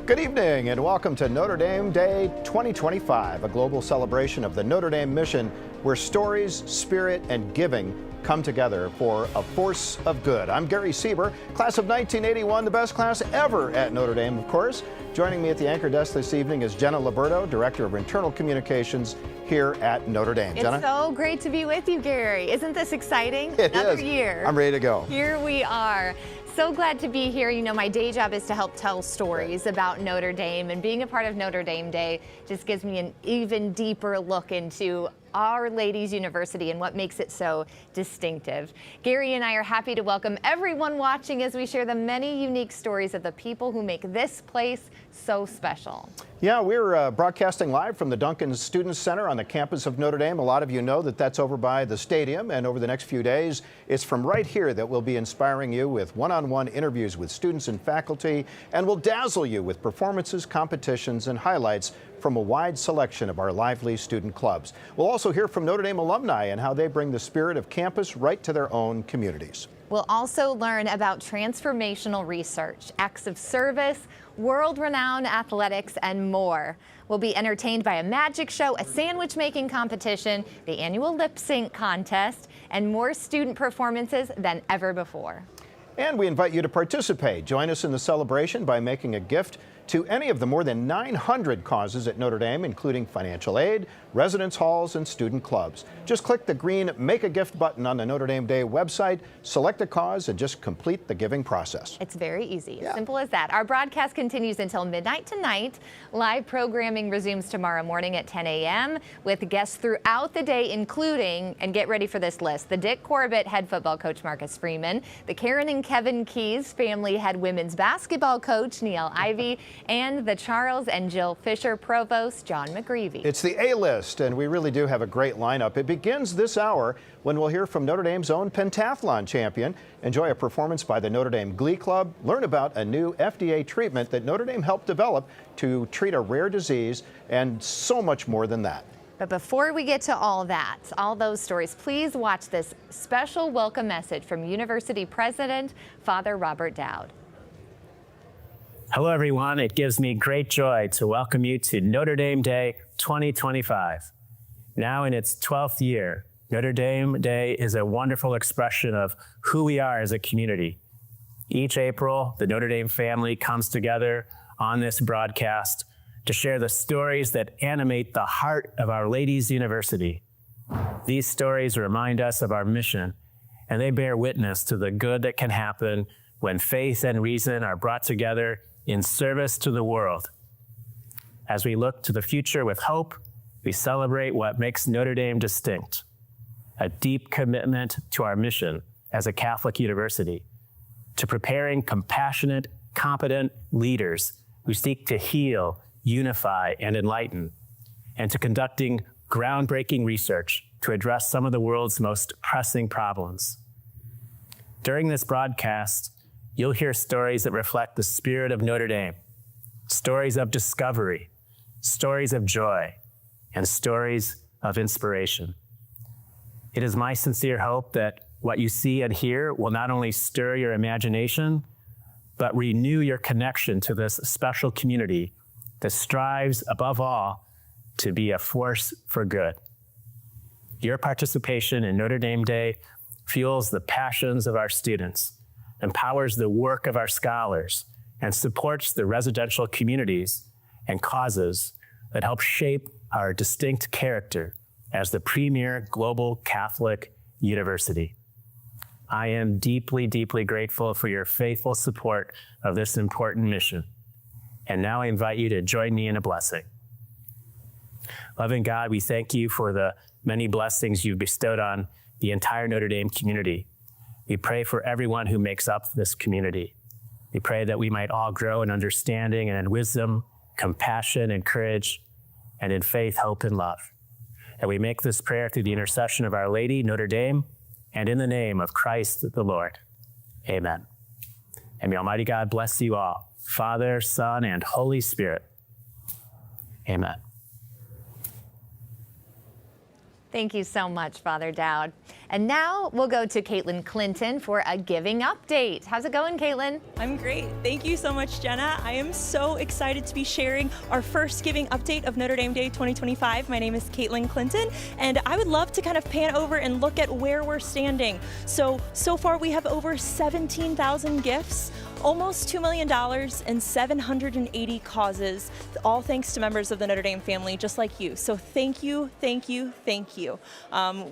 Good evening and welcome to Notre Dame Day 2025, a global celebration of the Notre Dame mission where stories, spirit, and giving come together for a force of good. I'm Gary Sieber, class of 1981, the best class ever at Notre Dame, of course. Joining me at the anchor desk this evening is Jenna Liberto, Director of Internal Communications here at Notre Dame. Jenna? It's so great to be with you, Gary. Isn't this exciting? Another year. I'm ready to go. Here we are. So glad to be here. You know, my day job is to help tell stories about Notre Dame, and being a part of Notre Dame Day just gives me an even deeper look into Our Ladies University and what makes it so distinctive. Gary and I are happy to welcome everyone watching as we share the many unique stories of the people who make this place so special. Yeah, we're broadcasting live from the Duncan Student Center on the campus of Notre Dame. A lot of you know that that's over by the stadium, and over the next few days, it's from right here that we'll be inspiring you with one-on-one interviews with students and faculty, and we'll dazzle you with performances, competitions, and highlights from a wide selection of our lively student clubs. We'll also hear from Notre Dame alumni and how they bring the spirit of campus right to their own communities. We'll also learn about transformational research, acts of service, world-renowned athletics, and more. We'll be entertained by a magic show, a sandwich-making competition, the annual lip sync contest, and more student performances than ever before. And we invite you to participate. Join us in the celebration by making a gift to any of the more than 900 causes at Notre Dame, including financial aid, residence halls, and student clubs. Just click the green Make a Gift button on the Notre Dame Day website, select a cause, and just complete the giving process. It's very easy, simple as that. Our broadcast continues until midnight tonight. Live programming resumes tomorrow morning at 10 a.m. with guests throughout the day, including, and get ready for this list, the Dick Corbett head football coach Marcus Freeman, the Karen and Kevin Keys family head women's basketball coach Neil Ivey, and the Charles and Jill Fisher provost John McGreevy. It's the A-list, and we really do have a great lineup. It begins this hour when we'll hear from Notre Dame's own pentathlon champion, enjoy a performance by the Notre Dame Glee Club, learn about a new FDA treatment that Notre Dame helped develop to treat a rare disease, and so much more than that. But before we get to all that, all those stories, please watch this special welcome message from University President Father Robert Dowd. Hello, everyone. It gives me great joy to welcome you to Notre Dame Day 2025. Now in its 12th year, Notre Dame Day is a wonderful expression of who we are as a community. Each April, the Notre Dame family comes together on this broadcast to share the stories that animate the heart of Our Ladies University. These stories remind us of our mission, and they bear witness to the good that can happen when faith and reason are brought together in service to the world. As we look to the future with hope, we celebrate what makes Notre Dame distinct, a deep commitment to our mission as a Catholic university, to preparing compassionate, competent leaders who seek to heal, unify, and enlighten, and to conducting groundbreaking research to address some of the world's most pressing problems. During this broadcast, you'll hear stories that reflect the spirit of Notre Dame, stories of discovery, stories of joy, and stories of inspiration. It is my sincere hope that what you see and hear will not only stir your imagination, but renew your connection to this special community that strives, above all, to be a force for good. Your participation in Notre Dame Day fuels the passions of our students, empowers the work of our scholars, and supports the residential communities and causes that help shape our distinct character as the premier global Catholic university. I am deeply, deeply grateful for your faithful support of this important mission. And now I invite you to join me in a blessing. Loving God, we thank you for the many blessings you've bestowed on the entire Notre Dame community. We pray for everyone who makes up this community. We pray that we might all grow in understanding and in wisdom, compassion and courage, and in faith, hope, and love. And we make this prayer through the intercession of Our Lady, Notre Dame, and in the name of Christ the Lord. Amen. And may Almighty God bless you all, Father, Son, and Holy Spirit. Amen. Thank you so much, Father Dowd. And now we'll go to Caitlin Clinton for a giving update. How's it going, Caitlin? I'm great. Thank you so much, Jenna. I am so excited to be sharing our first giving update of Notre Dame Day 2025. My name is Caitlin Clinton, and I would love to kind of pan over and look at where we're standing. So far we have over 17,000 gifts, almost $2 million, and 780 causes, all thanks to members of the Notre Dame family, just like you. So thank you, thank you, thank you.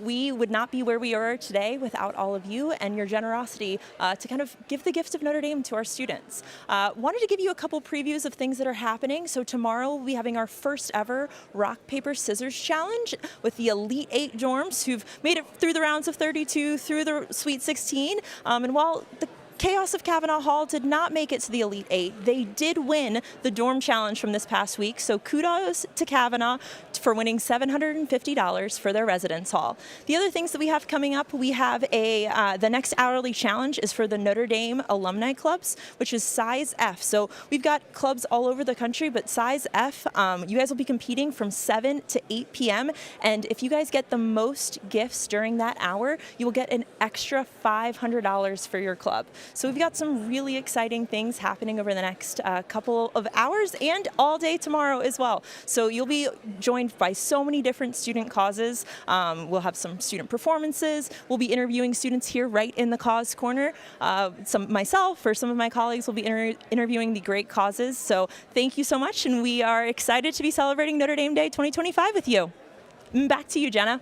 We would not be where we are today without all of you and your generosity to kind of give the gift of Notre Dame to our students. Wanted to give you a couple previews of things that are happening. So tomorrow we'll be having our first ever rock, paper, scissors challenge with the Elite 8 dorms who've made it through the rounds of 32, through the Sweet 16. And while the Chaos of Kavanaugh Hall did not make it to the Elite 8. They did win the dorm challenge from this past week, so kudos to Kavanaugh for winning $750 for their residence hall. The other things that we have coming up, we have the next hourly challenge is for the Notre Dame Alumni Clubs, which is size F. So we've got clubs all over the country, but size F, you guys will be competing from 7 to 8 p.m. And if you guys get the most gifts during that hour, you will get an extra $500 for your club. So we've got some really exciting things happening over the next couple of hours and all day tomorrow as well. So you'll be joined by so many different student causes. We'll have some student performances. We'll be interviewing students here right in the cause corner. Myself or some of my colleagues will be interviewing the great causes. So thank you so much, and we are excited to be celebrating Notre Dame Day 2025 with you. Back to you, Jenna.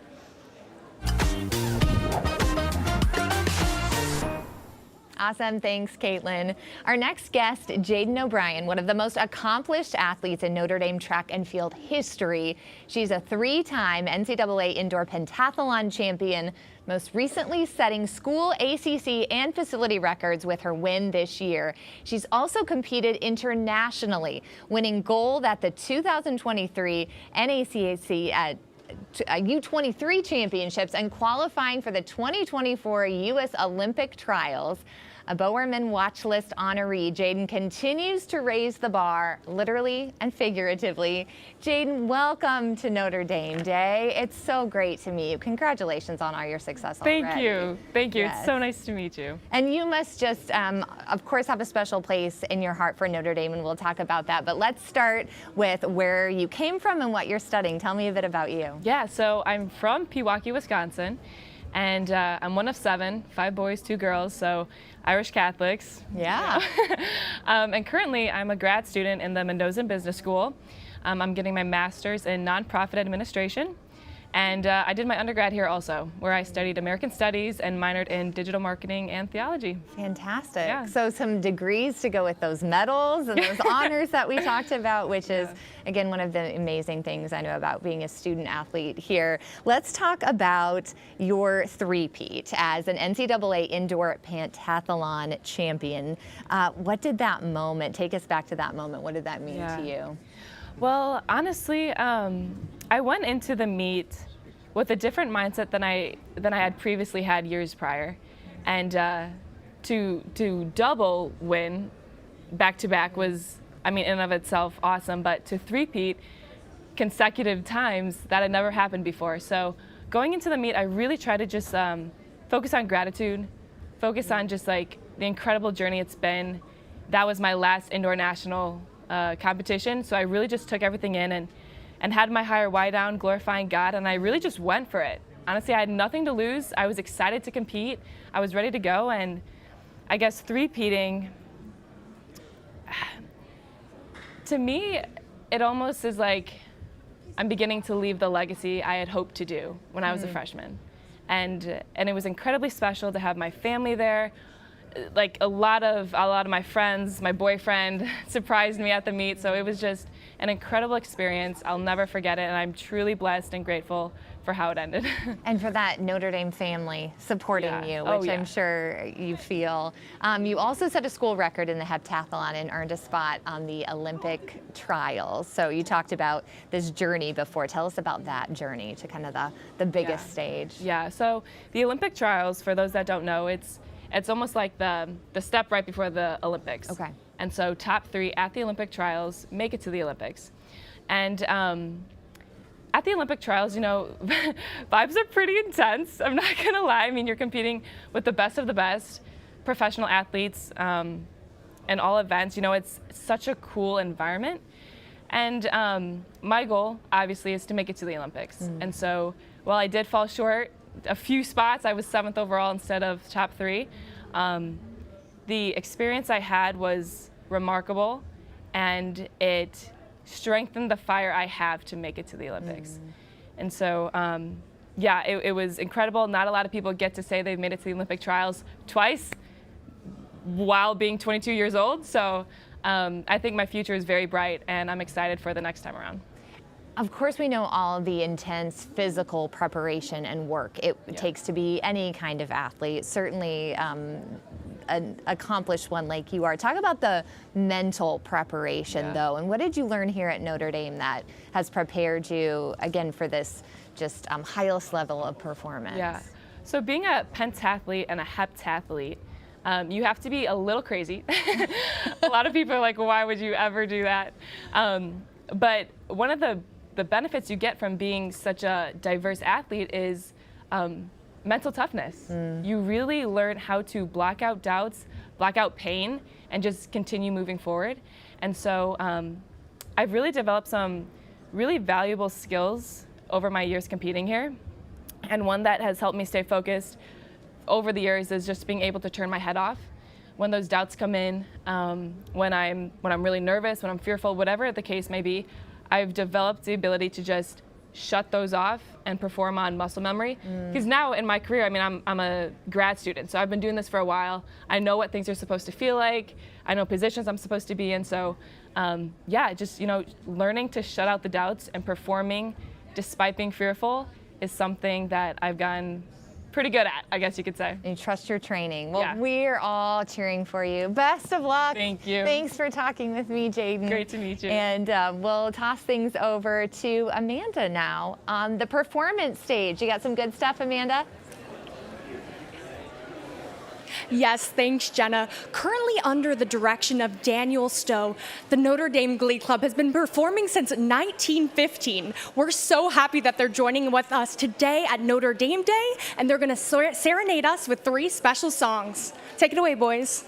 Awesome. Thanks, Caitlin. Our next guest, Jaden O'Brien, one of the most accomplished athletes in Notre Dame track and field history. She's a three-time NCAA indoor pentathlon champion, most recently setting school, ACC, and facility records with her win this year. She's also competed internationally, winning gold at the 2023 NACAC U23 championships and qualifying for the 2024 U.S. Olympic trials. A Bowerman Watch List honoree, Jaden continues to raise the bar, literally and figuratively. Jaden, welcome to Notre Dame Day. It's so great to meet you. Congratulations on all your success already. Thank you. Thank you. Yes. It's so nice to meet you. And you must just, of course, have a special place in your heart for Notre Dame, and we'll talk about that. But let's start with where you came from and what you're studying. Tell me a bit about you. Yeah, so I'm from Pewaukee, Wisconsin, and I'm one of 7, 5 boys, 2 girls, so Irish Catholics. Yeah. And currently I'm a grad student in the Mendoza Business School. I'm getting my master's in nonprofit administration. And I did my undergrad here also, where I studied American Studies and minored in digital marketing and theology. Fantastic. Yeah. So some degrees to go with those medals and those honors that we talked about, which is, again, one of the amazing things I know about being a student athlete here. Let's talk about your three-peat as an NCAA indoor pentathlon champion. What did that moment, take us back to that moment, what did that mean to you? Well, honestly, I went into the meet with a different mindset than I had previously had years prior, and to double win back to back was, I mean, in and of itself awesome. But to three-peat consecutive times, that had never happened before. So going into the meet, I really tried to just focus on gratitude, focus on just like the incredible journey it's been. That was my last indoor national competition, so I really just took everything in and had my higher why down, glorifying God, and I really just went for it. Honestly, I had nothing to lose. I was excited to compete. I was ready to go, and I guess three-peating, to me, it almost is like I'm beginning to leave the legacy I had hoped to do when I was a freshman. And it was incredibly special to have my family there. Like a lot of my friends, my boyfriend surprised me at the meet, so it was just an incredible experience. I'll never forget it, and I'm truly blessed and grateful for how it ended. And for that Notre Dame family supporting you, which I'm sure you feel. You also set a school record in the heptathlon and earned a spot on the Olympic trials. So you talked about this journey before. Tell us about that journey to kind of the biggest stage. Yeah, so the Olympic trials, for those that don't know, it's almost like the step right before the Olympics. Okay. And so top 3 at the Olympic trials make it to the Olympics. And at the Olympic trials, you know, vibes are pretty intense. I'm not gonna lie. I mean, you're competing with the best of the best professional athletes in all events. You know, it's such a cool environment. And my goal, obviously, is to make it to the Olympics. And so, while I did fall short a few spots, I was 7th overall instead of top 3. The experience I had was remarkable, and it strengthened the fire I have to make it to the Olympics. And so, yeah, it was incredible. Not a lot of people get to say they've made it to the Olympic trials twice while being 22 years old. So I think my future is very bright, and I'm excited for the next time around. Of course, we know all the intense physical preparation and work it takes to be any kind of athlete, certainly an accomplished one like you are. Talk about the mental preparation, though, and what did you learn here at Notre Dame that has prepared you, again, for this just highest level of performance? Yeah, so being a pentathlete and a heptathlete, you have to be a little crazy. A lot of people are like, why would you ever do that? But one of the benefits you get from being such a diverse athlete is mental toughness. You really learn how to block out doubts, block out pain, and just continue moving forward. And so I've really developed some really valuable skills over my years competing here. And one that has helped me stay focused over the years is just being able to turn my head off when those doubts come in, when I'm really nervous, when I'm fearful, whatever the case may be. I've developed the ability to just shut those off and perform on muscle memory. Because now in my career, I mean, I'm a grad student, so I've been doing this for a while. I know what things are supposed to feel like. I know positions I'm supposed to be in. So yeah, just, you know, learning to shut out the doubts and performing despite being fearful is something that I've gotten pretty good at, I guess you could say. You trust your training. Well, we're all cheering for you. Best of luck. Thank you. Thanks for talking with me, Jaden. Great to meet you. And we'll toss things over to Amanda now on the performance stage. You got some good stuff, Amanda? Yes, thanks, Jenna. Currently under the direction of Daniel Stowe, the Notre Dame Glee Club has been performing since 1915. We're so happy that they're joining with us today at Notre Dame Day, and they're going to serenade us with 3 special songs. Take it away, boys.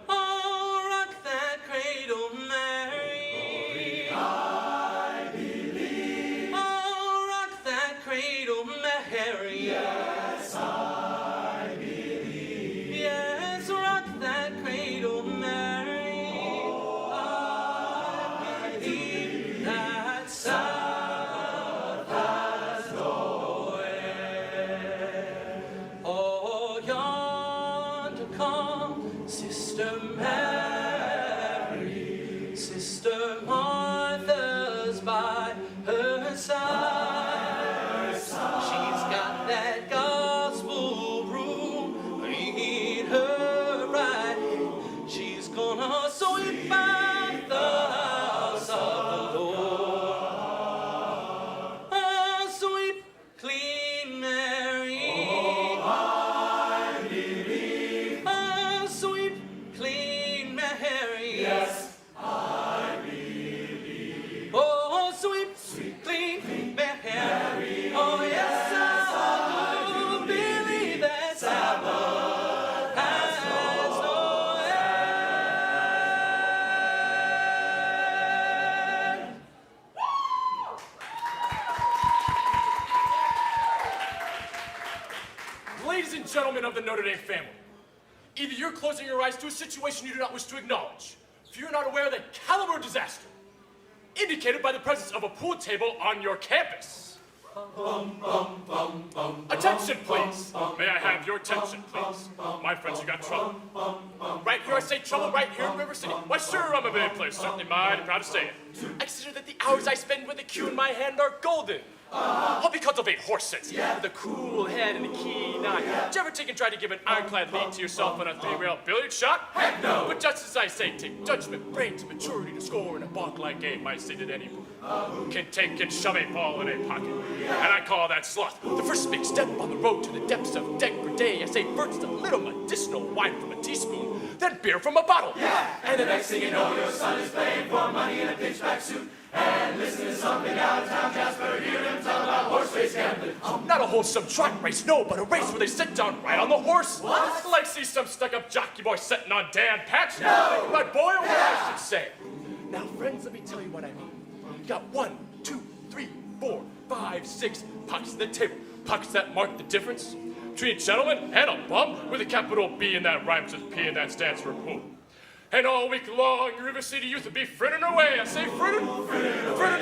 Oh, rock that cradle, Mary. I believe. Oh, rock that cradle, Mary. Yes, I believe. Yes, rock that cradle, Mary. Oh, I believe that Sabbath has no end. Oh, yonder come Sister Mary, Sister Martha's by her side. She's got that gospel broom in her right hand. She's gonna sweep out the house of the Lord. Oh, sweep, clean Mary. Oh, I believe. Oh, sweep, clean Mary. Yes, I believe. Oh, sweep, sweet, clean Mary. Oh, yes, I do believe that Sabbath has no end. Ladies and gentlemen of the Notre Dame family, either you're closing your eyes to a situation you do not wish to acknowledge, if you're not aware of the caliber of disaster indicated by the presence of a pool table on your campus. Attention, please. May I have your attention, please? My friends, you got trouble. Right here, I say trouble right here in River City. Why, sure, I'm a big place, certainly mighty proud to say it. I consider that the hours I spend with the cue in my hand are golden. I'll be cultivate horse sense with a cool head and a keen eye. Did you ever take and try to give an ironclad lead to yourself on a 3-rail billiard shot? Heck no! But just as I say, take judgment, brains, and maturity to score in a balk-like game, I say that any who can take and shove a ball in a pocket. And I call that sloth. The first big step on the road to the depths of degradé. I say first a little medicinal wine from a teaspoon. than beer from a bottle. Yeah! And the next thing you know, your son is playing for money in a pinchback suit. And listen to something out of town, Jasper, hear him tell about horse race gambling. Not a wholesome track race, no, but a race where they sit down right on the horse. What? Like see some stuck-up jockey boy sitting on Dan Patch. No! My boy, or what Yeah. I should say. Now, friends, let me tell you what I mean. You got 1, 2, 3, 4, 5, 6 pucks in the table. Pucks that mark the difference between a gentleman and a bum with a capital B in that rhymes with P and that stands for whom. And all week long, River City youth will be fritting away. I say fritting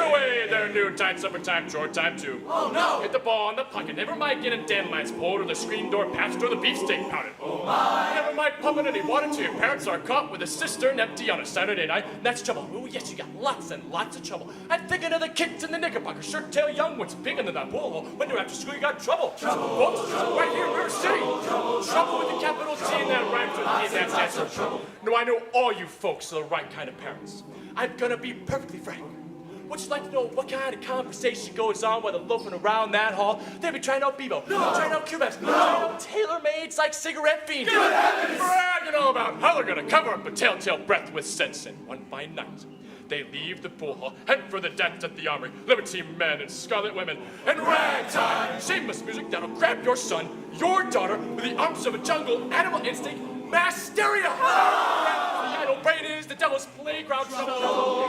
away. Their noontime, summertime, short time too. Oh no! Hit the ball in the pocket. Never mind getting dandelions pulled or the screen door patched or the beefsteak pounded. Oh my! Never mind pumping any water till your parents are caught with a cistern empty on a Saturday night. That's trouble. Oh yes, you got lots and lots of trouble. I'm thinking of the kids in the knickerbocker, shirt-tail young ones, bigger than that bull. When you're after school, you got trouble. Folks, right here in River City. Trouble with the capital T and that rhymes with P and that stands for trouble. No, I know all you folks are the right kind of parents. I'm gonna be perfectly frank. Would you like to know what kind of conversation goes on while they're loafing around that hall? They be trying out Bebo, trying out Cubebs, trying out tailor-mades like cigarette fiends. Good heavens! Bragging all about how they're gonna cover up a telltale breath with sense. And one fine night, they leave the pool hall, head for the dance at the armory, libertine men and scarlet women, and ragtime, shameless music that'll grab your son, your daughter, with the arms of a jungle animal instinct, mass hysteria. The idle brain is the devil's playground. Trouble.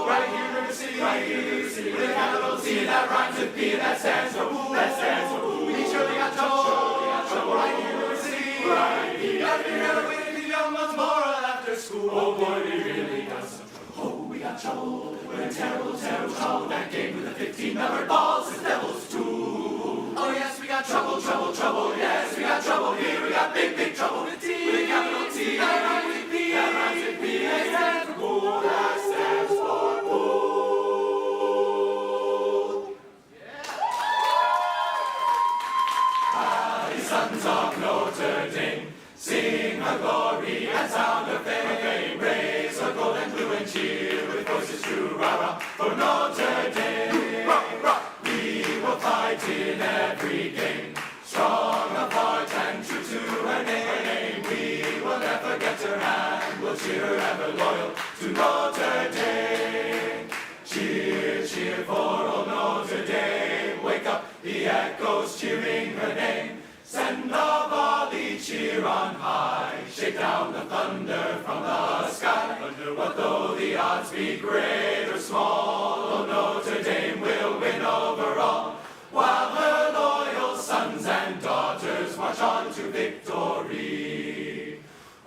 Right here in River City, with a capital T that rhymes with P and that stands for who, that stands for who. We surely got trouble right here in River City. Right here. Every other way to the young ones moral after school. Oh boy, we really got some trouble. Oh, we got trouble. We're in terrible, terrible trouble. That game with the 15-numbered balls is devil's too. Oh yes, we got trouble. Yes, we got trouble here. We got big, big trouble with T. With a capital T that rhymes with P. That rhymes with P. That stands for who. That stands for who. Mighty sons of Notre Dame, sing her glory and sound her fame. Raise her gold and blue and cheer with voices true. Rah-rah for Notre Dame. Rah-rah. We will fight in every game, strong of heart and true to her name. We will never get her and we'll cheer her ever loyal to Notre Dame. Cheer, cheer for old Notre Dame. Wake up the echoes cheering her name. Send the volley cheer on high. Shake down the thunder from the sky. What though the odds be great or small, old Notre Dame will win overall. While her loyal sons and daughters march on to victory.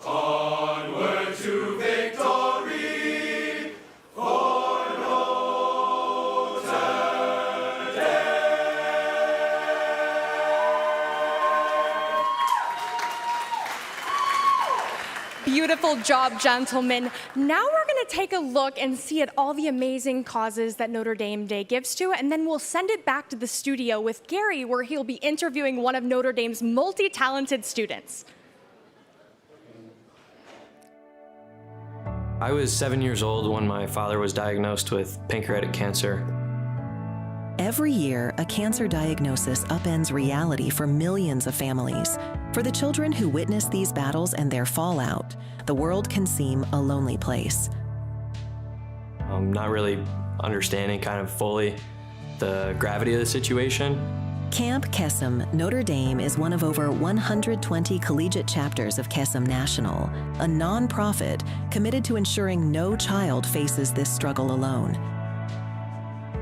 Onward to victory for Notre Dame. Beautiful job, gentlemen. Now we're going to take a look and see at all the amazing causes that Notre Dame Day gives to, and then we'll send it back to the studio with Gary, where he'll be interviewing one of Notre Dame's multi-talented students. I was 7 years old when my father was diagnosed with pancreatic cancer. Every year, a cancer diagnosis upends reality for millions of families. For the children who witness these battles and their fallout, the world can seem a lonely place. Not really understanding kind of fully the gravity of the situation. Camp Kesem, Notre Dame is one of over 120 collegiate chapters of Kesem National, a nonprofit committed to ensuring no child faces this struggle alone.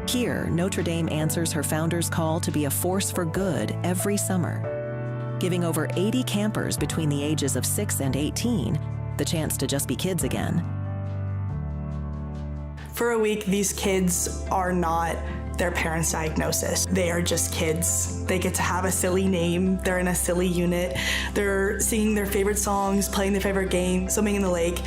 Here, Notre Dame answers her founder's call to be a force for good every summer, giving over 80 campers between the ages of 6 and 18 the chance to just be kids again. For a week, these kids are not their parents' diagnosis. They are just kids. They get to have a silly name. They're in a silly unit. They're singing their favorite songs, playing their favorite game, swimming in the lake.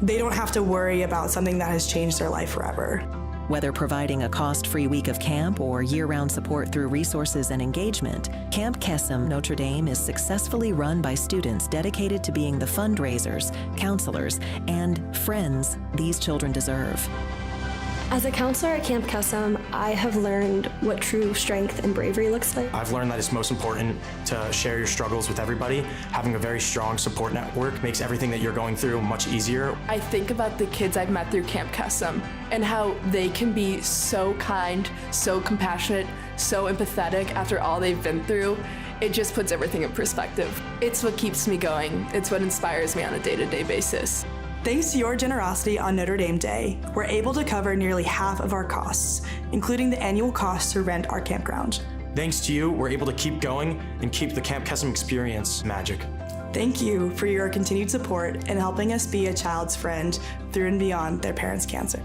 They don't have to worry about something that has changed their life forever. Whether providing a cost-free week of camp or year-round support through resources and engagement, Camp Kesem Notre Dame is successfully run by students dedicated to being the fundraisers, counselors, and friends these children deserve. As a counselor at Camp Kesem, I have learned what true strength and bravery looks like. I've learned that it's most important to share your struggles with everybody. Having a very strong support network makes everything that you're going through much easier. I think about the kids I've met through Camp Kesem and how they can be so kind, so compassionate, so empathetic after all they've been through. It just puts everything in perspective. It's what keeps me going. It's what inspires me on a day-to-day basis. Thanks to your generosity on Notre Dame Day, we're able to cover nearly half of our costs, including the annual cost to rent our campground. Thanks to you, we're able to keep going and keep the Camp Kesem experience magic. Thank you for your continued support and helping us be a child's friend through and beyond their parents' cancer.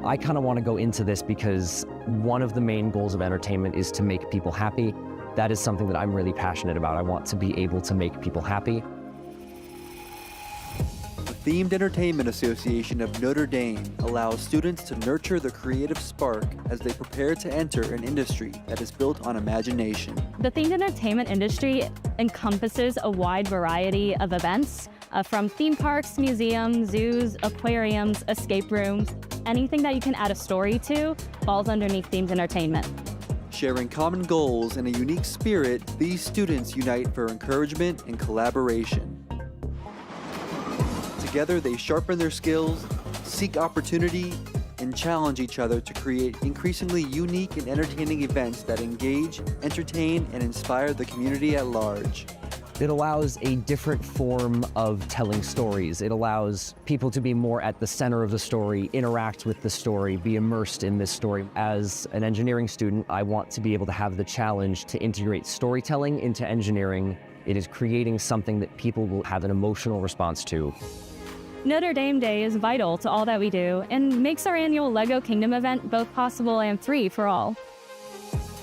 I kind of want to go into this because one of the main goals of entertainment is to make people happy. That is something that I'm really passionate about. I want to be able to make people happy. The Themed Entertainment Association of Notre Dame allows students to nurture the creative spark as they prepare to enter an industry that is built on imagination. The themed entertainment industry encompasses a wide variety of events, from theme parks, museums, zoos, aquariums, escape rooms. Anything that you can add a story to falls underneath themed entertainment. Sharing common goals and a unique spirit, these students unite for encouragement and collaboration. Together they sharpen their skills, seek opportunity, and challenge each other to create increasingly unique and entertaining events that engage, entertain, and inspire the community at large. It allows a different form of telling stories. It allows people to be more at the center of the story, interact with the story, be immersed in this story. As an engineering student, I want to be able to have the challenge to integrate storytelling into engineering. It is creating something that people will have an emotional response to. Notre Dame Day is vital to all that we do and makes our annual LEGO Kingdom event both possible and free for all.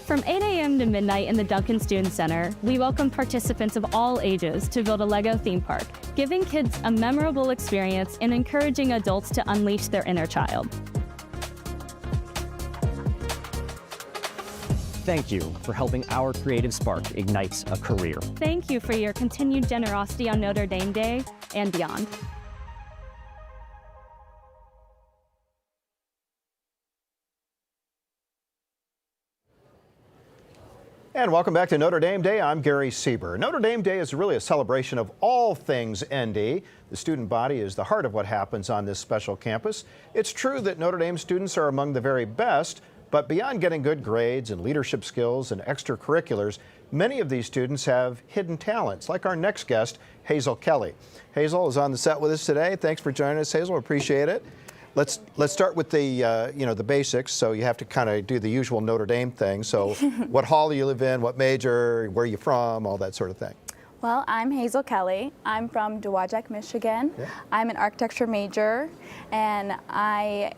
From 8 a.m. to midnight in the Duncan Student Center, we welcome participants of all ages to build a LEGO theme park, giving kids a memorable experience and encouraging adults to unleash their inner child. Thank you for helping our creative spark ignite a career. Thank you for your continued generosity on Notre Dame Day and beyond. And welcome back to Notre Dame Day. I'm Gary Sieber. Notre Dame Day is really a celebration of all things ND. The student body is the heart of what happens on this special campus. It's true that Notre Dame students are among the very best, but beyond getting good grades and leadership skills and extracurriculars, many of these students have hidden talents, like our next guest, Hazel Kelly. Hazel is on the set with us today. Thanks for joining us, Hazel. Appreciate it. Let's start with the the basics. So you have to kind of do the usual Notre Dame thing. So what hall do you live in? What major? Where are you from? All that sort of thing. Well, I'm Hazel Kelly. I'm from Dowagiac, Michigan. Yeah. I'm an architecture major, and I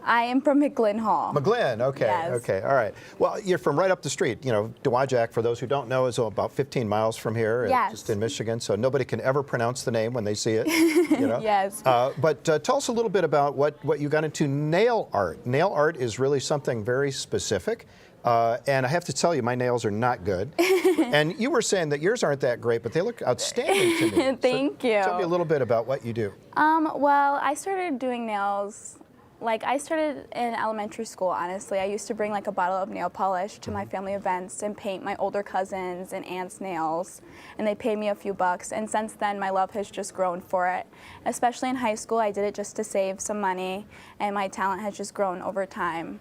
am from McGlynn Hall. McGlynn, okay, yes. Okay, all right. Well, you're from right up the street. You know, Dowagiac, for those who don't know, is about 15 miles from here, yes. Just in Michigan, so nobody can ever pronounce the name when they see it, you know? Yes. But tell us a little bit about what you got into nail art. Nail art is really something very specific, and I have to tell you, my nails are not good. And you were saying that yours aren't that great, but they look outstanding to me. Thank you. Tell me a little bit about what you do. Well, I started doing nails. I started in elementary school, honestly. I used to bring a bottle of nail polish to my family events and paint my older cousins and aunts' nails, and they paid me a few bucks. And since then, my love has just grown for it. Especially in high school, I did it just to save some money, and my talent has just grown over time.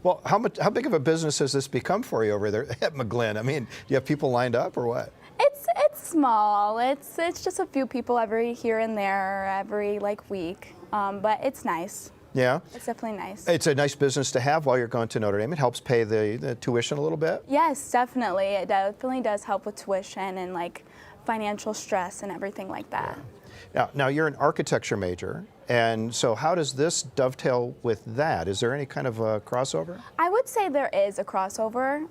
Well, how big of a business has this become for you over there at McGlynn? I mean, do you have people lined up or what? It's small. It's just a few people every here and there, every week, but it's nice. Yeah? It's definitely nice. It's a nice business to have while you're going to Notre Dame. It helps pay the tuition a little bit? Yes, definitely. It definitely does help with tuition and financial stress and everything like that. Yeah. Now you're an architecture major, and so how does this dovetail with that? Is there any kind of a crossover? I would say there is a crossover.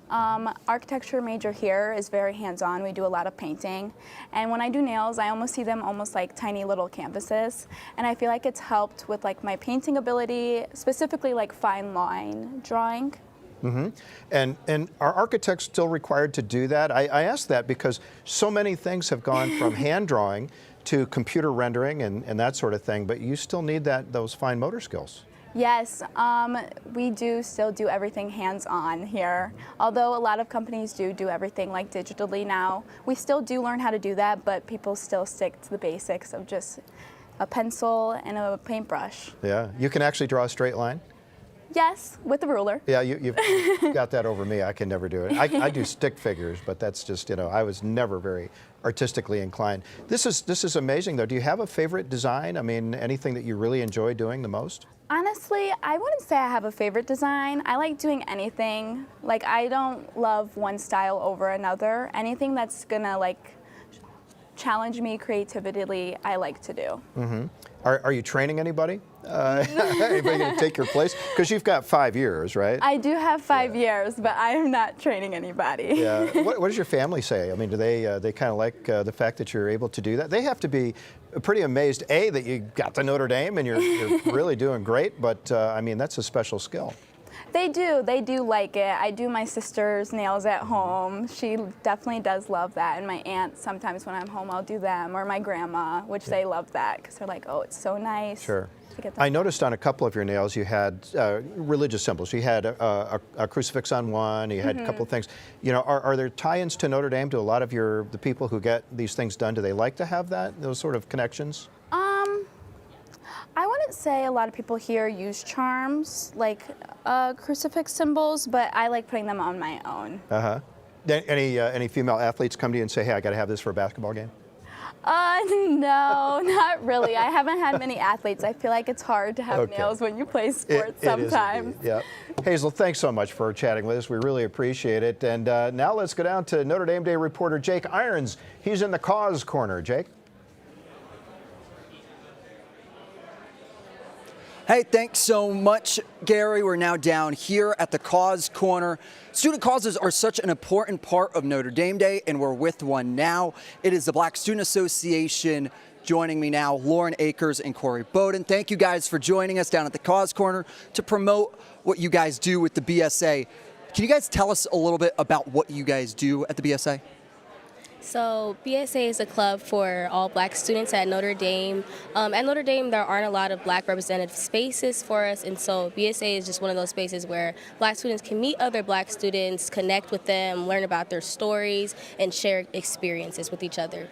Architecture major here is very hands-on. We do a lot of painting, and when I do nails, I almost see them almost like tiny little canvases, and I feel like it's helped with my painting ability, specifically fine line drawing. Mm-hmm. And are architects still required to do that? I ask that because so many things have gone from hand drawing to computer rendering and that sort of thing, but you still need those fine motor skills. Yes, we do still do everything hands-on here. Although a lot of companies do everything like digitally now, we still do learn how to do that, but people still stick to the basics of just a pencil and a paintbrush. Yeah, you can actually draw a straight line? Yes, with the ruler. Yeah, you've got that over me. I can never do it. I do stick figures, but that's just, I was never very artistically inclined. This is amazing, though. Do you have a favorite design? I mean, anything that you really enjoy doing the most? Honestly, I wouldn't say I have a favorite design. I like doing anything. Like, I don't love one style over another. Anything that's gonna challenge me creatively, I like to do. Mm-hmm. Are you training anybody? Anybody going to take your place? Because you've got 5 years, right? I do have 5 years, but I am not training anybody. Yeah. What does your family say? I mean, do they kind of like the fact that you're able to do that? They have to be pretty amazed, A, that you got to Notre Dame and you're really doing great, but I mean, that's a special skill. They do like it. I do my sister's nails at home. She definitely does love that. And my aunt, sometimes when I'm home, I'll do them, or my grandma, which they love that because they're like, oh, it's so nice. Sure. I noticed on a couple of your nails you had religious symbols. You had a crucifix on one, you had a couple of things. Are there tie-ins to Notre Dame? Do a lot of the people who get these things done, do they like to have those sort of connections? I wouldn't say a lot of people here use charms, like crucifix symbols, but I like putting them on my own. Uh-huh. Any female athletes come to you and say, hey, I got to have this for a basketball game? No, not really. I haven't had many athletes. I feel like it's hard to have nails when you play sports sometimes. Yeah. Hazel, thanks so much for chatting with us. We really appreciate it. And now let's go down to Notre Dame Day reporter Jake Irons. He's in the cause corner. Jake? Hey, thanks so much, Gary. We're now down here at the Cause Corner. Student causes are such an important part of Notre Dame Day, and we're with one now. It is the Black Student Association. Joining me now, Lauren Akers and Corey Bowden. Thank you guys for joining us down at the Cause Corner to promote what you guys do with the BSA. Can you guys tell us a little bit about what you guys do at the BSA? So BSA is a club for all black students at Notre Dame. At Notre Dame, there aren't a lot of black representative spaces for us, and so BSA is just one of those spaces where black students can meet other black students, connect with them, learn about their stories, and share experiences with each other.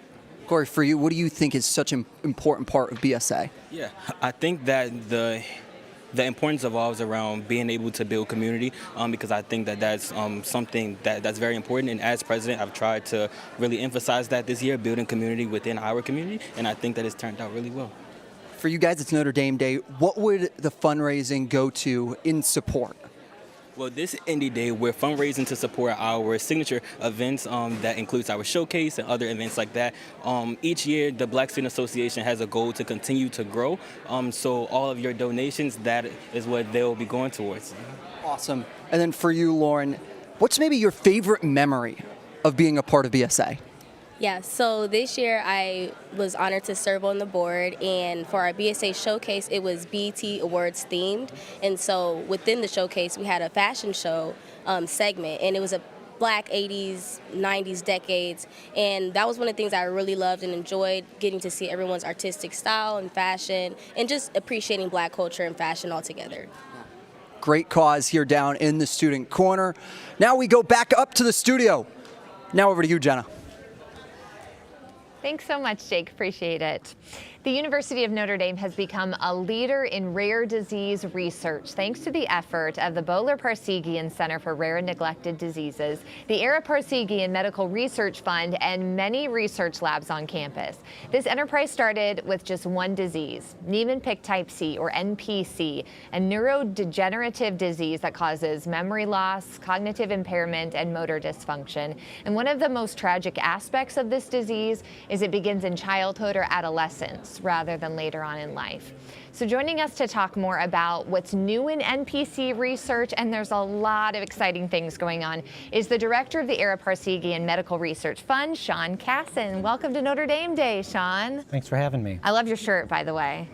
Corey, for you, what do you think is such an important part of BSA? Yeah, I think that the importance evolves around being able to build community because I think that that's something that's very important. And as president, I've tried to really emphasize that this year, building community within our community, and I think that it's turned out really well. For you guys, it's Notre Dame Day. What would the fundraising go to in support? Well, this Indie Day, we're fundraising to support our signature events that includes our showcase and other events like that. Each year, the Black Student Association has a goal to continue to grow. So all of your donations, that is what they'll be going towards. Awesome. And then for you, Lauren, what's maybe your favorite memory of being a part of BSA? Yeah, so this year I was honored to serve on the board, and for our BSA showcase, it was BET Awards themed. And so within the showcase, we had a fashion show segment, and it was a black 80s, 90s decades. And that was one of the things I really loved and enjoyed, getting to see everyone's artistic style and fashion, and just appreciating black culture and fashion altogether. Great cause here down in the student corner. Now we go back up to the studio. Now over to you, Jenna. Thanks so much, Jake. Appreciate it. The University of Notre Dame has become a leader in rare disease research thanks to the effort of the Bohler-Parseghian Center for Rare and Neglected Diseases, the Ara-Parseghian Medical Research Fund, and many research labs on campus. This enterprise started with just one disease, Niemann-Pick type C, or NPC, a neurodegenerative disease that causes memory loss, cognitive impairment, and motor dysfunction. And one of the most tragic aspects of this disease is it begins in childhood or adolescence rather than later on in life. So joining us to talk more about what's new in NPC research, and there's a lot of exciting things going on, is the director of the Ara-Parseghian Medical Research Fund, Sean Casson. Welcome to Notre Dame Day, Sean. Thanks for having me. I love your shirt, by the way.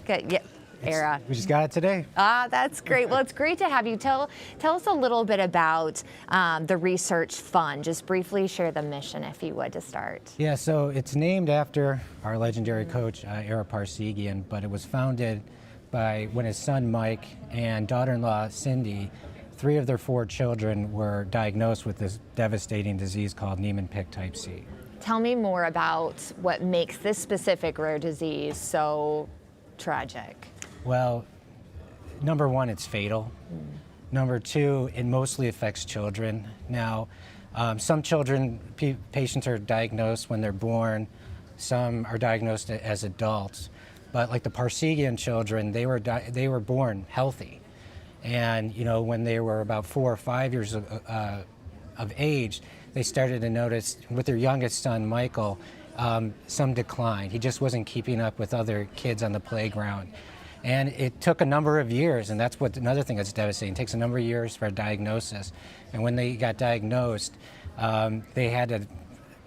Good. Yeah. era. We just got it today. Ah, that's great. Well, it's great to have you. Tell us a little bit about the Research Fund. Just briefly share the mission, if you would, to start. Yeah, so it's named after our legendary coach, Ara Parsegian, but it was founded by when his son Mike and daughter-in-law Cindy, 3 of their 4 children were diagnosed with this devastating disease called Niemann-Pick type C. Tell me more about what makes this specific rare disease so tragic. Well, number 1, it's fatal. Number 2, it mostly affects children. Now, some children, patients are diagnosed when they're born. Some are diagnosed as adults. But like the Parsegian children, they were born healthy. And when they were about 4 or 5 years of age, they started to notice with their youngest son, Michael, some decline. He just wasn't keeping up with other kids on the playground. And it took a number of years, and that's another thing that's devastating. It takes a number of years for a diagnosis. And when they got diagnosed, they had to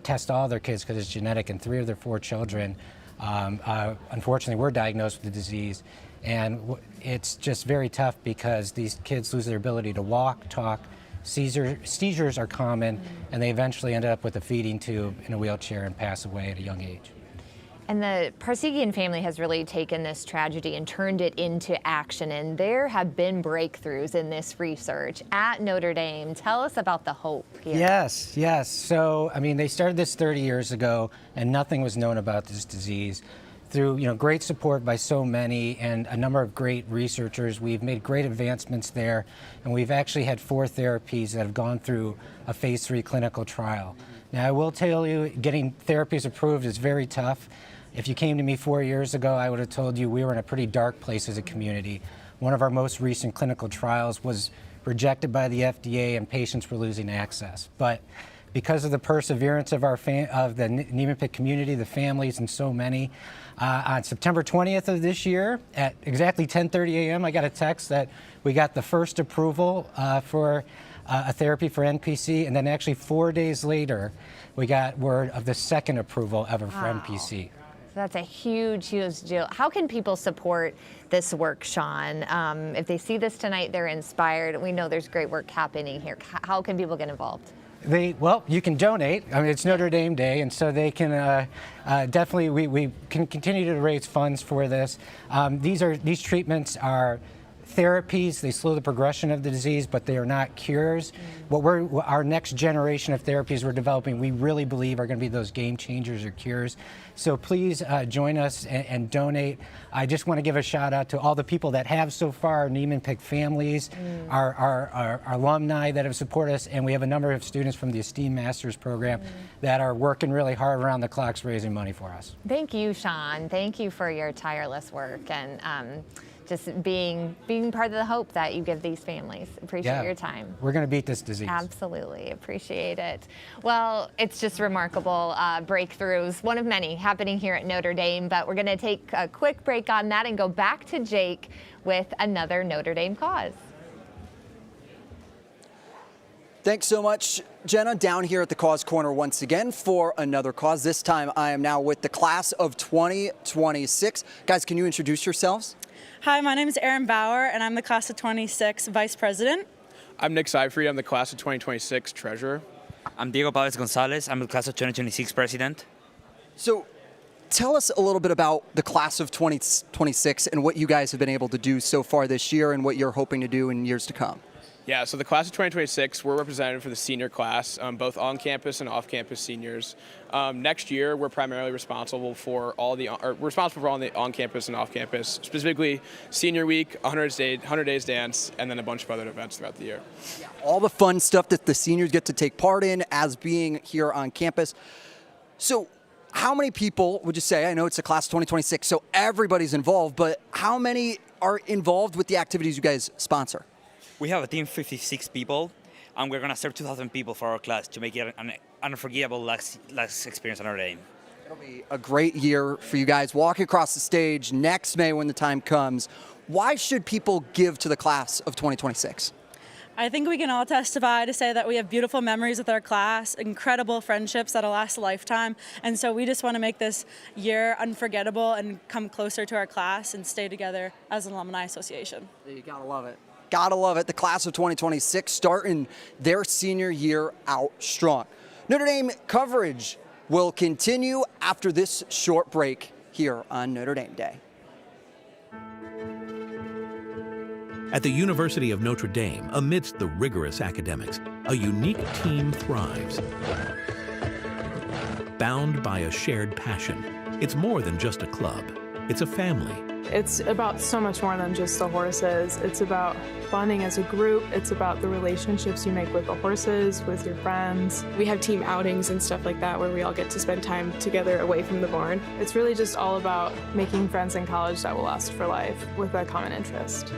test all their kids because it's genetic, and 3 of their 4 children, unfortunately, were diagnosed with the disease. And it's just very tough because these kids lose their ability to walk, talk. Seizures are common, and they eventually end up with a feeding tube in a wheelchair and pass away at a young age. And the Parsegian family has really taken this tragedy and turned it into action, and there have been breakthroughs in this research at Notre Dame. Tell us about the hope here. Yes. So, they started this 30 years ago, and nothing was known about this disease. Through great support by so many and a number of great researchers, we've made great advancements there, and we've actually had 4 therapies that have gone through a phase 3 clinical trial. Now, I will tell you, getting therapies approved is very tough. If you came to me 4 years ago, I would have told you we were in a pretty dark place as a community. One of our most recent clinical trials was rejected by the FDA, and patients were losing access. But because of the perseverance of the Niemann-Pick community, the families, and so many, on September 20th of this year, at exactly 10:30 a.m., I got a text that we got the first approval for a therapy for NPC, and then actually 4 days later, we got word of the second approval ever for NPC. That's a huge, huge deal. How can people support this work, Sean? If they see this tonight, they're inspired. We know there's great work happening here. How can people get involved? Well, you can donate. It's Notre Dame Day, and so they can definitely, we can continue to raise funds for this. These treatments are therapies. They slow the progression of the disease, but they are not cures. Our next generation of therapies we're developing, we really believe are going to be those game changers or cures. So please join us and donate. I just want to give a shout out to all the people that have so far, our Niemann-Pick families, our alumni that have supported us, and we have a number of students from the Esteemed Masters program that are working really hard around the clocks raising money for us. Thank you, Sean. Thank you for your tireless work and just being part of the hope that you give these families. Appreciate your time. We're going to beat this disease. Absolutely. Appreciate it. Well, it's just remarkable breakthroughs, one of many happening here at Notre Dame, but we're going to take a quick break on that and go back to Jake with another Notre Dame cause. Thanks so much, Jenna. Down here at the Cause Corner once again for another cause. This time I am now with the class of 2026. Guys, can you introduce yourselves? Hi, my name is Erin Bauer, and I'm the class of 26 vice president. I'm Nick Seifried. I'm the class of 2026 treasurer. I'm Diego Pávez Gonzalez. I'm the class of 2026 president. So tell us a little bit about the class of 2026 and what you guys have been able to do so far this year and what you're hoping to do in years to come. Yeah, so the class of 2026, we're representative for the senior class, both on-campus and off-campus seniors. Next year, we're primarily responsible for all the on-campus and off-campus, specifically Senior Week, 100 Days Dance, and then a bunch of other events throughout the year. All the fun stuff that the seniors get to take part in as being here on campus. So how many people would you say, I know it's a class of 2026, so everybody's involved, but how many are involved with the activities you guys sponsor? We have a team of 56 people, and we're going to serve 2,000 people for our class to make it an unforgettable last experience on our day. It'll be a great year for you guys. Walking across the stage next May when the time comes. Why should people give to the class of 2026? I think we can all testify to say that we have beautiful memories with our class, incredible friendships that'll last a lifetime. And so we just want to make this year unforgettable and come closer to our class and stay together as an alumni association. You gotta love it. Gotta love it. The class of 2026 starting their senior year out strong. Notre Dame coverage will continue after this short break here on Notre Dame Day. At the University of Notre Dame, amidst the rigorous academics, a unique team thrives. Bound by a shared passion, it's more than just a club, it's a family. It's about so much more than just the horses. It's about bonding as a group. It's about the relationships you make with the horses, with your friends. We have team outings and stuff like that where we all get to spend time together away from the barn. It's really just all about making friends in college that will last for life with a common interest.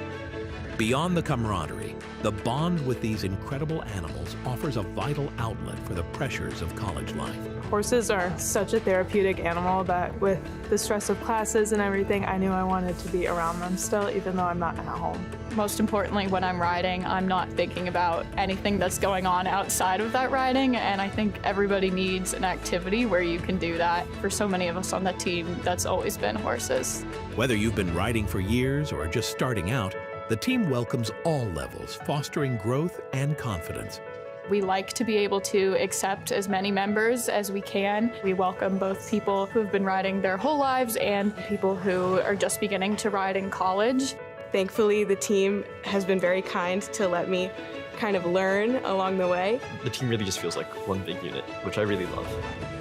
Beyond the camaraderie, the bond with these incredible animals offers a vital outlet for the pressures of college life. Horses are such a therapeutic animal that with the stress of classes and everything, I knew I wanted to be around them still, even though I'm not at home. Most importantly, when I'm riding, I'm not thinking about anything that's going on outside of that riding, and I think everybody needs an activity where you can do that. For so many of us on the team, that's always been horses. Whether you've been riding for years or are just starting out, the team welcomes all levels, fostering growth and confidence. We like to be able to accept as many members as we can. We welcome both people who have been riding their whole lives and people who are just beginning to ride in college. Thankfully, the team has been very kind to let me kind of learn along the way. The team really just feels like one big unit, which I really love.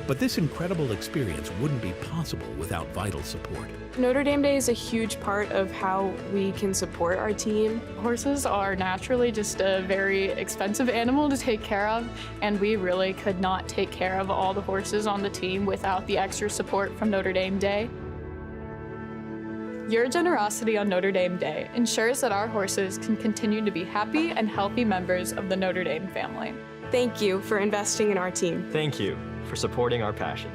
But this incredible experience wouldn't be possible without vital support. Notre Dame Day is a huge part of how we can support our team. Horses are naturally just a very expensive animal to take care of, and we really could not take care of all the horses on the team without the extra support from Notre Dame Day. Your generosity on Notre Dame Day ensures that our horses can continue to be happy and healthy members of the Notre Dame family. Thank you for investing in our team. Thank you for supporting our passion.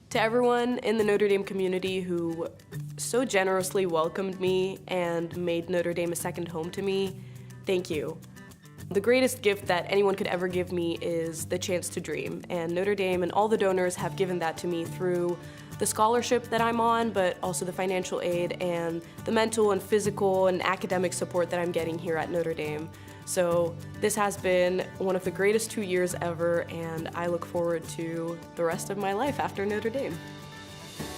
To everyone in the Notre Dame community who so generously welcomed me and made Notre Dame a second home to me, thank you. The greatest gift that anyone could ever give me is the chance to dream, and Notre Dame and all the donors have given that to me through the scholarship that I'm on, but also the financial aid and the mental and physical and academic support that I'm getting here at Notre Dame. So this has been one of the greatest 2 years ever, and I look forward to the rest of my life after Notre Dame.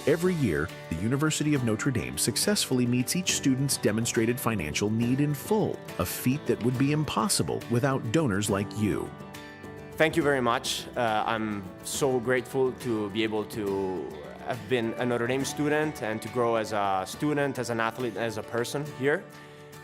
Every year, the University of Notre Dame successfully meets each student's demonstrated financial need in full, a feat that would be impossible without donors like you. Thank you very much. I'm so grateful to be able to have been a Notre Dame student and to grow as a student, as an athlete, as a person here.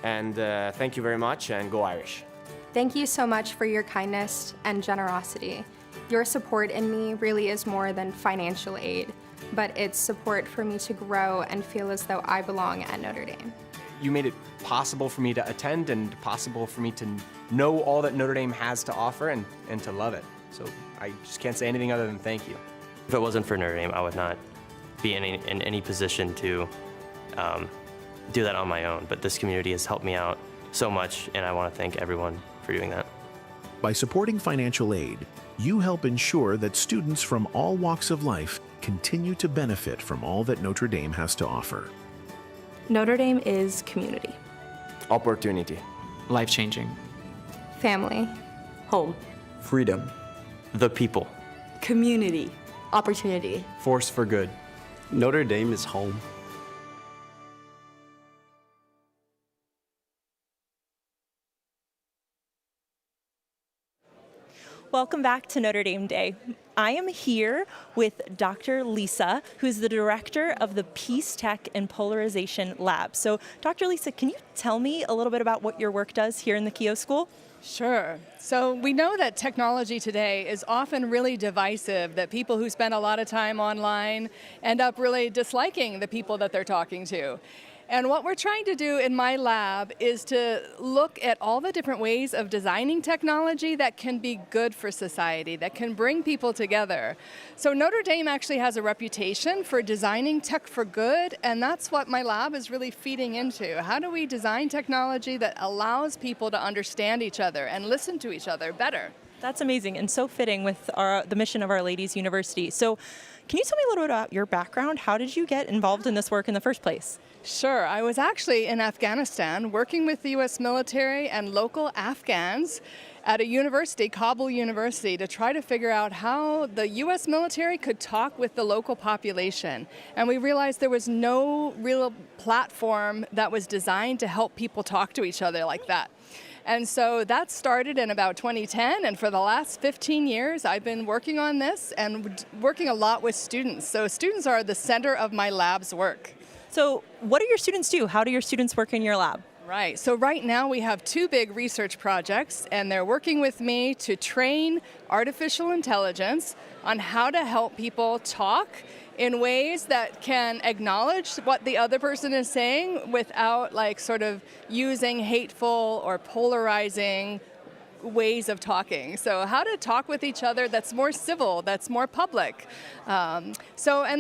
And thank you very much, and go Irish. Thank you so much for your kindness and generosity. Your support in me really is more than financial aid, but it's support for me to grow and feel as though I belong at Notre Dame. You made it possible for me to attend and possible for me to know all that Notre Dame has to offer and to love it. So I just can't say anything other than thank you. If it wasn't for Notre Dame, I would not be in any position to do that on my own. But this community has helped me out so much, and I want to thank everyone for doing that. By supporting financial aid, you help ensure that students from all walks of life continue to benefit from all that Notre Dame has to offer. Notre Dame is community. Opportunity. Life-changing. Family. Home. Freedom. The people. Community. Opportunity. Force for good. Notre Dame is home. Welcome back to Notre Dame Day. I am here with Dr. Lisa, who's the director of the Peace Tech and Polarization Lab. So, Dr. Lisa, can you tell me a little bit about what your work does here in the Keough School? Sure. So we know that technology today is often really divisive, that people who spend a lot of time online end up really disliking the people that they're talking to. And what we're trying to do in my lab is to look at all the different ways of designing technology that can be good for society, that can bring people together. So Notre Dame actually has a reputation for designing tech for good, and that's what my lab is really feeding into. How do we design technology that allows people to understand each other and listen to each other better? That's amazing and so fitting with the mission of Our Lady's University. So can you tell me a little bit about your background? How did you get involved in this work in the first place? Sure. I was actually in Afghanistan working with the U.S. military and local Afghans at a university, Kabul University, to try to figure out how the U.S. military could talk with the local population. And we realized there was no real platform that was designed to help people talk to each other like that. And so that started in about 2010, and for the last 15 years, I've been working on this and working a lot with students. So students are the center of my lab's work. So what do your students do? How do your students work in your lab? Right, so right now we have 2 big research projects, and they're working with me to train artificial intelligence on how to help people talk in ways that can acknowledge what the other person is saying without like sort of using hateful or polarizing ways of talking. So how to talk with each other that's more civil, that's more public. And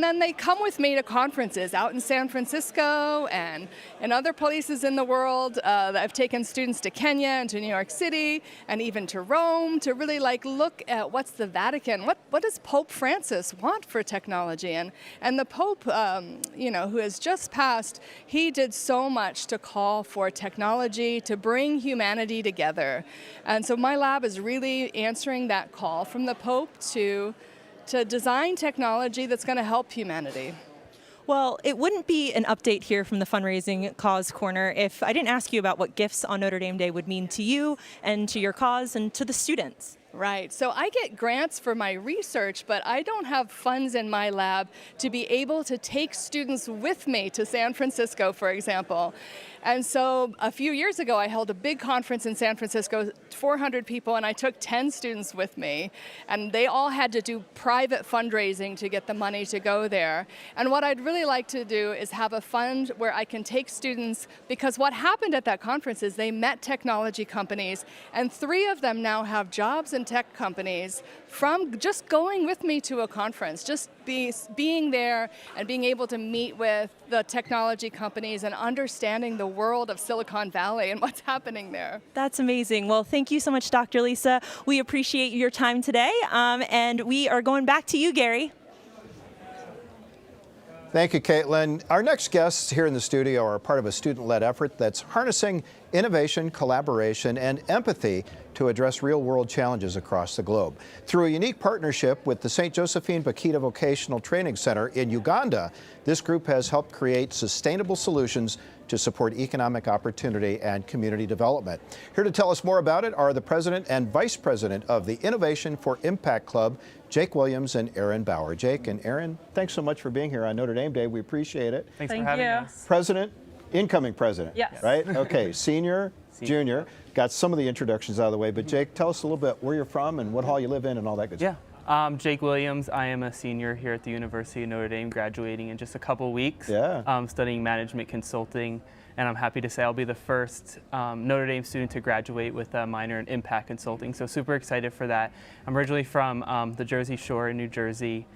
then they come with me to conferences out in San Francisco and in other places in the world. I've taken students to Kenya and to New York City and even to Rome to really like look at what's the Vatican, what does Pope Francis want for technology? And the Pope, who has just passed, he did so much to call for technology to bring humanity together. And so my lab is really answering that call from the Pope to design technology that's going to help humanity. Well, it wouldn't be an update here from the Fundraising Cause Corner if I didn't ask you about what gifts on Notre Dame Day would mean to you and to your cause and to the students. Right, so I get grants for my research, but I don't have funds in my lab to be able to take students with me to San Francisco, for example. And so a few years ago, I held a big conference in San Francisco, 400 people, and I took 10 students with me. And they all had to do private fundraising to get the money to go there. And what I'd really like to do is have a fund where I can take students, because what happened at that conference is they met technology companies, and 3 of them now have jobs in tech companies from just going with me to a conference, just being there and being able to meet with the technology companies and understanding the world of Silicon Valley and what's happening there. That's amazing. Well, thank you so much, Dr. Lisa. We appreciate your time today, and we are going back to you, Gary. Thank you, Caitlin. Our next guests here in the studio are part of a student-led effort that's harnessing innovation, collaboration, and empathy to address real-world challenges across the globe. Through a unique partnership with the St. Josephine Bakita Vocational Training Center in Uganda, this group has helped create sustainable solutions to support economic opportunity and community development. Here to tell us more about it are the president and vice president of the Innovation for Impact Club, Jake Williams and Aaron Bauer. Jake and Aaron, thanks so much for being here on Notre Dame Day. We appreciate it. Thanks for having us. President, incoming president, yes. Right? Okay, senior, junior. Got some of the introductions out of the way, but Jake, tell us a little bit where you're from and what hall you live in and all that good stuff. Jake Williams. I am a senior here at the University of Notre Dame, graduating in just a couple weeks. Studying management consulting, and I'm happy to say I'll be the first Notre Dame student to graduate with a minor in impact consulting. So super excited for that. I'm originally from the Jersey Shore in New Jersey,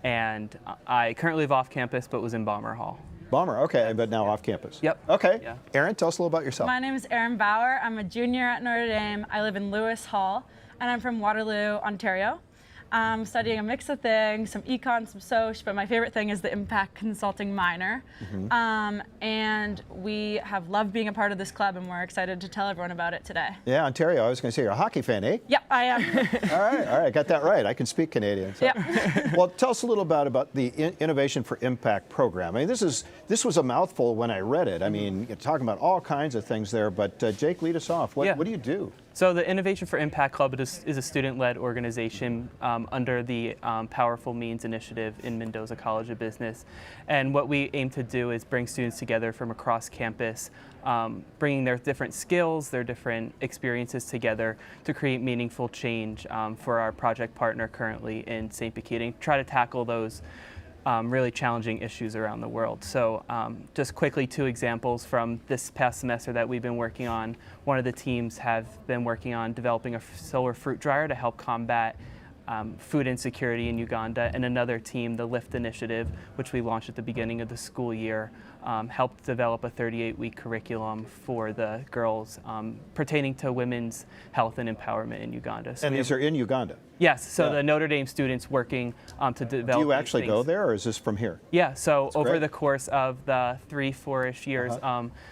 and I currently live off campus, but was in Bomber Hall. Bomber, okay, but now off campus. Yep. Okay. Yeah. Aaron, tell us a little about yourself. My name is Aaron Bauer. I'm a junior at Notre Dame. I live in Lewis Hall, and I'm from Waterloo, Ontario. I'm studying a mix of things, some econ, some soc, but my favorite thing is the impact consulting minor. And we have loved being a part of this club, and we're excited to tell everyone about it today. Yeah, Ontario. I was going to say you're a hockey fan, eh? Yep, I am. All right, got that right. I can speak Canadian. So. Yeah. Well, tell us a little about the Innovation for Impact program. I mean, this was a mouthful when I read it. I mean, you're talking about all kinds of things there, but Jake, lead us off. What do you do? So the Innovation for Impact Club is a student-led organization under the Powerful Means Initiative in Mendoza College of Business. And what we aim to do is bring students together from across campus, bringing their different skills, their different experiences together to create meaningful change for our project partner currently in St. Bakita, and try to tackle those really challenging issues around the world. So just quickly, 2 examples from this past semester that we've been working on. One of the teams have been working on developing a solar fruit dryer to help combat food insecurity in Uganda, and another team, the LIFT initiative, which we launched at the beginning of the school year, helped develop a 38-week curriculum for the girls pertaining to women's health and empowerment in Uganda. So and these are in Uganda? Yes, so the Notre Dame students working to develop. Do you actually go there, or is this from here? Yeah, so That's over great. the course of the 3-4-ish years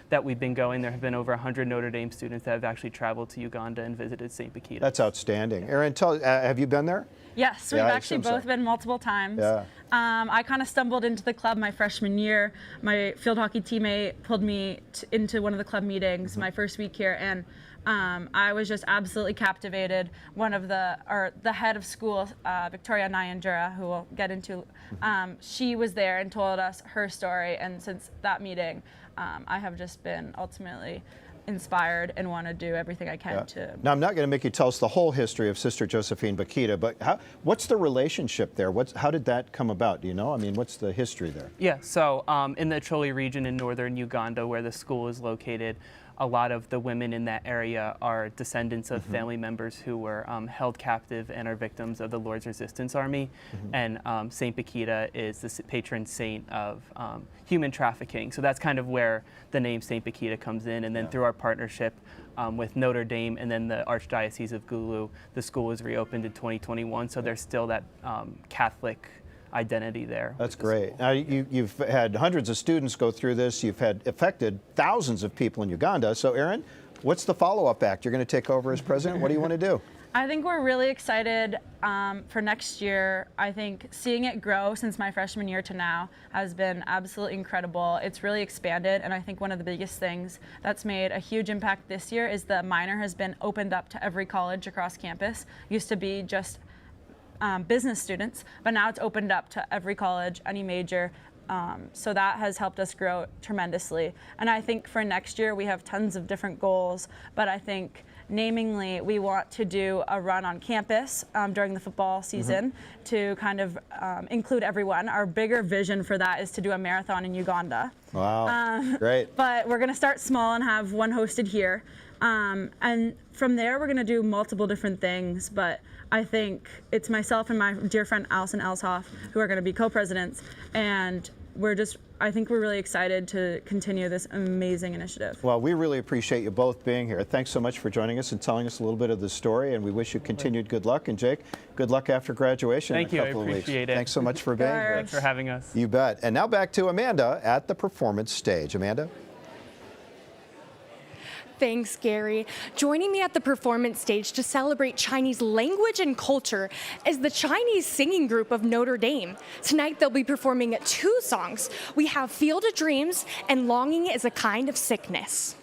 that we've been going, there have been over 100 Notre Dame students that have actually traveled to Uganda and visited St. Bakita. That's outstanding. Erin, have you been there? Yes, we've Yeah, I actually assume so. both been multiple times. Yeah. I kind of stumbled into the club my freshman year. My field hockey teammate pulled me into one of the club meetings my first week here, and I was just absolutely captivated. One of the head of school, Victoria Nyanjura, who we'll get into, she was there and told us her story, and since that meeting, I have just been ultimately inspired and want to do everything I can to. Now, I'm not going to make you tell us the whole history of Sister Josephine Bakita, but what's the relationship there? How did that come about? Do you know? I mean, what's the history there? Yeah, so in the Choli region in northern Uganda, where the school is located, a lot of the women in that area are descendants of family members who were held captive and are victims of the Lord's Resistance Army. And Saint Bakita is the patron saint of human trafficking. So that's kind of where the name Saint Bakita comes in. And then through our partnership with Notre Dame and then the Archdiocese of Gulu, the school was reopened in 2021. So there's still that Catholic identity there. That's great. Now, you've had hundreds of students go through this. You've had affected thousands of people in Uganda. So, Erin, what's the follow-up act? You're going to take over as president. What do you want to do? I think we're really excited for next year. I think seeing it grow since my freshman year to now has been absolutely incredible. It's really expanded, and I think one of the biggest things that's made a huge impact this year is the minor has been opened up to every college across campus. Used to be just business students, but now it's opened up to every college, any major. So that has helped us grow tremendously. And I think for next year, we have tons of different goals, but I think namingly, we want to do a run on campus during the football season to kind of include everyone. Our bigger vision for that is to do a marathon in Uganda. Wow, great. But we're gonna start small and have one hosted here. And from there, we're gonna do multiple different things, but I think it's myself and my dear friend Allison Elshoff who are gonna be co-presidents, and I think we're really excited to continue this amazing initiative. Well, we really appreciate you both being here. Thanks so much for joining us and telling us a little bit of the story, and we wish you continued good luck. And Jake, good luck after graduation in a couple of weeks. Thank you, I appreciate it. Thanks so much for being here. Thanks for having us. You bet. And now back to Amanda at the performance stage. Amanda? Thanks, Gary. Joining me at the performance stage to celebrate Chinese language and culture is the Chinese singing group of Notre Dame. Tonight they'll be performing 2 songs. We have Field of Dreams and Longing is a Kind of Sickness.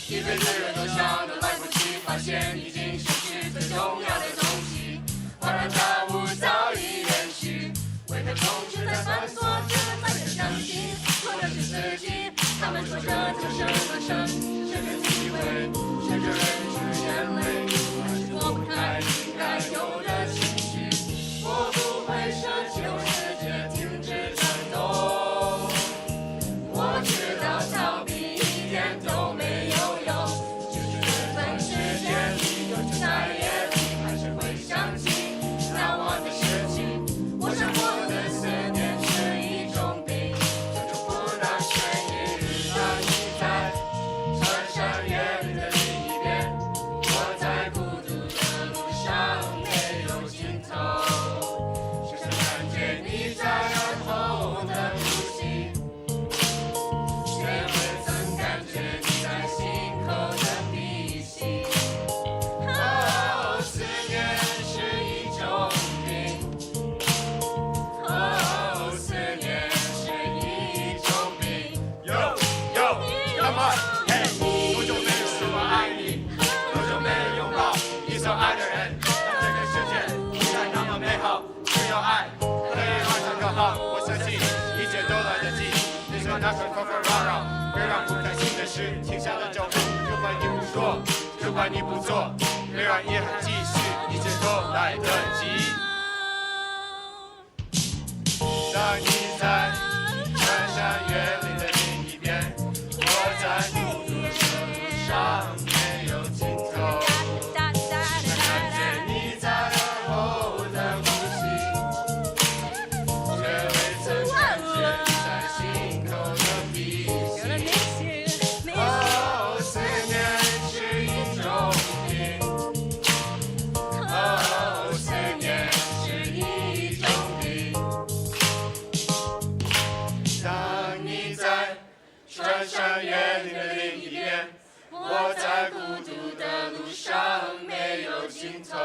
一辈子人都想都来不及，发现已经失去最重要的东西，恍然大悟早已远去，为何总是在反锁，只能再次相信，错的是自己。他们说这就是人生，甚至体会，甚至人是眼泪，还是躲不开应该有的情绪。我不会奢求世界停止转动，我知道逃避一点都没有用，就是这段时间里，就在夜里还是会想起难忘的事情。我想我的思念是一种病，这种不能痊愈。当你在穿山越岭的另一边，我在孤独的路上没有尽头，只想看见你在耳后的呼吸，却未曾感觉你在心口的鼻息。哦，思念是一种病，哦，思念是一种病。Come on， 嘿，多久没有说爱你？多久没有拥抱一所爱的人？当这个世界依然那么美好，只有爱可以完成更好。我相信一切都来得及。别说那些纷纷扰扰，别让不开心的事停下了脚步。就怪你不说，就怪你不做，别让遗憾继续，一切都来得及。当你在穿山越岭的另一边，我在孤独的路上没有尽头，想看见你在耳后的呼吸，却未曾感觉你在心口的鼻息。哦，思念是一种病，哦，思念是一种病。当你在穿山越岭的另一边，我在孤独的路上没有尽头。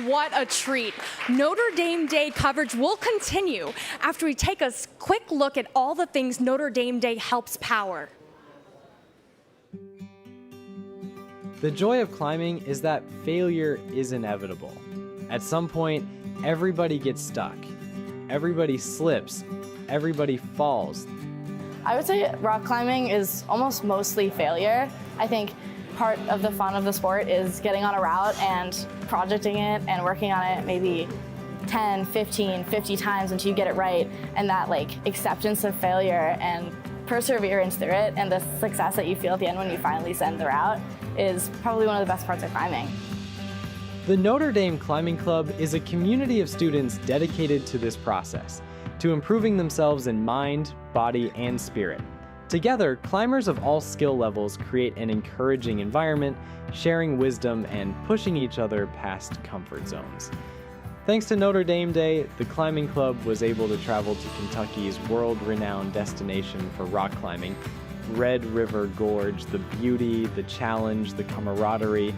What a treat. Notre Dame Day coverage will continue after we take a quick look at all the things Notre Dame Day helps power. The joy of climbing is that failure is inevitable. At some point, everybody gets stuck. Everybody slips. Everybody falls. I would say rock climbing is almost mostly failure. I think part of the fun of the sport is getting on a route and projecting it and working on it maybe 10, 15, 50 times until you get it right. And that acceptance of failure and perseverance through it and the success that you feel at the end when you finally send the route is probably one of the best parts of climbing. The Notre Dame Climbing Club is a community of students dedicated to this process, to improving themselves in mind, body, and spirit. Together, climbers of all skill levels create an encouraging environment, sharing wisdom and pushing each other past comfort zones. Thanks to Notre Dame Day, the Climbing Club was able to travel to Kentucky's world-renowned destination for rock climbing, Red River Gorge. The beauty, the challenge, the camaraderie.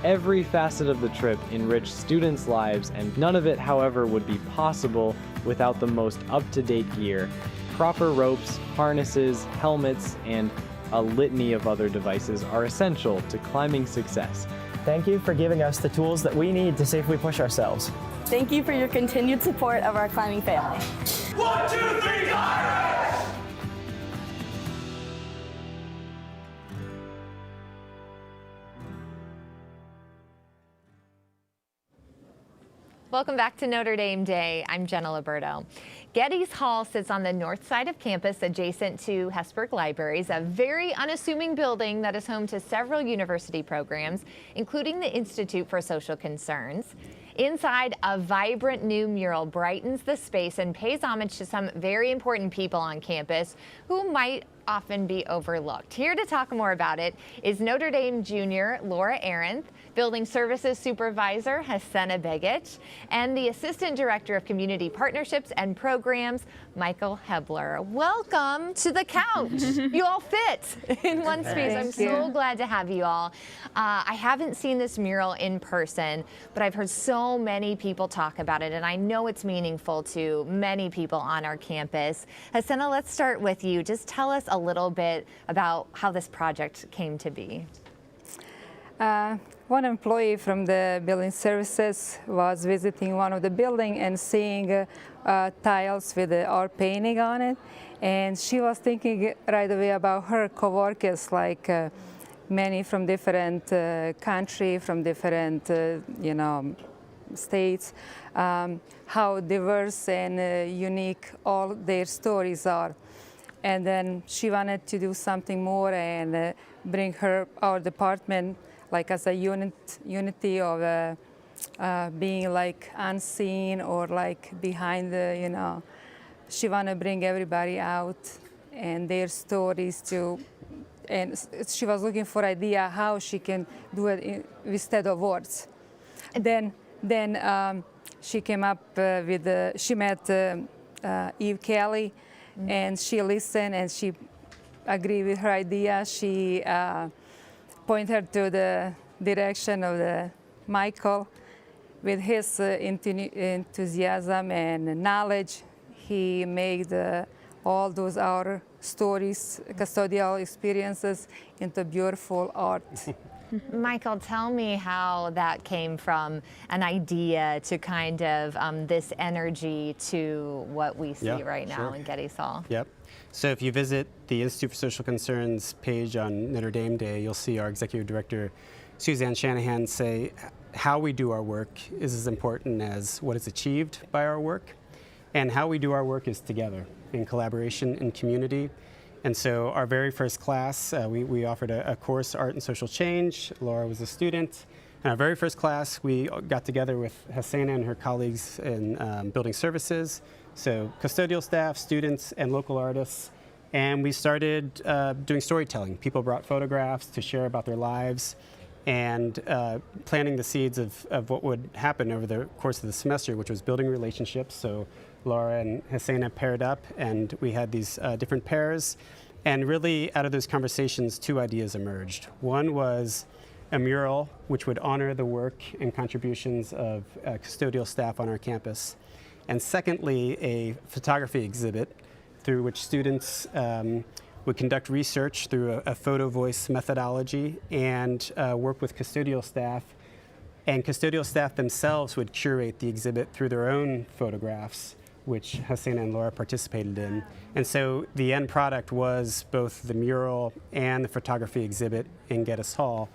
Every facet of the trip enriched students' lives, and none of it, however, would be possible without the most up-to-date gear. Proper ropes, harnesses, helmets, and a litany of other devices are essential to climbing success. Thank you for giving us the tools that we need to safely push ourselves. Thank you for your continued support of our climbing family. 1, 2, 3, Irish! Welcome back to Notre Dame Day. I'm Jenna Liberto. Geddes Hall sits on the north side of campus adjacent to Hesburgh Libraries, a very unassuming building that is home to several university programs, including the Institute for Social Concerns. Inside, a vibrant new mural brightens the space and pays homage to some very important people on campus who might often be overlooked. Here to talk more about it is Notre Dame junior Laura Arendt, Building Services Supervisor Hasena Begic, and the Assistant Director of Community Partnerships and Programs, Michael Hebler. Welcome to the couch. You all fit in one space. I'm so glad to have you all. I haven't seen this mural in person, but I've heard so so many people talk about it, and I know it's meaningful to many people on our campus. Hasena, let's start with you. Just tell us a little bit about how this project came to be. One employee from the building services was visiting one of the buildings and seeing tiles with our painting on it, and she was thinking right away about her coworkers, like many from different country, from different states, how diverse and unique all their stories are. And then she wanted to do something more and bring our department like as a unity of being like unseen or like behind the, she want to bring everybody out and their stories to, and she was looking for idea how she can do it instead of words. Then she came up with, she met Eve Kelly, and she listened and she agreed with her idea. She pointed her to the direction of the Michael. With his enthusiasm and knowledge, he made all those our stories, custodial experiences, into beautiful art. Michael, tell me how that came from an idea to kind of this energy to what we see right now in Geddes Hall. Yep. So if you visit the Institute for Social Concerns page on Notre Dame Day, you'll see our executive director, Suzanne Shanahan, say how we do our work is as important as what is achieved by our work. And how we do our work is together, in collaboration, in community. And so our very first class, we offered a course, Art and Social Change. Laura was a student. In our very first class, we got together with Hasena and her colleagues in building services, so custodial staff, students, and local artists. And we started doing storytelling. People brought photographs to share about their lives and planting the seeds of what would happen over the course of the semester, which was building relationships. So Laura and Hasena paired up, and we had these different pairs. And really, out of those conversations, two ideas emerged. One was a mural, which would honor the work and contributions of custodial staff on our campus. And secondly, a photography exhibit through which students would conduct research through a photo voice methodology and work with custodial staff. And custodial staff themselves would curate the exhibit through their own photographs, which Hasena and Laura participated in. And so the end product was both the mural and the photography exhibit in Geddes Hall.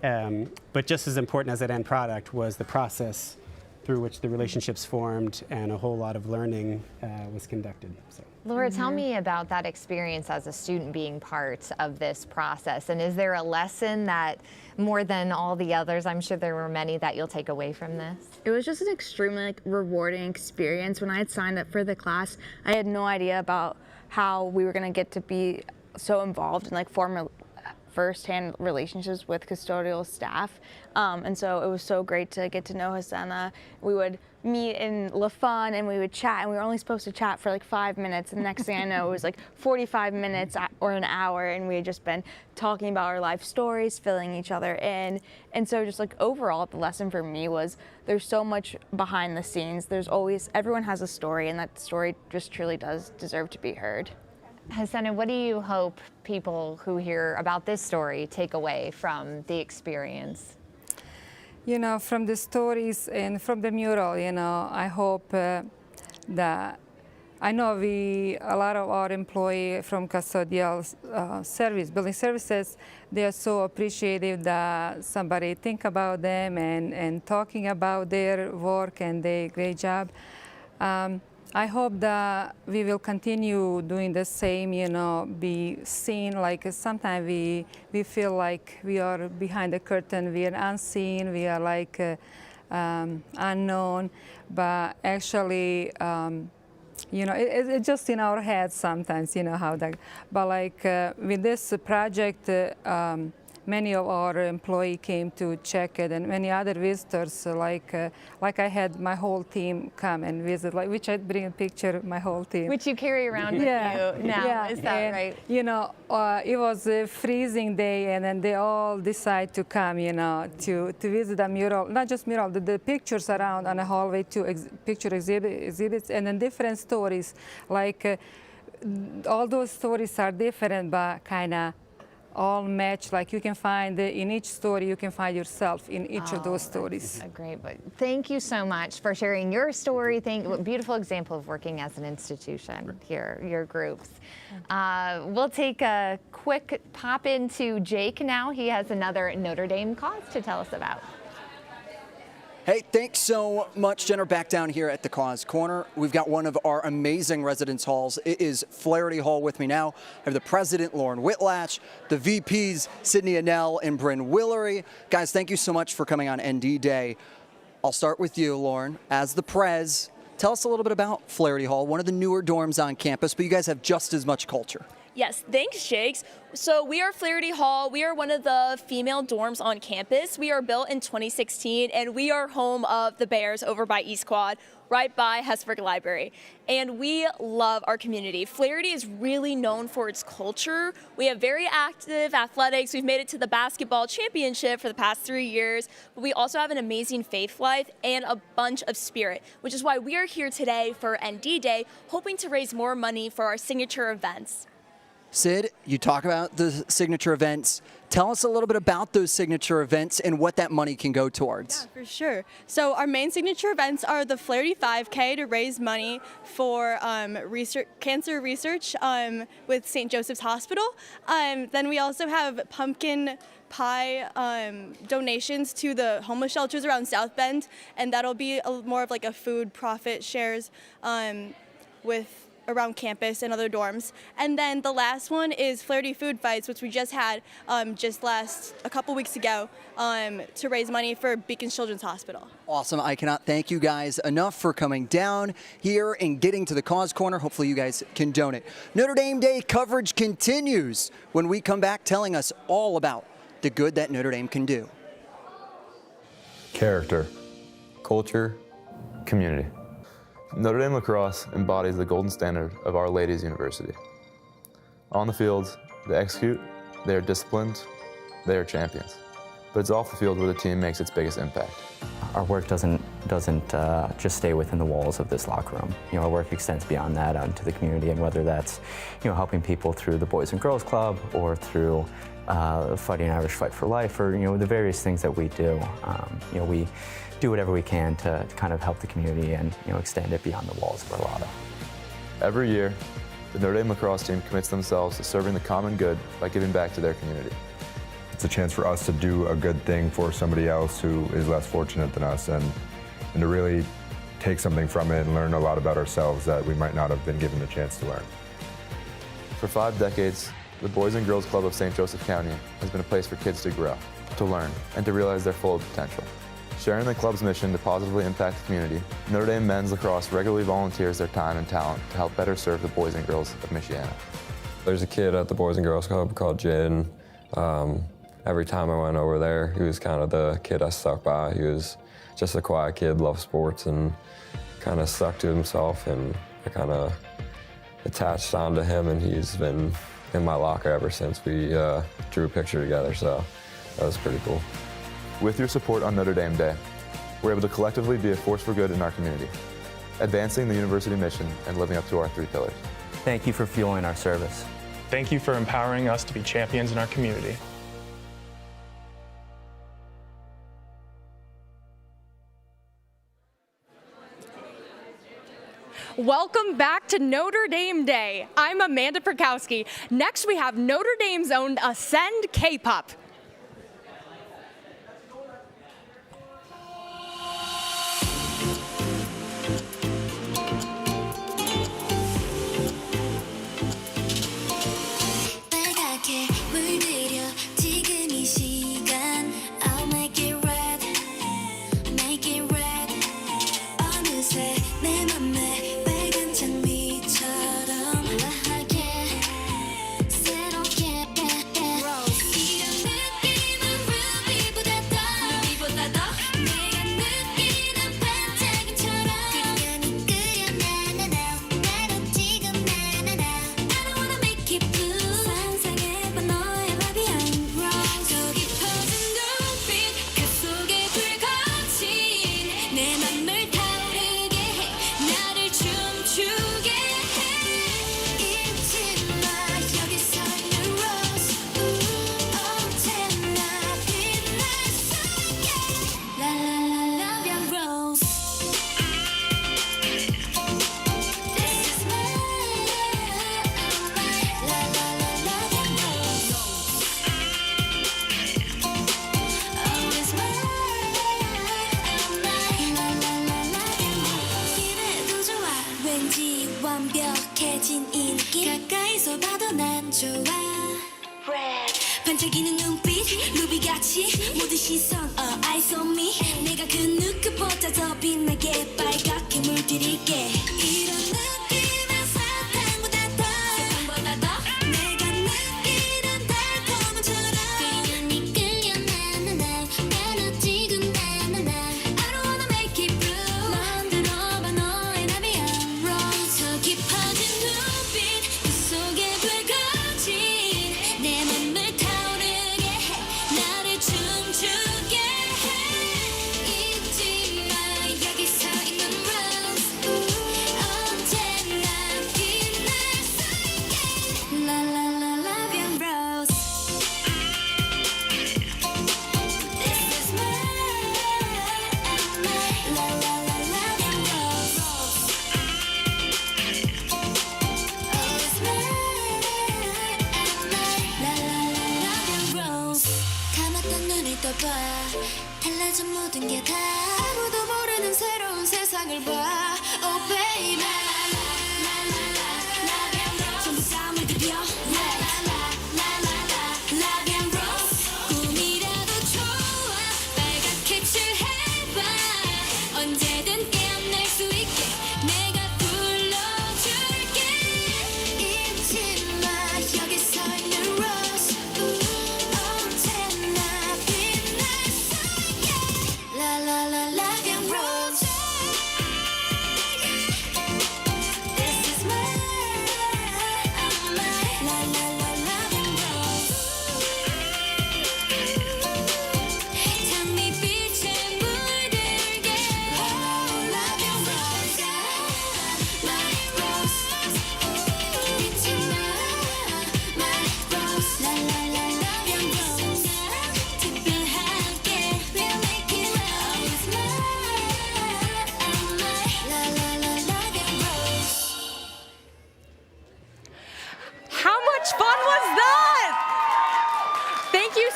But just as important as that end product was the process through which the relationships formed and a whole lot of learning was conducted. So. Laura, tell me about that experience as a student being part of this process. And is there a lesson that, more than all the others, I'm sure there were many that you'll take away from this? It was just an extremely rewarding experience. When I had signed up for the class, I had no idea about how we were going to get to be so involved and like form first-hand relationships with custodial staff. And so it was so great to get to know Hasena. We would meet in La Fun and we would chat, and we were only supposed to chat for like 5 minutes, and the next thing I know it was like 45 minutes or an hour, and we had just been talking about our life stories, filling each other in. And so just like overall the lesson for me was there's so much behind the scenes. There's always, everyone has a story, and that story just truly does deserve to be heard. Hasena, what do you hope people who hear about this story take away from the experience? From the stories and from the mural, I hope that, I know a lot of our employees from custodial building services, they are so appreciative that somebody think about them and talking about their work and their great job. I hope that we will continue doing the same, be seen, like sometimes we feel like we are behind the curtain, we are unseen, we are like unknown, but actually, it's just in our heads sometimes, how that, but like with this project, many of our employees came to check it, and many other visitors, like I had my whole team come and visit, like, which I bring a picture of my whole team. Which you carry around with you now, is that and, right? You know, it was a freezing day, and then they all decide to come, you know, to visit the mural, not just mural, the pictures around on the hallway, picture exhibits, and then different stories, like all those stories are different, but kind of all match. Like you can find in each story, you can find yourself in each of those stories. Great, but thank you so much for sharing your story. Beautiful example of working as an institution here, your groups. We'll take a quick pop into Jake now. He has another Notre Dame cause to tell us about. Hey, thanks so much, Jenner. Back down here at the Cause Corner, we've got one of our amazing residence halls. It is Flaherty Hall. With me now, I have the president, Lauren Whitlatch, the VPs, Sydney Annell and Bryn Willery. Guys, thank you so much for coming on ND Day. I'll start with you, Lauren. As the prez, tell us a little bit about Flaherty Hall, one of the newer dorms on campus, but you guys have just as much culture. Yes, thanks, Jakes. So we are Flaherty Hall. We are one of the female dorms on campus. We are built in 2016, and we are home of the Bears over by East Quad, right by Hesburgh Library. And we love our community. Flaherty is really known for its culture. We have very active athletics. We've made it to the basketball championship for the past 3 years, but we also have an amazing faith life and a bunch of spirit, which is why we are here today for ND Day, hoping to raise more money for our signature events. Sid, you talk about the signature events. Tell us a little bit about those signature events and what that money can go towards. Yeah, for sure. So our main signature events are the Flaherty 5K to raise money for cancer research with St. Joseph's Hospital. Then we also have pumpkin pie donations to the homeless shelters around South Bend, and that'll be more of like a food profit shares with around campus and other dorms. And then the last one is Flaherty Food Fights, which we just had a couple weeks ago to raise money for Beacon Children's Hospital. Awesome. I cannot thank you guys enough for coming down here and getting to the Cause Corner. Hopefully you guys can donate. Notre Dame Day coverage continues when we come back, telling us all about the good that Notre Dame can do. Character, culture, community. Notre Dame Lacrosse embodies the golden standard of Our Lady's University. On the field, they execute, they are disciplined, they are champions. But it's off the field where the team makes its biggest impact. Our work doesn't just stay within the walls of this locker room. You know, our work extends beyond that out into the community, and whether that's, you know, helping people through the Boys and Girls Club or through Fighting Irish Fight for Life, or, you know, the various things that we do. You know, we do whatever we can to kind of help the community and, you know, extend it beyond the walls of our lotto. Every year, the Notre Dame lacrosse team commits themselves to serving the common good by giving back to their community. It's a chance for us to do a good thing for somebody else who is less fortunate than us, and to really take something from it and learn a lot about ourselves that we might not have been given the chance to learn. For 5 decades, the Boys and Girls Club of St. Joseph County has been a place for kids to grow, to learn, and to realize their full potential. Sharing the club's mission to positively impact the community, Notre Dame men's lacrosse regularly volunteers their time and talent to help better serve the boys and girls of Michiana. There's a kid at the Boys and Girls Club called Jaden. Every time I went over there, he was kind of the kid I stuck by. He was just a quiet kid, loved sports, and kind of stuck to himself, and I kind of attached onto him, and he's been in my locker ever since we drew a picture together, so that was pretty cool. With your support on Notre Dame Day, we're able to collectively be a force for good in our community, advancing the university mission and living up to our 3 pillars. Thank you for fueling our service. Thank you for empowering us to be champions in our community. Welcome back to Notre Dame Day. I'm Amanda Perkowski. Next we have Notre Dame's own Ascend K-pop. 반짝이는 눈빛 루비같이 모든 시선 eyes on me 내가 그 누구보다 더 빛나게 빨갛게 물들일게 이런 느낌은 사탕보다 더 세상보다 더 내가 느끼는 달콤함처럼 그냥 끌려 나나 지금 나나 I don't wanna make it blue 만들어봐 너의 나비야 rose 저 깊어진 눈빛 그 속에 불거진 내 맘을 달라진 모든 게 다 아무도 모르는 새로운 세상을 봐 Oh baby 전부 다 물들여 Love and rose 꿈이라도 좋아 빨갛게 칠해봐 언제든 깨어날 수 있게 내가 불러줄게 잊지 마 여기 서 있는 rose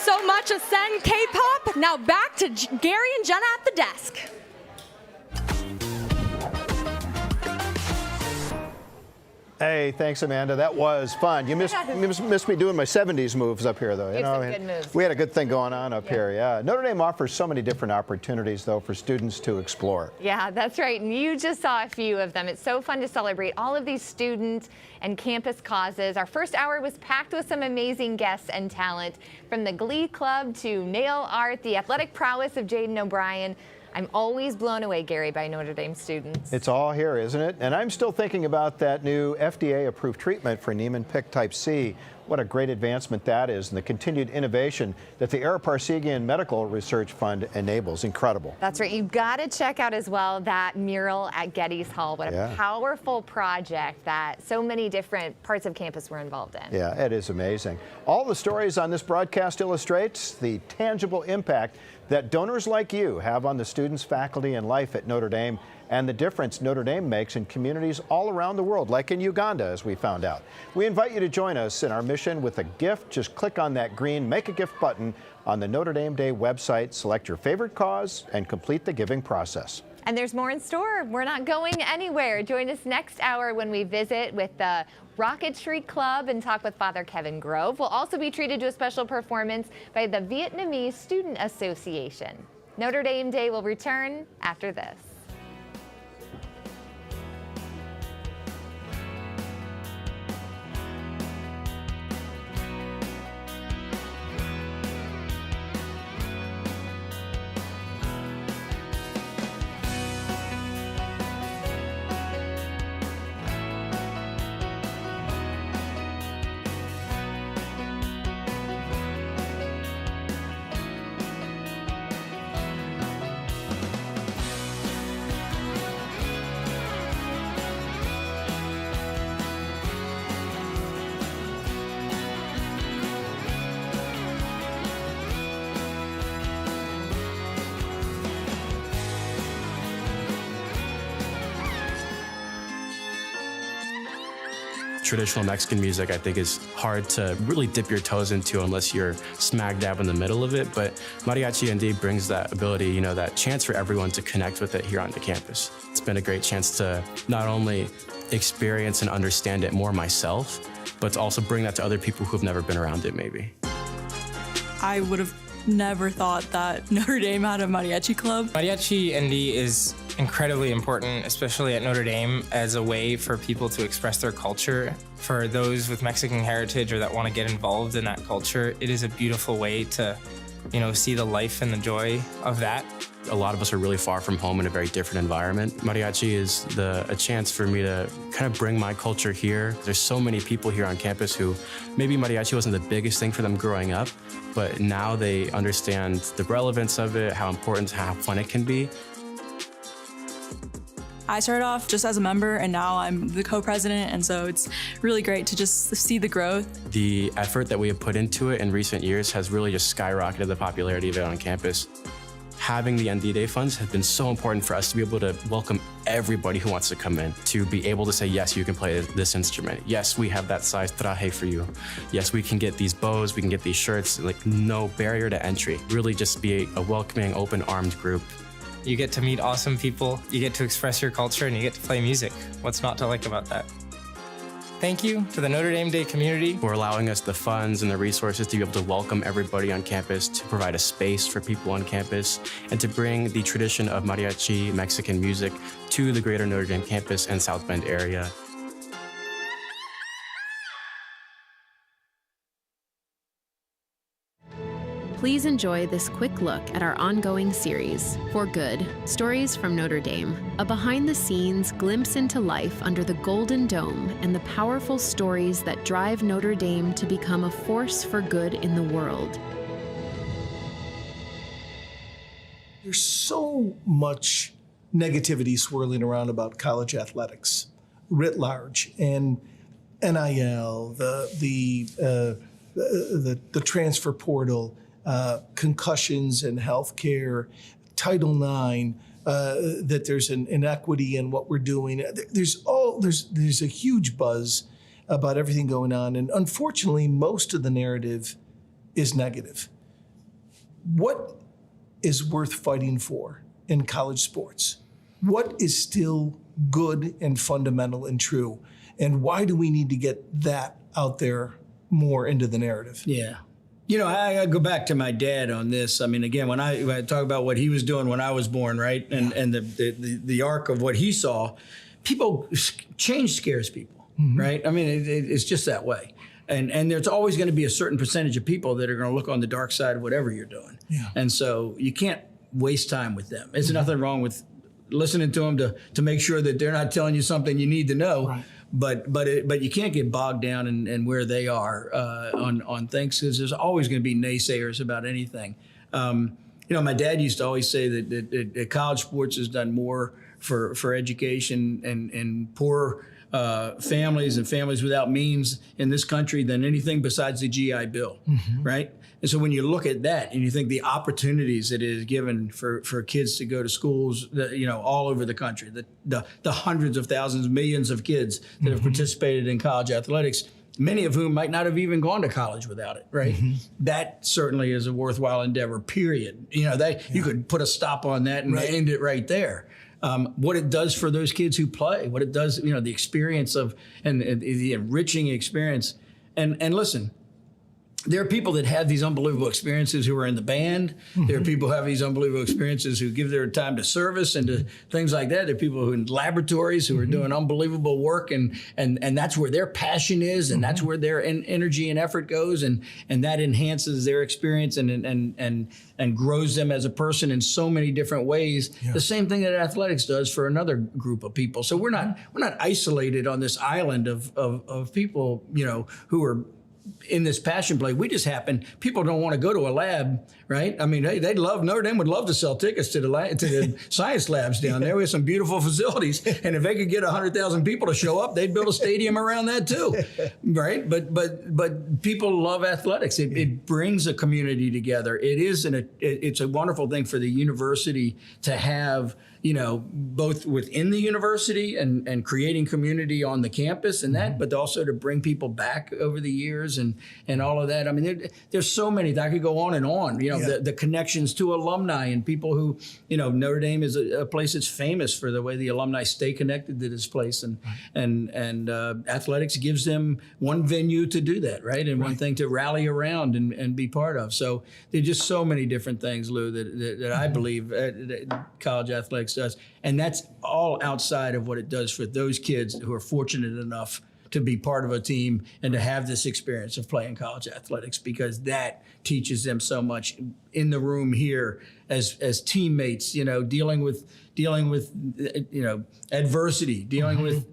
So much Ascend K-pop. Now back to Gary and Jenna at the desk. Hey, thanks, Amanda. That was fun. You missed me doing my 70s moves up here, though. You have some good moves. We had a good thing going on up here, yeah. Notre Dame offers so many different opportunities, though, for students to explore. Yeah, that's right. And you just saw a few of them. It's so fun to celebrate all of these student and campus causes. Our first hour was packed with some amazing guests and talent, from the Glee Club to nail art, the athletic prowess of Jaden O'Brien. I'm always blown away, Gary, by Notre Dame students. It's all here, isn't it? And I'm still thinking about that new FDA-approved treatment for Niemann-Pick type C. What a great advancement that is, and the continued innovation that the Ara Parseghian Medical Research Fund enables. Incredible. That's right. You've got to check out as well that mural at Geddes Hall. What a powerful project that so many different parts of campus were involved in. Yeah, it is amazing. All the stories on this broadcast illustrates the tangible impact that donors like you have on the students, faculty, and life at Notre Dame, and the difference Notre Dame makes in communities all around the world, like in Uganda, as we found out. We invite you to join us in our mission with a gift. Just click on that green Make a Gift button on the Notre Dame Day website, select your favorite cause, and complete the giving process. And there's more in store. We're not going anywhere. Join us next hour when we visit with the Rocketry Club and talk with Father Kevin Grove. We'll also be treated to a special performance by the Vietnamese Student Association. Notre Dame Day will return after this. Traditional Mexican music, I think, is hard to really dip your toes into unless you're smack dab in the middle of it. But Mariachi ND brings that ability, that chance for everyone to connect with it here on the campus. It's been a great chance to not only experience and understand it more myself, but to also bring that to other people who have never been around it maybe. I would have never thought that Notre Dame had a mariachi club. Mariachi ND is incredibly important, especially at Notre Dame, as a way for people to express their culture. For those with Mexican heritage or that want to get involved in that culture, it is a beautiful way to, see the life and the joy of that. A lot of us are really far from home in a very different environment. Mariachi is a chance for me to kind of bring my culture here. There's so many people here on campus who maybe mariachi wasn't the biggest thing for them growing up, but now they understand the relevance of it, how important, how fun it can be. I started off just as a member, and now I'm the co-president, and so it's really great to just see the growth. The effort that we have put into it in recent years has really just skyrocketed the popularity of it on campus. Having the ND Day funds has been so important for us to be able to welcome everybody who wants to come in, to be able to say, yes, you can play this instrument. Yes, we have that size traje for you. Yes, we can get these bows, we can get these shirts, like no barrier to entry. Really just be a welcoming, open-armed group. You get to meet awesome people, you get to express your culture, and you get to play music. What's not to like about that? Thank you to the Notre Dame Day community for allowing us the funds and the resources to be able to welcome everybody on campus, to provide a space for people on campus, and to bring the tradition of mariachi Mexican music to the greater Notre Dame campus and South Bend area. Please enjoy this quick look at our ongoing series, For Good, Stories from Notre Dame, a behind-the-scenes glimpse into life under the Golden Dome and the powerful stories that drive Notre Dame to become a force for good in the world. There's so much negativity swirling around about college athletics writ large, and NIL, the transfer portal, concussions and healthcare, Title IX, that there's an inequity in what we're doing. There's a huge buzz about everything going on, and unfortunately, most of the narrative is negative. What is worth fighting for in college sports? What is still good and fundamental and true? And why do we need to get that out there more into the narrative? Yeah. I go back to my dad on this. I mean, again, when I talk about what he was doing when I was born, right, and the arc of what he saw, change scares people, right? I mean, it's just that way. And there's always going to be a certain percentage of people that are going to look on the dark side of whatever you're doing. Yeah. And so you can't waste time with them. There's nothing wrong with listening to them to make sure that they're not telling you something you need to know. Right. But you can't get bogged down in where they are on things, because there's always going to be naysayers about anything. My dad used to always say that college sports has done more for education and poor families and families without means in this country than anything besides the GI Bill, right? And so when you look at that and you think the opportunities it is given for kids to go to schools, all over the country, the hundreds of thousands, millions of kids that have participated in college athletics, many of whom might not have even gone to college without it, right? That certainly is a worthwhile endeavor, period. You could put a stop on that and end it right there. What it does for those kids who play, what it does, the experience of, and the enriching experience. And listen, there are people that have these unbelievable experiences who are in the band. There are people who have these unbelievable experiences who give their time to service and to things like that. There are people who in laboratories who are doing unbelievable work, and that's where their passion is, and that's where their energy and effort goes, and that enhances their experience and grows them as a person in so many different ways. Yeah. The same thing that athletics does for another group of people. So we're not isolated on this island of people, who are in this passion play. We just happen, people don't want to go to a lab, right? I mean, Notre Dame would love to sell tickets to the science labs down there. We have some beautiful facilities. And if they could get 100,000 people to show up, they'd build a stadium around that too, right? But people love athletics. It brings a community together. It's a wonderful thing for the university to have both within the university and creating community on the campus and that, but also to bring people back over the years and all of that. I mean, there's so many that I could go on and on. The connections to alumni and people who, Notre Dame is a place that's famous for the way the alumni stay connected to this place, and athletics gives them one venue to do that, right? And one thing to rally around and be part of. So there's just so many different things, Lou, that I believe that college athletics does. And that's all outside of what it does for those kids who are fortunate enough to be part of a team and to have this experience of playing college athletics, because that teaches them so much in the room here as teammates, dealing with adversity, dealing with,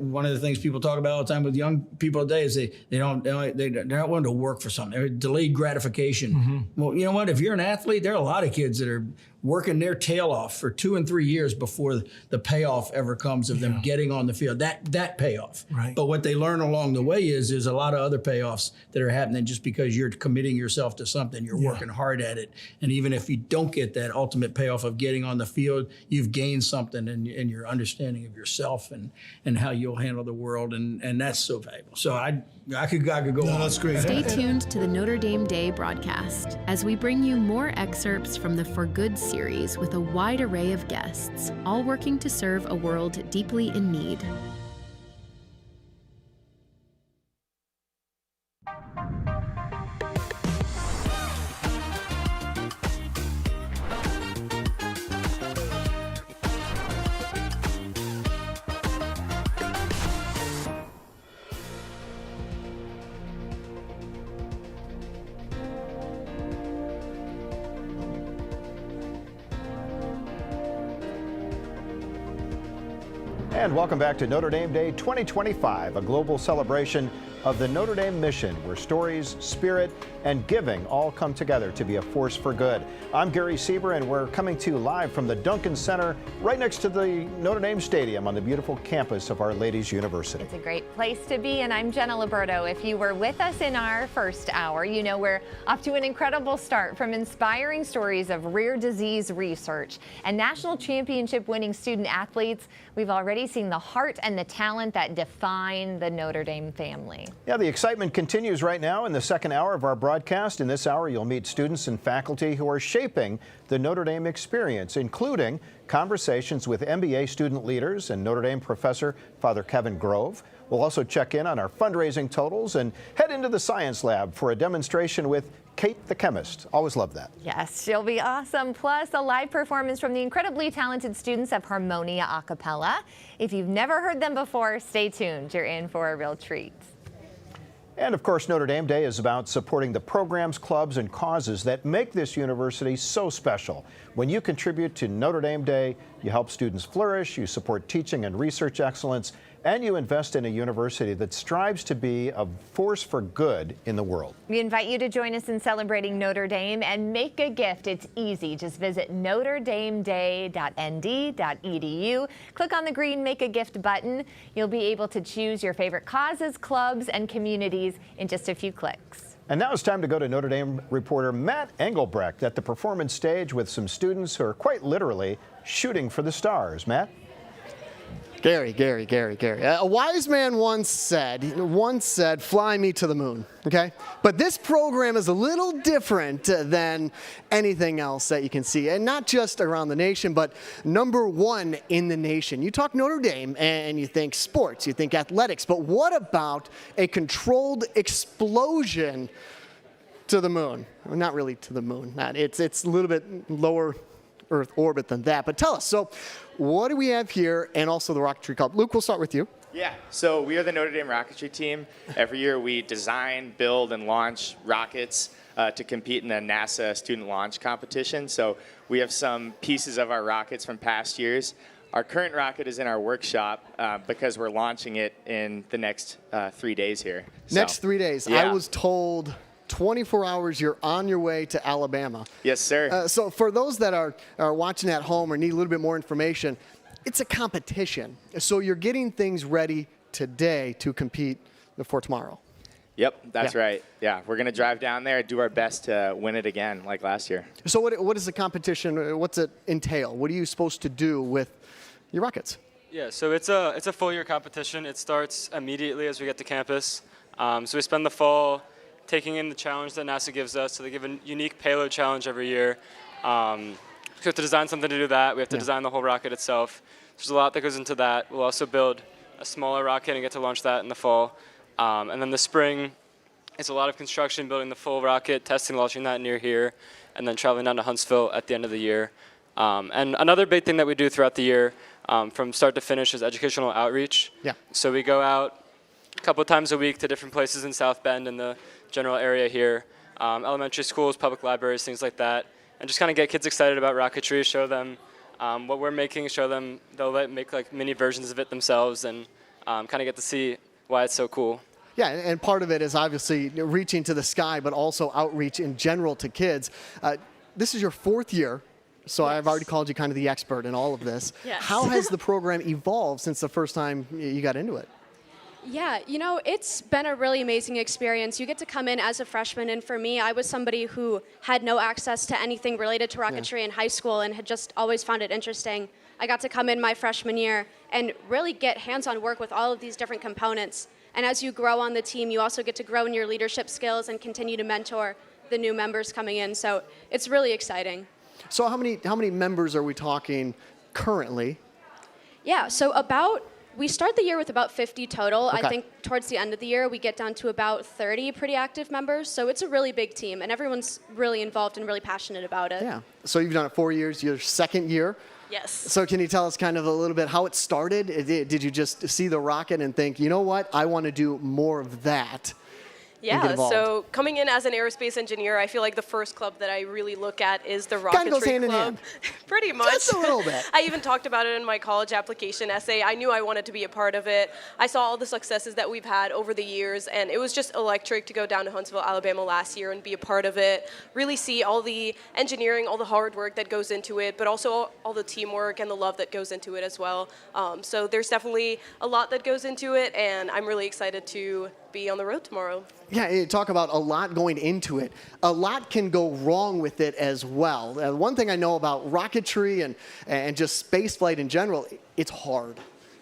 one of the things people talk about all the time with young people today is they're not willing to work for something. They're delayed gratification. Well, you know what? If you're an athlete, there are a lot of kids that are working their tail off for 2 and 3 years before the payoff ever comes of them getting on the field. That payoff. Right. But what they learn along the way is there's a lot of other payoffs that are happening just because you're committing yourself to something. You're working hard at it. And even if you don't get that ultimate payoff of getting on the field, you've gained something in your understanding of yourself and how you'll handle the world. And that's so valuable. So I could go on. That's great. Stay tuned to the Notre Dame Day broadcast as we bring you more excerpts from the For Good series with a wide array of guests, all working to serve a world deeply in need. And welcome back to Notre Dame Day 2025, a global celebration of the Notre Dame mission, where stories, spirit, and giving all come together to be a force for good. I'm Gary Sieber, and we're coming to you live from the Duncan Center, right next to the Notre Dame Stadium on the beautiful campus of Our Lady's University. It's a great place to be, and I'm Jenna Liberto. If you were with us in our first hour, you know we're off to an incredible start, from inspiring stories of rare disease research and national championship winning student athletes. We've already seen the heart and the talent that define the Notre Dame family. Yeah, the excitement continues right now in the second hour of our broadcast. In this hour, you'll meet students and faculty who are shaping the Notre Dame experience, including conversations with MBA student leaders and Notre Dame professor Father Kevin Grove. We'll also check in on our fundraising totals and head into the science lab for a demonstration with Kate the Chemist. Always love that. Yes, she'll be awesome. Plus, a live performance from the incredibly talented students of Harmonia a cappella. If you've never heard them before, stay tuned. You're in for a real treat. And of course, Notre Dame Day is about supporting the programs, clubs, and causes that make this university so special. When you contribute to Notre Dame Day, you help students flourish, you support teaching and research excellence, and you invest in a university that strives to be a force for good in the world. We invite you to join us in celebrating Notre Dame and make a gift. It's easy. Just visit notredameday.nd.edu. Click on the green Make a Gift button. You'll be able to choose your favorite causes, clubs, and communities in just a few clicks. And now it's time to go to Notre Dame reporter Matt Engelbrecht at the performance stage with some students who are quite literally shooting for the stars. Matt? Gary. A wise man once said, fly me to the moon, okay? But this program is a little different than anything else that you can see, and not just around the nation, but #1 in the nation. You talk Notre Dame and you think sports, you think athletics, but what about a controlled explosion to the moon? Well, not really to the moon. It's a little bit lower Earth orbit than that. But tell us, so what do we have here, and also the Rocketry Club? Luke, we'll start with you. Yeah, so we are the Notre Dame Rocketry team. Every year we design, build, and launch rockets to compete in the NASA student launch competition. So we have some pieces of our rockets from past years. Our current rocket is in our workshop because we're launching it in the next 3 days here. Next 3 days. Yeah. I was told 24 hours, you're on your way to Alabama. Yes, sir. So for those that are watching at home or need a little bit more information, it's a competition. So you're getting things ready today to compete for tomorrow. Yep, that's right. Yeah, we're going to drive down there, do our best to win it again like last year. So what is the competition? What's it entail? What are you supposed to do with your rockets? Yeah, so it's a full year competition. It starts immediately as we get to campus. So we spend the fall taking in the challenge that NASA gives us. So they give a unique payload challenge every year. So we have to design something to do that. We have to design the whole rocket itself. There's a lot that goes into that. We'll also build a smaller rocket and get to launch that in the fall. And then the spring, it's a lot of construction, building the full rocket, testing, launching that near here, and then traveling down to Huntsville at the end of the year. And another big thing that we do throughout the year, from start to finish, is educational outreach. Yeah. So we go out a couple of times a week to different places in South Bend and the general area here, elementary schools, public libraries, things like that, and just kind of get kids excited about rocketry, show them what we're making, show them they'll make like mini versions of it themselves, and kind of get to see why it's so cool. Yeah, and part of it is obviously reaching to the sky, but also outreach in general to kids. This is your 4th year, so I've already called you kind of the expert in all of this. Yes. How has the program evolved since the first time you got into it? Yeah, you know, it's been a really amazing experience. You get to come in as a freshman, and for me, I was somebody who had no access to anything related to rocketry in high school and had just always found it interesting. I got to come in my freshman year and really get hands-on work with all of these different components. And as you grow on the team, you also get to grow in your leadership skills and continue to mentor the new members coming in. So it's really exciting. So how many members are we talking currently? Yeah, so we start the year with about 50 total. Okay. I think towards the end of the year, we get down to about 30 pretty active members. So it's a really big team, and everyone's really involved and really passionate about it. Yeah. So you've done it 4 years, your 2nd year. Yes. So can you tell us kind of a little bit how it started? Did you just see the rocket and think, you know what, I want to do more of that? Yeah, so coming in as an aerospace engineer, I feel like the first club that I really look at is the Rocketry Kind of goes hand in Club. hand. Pretty much. Just a little bit. I even talked about it in my college application essay. I knew I wanted to be a part of it. I saw all the successes that we've had over the years, and it was just electric to go down to Huntsville, Alabama last year and be a part of it, really see all the engineering, all the hard work that goes into it, but also all the teamwork and the love that goes into it as well. So there's definitely a lot that goes into it, and I'm really excited to be on the road tomorrow. Yeah, you talk about a lot going into it. A lot can go wrong with it as well. One thing I know about rocketry and just space flight in general, it's hard.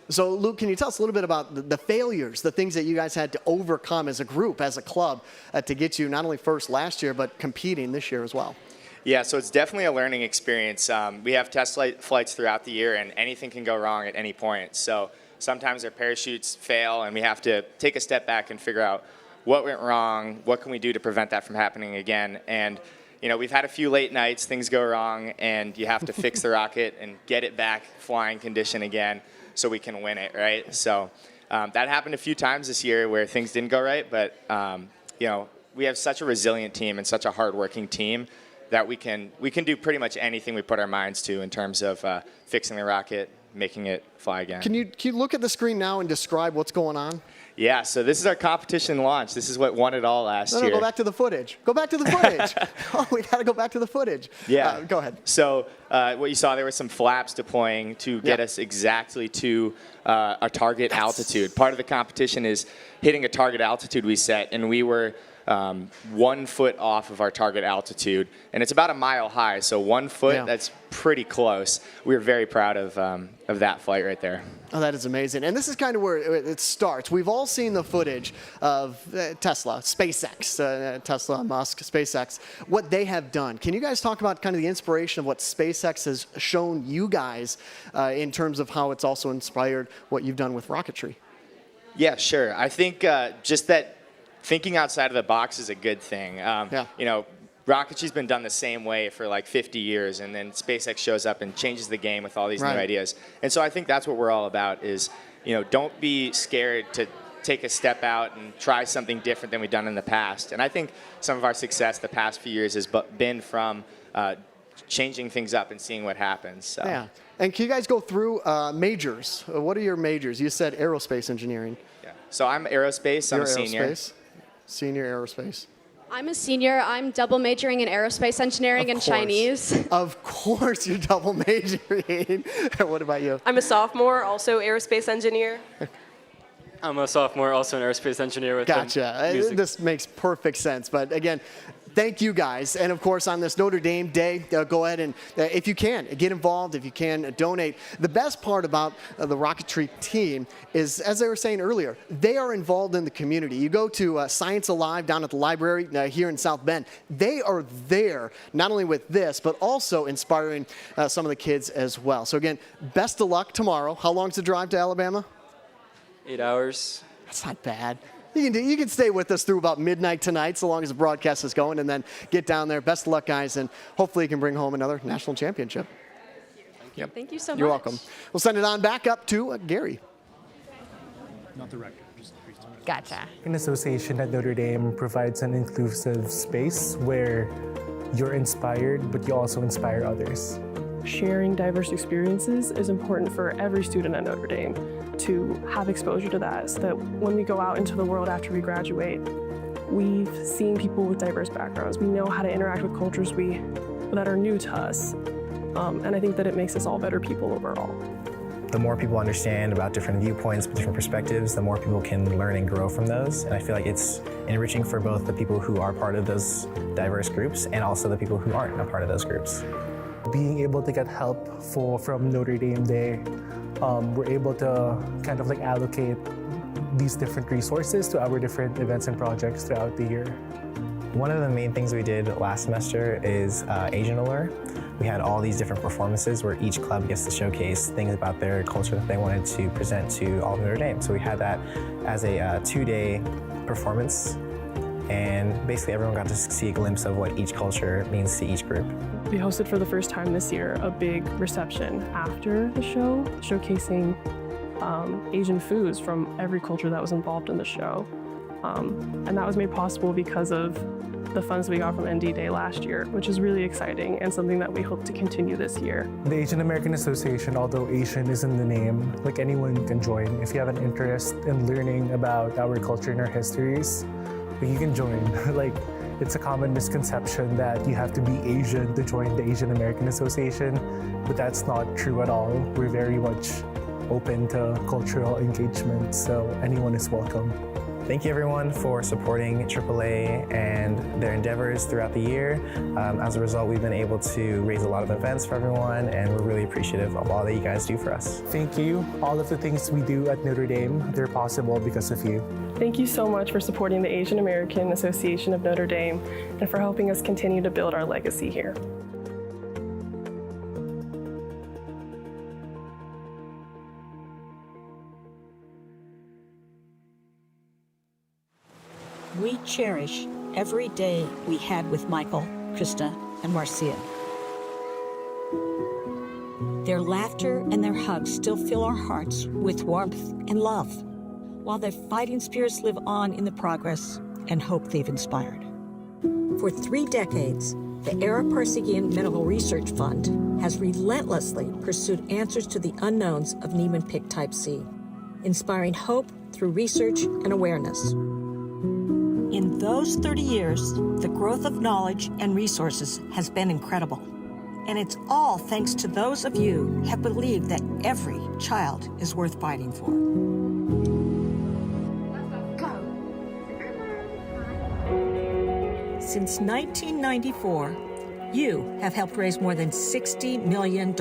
So Luke, can you tell us a little bit about the failures, the things that you guys had to overcome as a group, as a club, to get you not only first last year, but competing this year as well? Yeah, so it's definitely a learning experience. We have test flights throughout the year, and anything can go wrong at any point. So sometimes our parachutes fail, and we have to take a step back and figure out what went wrong, what can we do to prevent that from happening again. And you know, we've had a few late nights, things go wrong, and you have to fix the rocket and get it back flying condition again so we can win it, right? So that happened a few times this year where things didn't go right, but you know, we have such a resilient team and such a hardworking team that we can do pretty much anything we put our minds to in terms of fixing the rocket, making it fly again. Can you look at the screen now and describe what's going on? Yeah, so this is our competition launch. This is what won it all last year. No, go back to the footage. Go back to the footage. Oh, we got to go back to the footage. Yeah. Go ahead. So what you saw, there were some flaps deploying to get us exactly to our target altitude. Part of the competition is hitting a target altitude we set, and we were 1 foot off of our target altitude, and it's about a mile high, so 1 foot, that's pretty close. We were very proud of that flight right there. Oh, that is amazing. And this is kind of where it starts. We've all seen the footage of Tesla, SpaceX, Tesla, Musk, SpaceX, what they have done. Can you guys talk about kind of the inspiration of what SpaceX has shown you guys in terms of how it's also inspired what you've done with rocketry? Yeah, sure. I think just that thinking outside of the box is a good thing. You know, rocketry's been done the same way for like 50 years, and then SpaceX shows up and changes the game with all these new ideas. And so I think that's what we're all about is, you know, don't be scared to take a step out and try something different than we've done in the past. And I think some of our success the past few years has been from changing things up and seeing what happens. So. Yeah. And can you guys go through majors? What are your majors? You said aerospace engineering. Yeah. So I'm aerospace. I'm a senior. Aerospace. Senior aerospace. I'm a senior. I'm double majoring in aerospace engineering and Chinese. Of course you're double majoring. What about you? I'm a sophomore, also aerospace engineer. I'm a sophomore, also an aerospace engineer with Gotcha. music. This makes perfect sense. But again, thank you guys. And of course, on this Notre Dame Day, go ahead and, if you can, get involved, if you can, donate. The best part about the Rocketry team is, as they were saying earlier, they are involved in the community. You go to Science Alive down at the library here in South Bend. They are there, not only with this, but also inspiring some of the kids as well. So again, best of luck tomorrow. How long's the drive to Alabama? 8 hours. That's not bad. You can stay with us through about midnight tonight, so long as the broadcast is going, and then get down there. Best of luck, guys, and hopefully you can bring home another national championship. Thank you. Thank you so much. You're welcome. We'll send it on back up to Gary. Not the record. Gotcha. An association at Notre Dame provides an inclusive space where you're inspired, but you also inspire others. Sharing diverse experiences is important for every student at Notre Dame to have exposure to that, so that when we go out into the world after we graduate, we've seen people with diverse backgrounds. We know how to interact with cultures that are new to us, and I think that it makes us all better people overall. The more people understand about different viewpoints, different perspectives, the more people can learn and grow from those. And I feel like it's enriching for both the people who are part of those diverse groups and also the people who aren't a part of those groups. Being able to get help from Notre Dame Day, we're able to kind of like allocate these different resources to our different events and projects throughout the year. One of the main things we did last semester is Asian Allure. We had all these different performances where each club gets to showcase things about their culture that they wanted to present to all of Notre Dame. So we had that as a 2-day performance, and basically everyone got to see a glimpse of what each culture means to each group. We hosted for the first time this year a big reception after the show, showcasing Asian foods from every culture that was involved in the show. And that was made possible because of the funds we got from ND Day last year, which is really exciting and something that we hope to continue this year. The Asian American Association, although Asian is in the name, like anyone can join. If you have an interest in learning about our culture and our histories, you can join. Like, it's a common misconception that you have to be Asian to join the Asian American Association, but that's not true at all. We're very much open to cultural engagement, so anyone is welcome. Thank you everyone for supporting AAA and their endeavors throughout the year. As a result, we've been able to raise a lot of events for everyone, and we're really appreciative of all that you guys do for us. Thank you. All of the things we do at Notre Dame, they're possible because of you. Thank you so much for supporting the Asian American Association of Notre Dame and for helping us continue to build our legacy here. We cherish every day we had with Michael, Krista, and Marcia. Their laughter and their hugs still fill our hearts with warmth and love, while their fighting spirits live on in the progress and hope they've inspired. For 3 decades, the Ara Parsegian Medical Research Fund has relentlessly pursued answers to the unknowns of Niemann-Pick type C, inspiring hope through research and awareness. In those 30 years, the growth of knowledge and resources has been incredible. And it's all thanks to those of you who have believed that every child is worth fighting for. Since 1994, you have helped raise more than $60 million.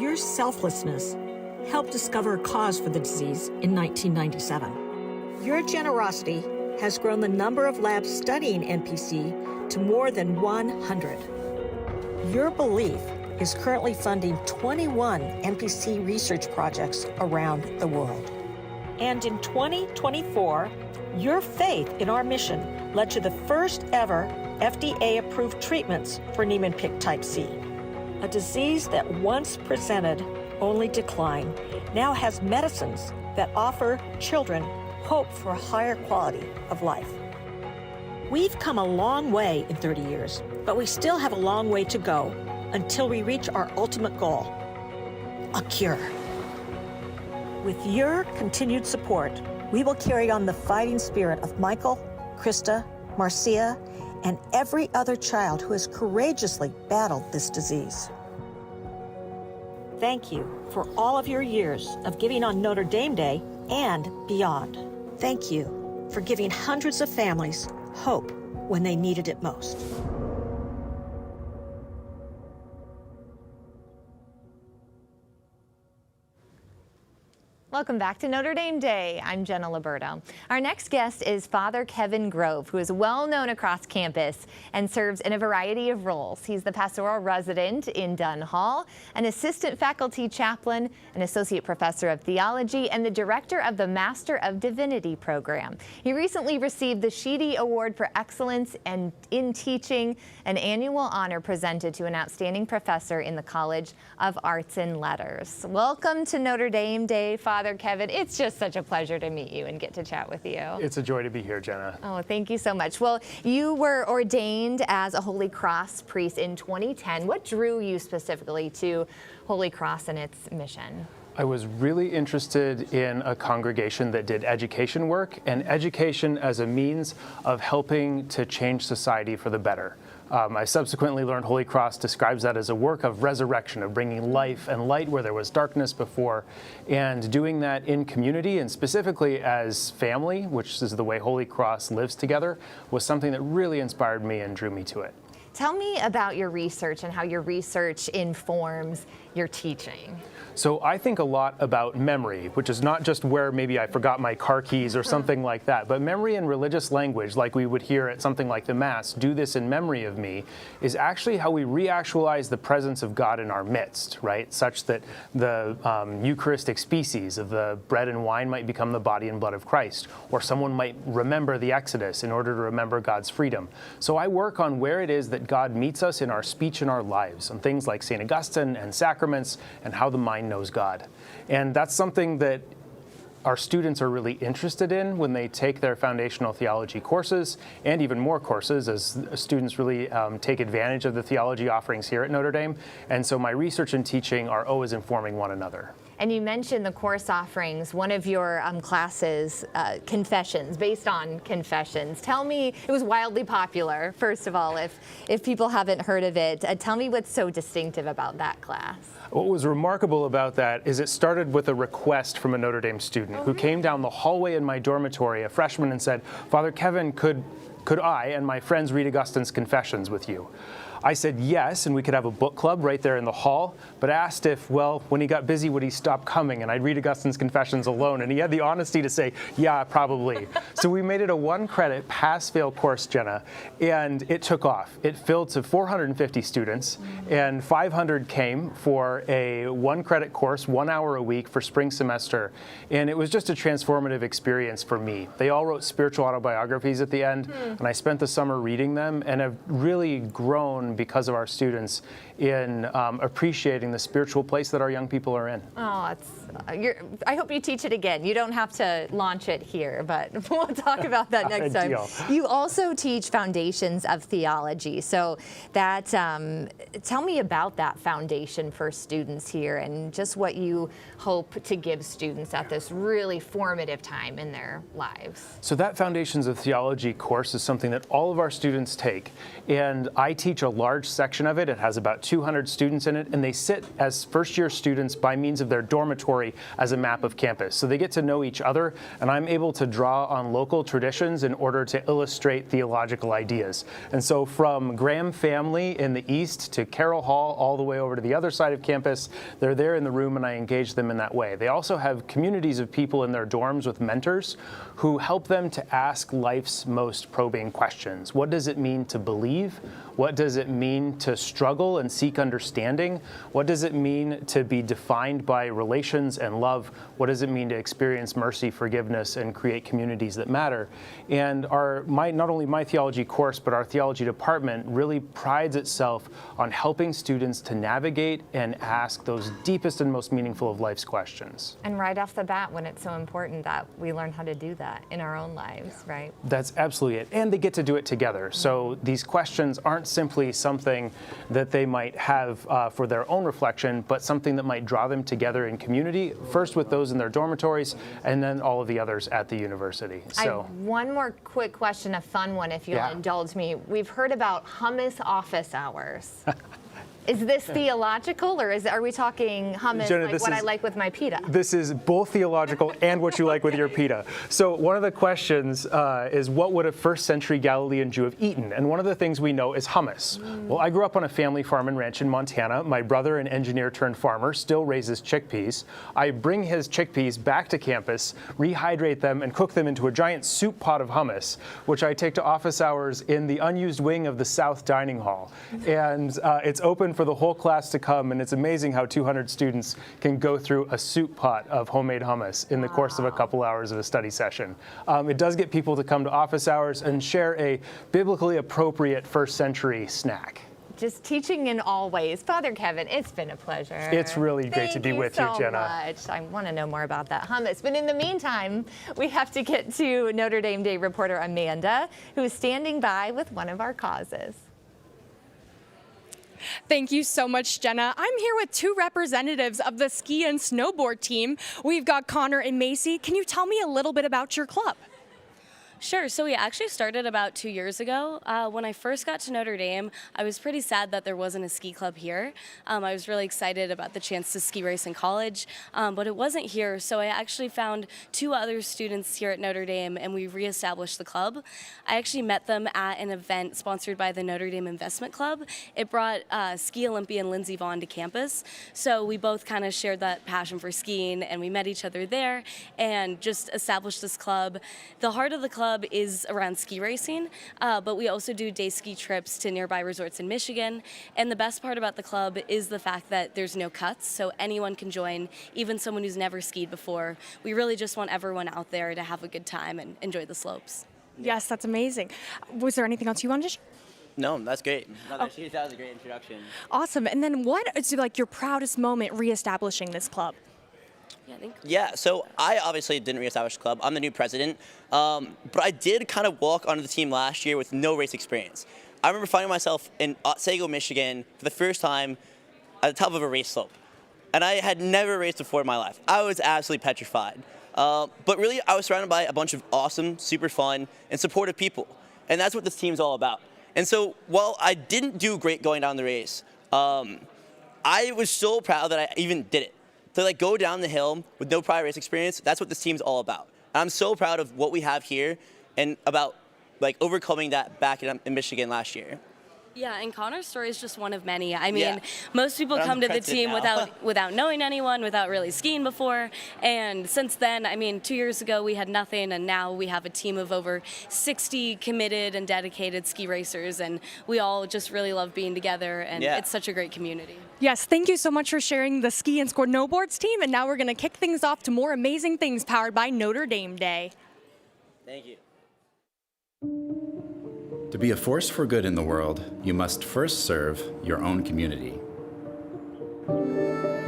Your selflessness helped discover a cause for the disease in 1997. Your generosity has grown the number of labs studying NPC to more than 100. Your belief is currently funding 21 NPC research projects around the world. And in 2024, your faith in our mission led to the first ever FDA-approved treatments for Niemann-Pick type C, a disease that once presented only decline, now has medicines that offer children hope for a higher quality of life. We've come a long way in 30 years, but we still have a long way to go until we reach our ultimate goal, a cure. With your continued support, we will carry on the fighting spirit of Michael, Krista, Marcia, and every other child who has courageously battled this disease. Thank you for all of your years of giving on Notre Dame Day and beyond. Thank you for giving hundreds of families hope when they needed it most. Welcome back to Notre Dame Day. I'm Jenna Liberto. Our next guest is Father Kevin Grove, who is well known across campus and serves in a variety of roles. He's the pastoral resident in Dunn Hall, an assistant faculty chaplain, an associate professor of theology, and the director of the Master of Divinity program. He recently received the Sheedy Award for Excellence in Teaching, an annual honor presented to an outstanding professor in the College of Arts and Letters. Welcome to Notre Dame Day, Father Kevin. It's just such a pleasure to meet you and get to chat with you. It's a joy to be here, Jenna. Oh, thank you so much. Well, you were ordained as a Holy Cross priest in 2010. What drew you specifically to Holy Cross and its mission? I was really interested in a congregation that did education work and education as a means of helping to change society for the better. I subsequently learned Holy Cross describes that as a work of resurrection, of bringing life and light where there was darkness before, and doing that in community and specifically as family, which is the way Holy Cross lives together, was something that really inspired me and drew me to it. Tell me about your research and how your research informs your teaching. So I think a lot about memory, which is not just where maybe I forgot my car keys or something like that, but memory in religious language, like we would hear at something like the Mass, do this in memory of me, is actually how we reactualize the presence of God in our midst, right? Such that the Eucharistic species of the bread and wine might become the body and blood of Christ, or someone might remember the Exodus in order to remember God's freedom. So I work on where it is that God meets us in our speech and our lives, on things like St. Augustine and sacraments and how the mind knows God. And that's something that our students are really interested in when they take their foundational theology courses, and even more courses as students really take advantage of the theology offerings here at Notre Dame. And so my research and teaching are always informing one another. And you mentioned the course offerings. One of your classes, Confessions, based on Confessions. Tell me, it was wildly popular, first of all, if people haven't heard of it. Tell me what's so distinctive about that class. What was remarkable about that is it started with a request from a Notre Dame student who came down the hallway in my dormitory, a freshman, and said, "Father Kevin, could I and my friends read Augustine's Confessions with you?" I said yes, and we could have a book club right there in the hall, but asked if, well, when he got busy, would he stop coming and I'd read Augustine's Confessions alone? And he had the honesty to say, yeah, probably. So we made it a 1-credit pass-fail course, Jenna, and it took off. It filled to 450 students, and 500 came for a 1-credit course, 1 hour a week for spring semester, and it was just a transformative experience for me. They all wrote spiritual autobiographies at the end, and I spent the summer reading them and have really grown because of our students in appreciating the spiritual place that our young people are in. Oh, I hope you teach it again. You don't have to launch it here, but we'll talk about that next time. You also teach foundations of theology. So that, tell me about that foundation for students here and just what you hope to give students at this really formative time in their lives. So that Foundations of Theology course is something that all of our students take, and I teach a large section of it. It has about 200 students in it, and they sit as first-year students by means of their dormitory as a map of campus. So they get to know each other, and I'm able to draw on local traditions in order to illustrate theological ideas. And so from Graham family in the east to Carroll Hall all the way over to the other side of campus, they're there in the room, and I engage them in that way. They also have communities of people in their dorms with mentors who help them to ask life's most probing questions. What does it mean to believe? What does it mean to struggle and seek understanding? What does it mean to be defined by relations and love? What does it mean to experience mercy, forgiveness, and create communities that matter? And not only my theology course, but our theology department really prides itself on helping students to navigate and ask those deepest and most meaningful of life's questions. And right off the bat, when it's so important that we learn how to do that in our own lives, right? That's absolutely it. And they get to do it together. So these questions aren't simply something that they might have for their own reflection, but something that might draw them together in community, first with those in their dormitories, and then all of the others at the university. I have one more quick question, a fun one, if you'll indulge me. We've heard about hummus office hours. Is this theological, or are we talking hummus, Jenna, like what I like with my pita? This is both theological and what you like with your pita. So one of the questions is, what would a first century Galilean Jew have eaten? And one of the things we know is hummus. Well, I grew up on a family farm and ranch in Montana. My brother, an engineer turned farmer, still raises chickpeas. I bring his chickpeas back to campus, rehydrate them, and cook them into a giant soup pot of hummus, which I take to office hours in the unused wing of the South Dining Hall. And it's open for the whole class to come, and it's amazing how 200 students can go through a soup pot of homemade hummus in the course of a couple hours of a study session. It does get people to come to office hours and share a biblically appropriate first century snack. Just teaching in all ways. Father Kevin, it's been a pleasure. It's really great to be with you, Jenna. Thank you so much. I want to know more about that hummus. But in the meantime, we have to get to Notre Dame Day reporter Amanda, who is standing by with one of our causes. Thank you so much, Jenna. I'm here with two representatives of the ski and snowboard team. We've got Connor and Macy. Can you tell me a little bit about your club? Sure. So we actually started about 2 years ago. When I first got to Notre Dame, I was pretty sad that there wasn't a ski club here. I was really excited about the chance to ski race in college, but it wasn't here. So I actually found two other students here at Notre Dame, and we reestablished the club. I actually met them at an event sponsored by the Notre Dame Investment Club. It brought ski Olympian Lindsey Vaughn to campus. So we both kind of shared that passion for skiing, and we met each other there and just established this club. The heart of the club is around ski racing, but we also do day ski trips to nearby resorts in Michigan. And the best part about the club is the fact that there's no cuts, so anyone can join, even someone who's never skied before. We really just want everyone out there to have a good time and enjoy the slopes. Yes, that's amazing. Was there anything else you wanted to share? No, that's great. No, that was a great introduction. Awesome. And then what is like your proudest moment reestablishing this club? Yeah, so I obviously didn't reestablish the club. I'm the new president, but I did kind of walk onto the team last year with no race experience. I remember finding myself in Otsego, Michigan for the first time at the top of a race slope. And I had never raced before in my life. I was absolutely petrified. But really, I was surrounded by a bunch of awesome, super fun, and supportive people. And that's what this team's all about. And so while I didn't do great going down the race, I was so proud that I even did it. To go down the hill with no prior race experience, that's what this team's all about. And I'm so proud of what we have here and about overcoming that back in Michigan last year. Yeah, and Connor's story is just one of many. I mean, most people come to the team without knowing anyone, without really skiing before. And since then, I mean, 2 years ago we had nothing, and now we have a team of over 60 committed and dedicated ski racers, and we all just really love being together, and it's such a great community. Yes, thank you so much for sharing the ski and snowboards team. And now we're going to kick things off to more amazing things powered by Notre Dame Day. Thank you. To be a force for good in the world, you must first serve your own community.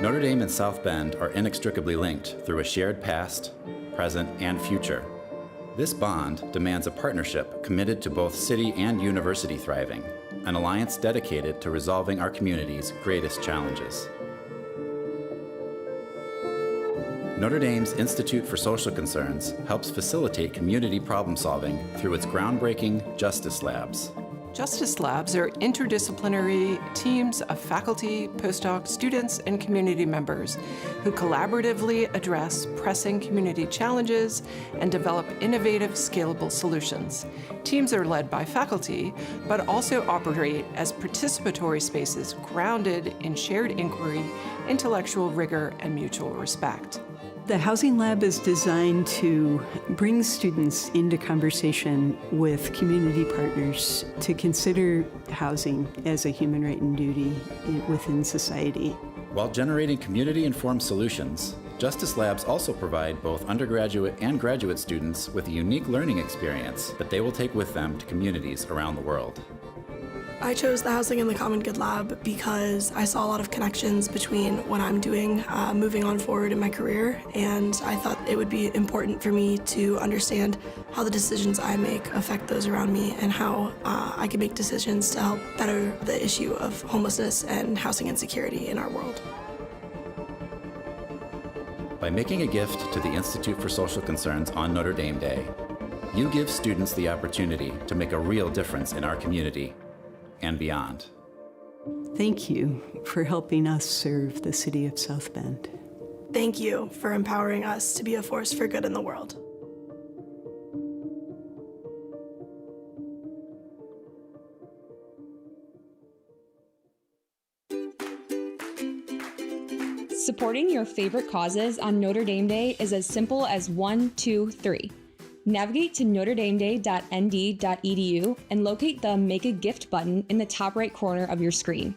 Notre Dame and South Bend are inextricably linked through a shared past, present, and future. This bond demands a partnership committed to both city and university thriving, an alliance dedicated to resolving our community's greatest challenges. Notre Dame's Institute for Social Concerns helps facilitate community problem solving through its groundbreaking Justice Labs. Justice Labs are interdisciplinary teams of faculty, postdocs, students, and community members who collaboratively address pressing community challenges and develop innovative, scalable solutions. Teams are led by faculty, but also operate as participatory spaces grounded in shared inquiry, intellectual rigor, and mutual respect. The Housing Lab is designed to bring students into conversation with community partners to consider housing as a human right and duty within society. While generating community-informed solutions, Justice Labs also provide both undergraduate and graduate students with a unique learning experience that they will take with them to communities around the world. I chose the Housing and the Common Good Lab because I saw a lot of connections between what I'm doing moving on forward in my career, and I thought it would be important for me to understand how the decisions I make affect those around me and how I can make decisions to help better the issue of homelessness and housing insecurity in our world. By making a gift to the Institute for Social Concerns on Notre Dame Day, you give students the opportunity to make a real difference in our community and beyond. Thank you for helping us serve the city of South Bend. Thank you for empowering us to be a force for good in the world. Supporting your favorite causes on Notre Dame Day is as simple as 1, 2, 3. Navigate to notredameday.nd.edu and locate the Make a Gift button in the top right corner of your screen.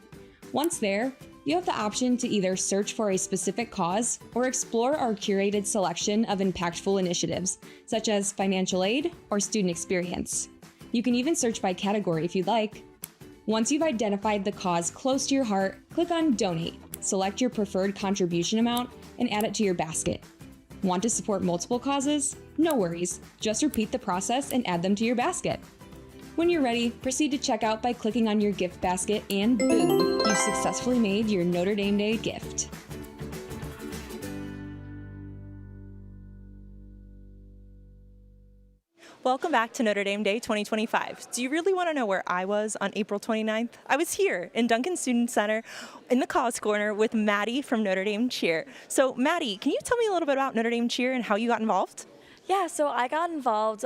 Once there, you have the option to either search for a specific cause or explore our curated selection of impactful initiatives, such as financial aid or student experience. You can even search by category if you'd like. Once you've identified the cause close to your heart, click on Donate, select your preferred contribution amount, and add it to your basket. Want to support multiple causes? No worries, just repeat the process and add them to your basket. When you're ready, proceed to checkout by clicking on your gift basket and boom, you've successfully made your Notre Dame Day gift. Welcome back to Notre Dame Day 2025. Do you really want to know where I was on April 29th? I was here in Duncan Student Center in the cause corner with Maddie from Notre Dame Cheer. So Maddie, can you tell me a little bit about Notre Dame Cheer and how you got involved? Yeah, so I got involved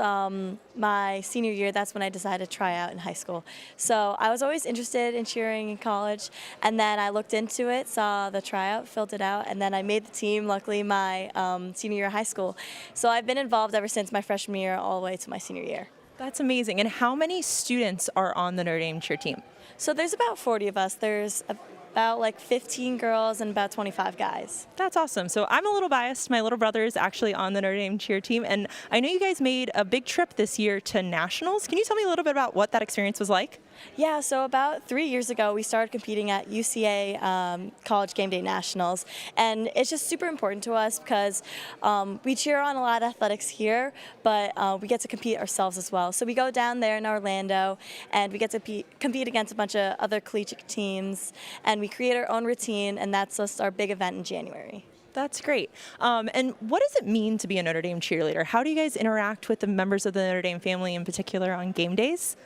my senior year. That's when I decided to try out in high school. So I was always interested in cheering in college, and then I looked into it, saw the tryout, filled it out, and then I made the team, luckily, my senior year of high school. So I've been involved ever since my freshman year all the way to my senior year. That's amazing. And how many students are on the Notre Dame Cheer team? So there's about 40 of us. There's about like 15 girls and about 25 guys. That's awesome. So I'm a little biased. My little brother is actually on the Notre Dame Cheer team, and I know you guys made a big trip this year to nationals. Can you tell me a little bit about what that experience was like? Yeah, so about 3 years ago, we started competing at UCA College Game Day Nationals, and it's just super important to us because we cheer on a lot of athletics here, but we get to compete ourselves as well. So we go down there in Orlando, and we get to compete against a bunch of other collegiate teams, and we create our own routine, and that's just our big event in January. That's great. And what does it mean to be a Notre Dame cheerleader? How do you guys interact with the members of the Notre Dame family in particular on game days?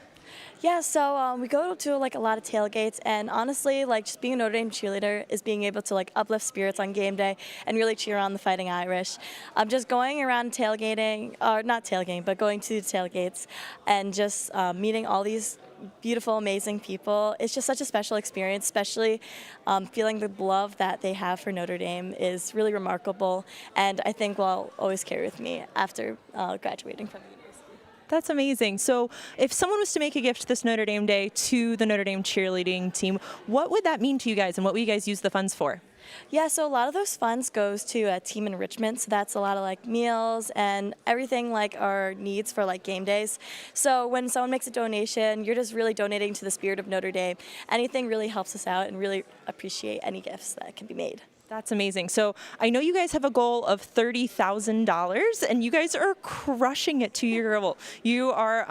Yeah, so we go to like a lot of tailgates, and honestly, like just being a Notre Dame cheerleader is being able to like uplift spirits on game day and really cheer on the Fighting Irish. Just going around tailgating, or not tailgating, but going to the tailgates and just meeting all these beautiful, amazing people. It's just such a special experience, especially feeling the love that they have for Notre Dame is really remarkable, and I think will always carry with me after graduating from the university. That's amazing. So if someone was to make a gift this Notre Dame Day to the Notre Dame cheerleading team, what would that mean to you guys, and what would you guys use the funds for? Yeah, so a lot of those funds goes to team enrichment. So that's a lot of like meals and everything like our needs for like game days. So when someone makes a donation, you're just really donating to the spirit of Notre Dame. Anything really helps us out, and really appreciate any gifts that can be made. That's amazing. So I know you guys have a goal of $30,000, and you guys are crushing it 2 year goal. You are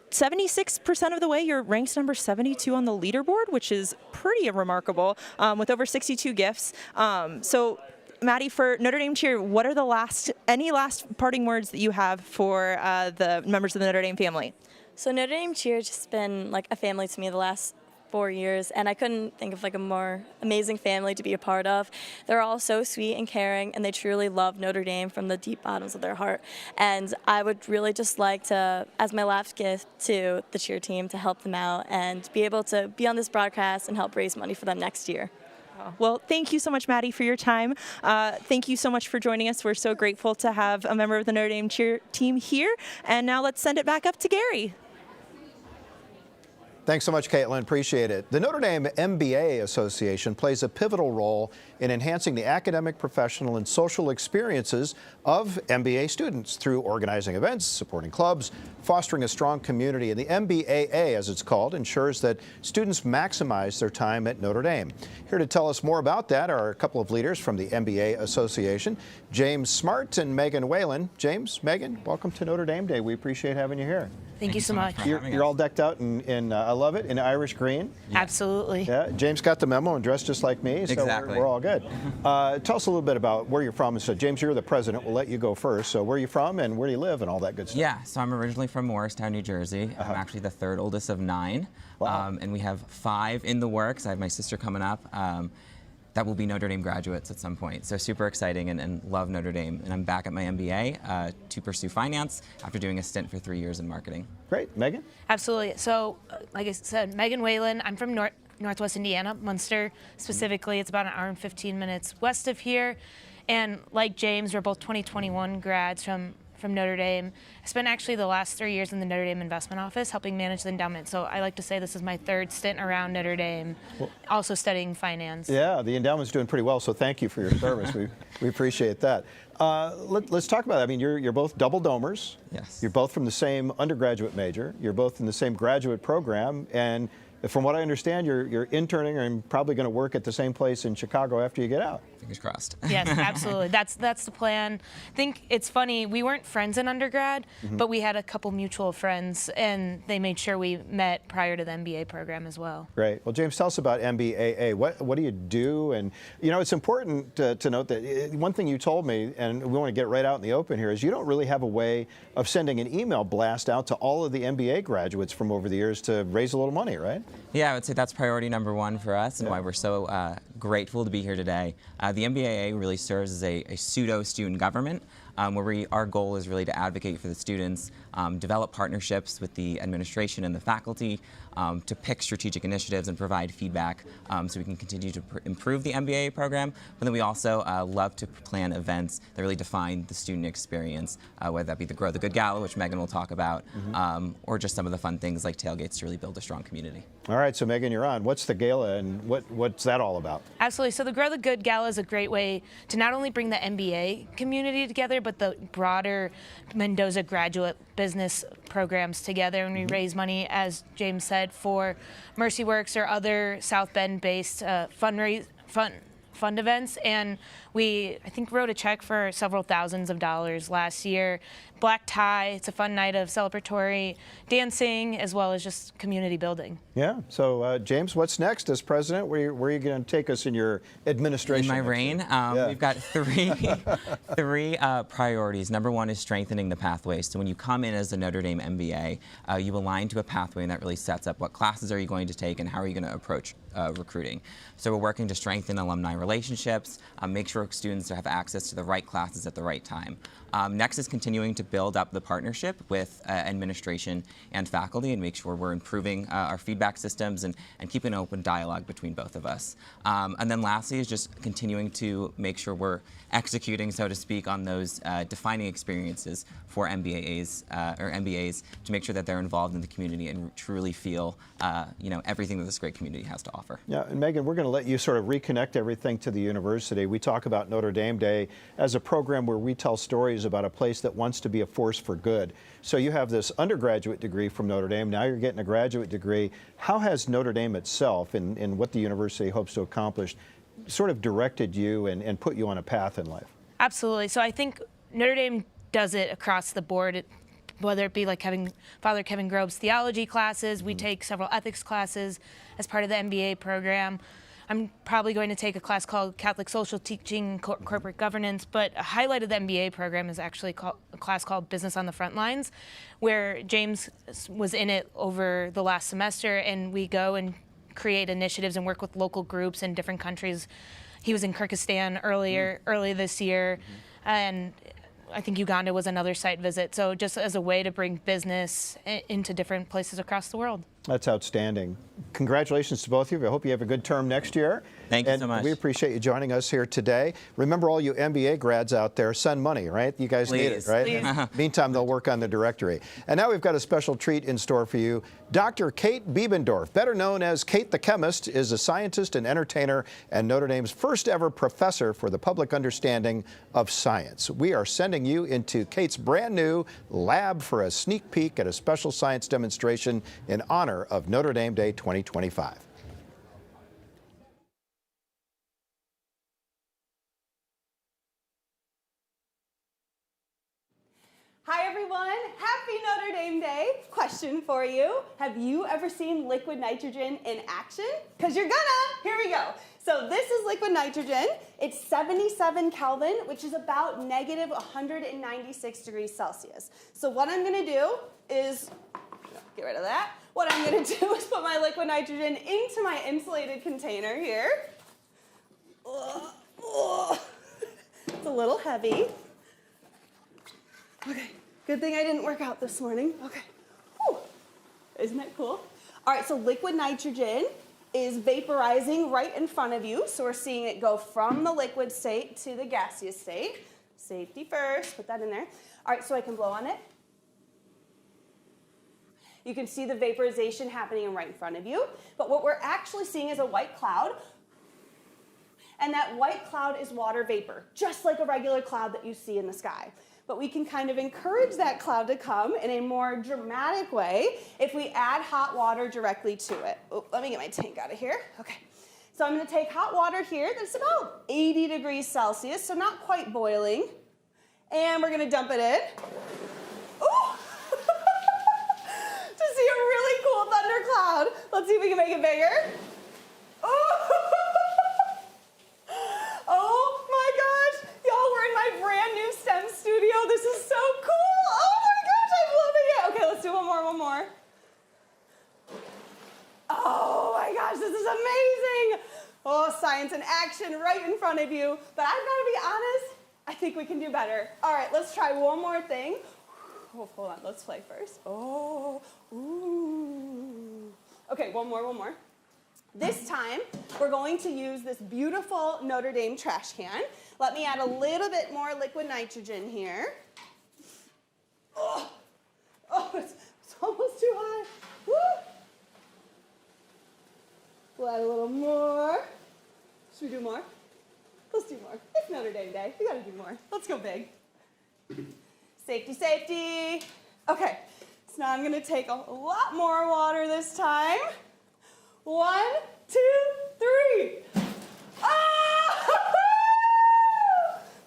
76% of the way. You're ranked number 72 on the leaderboard, which is pretty remarkable, with over 62 gifts. So Maddie, for Notre Dame Cheer, what are any last parting words that you have for the members of the Notre Dame family? So Notre Dame Cheer has just been like a family to me the last 4 years, and I couldn't think of like a more amazing family to be a part of. They're all so sweet and caring, and they truly love Notre Dame from the deep bottoms of their heart. And I would really just like to, as my last gift to the cheer team, to help them out and be able to be on this broadcast and help raise money for them next year. Well, thank you so much, Maddie, for your time. Thank you so much for joining us. We're so grateful to have a member of the Notre Dame cheer team here. And now let's send it back up to Gary. Thanks so much, Caitlin. Appreciate it. The Notre Dame MBA Association plays a pivotal role in enhancing the academic, professional, and social experiences of MBA students through organizing events, supporting clubs, fostering a strong community. And the MBAA, as it's called, ensures that students maximize their time at Notre Dame. Here to tell us more about that are a couple of leaders from the MBA Association, James Smart and Megan Whalen. James, Megan, welcome to Notre Dame Day. We appreciate having you here. Thank you so much. You're all decked out in I love it, in Irish green. Absolutely. Yeah, James got the memo and dressed just like me, so Exactly. we're all good. Tell us a little bit about where you're from. So, James, you're the president. We'll let you go first. So, where are you from and where do you live and all that good stuff? Yeah, so I'm originally from Morristown, New Jersey. I'm actually the third oldest of 9. Wow. And we have 5 in the works. I have my sister coming up. That will be Notre Dame graduates at some point. So super exciting and love Notre Dame. And I'm back at my MBA to pursue finance after doing a stint for 3 years in marketing. Great. Megan? Absolutely. So, like I said, Megan Whalen. I'm from Northwest Indiana, Munster specifically. It's about an hour and 15 minutes west of here. And like James, we're both 2021 grads from Notre Dame. I spent actually the last 3 years in the Notre Dame investment office helping manage the endowment. So I like to say this is my 3rd stint around Notre Dame, also studying finance. Yeah, the endowment's doing pretty well, so thank you for your service. we appreciate that. Let's talk about it. I mean, you're both double domers. Yes. You're both from the same undergraduate major. You're both in the same graduate program. And from what I understand, you're interning and probably going to work at the same place in Chicago after you get out. Fingers crossed. Yes, absolutely. That's the plan. I think it's funny, we weren't friends in undergrad, but we had a couple mutual friends, and they made sure we met prior to the MBA program as well. Great. Well, James, tell us about MBAA. What do you do? And, you know, it's important to note that one thing you told me, and we want to get right out in the open here, is you don't really have a way of sending an email blast out to all of the MBA graduates from over the years to raise a little money, right? Yeah, I would say that's priority number 1 for us and why we're so grateful to be here today. The MBAA really serves as a pseudo-student government where our goal is really to advocate for the students, develop partnerships with the administration and the faculty, to pick strategic initiatives and provide feedback so we can continue to improve the MBA program. But then we also love to plan events that really define the student experience, whether that be the Grow the Good Gala, which Megan will talk about, or just some of the fun things like tailgates to really build a strong community. All right, so Megan, you're on. What's the gala and what's that all about? Absolutely. So the Grow the Good Gala is a great way to not only bring the MBA community together, but the broader Mendoza graduate business programs together. And we raise money, as James said, for Mercy Works or other South Bend-based fund events. And we, I think, wrote a check for several thousands of dollars last year. Black tie, it's a fun night of celebratory dancing as well as just community building. Yeah, so James, what's next as president? Where are you going to take us in your administration? In my reign, we've got three priorities. Number 1 is strengthening the pathways. So when you come in as a Notre Dame MBA, you align to a pathway and that really sets up what classes are you going to take and how are you going to approach recruiting. So we're working to strengthen alumni relationships, make sure students have access to the right classes at the right time. Next is continuing to build up the partnership with administration and faculty and make sure we're improving our feedback systems and keeping an open dialogue between both of us. And then lastly is just continuing to make sure we're executing, so to speak, on those defining experiences for MBAs to make sure that they're involved in the community and truly feel everything that this great community has to offer. Yeah, and Megan, we're going to let you sort of reconnect everything to the university. We talk about Notre Dame Day as a program where we tell stories about a place that wants to be a force for good. So you have this undergraduate degree from Notre Dame, now you're getting a graduate degree. How has Notre Dame itself and what the university hopes to accomplish sort of directed you and put you on a path in life? Absolutely. So I think Notre Dame does it across the board, whether it be like Father Kevin Grobe's theology classes. We take several ethics classes as part of the MBA program. I'm probably going to take a class called Catholic Social Teaching, Corporate Governance, but a highlight of the MBA program is actually a class called Business on the Front Lines, where James was in it over the last semester, and we go and create initiatives and work with local groups in different countries. He was in Kyrgyzstan early this year, and I think Uganda was another site visit. So just as a way to bring business into different places across the world. That's outstanding. Congratulations to both of you. I hope you have a good term next year. Thank you so much. We appreciate you joining us here today. Remember, all you MBA grads out there, send money, right? You guys need it, right? Please. Meantime, they'll work on the directory. And now we've got a special treat in store for you. Dr. Kate Biebendorf, better known as Kate the Chemist, is a scientist and entertainer and Notre Dame's first ever professor for the public understanding of science. We are sending you into Kate's brand new lab for a sneak peek at a special science demonstration in honor of Notre Dame Day 2025. Hi everyone, happy Notre Dame Day. question for you. Have you ever seen liquid nitrogen in action? Because you're gonna. Here we go. So this is liquid nitrogen. It's 77 Kelvin, which is about negative 196 degrees Celsius. So what I'm gonna do is, get rid of that. What I'm gonna do is put my liquid nitrogen into my insulated container here. It's a little heavy. Okay, good thing I didn't work out this morning. Okay, whew. Isn't that cool? All right, so liquid nitrogen is vaporizing right in front of you. So we're seeing it go from the liquid state to the gaseous state. Safety first, put that in there. All right, so I can blow on it. You can see the vaporization happening right in front of you. But what we're actually seeing is a white cloud. And that white cloud is water vapor, just like a regular cloud that you see in the sky. But we can kind of encourage that cloud to come in a more dramatic way if we add hot water directly to it. Oh, let me get my tank out of here. Okay. So I'm going to take hot water here that's about 80 degrees Celsius, so not quite boiling. And we're going to dump it in. Ooh! To see a really cool thundercloud. Let's see if we can make it bigger. Ooh! Oh my gosh, y'all, we're in my brand new STEM studio. This is so cool. Oh my gosh, I'm loving it. Okay, let's do one more. Oh my gosh, this is amazing. Oh, science in action right in front of you. But I've got to be honest, I think we can do better. All right, let's try one more thing. Oh, hold on, let's play first. Oh, ooh. Okay, one more. This time, we're going to use this beautiful Notre Dame trash can. Let me add a little bit more liquid nitrogen here. Oh, it's almost too high. Woo! We'll add a little more. Should we do more? Let's do more. It's Notre Dame Day. We gotta do more. Let's go big. Safety, safety. Okay, so now I'm gonna take a lot more water this time. 1, 2, 3. Ah!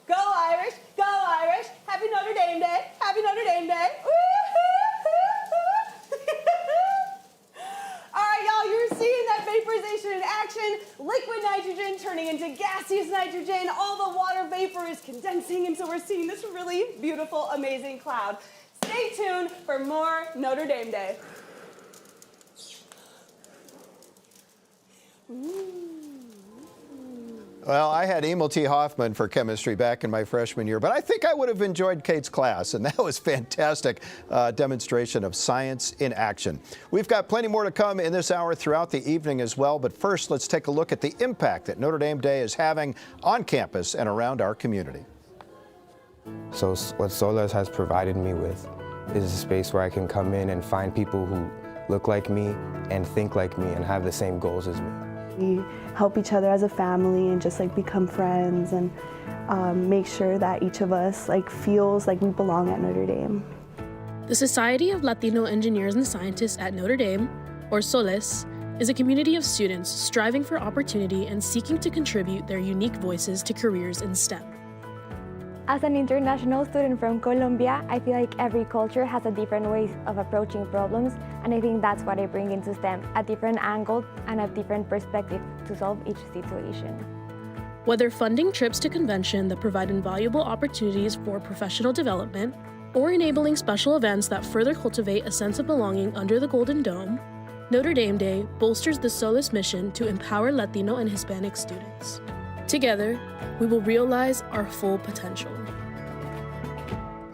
Go Irish, go Irish. Happy Notre Dame Day, happy Notre Dame Day. All right, y'all, you're seeing that vaporization in action. Liquid nitrogen turning into gaseous nitrogen. All the water vapor is condensing, and so we're seeing this really beautiful, amazing cloud. Stay tuned for more Notre Dame Day. Well, I had Emil T. Hoffman for chemistry back in my freshman year, but I think I would have enjoyed Kate's class, and that was fantastic demonstration of science in action. We've got plenty more to come in this hour throughout the evening as well, but first let's take a look at the impact that Notre Dame Day is having on campus and around our community. So what Solas has provided me with is a space where I can come in and find people who look like me and think like me and have the same goals as me. We help each other as a family and just like become friends and make sure that each of us feels like we belong at Notre Dame. The Society of Latino Engineers and Scientists at Notre Dame, or SOLES, is a community of students striving for opportunity and seeking to contribute their unique voices to careers in STEM. As an international student from Colombia, I feel like every culture has a different way of approaching problems, and I think that's what I bring into STEM, a different angle and a different perspective to solve each situation. Whether funding trips to convention that provide invaluable opportunities for professional development, or enabling special events that further cultivate a sense of belonging under the Golden Dome, Notre Dame Day bolsters the SOLES mission to empower Latino and Hispanic students. Together, we will realize our full potential.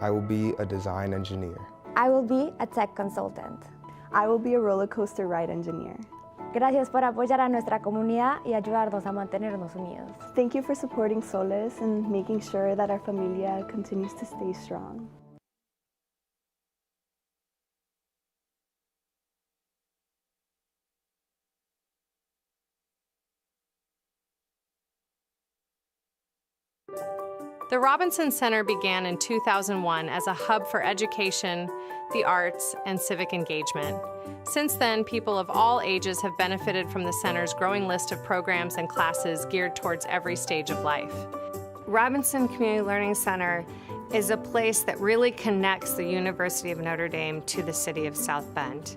I will be a design engineer. I will be a tech consultant. I will be a roller coaster ride engineer. Gracias por apoyar a nuestra comunidad y ayudarnos a mantenernos unidos. Thank you for supporting SOLES and making sure that our familia continues to stay strong. The Robinson Center began in 2001 as a hub for education, the arts, and civic engagement. Since then, people of all ages have benefited from the center's growing list of programs and classes geared towards every stage of life. Robinson Community Learning Center is a place that really connects the University of Notre Dame to the city of South Bend.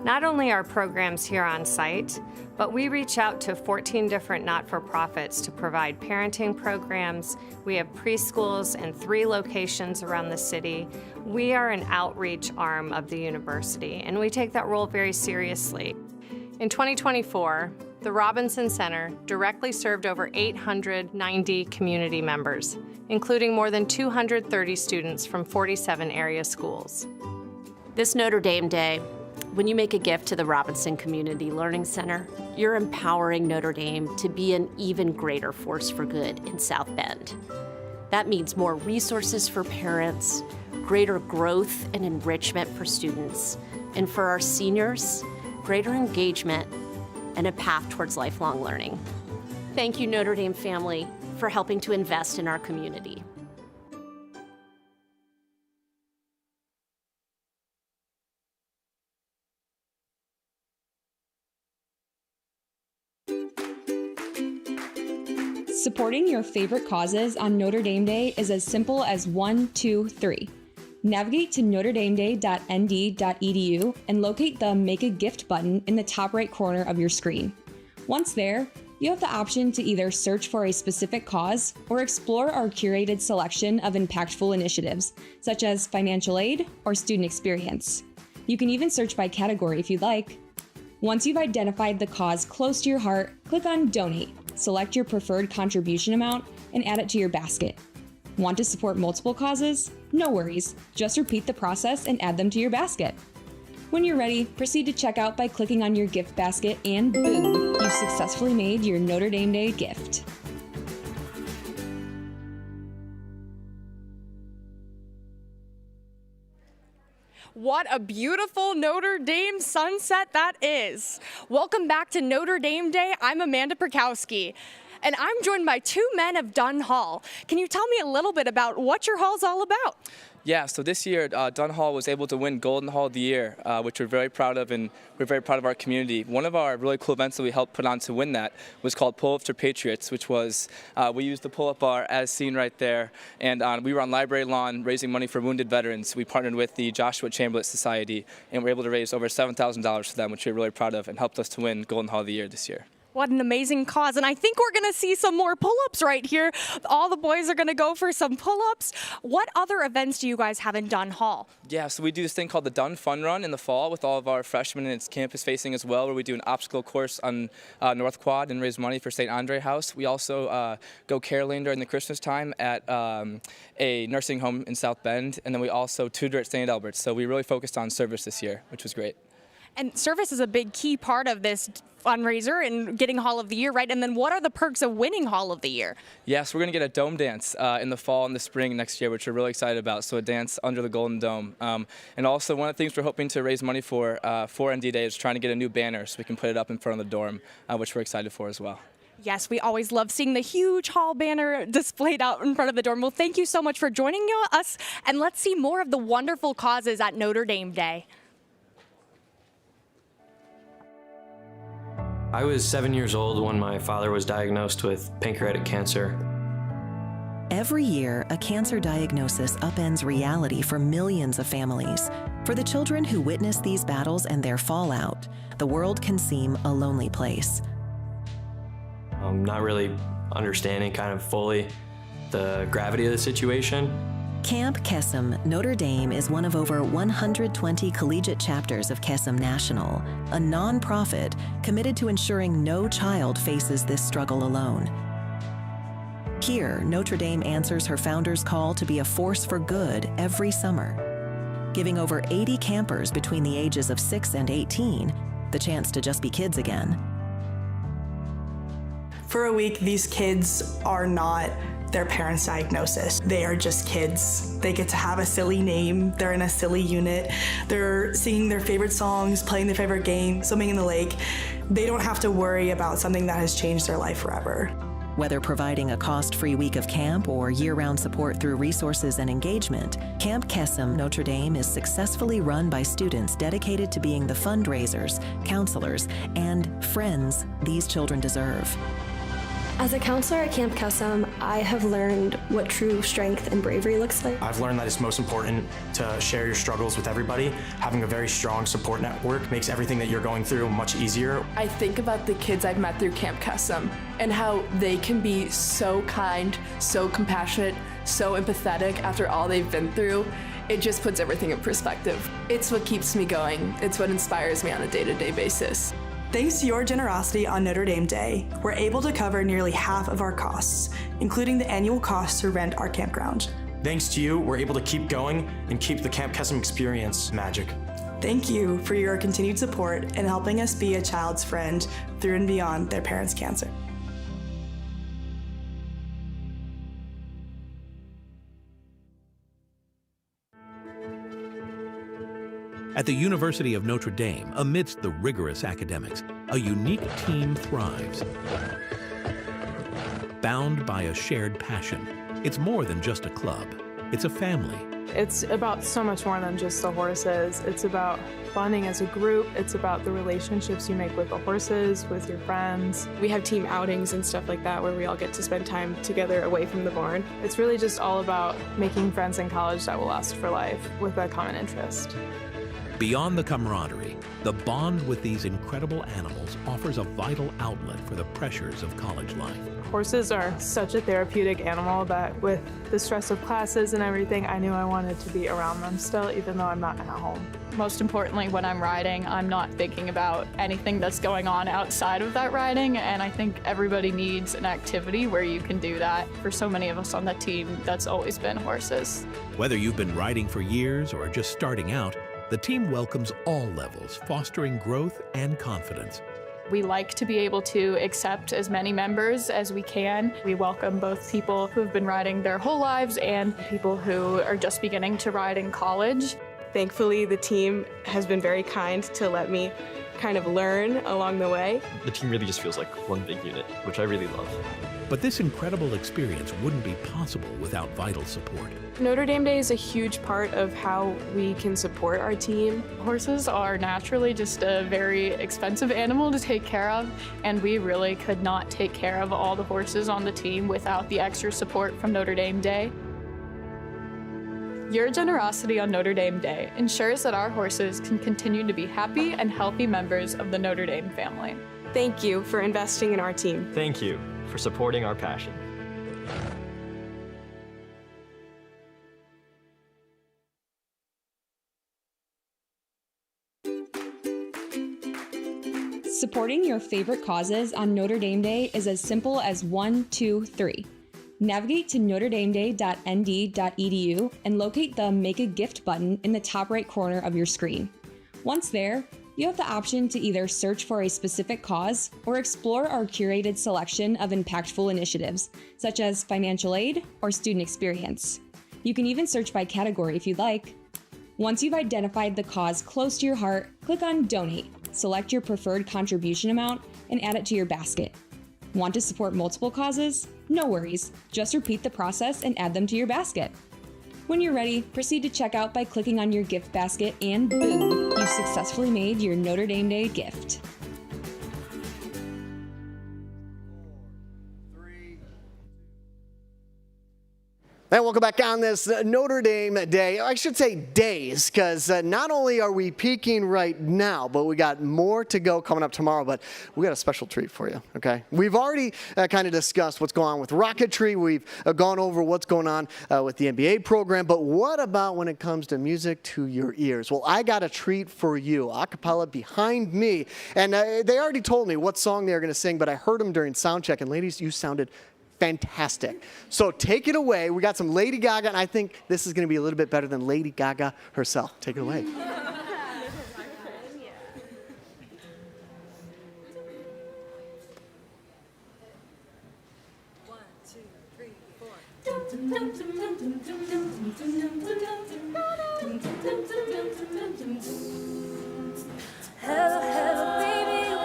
Not only are programs here on site, but we reach out to 14 different not-for-profits to provide parenting programs. We have preschools in 3 locations around the city. We are an outreach arm of the university, and we take that role very seriously. In 2024, the Robinson Center directly served over 890 community members, including more than 230 students from 47 area schools. This Notre Dame Day, when you make a gift to the Robinson Community Learning Center, you're empowering Notre Dame to be an even greater force for good in South Bend. That means more resources for parents, greater growth and enrichment for students, and for our seniors, greater engagement and a path towards lifelong learning. Thank you, Notre Dame family, for helping to invest in our community. Supporting your favorite causes on Notre Dame Day is as simple as 1, 2, 3. Navigate to notredameday.nd.edu and locate the Make a Gift button in the top right corner of your screen. Once there, you have the option to either search for a specific cause or explore our curated selection of impactful initiatives, such as financial aid or student experience. You can even search by category if you'd like. Once you've identified the cause close to your heart, click on Donate, select your preferred contribution amount, and add it to your basket. Want to support multiple causes? No worries, just repeat the process and add them to your basket. When you're ready, proceed to checkout by clicking on your gift basket and boom, you've successfully made your Notre Dame Day gift. What a beautiful Notre Dame sunset that is. Welcome back to Notre Dame Day. I'm Amanda Perkowski, and I'm joined by 2 men of Dunn Hall. Can you tell me a little bit about what your hall's all about? Yeah, so this year, Dunn Hall was able to win Golden Hall of the Year, which we're very proud of, and we're very proud of our community. One of our really cool events that we helped put on to win that was called Pull-Ups for Patriots, which was, we used the pull-up bar as seen right there, and we were on Library Lawn raising money for wounded veterans. We partnered with the Joshua Chamberlain Society, and we were able to raise over $7,000 for them, which we're really proud of, and helped us to win Golden Hall of the Year this year. What an amazing cause. And I think we're going to see some more pull-ups right here. All the boys are going to go for some pull-ups. What other events do you guys have in Dunn Hall? Yeah, so we do this thing called the Dunn Fun Run in the fall with all of our freshmen, and it's campus facing as well, where we do an obstacle course on North Quad and raise money for St. Andre House. We also go caroling during the Christmas time at a nursing home in South Bend, and then we also tutor at St. Albert's. So we really focused on service this year, which was great. And service is a big key part of this fundraiser and getting Hall of the Year, right? And then what are the perks of winning Hall of the Year? Yes, we're going to get a dome dance in the fall and the spring next year, which we're really excited about. So a dance under the Golden Dome. And also one of the things we're hoping to raise money for ND Day is trying to get a new banner so we can put it up in front of the dorm, which we're excited for as well. Yes, we always love seeing the huge hall banner displayed out in front of the dorm. Well, thank you so much for joining us, and let's see more of the wonderful causes at Notre Dame Day. I was 7 years old when my father was diagnosed with pancreatic cancer. Every year, a cancer diagnosis upends reality for millions of families. For the children who witness these battles and their fallout, the world can seem a lonely place. Not really understanding kind of fully the gravity of the situation. Camp Kesem, Notre Dame is one of over 120 collegiate chapters of Kesem National, a nonprofit committed to ensuring no child faces this struggle alone. Here, Notre Dame answers her founder's call to be a force for good every summer, giving over 80 campers between the ages of 6 and 18 the chance to just be kids again. For a week, these kids are not their parents' diagnosis. They are just kids. They get to have a silly name. They're in a silly unit. They're singing their favorite songs, playing their favorite game, swimming in the lake. They don't have to worry about something that has changed their life forever. Whether providing a cost-free week of camp or year-round support through resources and engagement, Camp Kesem Notre Dame is successfully run by students dedicated to being the fundraisers, counselors, and friends these children deserve. As a counselor at Camp Kesem, I have learned what true strength and bravery looks like. I've learned that it's most important to share your struggles with everybody. Having a very strong support network makes everything that you're going through much easier. I think about the kids I've met through Camp Kesem and how they can be so kind, so compassionate, so empathetic after all they've been through. It just puts everything in perspective. It's what keeps me going. It's what inspires me on a day-to-day basis. Thanks to your generosity on Notre Dame Day, we're able to cover nearly half of our costs, including the annual cost to rent our campground. Thanks to you, we're able to keep going and keep the Camp Kesem experience magic. Thank you for your continued support and helping us be a child's friend through and beyond their parents' cancer. At the University of Notre Dame, amidst the rigorous academics, a unique team thrives. Bound by a shared passion, it's more than just a club, it's a family. It's about so much more than just the horses. It's about bonding as a group. It's about the relationships you make with the horses, with your friends. We have team outings and stuff like that where we all get to spend time together away from the barn. It's really just all about making friends in college that will last for life with a common interest. Beyond the camaraderie, the bond with these incredible animals offers a vital outlet for the pressures of college life. Horses are such a therapeutic animal that with the stress of classes and everything, I knew I wanted to be around them still, even though I'm not at home. Most importantly, when I'm riding, I'm not thinking about anything that's going on outside of that riding, and I think everybody needs an activity where you can do that. For so many of us on the team, that's always been horses. Whether you've been riding for years or just starting out, the team welcomes all levels, fostering growth and confidence. We like to be able to accept as many members as we can. We welcome both people who have been riding their whole lives and people who are just beginning to ride in college. Thankfully, the team has been very kind to let me kind of learn along the way. The team really just feels like one big unit, which I really love. But this incredible experience wouldn't be possible without vital support. Notre Dame Day is a huge part of how we can support our team. Horses are naturally just a very expensive animal to take care of, and we really could not take care of all the horses on the team without the extra support from Notre Dame Day. Your generosity on Notre Dame Day ensures that our horses can continue to be happy and healthy members of the Notre Dame family. Thank you for investing in our team. Thank you for supporting our passion. Supporting your favorite causes on Notre Dame Day is as simple as 1, 2, 3. Navigate to notredameday.nd.edu and locate the Make a Gift button in the top right corner of your screen. Once there, you have the option to either search for a specific cause or explore our curated selection of impactful initiatives, such as financial aid or student experience. You can even search by category if you'd like. Once you've identified the cause close to your heart, click on Donate, select your preferred contribution amount, and add it to your basket. Want to support multiple causes? No worries, just repeat the process and add them to your basket. When you're ready, proceed to checkout by clicking on your gift basket and boom, you've successfully made your Notre Dame Day gift. And welcome back on this Notre Dame Day. I should say days, because not only are we peaking right now, but we got more to go coming up tomorrow, but we got a special treat for you, okay? We've already kind of discussed what's going on with Rocketry. We've gone over what's going on with the MBA program, but what about when it comes to music to your ears? Well, I got a treat for you, a cappella behind me, and they already told me what song they were going to sing, but I heard them during sound check, and ladies, you sounded fantastic. So take it away. We got some Lady Gaga, and I think this is going to be a little bit better than Lady Gaga herself. Take it away. Hello, hello, baby, you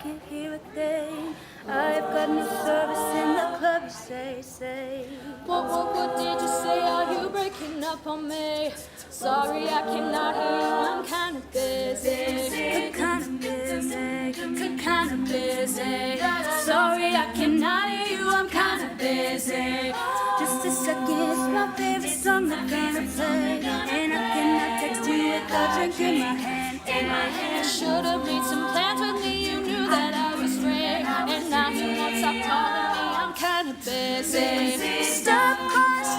can't hear a thing. I've got no service in the club, you say. What did you say? Are you breaking up on me? Sorry, I cannot hear you, I'm kind of busy. Kind of busy. Sorry, I cannot hear you. busy. Just a second, it's my favorite song that gonna play, and I cannot text you with a drink in my hand. You should've made some plans with me. You knew that I was free, and now you won't stop calling me. I'm kinda busy. Stop calling,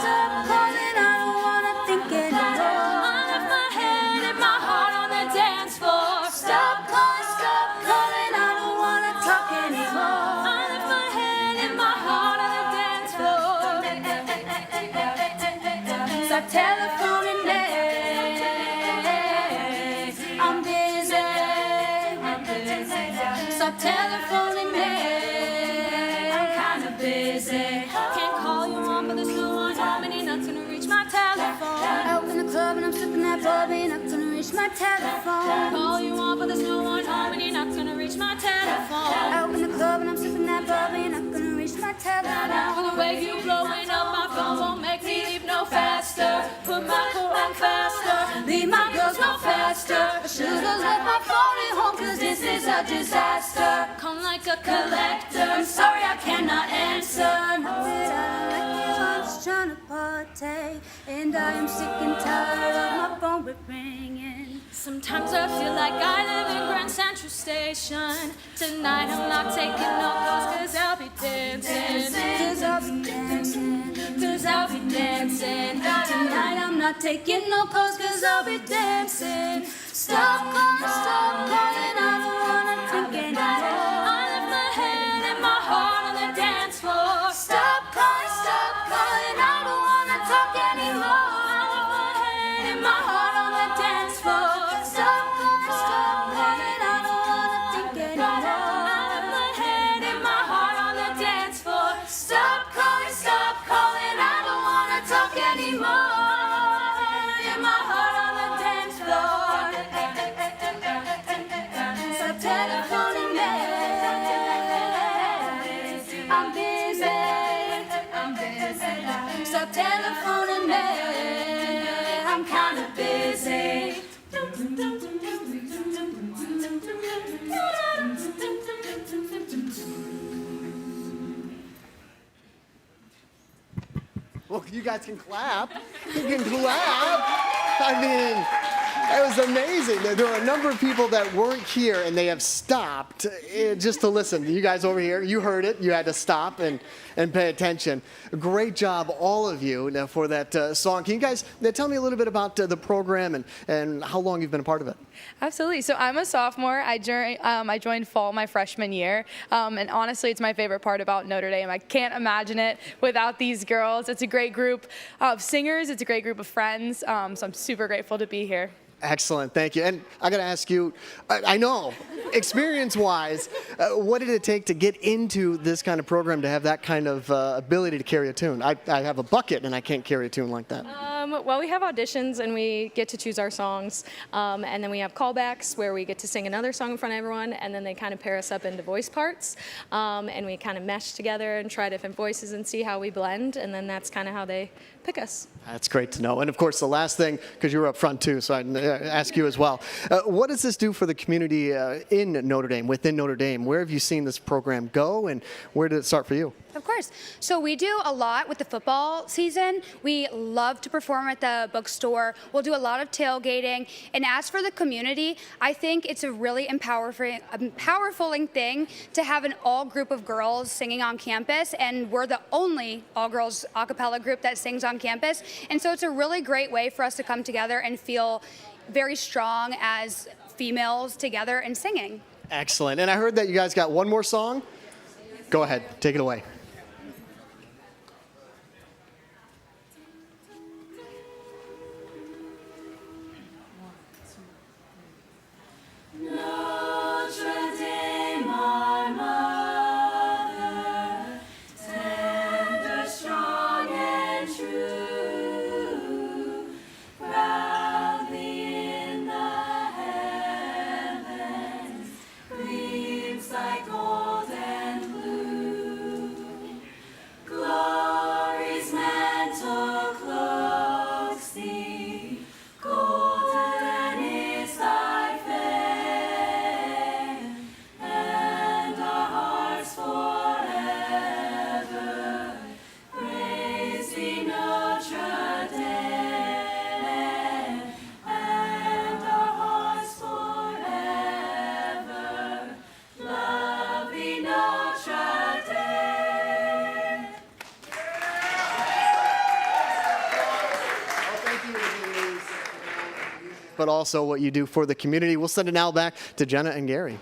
I don't wanna think anymore. I left my head and my heart on the dance floor. Stop calling, I don't wanna talk anymore. I left my head and my heart on the dance floor. Stop telephoning me. I'm busy. Stop telephoning me. I'm kinda busy. Can't call you on, but there's no one home and you're not gonna reach my telephone. Out in the club and I'm sipping that bub and not gonna reach my telephone. Call you on, but there's no one home and you're not gonna reach my telephone. Out in the club and I'm sipping that bub and not gonna reach my telephone. The way you blowing up my phone won't make me leave no faster. Put my coat on faster, leave my girls no faster. I should've left my phone at home, cause this is a disaster. Come like a collector, I'm sorry I cannot answer. No, that I like you, I'm just trying to partay, and I am sick and tired of my phone ringing. Sometimes I feel like I live in Grand Central Station. Tonight I'm not taking no calls, cause I'll be dancing. Cause I'll be dancing. Cause I'll be dancing. Tonight I'm not taking no calls, cause I'll be dancing. Stop calling, I don't wanna think anymore. I left my head and my heart on the dance floor. Stop calling, I don't wanna talk anymore. I left my head and my heart on the dance floor. Stop calling, I don't wanna think anymore. I left my head and my heart on the dance floor. Stop calling, I don't wanna talk anymore. And my heart on the dance floor. Stop telephoning me. I'm busy. Stop telephoning me. I'm kinda busy. Well, you guys can clap. You can clap. I mean, it was amazing. There were a number of people that weren't here, and they have stopped just to listen. You guys over here, you heard it. You had to stop and pay attention. Great job, all of you, for that song. Can you guys tell me a little bit about the program and how long you've been a part of it? Absolutely. So I'm a sophomore. I joined fall my freshman year, and honestly, it's my favorite part about Notre Dame. I can't imagine it without these girls. It's a great group of singers. It's a great group of friends. So I'm super grateful to be here. Excellent, thank you. And I got to ask you, I know, experience-wise, what did it take to get into this kind of program to have that kind of ability to carry a tune? I have a bucket and I can't carry a tune like that. Well, we have auditions and we get to choose our songs, and then we have callbacks where we get to sing another song in front of everyone, and then they kind of pair us up into voice parts, and we kind of mesh together and try different voices and see how we blend, and then that's kind of how they pick us. That's great to know. And of course, the last thing, because you were up front too, so I'd ask you as well. What does this do for the community in Notre Dame, within Notre Dame? Where have you seen this program go, and where did it start for you? Of course. So we do a lot with the football season. We love to perform at the bookstore. We'll do a lot of tailgating. And as for the community, I think it's a really empowering thing to have an all group of girls singing on campus. And we're the only all-girls a cappella group that sings on campus. And so it's a really great way for us to come together and feel very strong as females together and singing. Excellent. And I heard that you guys got one more song. Go ahead. Take it away. Notre Dame, our mother, tender, strong, and true, proudly in the heavens, gleams like gold and blue. but also what you do for the community. We'll send it now back to Jenna and Gary.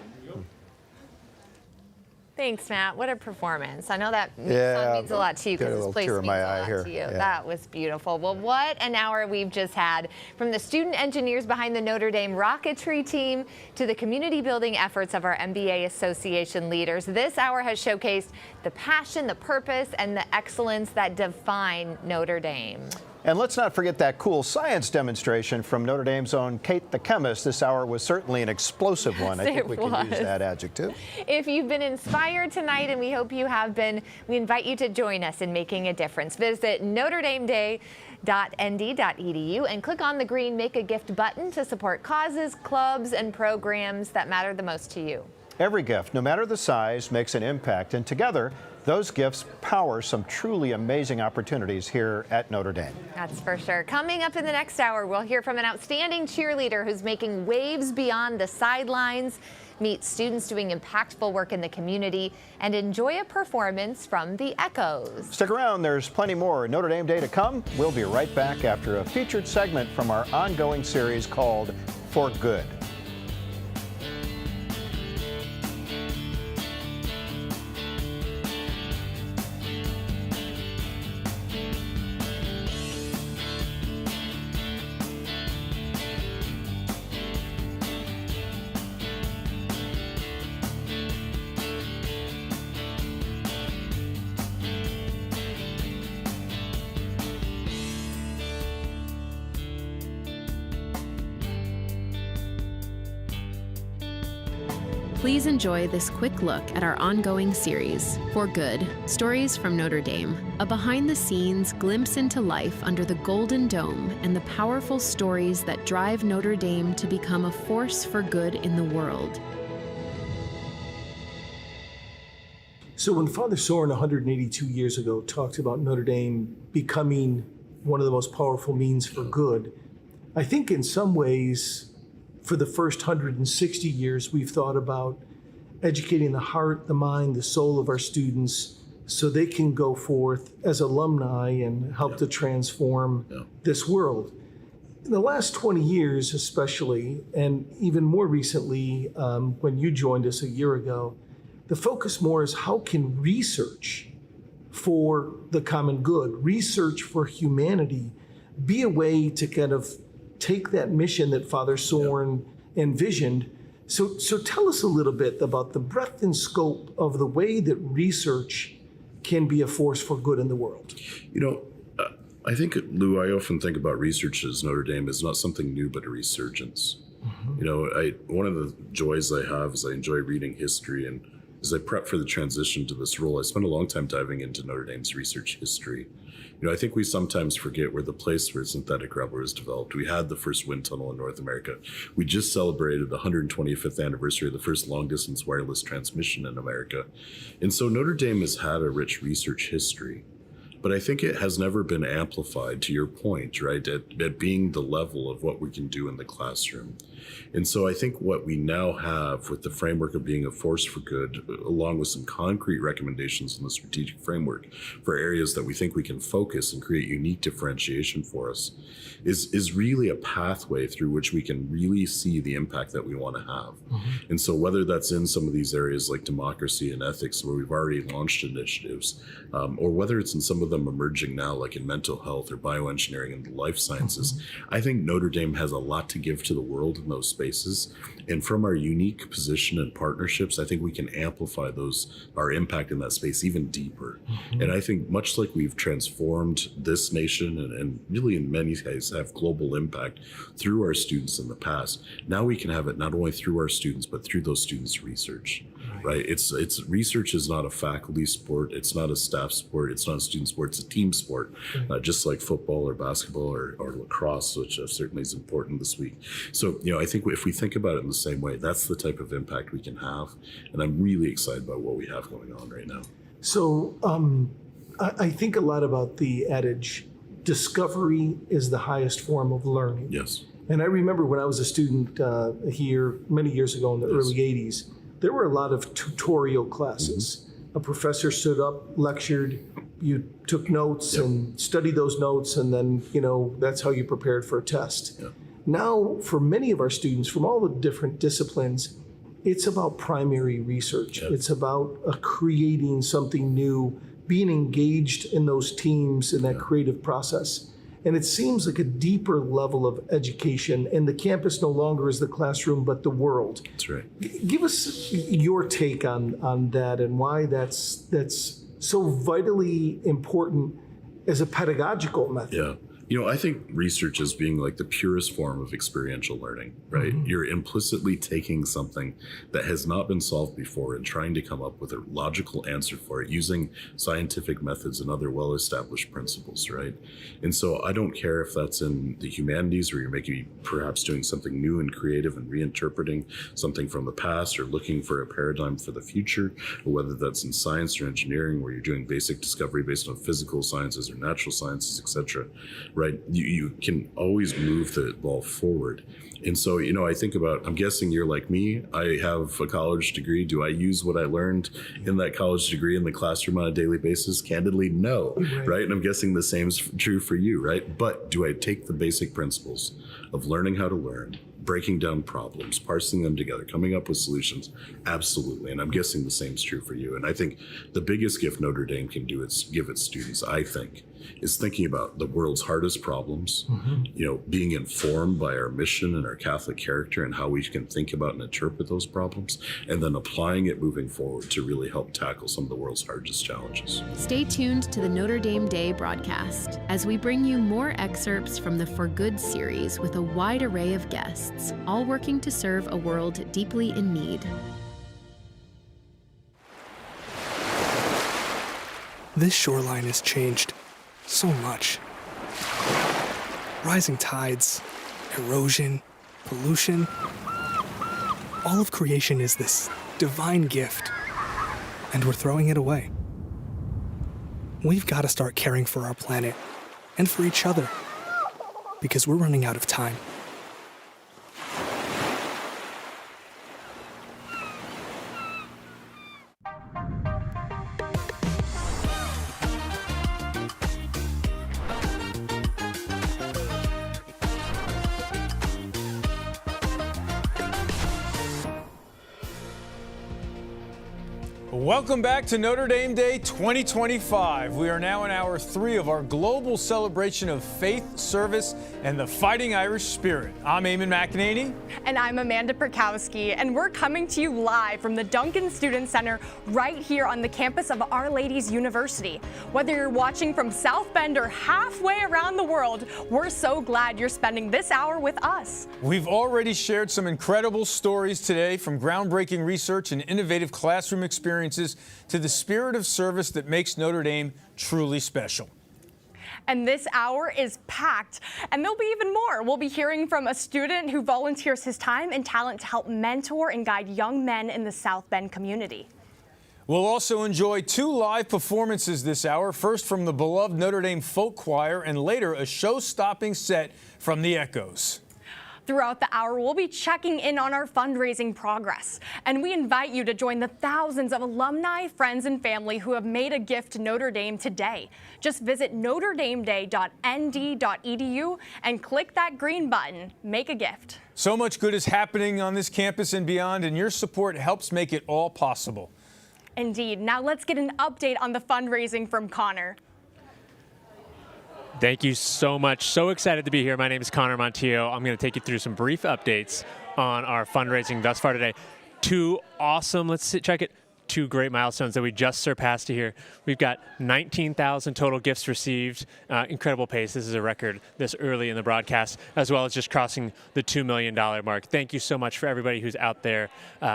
Thanks, Matt. What a performance. I know that song means a lot to you Got a because little this place tear means in my a eye lot here. to you. Yeah. That was beautiful. Well, what an hour we've just had. From the student engineers behind the Notre Dame Rocketry team to the community building efforts of our MBA Association leaders, this hour has showcased the passion, the purpose, and the excellence that define Notre Dame. And let's not forget that cool science demonstration from Notre Dame's own Kate the Chemist. This hour was certainly an explosive one. I think we can use that adjective. If you've been inspired tonight, and we hope you have been, we invite you to join us in making a difference. Visit notredameday.nd.edu and click on the green Make a Gift button to support causes, clubs, and programs that matter the most to you. Every gift, no matter the size, makes an impact, and together, those gifts power some truly amazing opportunities here at Notre Dame. That's for sure. Coming up in the next hour, we'll hear from an outstanding cheerleader who's making waves beyond the sidelines, meet students doing impactful work in the community, and enjoy a performance from the Echoes. Stick around, there's plenty more Notre Dame Day to come. We'll be right back after a featured segment from our ongoing series called For Good. Please enjoy this quick look at our ongoing series, For Good, Stories from Notre Dame, a behind-the-scenes glimpse into life under the Golden Dome and the powerful stories that drive Notre Dame to become a force for good in the world. So when Father Soren 182 years ago talked about Notre Dame becoming one of the most powerful means for good, I think in some ways, for the first 160 years, we've thought about educating the heart, the mind, the soul of our students so they can go forth as alumni and help to transform this world. In the last 20 years especially, and even more recently when you joined us a year ago, the focus more is how can research for the common good, research for humanity, be a way to kind of take that mission that Father Soren envisioned. So tell us a little bit about the breadth and scope of the way that research can be a force for good in the world. You know, I think, Lou, I often think about research as Notre Dame is not something new, but a resurgence. Mm-hmm. You know, one of the joys I have is I enjoy reading history, and as I prep for the transition to this role, I spent a long time diving into Notre Dame's research history. You know, I think we sometimes forget we're the place where synthetic rubber was developed. We had the first wind tunnel in North America. We just celebrated the 125th anniversary of the first long-distance wireless transmission in America. And so Notre Dame has had a rich research history, but I think it has never been amplified, to your point, right, at being the level of what we can do in the classroom. And so I think what we now have with the framework of being a force for good, along with some concrete recommendations in the strategic framework for areas that we think we can focus and create unique differentiation for us, is really a pathway through which we can really see the impact that we want to have. Mm-hmm. And so whether that's in some of these areas like democracy and ethics, where we've already launched initiatives, or whether it's in some of them emerging now, like in mental health or bioengineering and life sciences, mm-hmm. I think Notre Dame has a lot to give to the world in those spaces. And from our unique position and partnerships, I think we can amplify our impact in that space even deeper. Mm-hmm. And I think much like we've transformed this nation and really in many cases have global impact through our students in the past, now we can have it not only through our students, but through those students' research. Right? It's research is not a faculty sport. It's not a staff sport. It's not a student sport. It's a team sport, just like football or basketball or lacrosse, which certainly is important this week. So, you know, I think if we think about it in the same way, that's the type of impact we can have. And I'm really excited about what we have going on right now. So I think a lot about the adage, discovery is the highest form of learning. Yes. And I remember when I was a student here many years ago in the early 80s, there were a lot of tutorial classes. Mm-hmm. A professor stood up, lectured, you took notes and studied those notes, and then, you know, that's how you prepared for a test. Yep. Now, for many of our students from all the different disciplines, it's about primary research. It's about creating something new, being engaged in those teams in that creative process. And it seems like a deeper level of education, and the campus no longer is the classroom, but the world. That's right. Give us your take on that and why that's so vitally important as a pedagogical method. Yeah. I think research is being like the purest form of experiential learning, right? Mm-hmm. You're implicitly taking something that has not been solved before and trying to come up with a logical answer for it using scientific methods and other well-established principles, right? And so I don't care if that's in the humanities where you're perhaps doing something new and creative and reinterpreting something from the past or looking for a paradigm for the future, or whether that's in science or engineering where you're doing basic discovery based on physical sciences or natural sciences, etc. Right? You can always move the ball forward. And so, I think about, I'm guessing you're like me. I have a college degree. Do I use what I learned in that college degree in the classroom on a daily basis? Candidly, no. Right? And I'm guessing the same is true for you, right? But do I take the basic principles of learning how to learn, breaking down problems, parsing them together, coming up with solutions? Absolutely. And I'm guessing the same is true for you. And I think the biggest gift Notre Dame can do is give its students, I think, is thinking about the world's hardest problems, being informed by our mission and our Catholic character and how we can think about and interpret those problems, and then applying it moving forward to really help tackle some of the world's hardest challenges. Stay tuned to the Notre Dame Day broadcast as we bring you more excerpts from the For Good series with a wide array of guests, all working to serve a world deeply in need. This shoreline has changed so much. Rising tides, erosion, pollution. All of creation is this divine gift, and we're throwing it away. We've got to start caring for our planet and for each other, because we're running out of time. Welcome back to Notre Dame Day 2025. We are now in hour 3 of our global celebration of faith, service, and the fighting Irish spirit. I'm Eamon McEnany. And I'm Amanda Perkowski, and we're coming to you live from the Duncan Student Center right here on the campus of Our Lady's University. Whether you're watching from South Bend or halfway around the world, we're so glad you're spending this hour with us. We've already shared some incredible stories today, from groundbreaking research and innovative classroom experiences to the spirit of service that makes Notre Dame truly special. And this hour is packed, and there'll be even more. We'll be hearing from a student who volunteers his time and talent to help mentor and guide young men in the South Bend community. We'll also enjoy 2 live performances this hour, first from the beloved Notre Dame Folk Choir, and later a show-stopping set from the Echoes. Throughout the hour, we'll be checking in on our fundraising progress, and we invite you to join the thousands of alumni, friends, and family who have made a gift to Notre Dame today. Just visit notredameday.nd.edu and click that green button, Make a Gift. So much good is happening on this campus and beyond, and your support helps make it all possible. Indeed. Now let's get an update on the fundraising from Connor. Thank you so much. So excited to be here. My name is Connor Montiel. I'm going to take you through some brief updates on our fundraising thus far today. 2 awesome, check it, 2 great milestones that we just surpassed here. We've got 19,000 total gifts received. Incredible pace. This is a record this early in the broadcast, as well as just crossing the $2 million mark. Thank you so much for everybody who's out there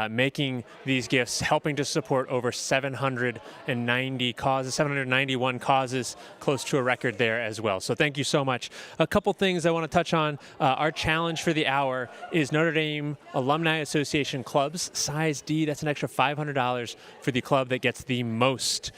making these gifts, helping to support over 791 causes, close to a record there as well. So thank you so much. A couple things I want to touch on. Our challenge for the hour is Notre Dame Alumni Association clubs, size D. That's an extra $500 for the club that gets the most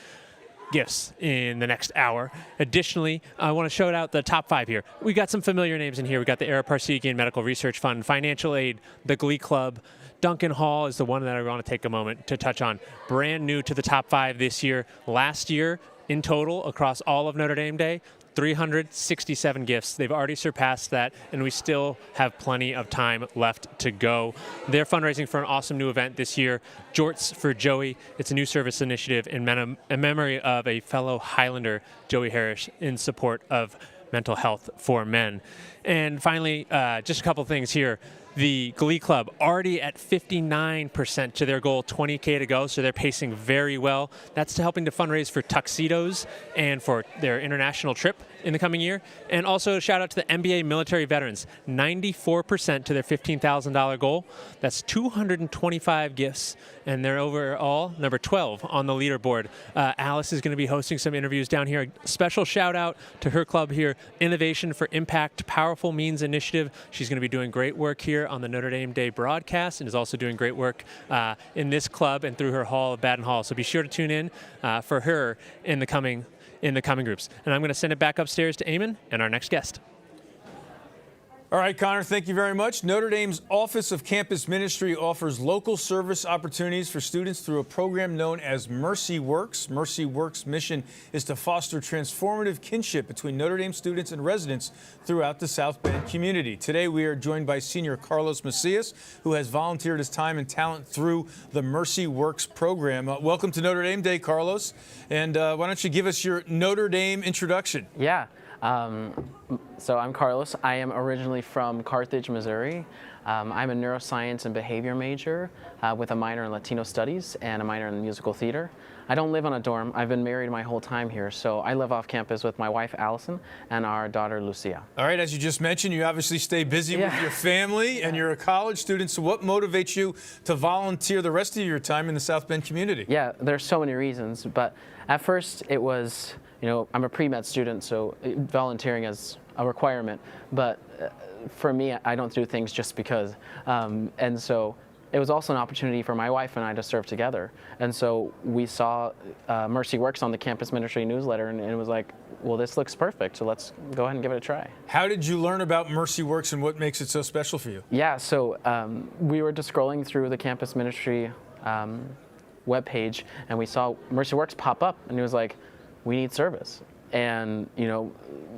gifts in the next hour. Additionally, I want to shout out the top 5 here. We got some familiar names in here. We got the Ara Parsegian Medical Research Fund, Financial Aid, the Glee Club. Duncan Hall is the one that I want to take a moment to touch on. Brand new to the top 5 this year. Last year, in total, across all of Notre Dame Day, 367 gifts. They've already surpassed that, and we still have plenty of time left to go. They're fundraising for an awesome new event this year, Jorts for Joey. It's a new service initiative in memory of a fellow Highlander, Joey Harris, in support of mental health for men. And finally, just a couple things here. The Glee Club already at 59% to their goal, 20K to go, so they're pacing very well. That's helping to fundraise for tuxedos and for their international trip in the coming year. And also shout out to the NBA military veterans, 94% to their $15,000 goal. That's 225 gifts, and they're overall number 12 on the leaderboard. Alice is going to be hosting some interviews down here. A special shout out to her club here, Innovation for Impact Powerful Means Initiative. She's going to be doing great work here on the Notre Dame Day broadcast and is also doing great work in this club and through her hall of Baden Hall. So be sure to tune in for her in the coming groups. And I'm going to send it back upstairs to Eamon and our next guest. All right, Connor, thank you very much. Notre Dame's Office of Campus Ministry offers local service opportunities for students through a program known as Mercy Works. Mercy Works' mission is to foster transformative kinship between Notre Dame students and residents throughout the South Bend community. Today, we are joined by senior Carlos Macias, who has volunteered his time and talent through the Mercy Works program. Welcome to Notre Dame Day, Carlos. And why don't you give us your Notre Dame introduction? Yeah. So I'm Carlos. I am originally from Carthage, Missouri. I'm a neuroscience and behavior major with a minor in Latino studies and a minor in musical theater. I don't live on a dorm. I've been married my whole time here, so I live off campus with my wife, Allison, and our daughter, Lucia. All right, as you just mentioned, you obviously stay busy with your family, and you're a college student, so what motivates you to volunteer the rest of your time in the South Bend community? Yeah, there's so many reasons, but at first it was, you know, I'm a pre-med student, so volunteering is a requirement, but for me, I don't do things just because, and so it was also an opportunity for my wife and I to serve together. And so we saw Mercy Works on the campus ministry newsletter, and it was like, well, this looks perfect, so let's go ahead and give it a try. How did you learn about Mercy Works and what makes it so special for you? Yeah, so we were just scrolling through the campus ministry webpage, and we saw Mercy Works pop up, and it was like, we need service. And you know,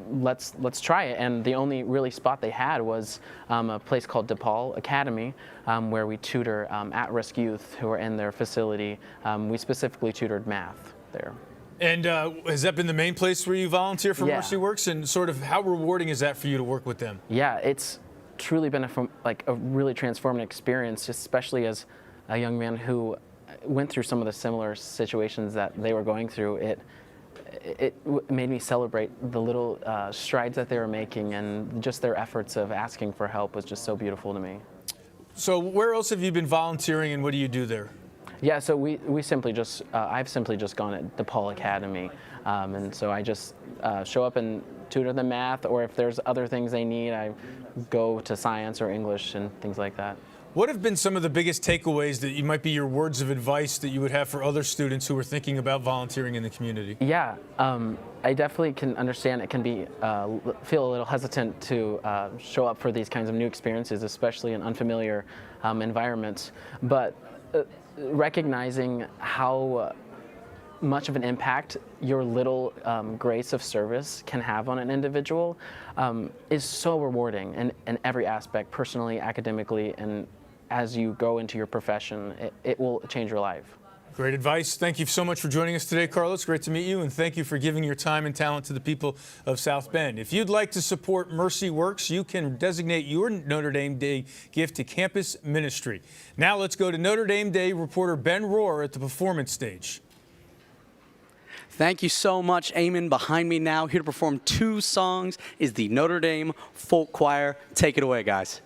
let's try it. And the only really spot they had was a place called DePaul Academy, where we tutor at-risk youth who are in their facility. We specifically tutored math there. And has that been the main place where you volunteer for Mercy Works? And sort of how rewarding is that for you to work with them? Yeah, it's truly been a really transformative experience, especially as a young man who went through some of the similar situations that they were going through. It made me celebrate the little strides that they were making, and just their efforts of asking for help was just so beautiful to me. So where else have you been volunteering, and what do you do there? Yeah, so we simply just, I've simply just gone at DePaul Academy, and so I just show up and tutor them math, or if there's other things they need, I go to science or English and things like that. What have been some of the biggest takeaways that might be your words of advice that you would have for other students who are thinking about volunteering in the community? Yeah, I definitely can understand it can be feel a little hesitant to show up for these kinds of new experiences, especially in unfamiliar environments. But recognizing how much of an impact your little grace of service can have on an individual is so rewarding in every aspect, personally, academically, and as you go into your profession, it will change your life. Great advice. Thank you so much for joining us today, Carlos. Great to meet you, and thank you for giving your time and talent to the people of South Bend. If you'd like to support Mercy Works, you can designate your Notre Dame Day gift to campus ministry. Now let's go to Notre Dame Day reporter Ben Rohr at the performance stage. Thank you so much, Eamon. Behind me now, here to perform 2 songs, is the Notre Dame Folk Choir. Take it away, guys.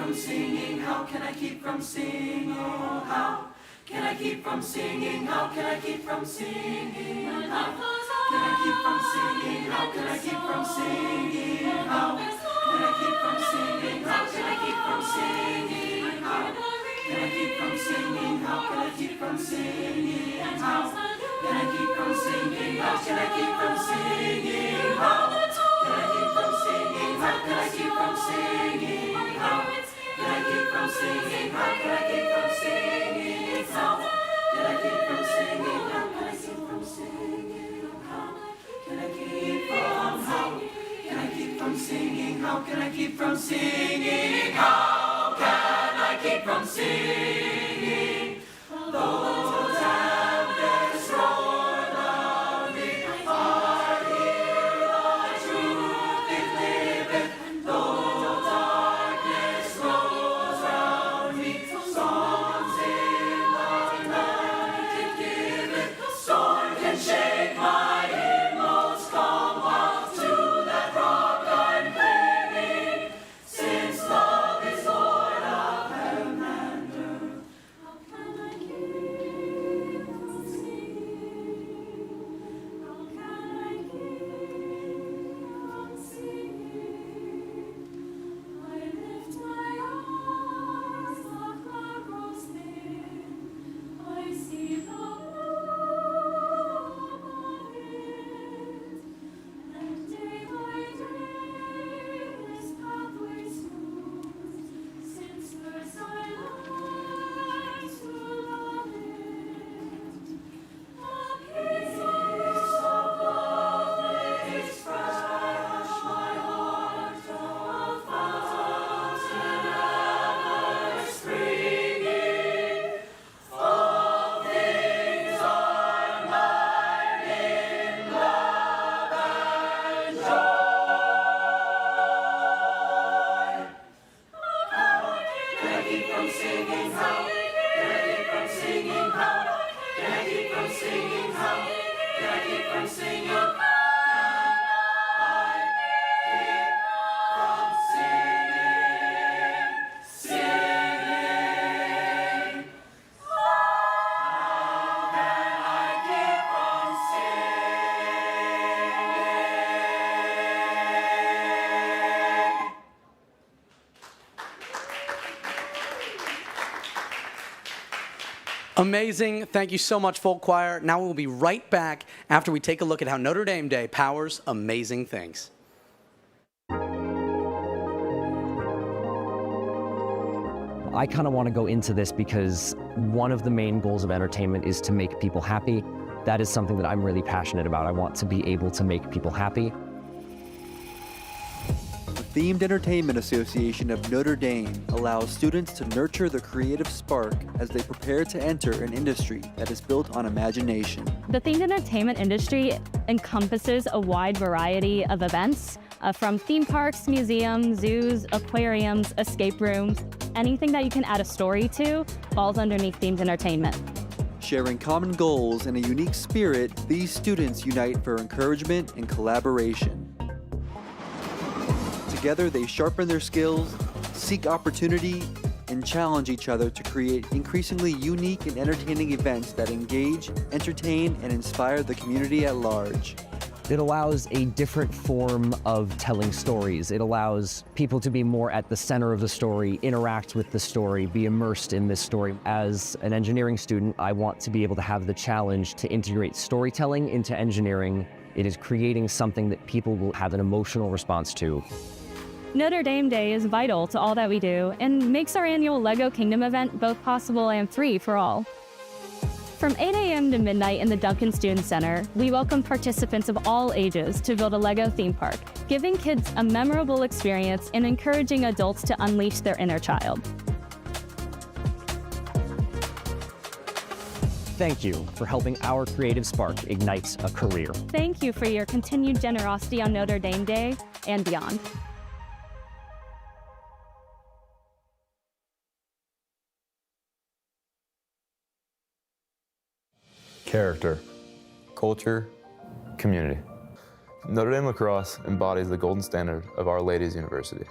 from singing? How can I keep from singing? Oh, how can I keep from singing? How can I keep from singing? How can I keep from singing? How can I keep from singing? How can I keep from singing? How can I keep from singing? How can I keep from singing? How can I keep from singing? How can I keep from singing? How can I keep from singing? How can I keep from singing? How can I keep from singing? How can I keep from singing? How can I keep from singing? How can I keep from singing? How can I keep from singing? How can I keep from? How can I keep from singing? How can I keep from singing? How can I keep from singing? Those tempest roar loudly, I hear the truth it liveth. Though darkness rolls round me, songs in the night it giveth. Storm can shake my inmost calm, while to that rock I'm clinging. Since love is Lord of heaven and earth, how can I keep from singing? How can I keep from singing? I lift my eyes, the cloud grows thin. I see the blue above it, and day by day this pathway smooths. Since first I learned to love it, the peace of love makes fresh my heart, a fountain ever springing. All things are mine in love and joy. Can I keep from singing? How can I keep from singing? How can I keep from singing? How can I keep from singing? Can I keep from singing? Singing. How can I keep from singing? Amazing. Thank you so much, Folk Choir. Now we'll be right back after we take a look at how Notre Dame Day powers amazing things. I kind of want to go into this because one of the main goals of entertainment is to make people happy. That is something that I'm really passionate about. I want to be able to make people happy. The Themed Entertainment Association of Notre Dame allows students to nurture the creative spark as they prepare to enter an industry that is built on imagination. The themed entertainment industry encompasses a wide variety of events, from theme parks, museums, zoos, aquariums, escape rooms. Anything that you can add a story to falls underneath themed entertainment. Sharing common goals and a unique spirit, these students unite for encouragement and collaboration. Together, they sharpen their skills, seek opportunity, and challenge each other to create increasingly unique and entertaining events that engage, entertain, and inspire the community at large. It allows a different form of telling stories. It allows people to be more at the center of the story, interact with the story, be immersed in this story. As an engineering student, I want to be able to have the challenge to integrate storytelling into engineering. It is creating something that people will have an emotional response to. Notre Dame Day is vital to all that we do and makes our annual LEGO Kingdom event both possible and free for all. From 8 a.m. to midnight in the Duncan Student Center, we welcome participants of all ages to build a LEGO theme park, giving kids a memorable experience and encouraging adults to unleash their inner child. Thank you for helping our creative spark ignite a career. Thank you for your continued generosity on Notre Dame Day and beyond. Character, culture, community. Notre Dame Lacrosse embodies the golden standard of Our Lady's University.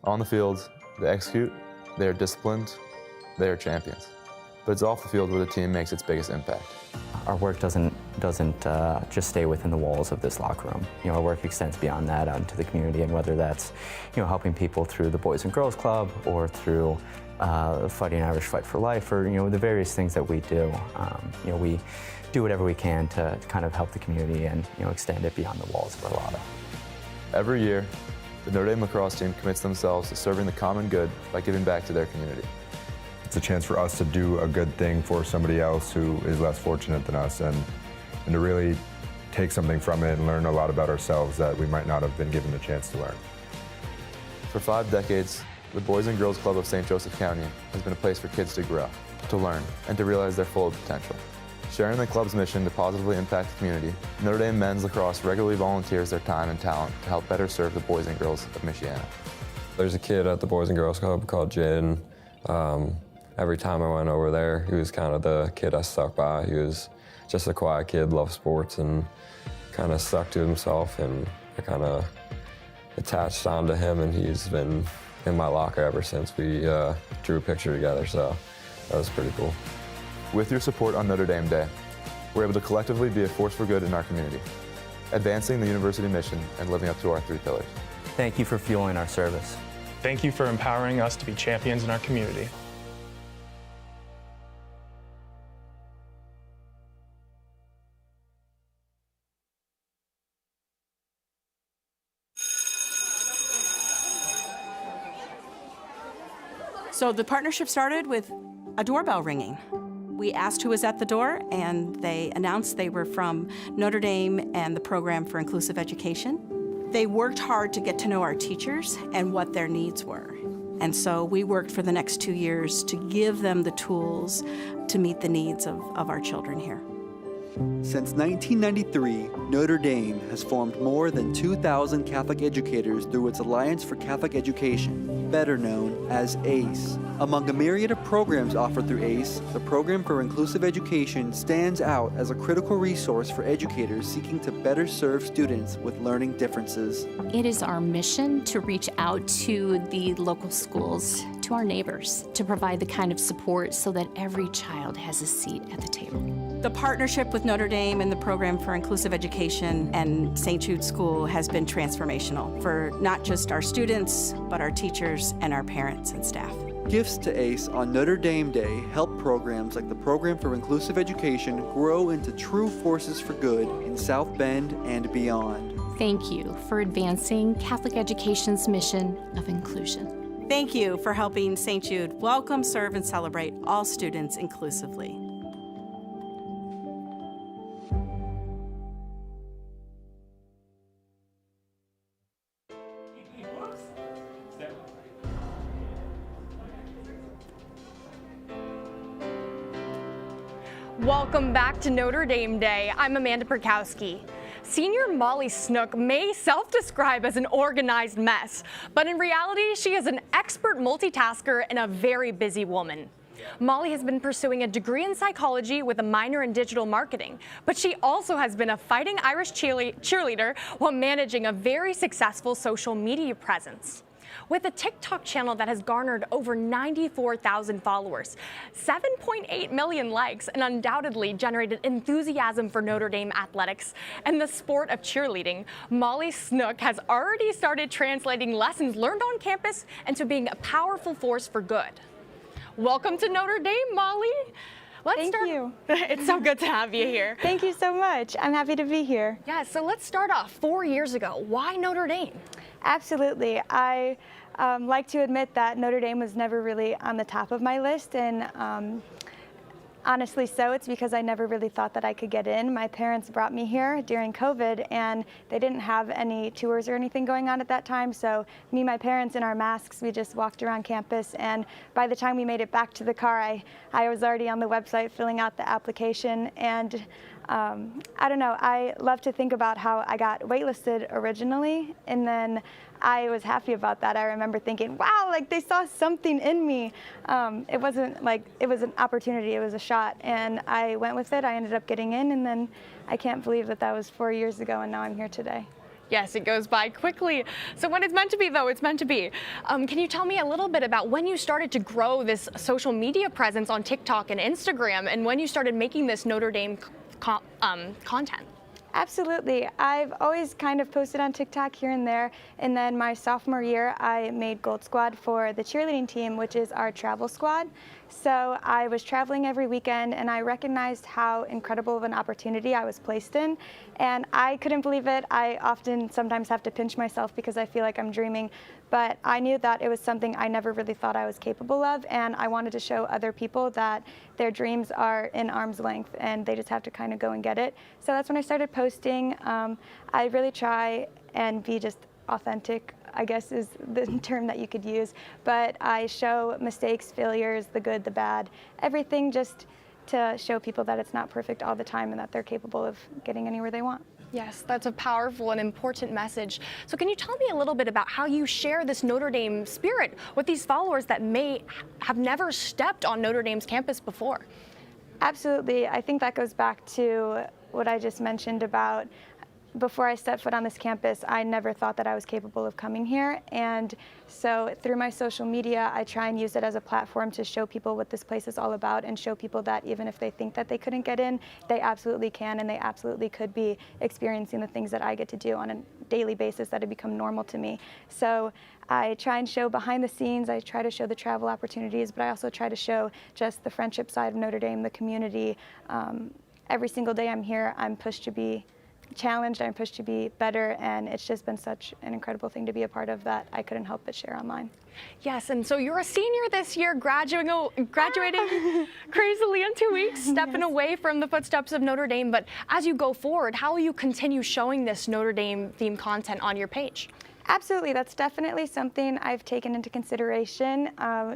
On the field, They execute, they are disciplined, they are champions. But it's off the field where the team makes its biggest impact. Our work doesn't just stay within the walls of this locker room. Our work extends beyond that out into the community, and whether that's helping people through the Boys and Girls Club or through Fighting Irish Fight for Life, or the various things that we do. We do whatever we can to kind of help the community and extend it beyond the walls of our lotto. Every year, the Notre Dame lacrosse team commits themselves to serving the common good by giving back to their community. It's a chance for us to do a good thing for somebody else who is less fortunate than us, and to really take something from it and learn a lot about ourselves that we might not have been given the chance to learn. For 5 decades, the Boys and Girls Club of St. Joseph County has been a place for kids to grow, to learn, and to realize their full potential. Sharing the club's mission to positively impact the community, Notre Dame men's lacrosse regularly volunteers their time and talent to help better serve the boys and girls of Michiana. There's a kid at the Boys and Girls Club called Jaden. Every time I went over there, he was kind of the kid I stuck by. He was just a quiet kid, loved sports, and kind of stuck to himself, and I kind of attached onto him, and he's been in my locker ever since we drew a picture together, so that was pretty cool. With your support on Notre Dame Day, we're able to collectively be a force for good in our community, advancing the university mission and living up to our 3 pillars. Thank you for fueling our service. Thank you for empowering us to be champions in our community. So the partnership started with a doorbell ringing. We asked who was at the door, and they announced they were from Notre Dame and the Program for Inclusive Education. They worked hard to get to know our teachers and what their needs were. And so we worked for the next 2 years to give them the tools to meet the needs of our children here. Since 1993, Notre Dame has formed more than 2,000 Catholic educators through its Alliance for Catholic Education, better known as ACE. Among a myriad of programs offered through ACE, the Program for Inclusive Education stands out as a critical resource for educators seeking to better serve students with learning differences. It is our mission to reach out to the local schools, to our neighbors, to provide the kind of support so that every child has a seat at the table. The partnership with Notre Dame and the Program for Inclusive Education and St. Jude School has been transformational for not just our students, but our teachers and our parents and staff. Gifts to ACE on Notre Dame Day help programs like the Program for Inclusive Education grow into true forces for good in South Bend and beyond. Thank you for advancing Catholic education's mission of inclusion. Thank you for helping St. Jude welcome, serve, and celebrate all students inclusively. Welcome back to Notre Dame Day. I'm Amanda Perkowski. Senior Molly Snook may self-describe as an organized mess, but in reality, she is an expert multitasker and a very busy woman. Molly has been pursuing a degree in psychology with a minor in digital marketing, but she also has been a Fighting Irish cheerleader while managing a very successful social media presence. With a TikTok channel that has garnered over 94,000 followers, 7.8 million likes, and undoubtedly generated enthusiasm for Notre Dame athletics and the sport of cheerleading, Molly Snook has already started translating lessons learned on campus into being a powerful force for good. Welcome to Notre Dame, Molly. Thank you. It's so good to have you here. Thank you so much. I'm happy to be here. Yeah, so let's start off 4 years ago. Why Notre Dame? Absolutely. I like to admit that Notre Dame was never really on the top of my list, and honestly so. It's because I never really thought that I could get in. My parents brought me here during COVID, and they didn't have any tours or anything going on at that time, so me and my parents in our masks, we just walked around campus, and by the time we made it back to the car, I was already on the website filling out the application, and I don't know, I love to think about how I got waitlisted originally, and then I was happy about that. I remember thinking, wow, like they saw something in me. It wasn't like, it was an opportunity, it was a shot, and I went with it. I ended up getting in, and then I can't believe that that was 4 years ago, and now I'm here today. Yes, it goes by quickly. So when it's meant to be, though, it's meant to be. Can you tell me a little bit about when you started to grow this social media presence on TikTok and Instagram, and when you started making this Notre Dame content? Absolutely. I've always kind of posted on TikTok here and there, and then my sophomore year I made Gold Squad for the cheerleading team, which is our travel squad. So I was traveling every weekend, and I recognized how incredible of an opportunity I was placed in, and I couldn't believe it. I often sometimes have to pinch myself because I feel like I'm dreaming, but I knew that it was something I never really thought I was capable of, and I wanted to show other people that their dreams are in arm's length and they just have to kind of go and get it. So that's when I started posting. I really try and be just authentic, I guess is the term that you could use, but I show mistakes, failures, the good, the bad, everything, just to show people that it's not perfect all the time and that they're capable of getting anywhere they want. Yes, that's a powerful and important message. So can you tell me a little bit about how you share this Notre Dame spirit with these followers that may have never stepped on Notre Dame's campus before? Absolutely. I think that goes back to what I just mentioned about before I stepped foot on this campus, I never thought that I was capable of coming here. And so through my social media, I try and use it as a platform to show people what this place is all about and show people that even if they think that they couldn't get in, they absolutely can, and they absolutely could be experiencing the things that I get to do on a daily basis that have become normal to me. So I try and show behind the scenes, I try to show the travel opportunities, but I also try to show just the friendship side of Notre Dame, the community. Every single day I'm here, I'm pushed to be challenged, I'm pushed to be better, and it's just been such an incredible thing to be a part of that I couldn't help but share online. Yes, and so you're a senior this year, graduating crazily in 2 weeks, stepping away from the footsteps of Notre Dame. But as you go forward, how will you continue showing this Notre Dame themed content on your page? Absolutely, that's definitely something I've taken into consideration.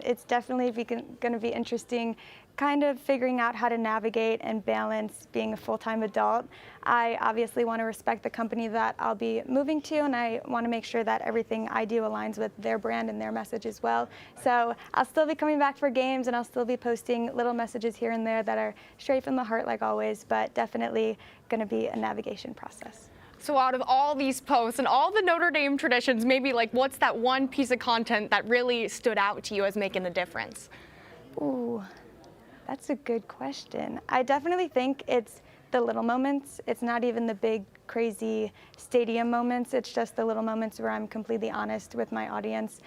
It's definitely going to be interesting kind of figuring out how to navigate and balance being a full-time adult. I obviously want to respect the company that I'll be moving to, and I want to make sure that everything I do aligns with their brand and their message as well. So I'll still be coming back for games, and I'll still be posting little messages here and there that are straight from the heart like always, but definitely going to be a navigation process. So out of all these posts and all the Notre Dame traditions, maybe like what's that one piece of content that really stood out to you as making a difference? Ooh, that's a good question. I definitely think it's the little moments. It's not even the big, crazy stadium moments. It's just the little moments where I'm completely honest with my audience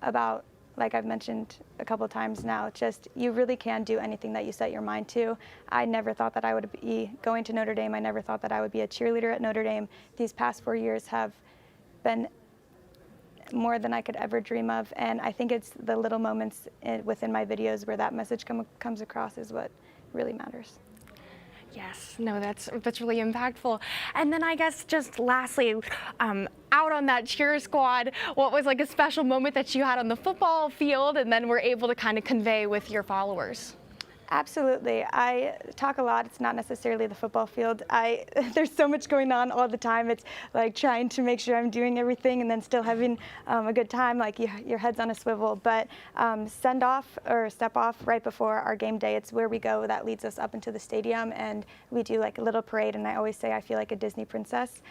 about, like I've mentioned a couple times now, just you really can do anything that you set your mind to. I never thought that I would be going to Notre Dame. I never thought that I would be a cheerleader at Notre Dame. These past 4 years have been more than I could ever dream of, and I think it's the little moments within my videos where that message comes across is what really matters. Yes, no, that's really impactful. And then I guess just lastly, out on that cheer squad, what was like a special moment that you had on the football field and then were able to kind of convey with your followers? Absolutely. I talk a lot. It's not necessarily the football field. There's so much going on all the time. It's like trying to make sure I'm doing everything and then still having a good time, like your head's on a swivel. But send off or step off right before our game day. It's where we go that leads us up into the stadium, and we do like a little parade, and I always say I feel like a Disney princess.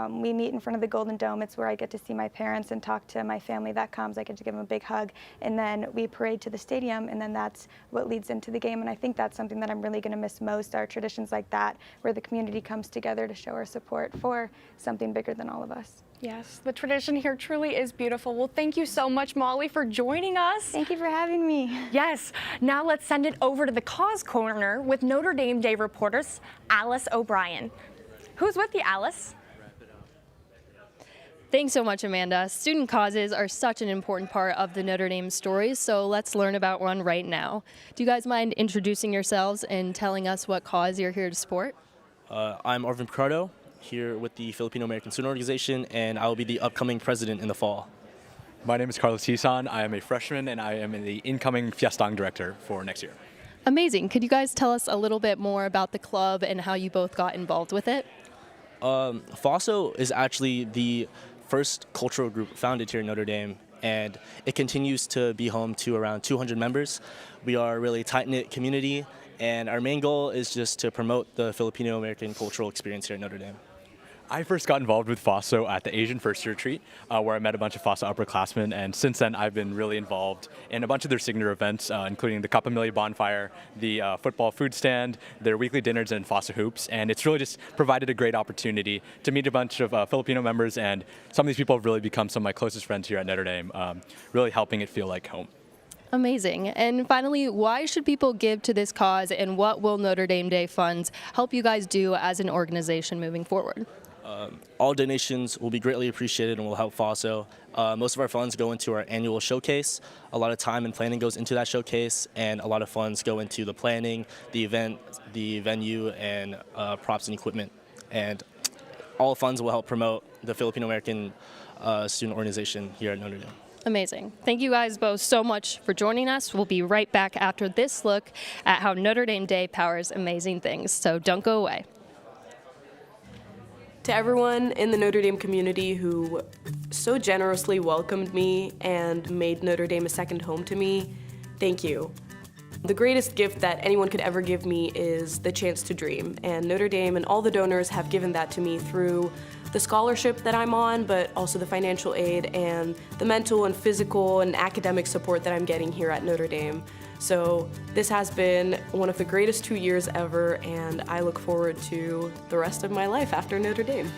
We meet in front of the Golden Dome. It's where I get to see my parents and talk to my family that comes. I get to give them a big hug, and then we parade to the stadium, and then that's what leads into the game. And I think that's something that I'm really going to miss most, are traditions like that, where the community comes together to show our support for something bigger than all of us. Yes, the tradition here truly is beautiful. Well, thank you so much, Molly, for joining us. Thank you for having me. Yes, now let's send it over to the Cause Corner with Notre Dame Day reporters Alice O'Brien. Who's with you, Alice? Thanks so much, Amanda. Student causes are such an important part of the Notre Dame story, so let's learn about one right now. Do you guys mind introducing yourselves and telling us what cause you're here to support? I'm Arvin Picardo, here with the Filipino American Student Organization, and I will be the upcoming president in the fall. My name is Carlos Tison. I am a freshman, and I am the incoming Fiestang director for next year. Amazing. Could you guys tell us a little bit more about the club and how you both got involved with it? FOSO is actually the first cultural group founded here in Notre Dame, and it continues to be home to around 200 members. We are a really tight-knit community, and our main goal is just to promote the Filipino-American cultural experience here at Notre Dame. I first got involved with FOSO at the Asian First Retreat, where I met a bunch of FOSO upperclassmen, and since then I've been really involved in a bunch of their signature events, including the Cup Amelia Bonfire, the football food stand, their weekly dinners, and FOSO Hoops, and it's really just provided a great opportunity to meet a bunch of Filipino members, and some of these people have really become some of my closest friends here at Notre Dame, really helping it feel like home. Amazing. And finally, why should people give to this cause, and what will Notre Dame Day funds help you guys do as an organization moving forward? All donations will be greatly appreciated and will help FOSO. Most of our funds go into our annual showcase. A lot of time and planning goes into that showcase, and a lot of funds go into the planning, the event, the venue, and props and equipment. And all funds will help promote the Filipino American student organization here at Notre Dame. Amazing. Thank you guys both so much for joining us. We'll be right back after this look at how Notre Dame Day powers amazing things. So don't go away. To everyone in the Notre Dame community who so generously welcomed me and made Notre Dame a second home to me, thank you. The greatest gift that anyone could ever give me is the chance to dream, and Notre Dame and all the donors have given that to me through the scholarship that I'm on, but also the financial aid and the mental and physical and academic support that I'm getting here at Notre Dame. So this has been one of the greatest 2 years ever, and I look forward to the rest of my life after Notre Dame.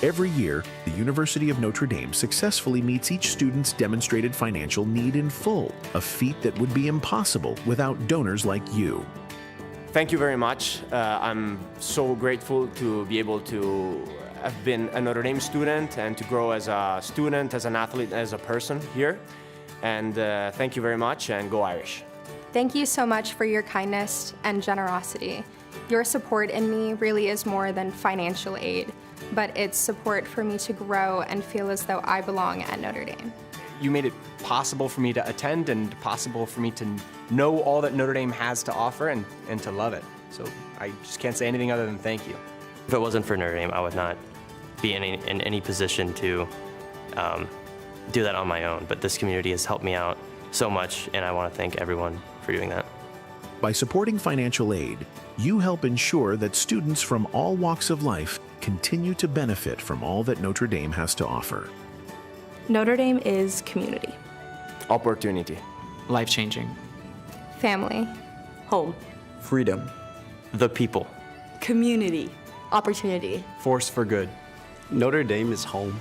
Every year, the University of Notre Dame successfully meets each student's demonstrated financial need in full, a feat that would be impossible without donors like you. Thank you very much. I'm so grateful to be able to have been a Notre Dame student and to grow as a student, as an athlete, as a person here. And thank you very much, and go Irish. Thank you so much for your kindness and generosity. Your support in me really is more than financial aid, but it's support for me to grow and feel as though I belong at Notre Dame. You made it possible for me to attend and possible for me to know all that Notre Dame has to offer and to love it. So I just can't say anything other than thank you. If it wasn't for Notre Dame, I would not be in any position to do that on my own. But this community has helped me out so much, and I want to thank everyone for doing that. By supporting financial aid, you help ensure that students from all walks of life continue to benefit from all that Notre Dame has to offer. Notre Dame is community. Opportunity. Life-changing. Family. Home. Freedom. The people. Community. Opportunity. Force for good. Notre Dame is home.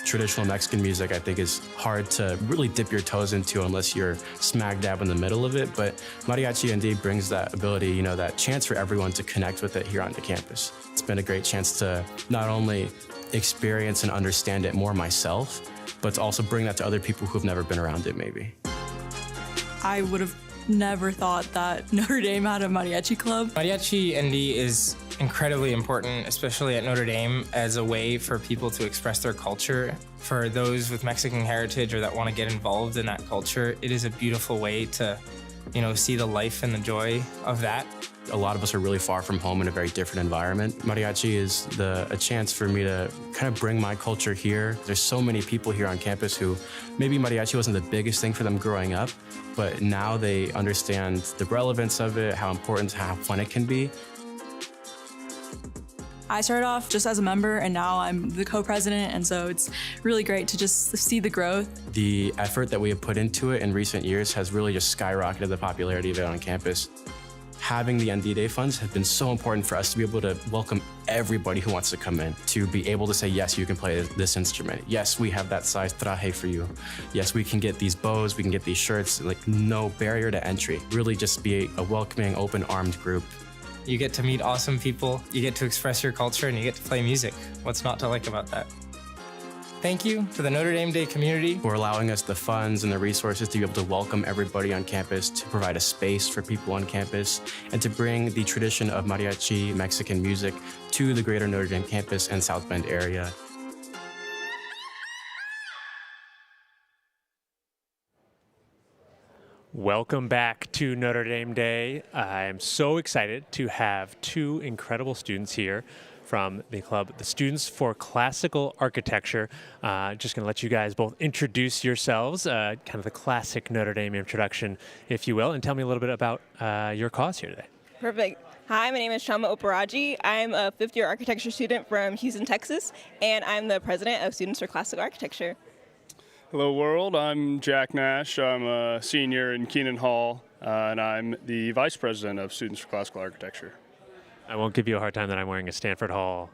Traditional Mexican music, I think, is hard to really dip your toes into unless you're smack dab in the middle of it. But Mariachi ND brings that ability, you know, that chance for everyone to connect with it here on the campus. It's been a great chance to not only experience and understand it more myself, but to also bring that to other people who've never been around it, maybe. I would have never thought that Notre Dame had a mariachi club. Mariachi ND is incredibly important, especially at Notre Dame, as a way for people to express their culture. For those with Mexican heritage or that want to get involved in that culture, it is a beautiful way to, you know, see the life and the joy of that. A lot of us are really far from home in a very different environment. Mariachi is a chance for me to kind of bring my culture here. There's so many people here on campus who maybe mariachi wasn't the biggest thing for them growing up, but now they understand the relevance of it, how important, how fun it can be. I started off just as a member, and now I'm the co-president, and so it's really great to just see the growth. The effort that we have put into it in recent years has really just skyrocketed the popularity of it on campus. Having the ND Day funds has been so important for us to be able to welcome everybody who wants to come in, to be able to say, yes, you can play this instrument. Yes, we have that size traje for you. Yes, we can get these bows, we can get these shirts, like no barrier to entry. Really just be a welcoming, open-armed group. You get to meet awesome people, you get to express your culture, and you get to play music. What's not to like about that? Thank you to the Notre Dame Day community for allowing us the funds and the resources to be able to welcome everybody on campus, to provide a space for people on campus, and to bring the tradition of mariachi Mexican music to the greater Notre Dame campus and South Bend area. Welcome back to Notre Dame Day. I'm so excited to have two incredible students here from the club, the Students for Classical Architecture. Just going to let you guys both introduce yourselves, kind of the classic Notre Dame introduction, if you will, and tell me a little bit about your cause here today. Perfect. Hi, my name is Shama Oparaji. I'm a fifth-year architecture student from Houston, Texas, and I'm the president of Students for Classical Architecture. Hello, world. I'm Jack Nash. I'm a senior in Keenan Hall, and I'm the vice president of Students for Classical Architecture. I won't give you a hard time that I'm wearing a Stanford Hall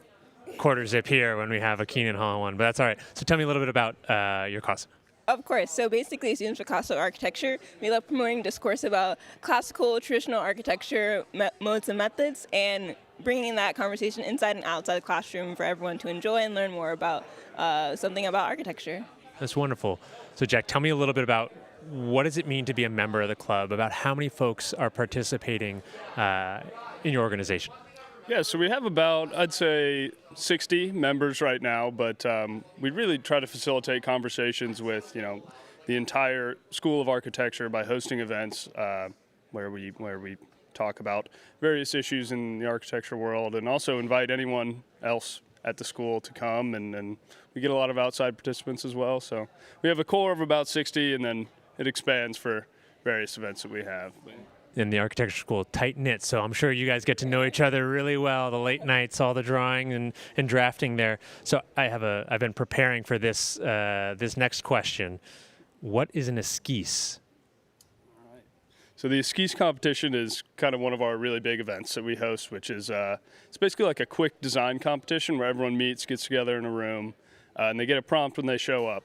quarter zip here when we have a Keenan Hall one, but that's all right. So tell me a little bit about your cause. Of course. So basically, Students for Classical Architecture, we love promoting discourse about classical, traditional architecture modes and methods, and bringing that conversation inside and outside the classroom for everyone to enjoy and learn more about something about architecture. That's wonderful. So Jack, tell me a little bit about what does it mean to be a member of the club, about how many folks are participating in your organization? Yeah, so we have about, I'd say, 60 members right now, but we really try to facilitate conversations with, the entire School of Architecture by hosting events where we talk about various issues in the architecture world, and also invite anyone else at the school to come, and we get a lot of outside participants as well. So we have a core of about 60, and then it expands for various events that we have. In the architecture school, tight-knit, so I'm sure you guys get to know each other really well, the late nights, all the drawing and drafting there. So I've been preparing for this this next question. What is an esquisse? So the esquisse competition is kind of one of our really big events that we host, which is it's basically like a quick design competition where everyone meets, gets together in a room, and they get a prompt when they show up.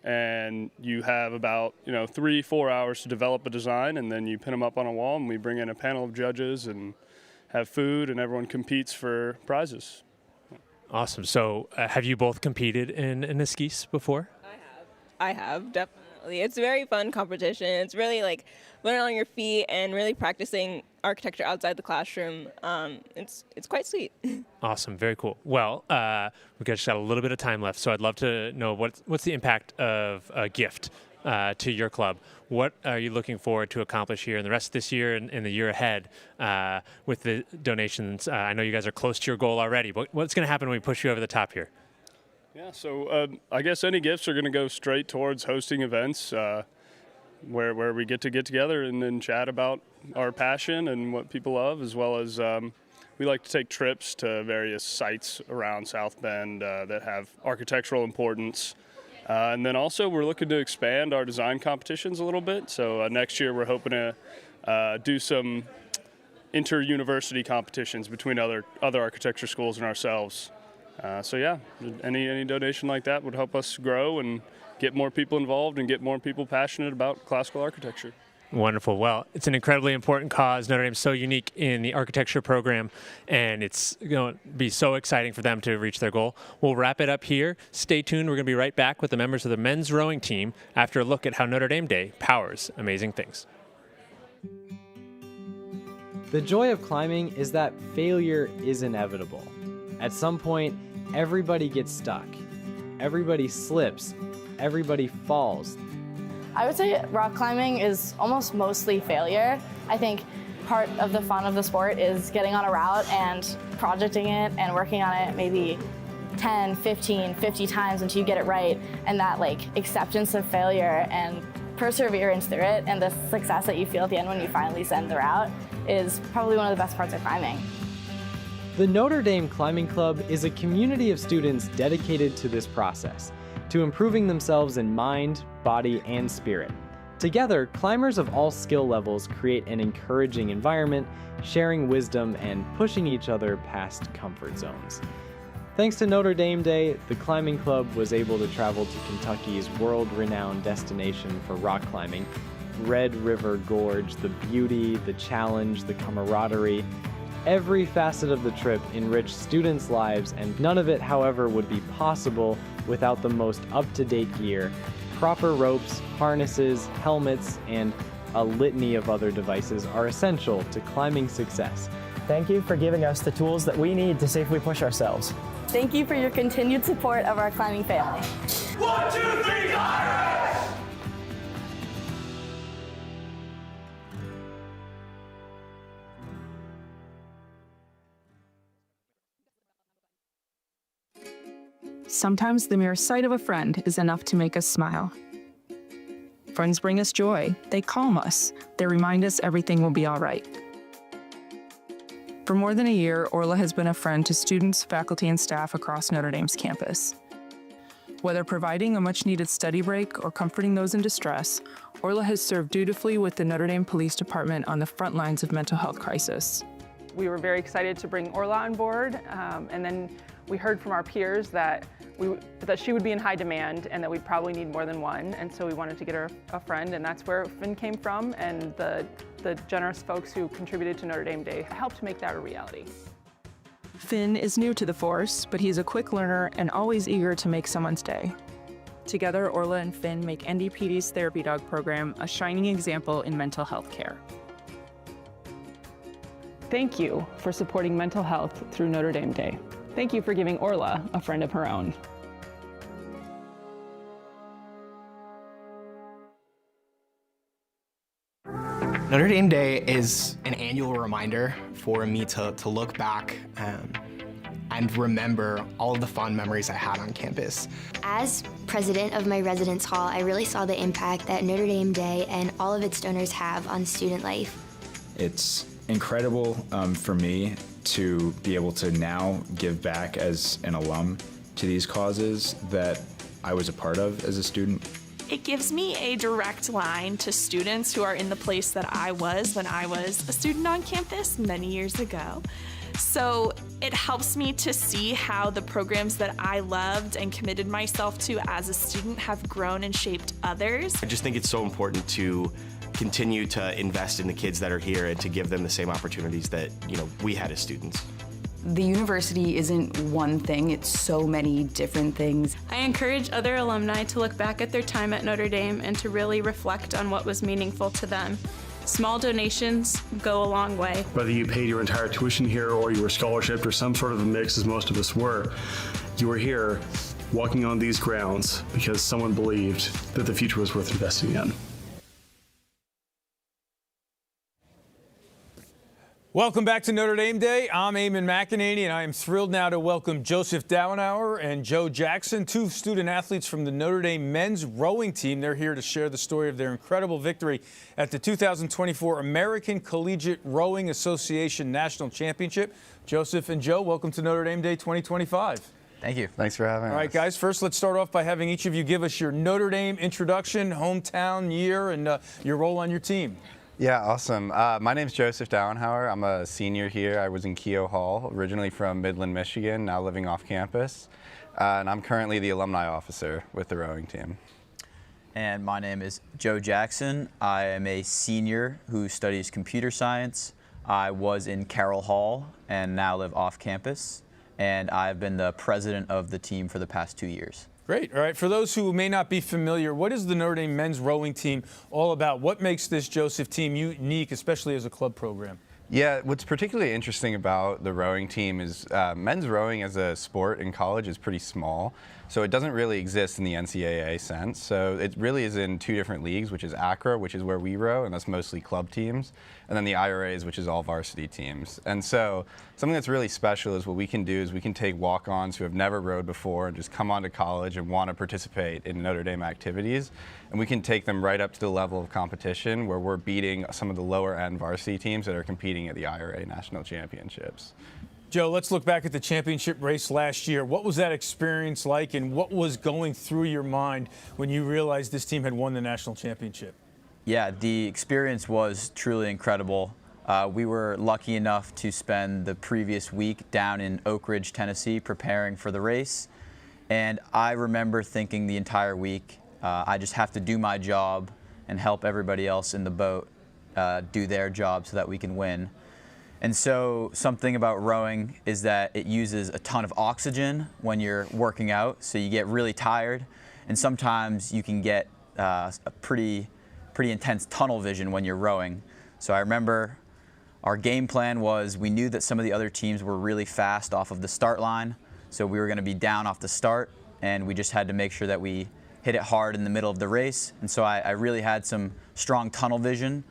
And you have about 3-4 hours to develop a design, and then you pin them up on a wall, and we bring in a panel of judges and have food, and everyone competes for prizes. Awesome. So have you both competed in an esquisse before? I have, definitely. It's a very fun competition. It's really like learning on your feet and really practicing architecture outside the classroom. It's quite sweet. Awesome. Very cool. Well, we've just got a little bit of time left, so I'd love to know what's the impact of a gift to your club. What are you looking forward to accomplish here in the rest of this year and in the year ahead with the donations? I know you guys are close to your goal already, but what's going to happen when we push you over the top here? Yeah, so I guess any gifts are going to go straight towards hosting events where we get together and then chat about our passion and what people love, as well as we like to take trips to various sites around South Bend that have architectural importance. And then also we're looking to expand our design competitions a little bit. So next year we're hoping to do some inter-university competitions between other architecture schools and ourselves. So yeah, any donation like that would help us grow and get more people involved and get more people passionate about classical architecture. Wonderful. Well, it's an incredibly important cause. Notre Dame's so unique in the architecture program, and it's going to be so exciting for them to reach their goal. We'll wrap it up here. Stay tuned. We're going to be right back with the members of the men's rowing team after a look at how Notre Dame Day powers amazing things. The joy of climbing is that failure is inevitable. At some point, everybody gets stuck. Everybody slips. Everybody falls. I would say rock climbing is almost mostly failure. I think part of the fun of the sport is getting on a route and projecting it and working on it maybe 10, 15, 50 times until you get it right. And that acceptance of failure and perseverance through it and the success that you feel at the end when you finally send the route is probably one of the best parts of climbing. The Notre Dame Climbing Club is a community of students dedicated to this process, to improving themselves in mind, body, and spirit. Together, climbers of all skill levels create an encouraging environment, sharing wisdom and pushing each other past comfort zones. Thanks to Notre Dame Day, the climbing club was able to travel to Kentucky's world-renowned destination for rock climbing, Red River Gorge, the beauty, the challenge, the camaraderie. Every facet of the trip enriched students' lives, and none of it, however, would be possible without the most up-to-date gear. Proper ropes, harnesses, helmets, and a litany of other devices are essential to climbing success. Thank you for giving us the tools that we need to safely push ourselves. Thank you for your continued support of our climbing family. 1, 2, 3, Irish! Sometimes the mere sight of a friend is enough to make us smile. Friends bring us joy. They calm us. They remind us everything will be all right. For more than a year, Orla has been a friend to students, faculty, and staff across Notre Dame's campus. Whether providing a much-needed study break or comforting those in distress, Orla has served dutifully with the Notre Dame Police Department on the front lines of mental health crisis. We were very excited to bring Orla on board, and then we heard from our peers that she would be in high demand and that we'd probably need more than one, and so we wanted to get her a friend, and that's where Finn came from, and the generous folks who contributed to Notre Dame Day helped make that a reality. Finn is new to the force, but he's a quick learner and always eager to make someone's day. Together, Orla and Finn make NDPD's Therapy Dog program a shining example in mental health care. Thank you for supporting mental health through Notre Dame Day. Thank you for giving Orla a friend of her own. Notre Dame Day is an annual reminder for me to look back and remember all of the fun memories I had on campus. As president of my residence hall, I really saw the impact that Notre Dame Day and all of its donors have on student life. It's incredible for me to be able to now give back as an alum to these causes that I was a part of as a student. It gives me a direct line to students who are in the place that I was when I was a student on campus many years ago. So it helps me to see how the programs that I loved and committed myself to as a student have grown and shaped others. I just think it's so important to continue to invest in the kids that are here and to give them the same opportunities that, we had as students. The university isn't one thing, it's so many different things. I encourage other alumni to look back at their time at Notre Dame and to really reflect on what was meaningful to them. Small donations go a long way. Whether you paid your entire tuition here or you were scholarshiped or some sort of a mix, as most of us were, you were here walking on these grounds because someone believed that the future was worth investing in. Welcome back to Notre Dame Day. I'm Eamon McEnany, and I am thrilled now to welcome Joseph Dowenauer and Joe Jackson, two student athletes from the Notre Dame men's rowing team. They're here to share the story of their incredible victory at the 2024 American Collegiate Rowing Association National Championship. Joseph and Joe, welcome to Notre Dame Day 2025. Thank you. Thanks for having us. All right, guys, first let's start off by having each of you give us your Notre Dame introduction, hometown, year, and your role on your team. Yeah, awesome. My name's Joseph Dowenauer. I'm a senior here. I was in Keogh Hall, originally from Midland, Michigan, now living off campus. And I'm currently the alumni officer with the rowing team. And my name is Joe Jackson. I am a senior who studies computer science. I was in Carroll Hall and now live off campus. And I've been the president of the team for the past 2 years. Great. All right. For those who may not be familiar, what is the Notre Dame men's rowing team all about? What makes this Joseph team unique, especially as a club program? Yeah, what's particularly interesting about the rowing team is men's rowing as a sport in college is pretty small. So it doesn't really exist in the NCAA sense. So it really is in two different leagues, which is ACRA, which is where we row, and that's mostly club teams, and then the IRAs, which is all varsity teams. And so something that's really special is what we can do is we can take walk-ons who have never rowed before and just come on to college and want to participate in Notre Dame activities. And we can take them right up to the level of competition where we're beating some of the lower-end varsity teams that are competing at the IRA National Championships. Joe, let's look back at the championship race last year. What was that experience like, and what was going through your mind when you realized this team had won the national championship? Yeah, the experience was truly incredible. We were lucky enough to spend the previous week down in Oak Ridge, Tennessee, preparing for the race. And I remember thinking the entire week, I just have to do my job and help everybody else in the boat do their job so that we can win. And so something about rowing is that it uses a ton of oxygen when you're working out, so you get really tired, and sometimes you can get a pretty intense tunnel vision when you're rowing. So I remember our game plan was we knew that some of the other teams were really fast off of the start line, so we were going to be down off the start, and we just had to make sure that we hit it hard in the middle of the race. And so I really had some strong tunnel vision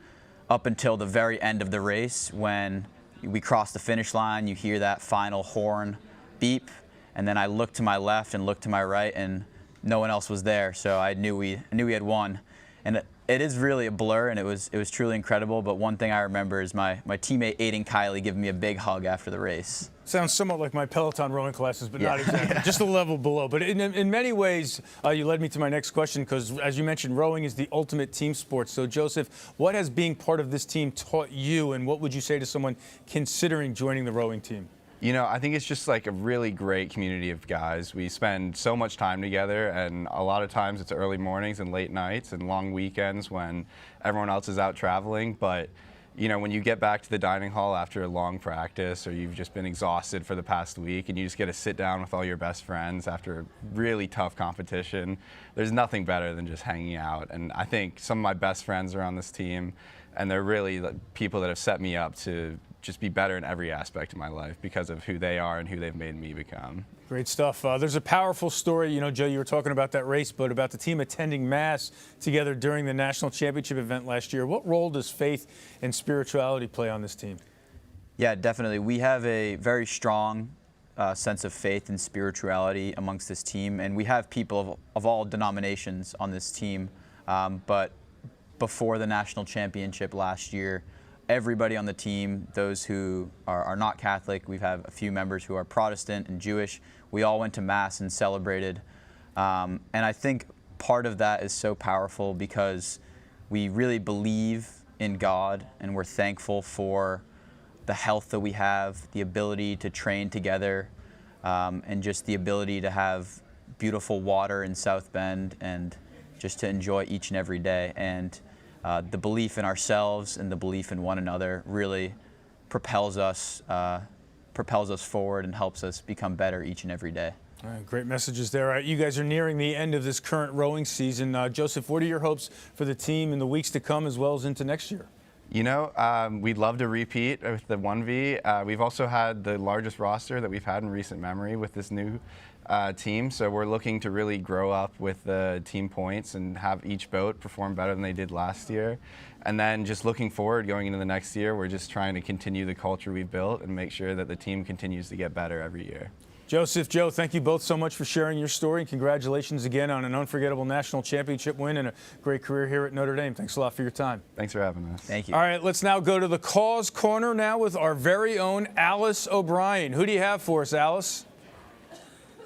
up until the very end of the race when we crossed the finish line. You hear that final horn beep, And then I looked to my left and looked to my right, and no one else was there. So I knew we had won. And it is really a blur, and it was truly incredible. But one thing I remember is my teammate Aiden Kiley giving me a big hug after the race. Sounds somewhat like my Peloton rowing classes, but not exactly. Just a level below. But in many ways, you led me to my next question, because as you mentioned, rowing is the ultimate team sport. So Joseph, what has being part of this team taught you, and what would you say to someone considering joining the rowing team? You know, I think it's just like a really great community of guys. We spend so much time together, and a lot of times it's early mornings and late nights and long weekends when everyone else is out traveling. But, you know, when you get back to the dining hall after a long practice, or you've just been exhausted for the past week, and you just get to sit down with all your best friends after a really tough competition, there's nothing better than just hanging out. And I think some of my best friends are on this team, and they're really people that have set me up to just be better in every aspect of my life because of who they are and who they've made me become. Great stuff. There's a powerful story. You know, Joe, you were talking about that race, but about the team attending Mass together during the national championship event last year. What role does faith and spirituality play on this team? Yeah, definitely. We have a very strong sense of faith and spirituality amongst this team, and we have people of all denominations on this team. But before the national championship last year, everybody on the team, those who are not Catholic, we have a few members who are Protestant and Jewish, we all went to Mass and celebrated. And I think part of that is so powerful because we really believe in God, and we're thankful for the health that we have, the ability to train together, and just the ability to have beautiful water in South Bend and just to enjoy each and every day. And the belief in ourselves and the belief in one another really propels us forward and helps us become better each and every day. All right, great messages there. All right, you guys are nearing the end of this current rowing season. Joseph, what are your hopes for the team in the weeks to come as well as into next year? You know, we'd love to repeat with the 1V. We've also had the largest roster that we've had in recent memory with this new team, so we're looking to really grow up with the team points and have each boat perform better than they did last year. And then just looking forward, going into the next year, we're just trying to continue the culture we've built and make sure that the team continues to get better every year. Joseph, Joe, thank you both so much for sharing your story, and congratulations again on an unforgettable national championship win and a great career here at Notre Dame. Thanks a lot for your time. Thanks for having us. Thank you. All right, let's now go to the Cause Corner now with our very own Alice O'Brien. Who do you have for us, Alice?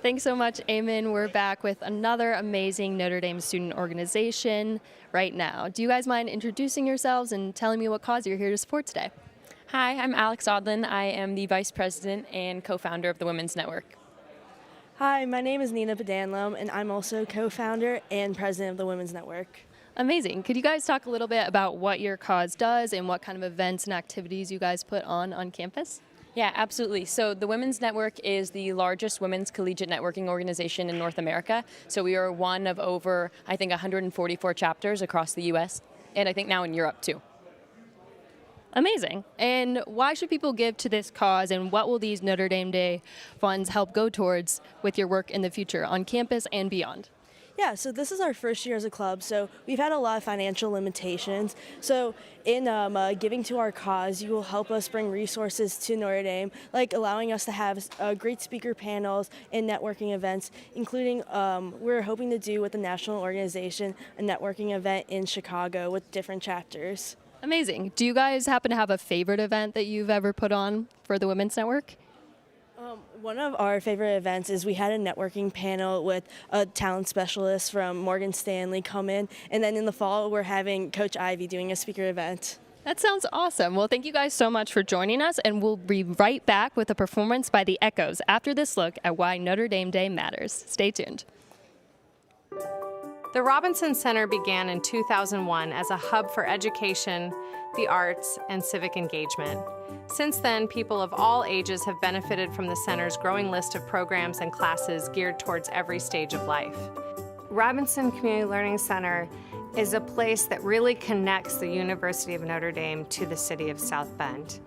Thanks so much, Eamon. We're back with another amazing Notre Dame student organization right now. Do you guys mind introducing yourselves and telling me what cause you're here to support today? Hi, I'm Alex Odlin. I am the Vice President and co-founder of the Women's Network. Hi, my name is Nina Padanlom, and I'm also co-founder and president of the Women's Network. Amazing. Could you guys talk a little bit about what your cause does and what kind of events and activities you guys put on campus? Yeah, absolutely. So the Women's Network is the largest women's collegiate networking organization in North America. So we are one of over, I think, 144 chapters across the U.S. and I think now in Europe, too. Amazing. And why should people give to this cause, and what will these Notre Dame Day funds help go towards with your work in the future on campus and beyond? Yeah, so this is our first year as a club, so we've had a lot of financial limitations. So in giving to our cause, you will help us bring resources to Notre Dame, like allowing us to have great speaker panels and networking events, including we're hoping to do with the national organization a networking event in Chicago with different chapters. Amazing. Do you guys happen to have a favorite event that you've ever put on for the Women's Network? One of our favorite events is we had a networking panel with a talent specialist from Morgan Stanley come in, and then in the fall we're having Coach Ivy doing a speaker event. That sounds awesome. Well, thank you guys so much for joining us, and we'll be right back with a performance by the Echoes after this look at why Notre Dame Day matters. Stay tuned. The Robinson Center began in 2001 as a hub for education, the arts, and civic engagement. Since then, people of all ages have benefited from the center's growing list of programs and classes geared towards every stage of life. Robinson Community Learning Center is a place that really connects the University of Notre Dame to the city of South Bend.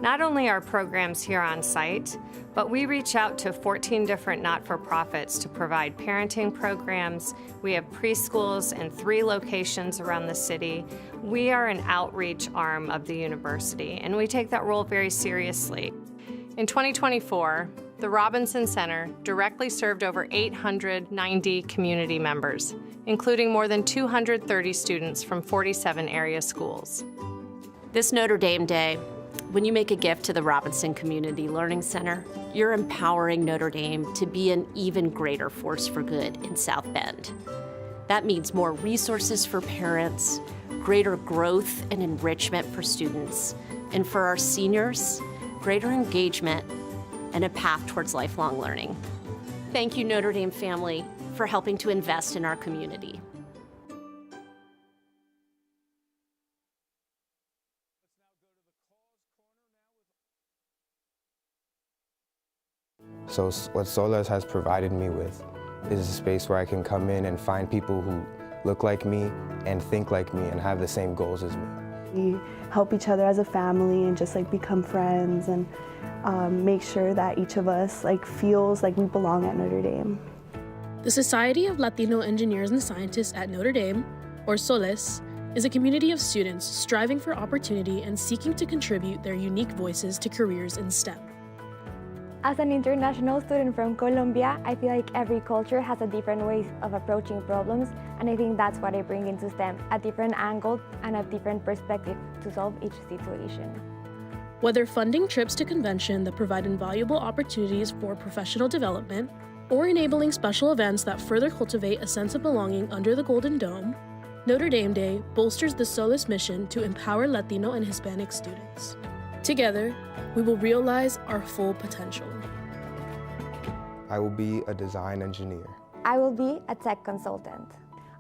Not only are programs here on site, but we reach out to 14 different not-for-profits to provide parenting programs. We have preschools in 3 locations around the city. We are an outreach arm of the university, and we take that role very seriously. In 2024, the Robinson Center directly served over 890 community members, including more than 230 students from 47 area schools. This Notre Dame Day, when you make a gift to the Robinson Community Learning Center, you're empowering Notre Dame to be an even greater force for good in South Bend. That means more resources for parents, greater growth and enrichment for students, and for our seniors, greater engagement and a path towards lifelong learning. Thank you, Notre Dame family, for helping to invest in our community. So what Solas has provided me with is a space where I can come in and find people who look like me and think like me and have the same goals as me. We help each other as a family and just become friends and make sure that each of us feels like we belong at Notre Dame. The Society of Latino Engineers and Scientists at Notre Dame, or SOLES, is a community of students striving for opportunity and seeking to contribute their unique voices to careers in STEM. As an international student from Colombia, I feel like every culture has a different way of approaching problems, and I think that's what I bring into STEM, a different angle and a different perspective to solve each situation. Whether funding trips to convention that provide invaluable opportunities for professional development, or enabling special events that further cultivate a sense of belonging under the Golden Dome, Notre Dame Day bolsters the SOLES mission to empower Latino and Hispanic students. Together, we will realize our full potential. I will be a design engineer. I will be a tech consultant.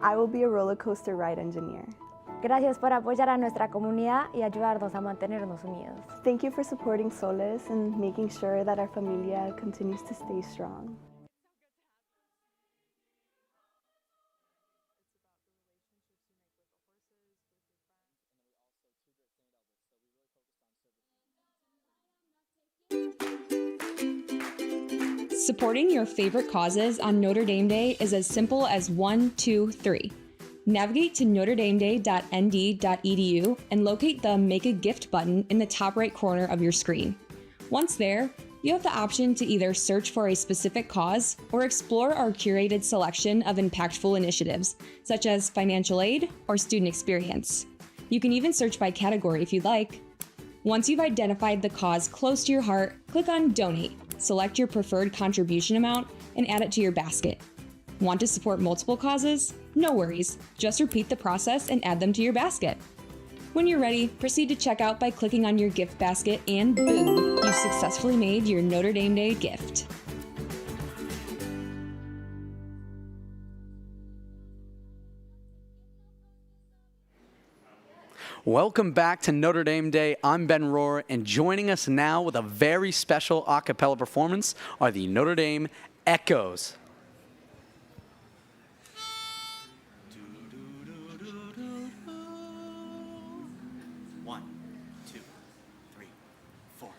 I will be a roller coaster ride engineer. Gracias por apoyar a nuestra comunidad y ayudarnos a mantenernos unidos. Thank you for supporting SOLES and making sure that our familia continues to stay strong. Supporting your favorite causes on Notre Dame Day is as simple as 1, 2, 3. Navigate to notredameday.nd.edu and locate the Make a Gift button in the top right corner of your screen. Once there, you have the option to either search for a specific cause or explore our curated selection of impactful initiatives, such as financial aid or student experience. You can even search by category if you'd like. Once you've identified the cause close to your heart, click on Donate. Select your preferred contribution amount and add it to your basket. Want to support multiple causes? No worries, just repeat the process and add them to your basket. When you're ready, proceed to checkout by clicking on your gift basket and boom, you've successfully made your Notre Dame Day gift. Welcome back to Notre Dame Day. I'm Ben Rohr, and joining us now with a very special a cappella performance are the Notre Dame Echoes. One, two, three, four.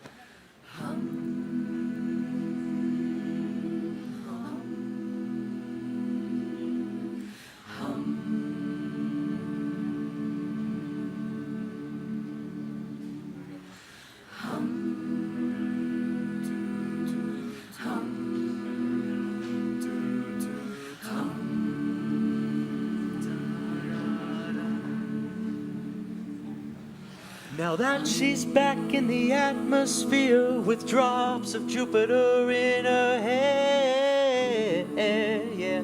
Now that she's back in the atmosphere with drops of Jupiter in her hair, yeah.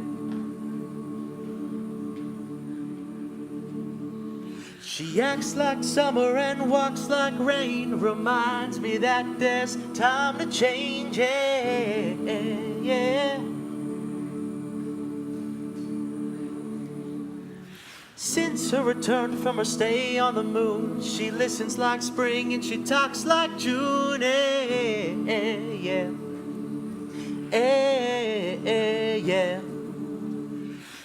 She acts like summer and walks like rain, reminds me that there's time to change, yeah. Since her return from her stay on the moon, she listens like spring and she talks like June, yeah. Yeah.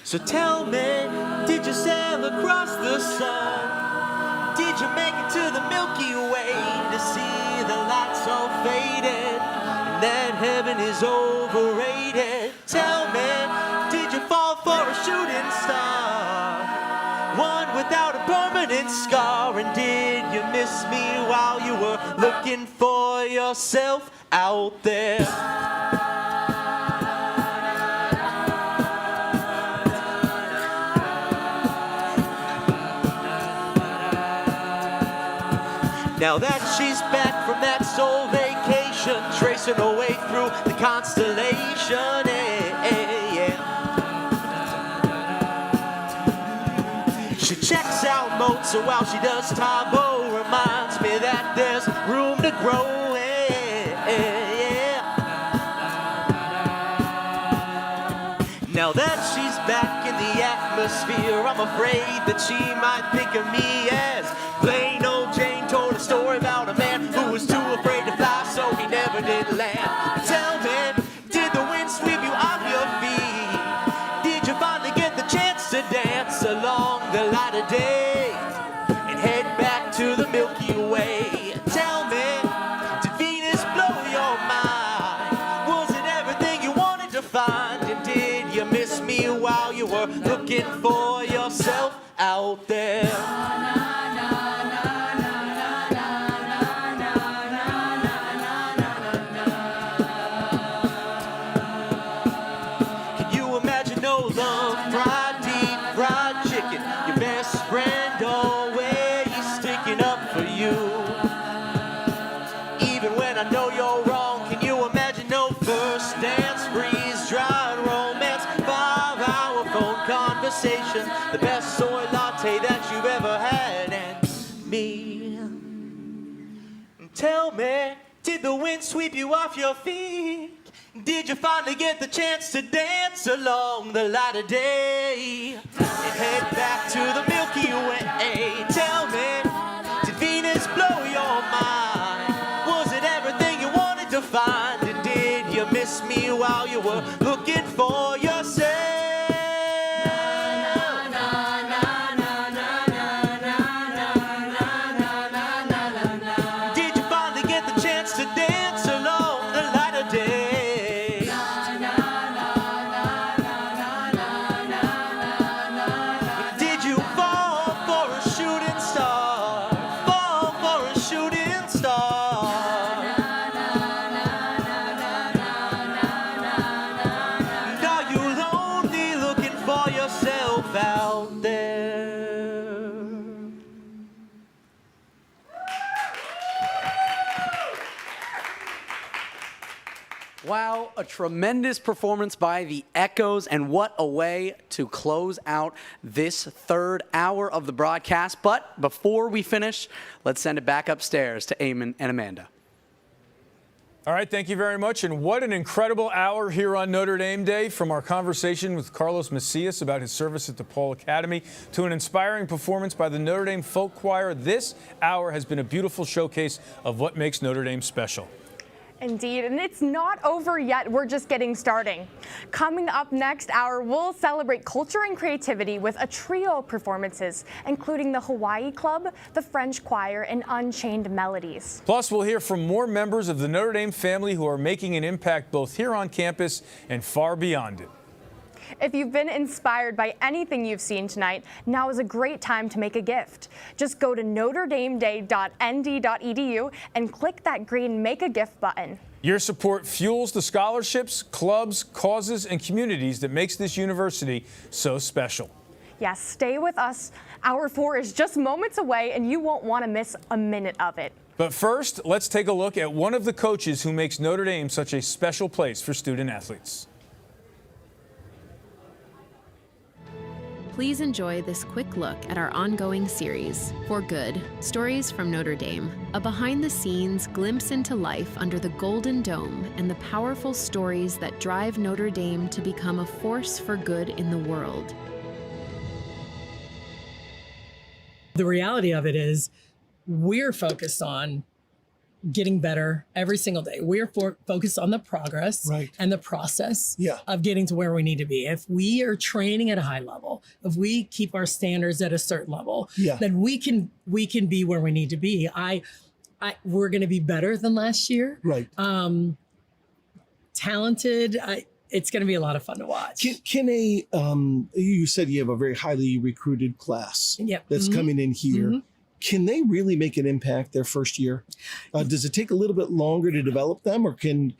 So tell me, did you sail across the sun? Did you make it to the Milky Way to see the light so faded and that heaven is overrated? Tell me, did you fall for a shooting star? One without a permanent scar, and did you miss me while you were looking for your yourself out there. Now that she's back from that soul vacation, tracing her way through the constellation, She checks out Mozart while she does Tabo, reminds me that there's room to grow, Now that she's back in the atmosphere, I'm afraid that she might think of me as plain old Jane. Told a story about a man who was too afraid to fly, so he never did land. Tell me, did the wind sweep you off your feet? Did you finally get the chance to dance along the light of day and head back to the Milky Way? Tell me, did Venus blow your mind? Was it everything you wanted to find? And did you miss me while you were looking for yourself out there? The best soy latte that you've ever had, and me. Tell me, did the wind sweep you off your feet? Did you finally get the chance to dance along the light of day and head back to the Milky Way? Tell me, did Venus blow your mind? Was it everything you wanted to find? And did you miss me while you were looking for yourself? Wow, a tremendous performance by the Echoes, and what a way to close out this third hour of the broadcast. But before we finish, let's send it back upstairs to Eamon and Amanda. All right, thank you very much. And what an incredible hour here on Notre Dame Day, from our conversation with Carlos Macias about his service at DePaul Academy to an inspiring performance by the Notre Dame Folk Choir. This hour has been a beautiful showcase of what makes Notre Dame special. Indeed, and it's not over yet. We're just getting starting. Coming up next hour, we'll celebrate culture and creativity with a trio of performances, including the Hawaii Club, the French Choir, and Unchained Melodies. Plus, we'll hear from more members of the Notre Dame family who are making an impact both here on campus and far beyond it. If you've been inspired by anything you've seen tonight, now is a great time to make a gift. Just go to notredameday.nd.edu and click that green Make a Gift button. Your support fuels the scholarships, clubs, causes, and communities that makes this university so special. Yes, stay with us. Hour 4 is just moments away, and you won't want to miss a minute of it. But first, let's take a look at one of the coaches who makes Notre Dame such a special place for student athletes. Please enjoy this quick look at our ongoing series, For Good, Stories from Notre Dame, a behind-the-scenes glimpse into life under the Golden Dome and the powerful stories that drive Notre Dame to become a force for good in the world. The reality of it is we're focused on getting better every single day. We're focused on the progress and the process of getting to where we need to be. If we are training at a high level, if we keep our standards at a certain level, then we can be where we need to be. We're going to be better than last year. Talented. It's going to be a lot of fun to watch. You said you have a very highly recruited class that's coming in here. Can they really make an impact their first year? Does it take a little bit longer to develop them, or can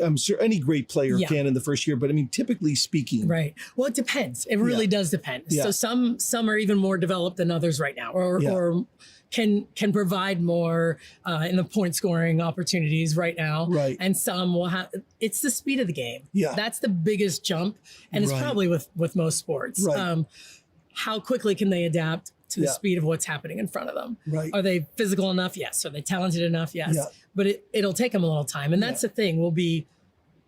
I'm sure any great player can in the first year, but I mean, typically speaking. Right. Well, it depends. It really does depend. Yeah. So some are even more developed than others right now, or can provide more in the point scoring opportunities right now. Right. And some will have, it's the speed of the game. Yeah. That's the biggest jump. And it's probably with most sports. Right. How quickly can they adapt to the Yeah. speed of what's happening in front of them? Right. Are they physical enough? Yes. Are they talented enough? Yes. Yeah. But it'll take them a little time. And that's the thing. We'll be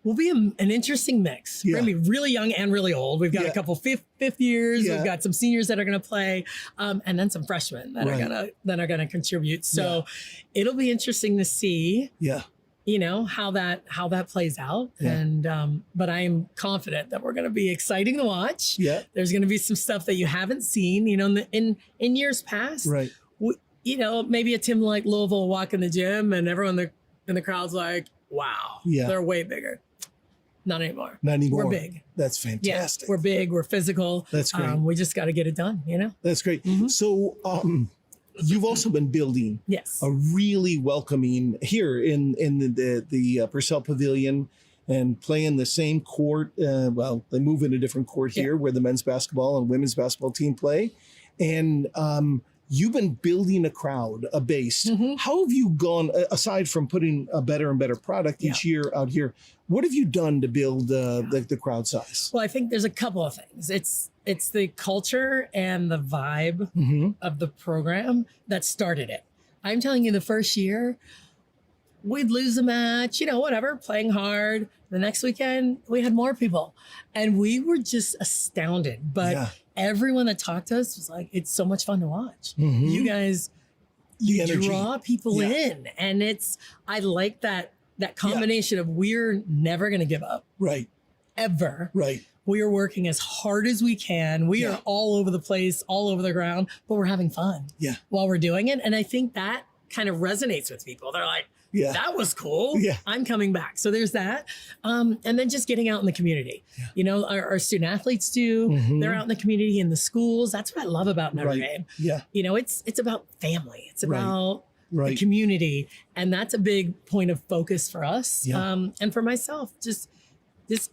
an interesting mix. We're going to be really young and really old. We've got a couple fifth years. Yeah. We've got some seniors that are going to play, and then some freshmen that are going to contribute. So it'll be interesting to see. Yeah. You know, how that plays out. Yeah. And but I am confident that we're going to be exciting to watch. Yeah. There's going to be some stuff that you haven't seen. You know, in years past. Right. You know, maybe a team like Louisville will walk in the gym and everyone in the crowd's like, "Wow, they're way bigger." Not anymore. Not anymore. We're big. That's fantastic. Yeah, we're big. We're physical. That's great. We just got to get it done. You know. That's great. So, you've also been building a really welcoming here in the Purcell Pavilion, and playing the same court. Well, they move in a different court here where the men's basketball and women's basketball team play, and you've been building a crowd, a base. How have you gone, aside from putting a better and better product each year out here, what have you done to build the crowd size? Well, I think there's a couple of things. It's the culture and the vibe of the program that started it. I'm telling you, the first year, we'd lose a match, you know, whatever, playing hard. The next weekend, we had more people. And we were just astounded. But everyone that talked to us was like, it's so much fun to watch. You guys, you draw people in. And I like that combination of we're never going to give up. Right. Ever. Right. We are working as hard as we can. We are all over the place, all over the ground, but we're having fun while we're doing it. And I think that kind of resonates with people. They're like, that was cool. I'm coming back. So there's that. And then just getting out in the community. You know, our student athletes do. They're out in the community, in the schools. That's what I love about Notre Dame. Yeah. You know, it's about family. It's about the community. And that's a big point of focus for us. And for myself, just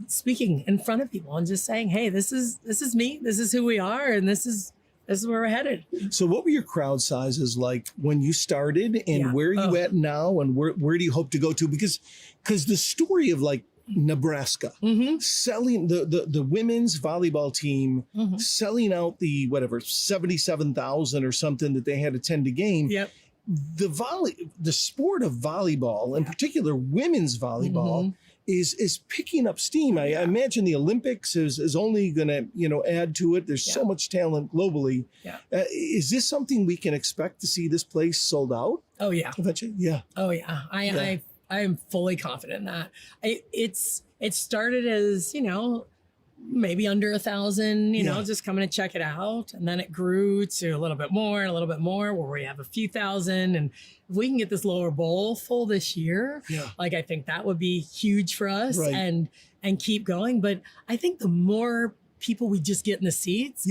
speaking in front of people and just saying, hey, this is me. This is who we are. And this is where we're headed. So what were your crowd sizes like when you started, and where are you at now, and where do you hope to go to? Because the story of like Nebraska selling the women's volleyball team, selling out the 77,000 or something that they had to attend a game. The sport of volleyball, in particular women's volleyball, is picking up steam. I imagine the Olympics is only going to add to it. There's so much talent globally. Is this something we can expect to see this place sold out? Oh yeah, eventually. Yeah. Oh yeah. I am fully confident in that. It started as maybe under 1,000, just coming to check it out. And then it grew to a little bit more and a little bit more, where we have a few thousand. And if we can get this lower bowl full this year, I think that would be huge for us and keep going. But I think the more people we just get in the seats,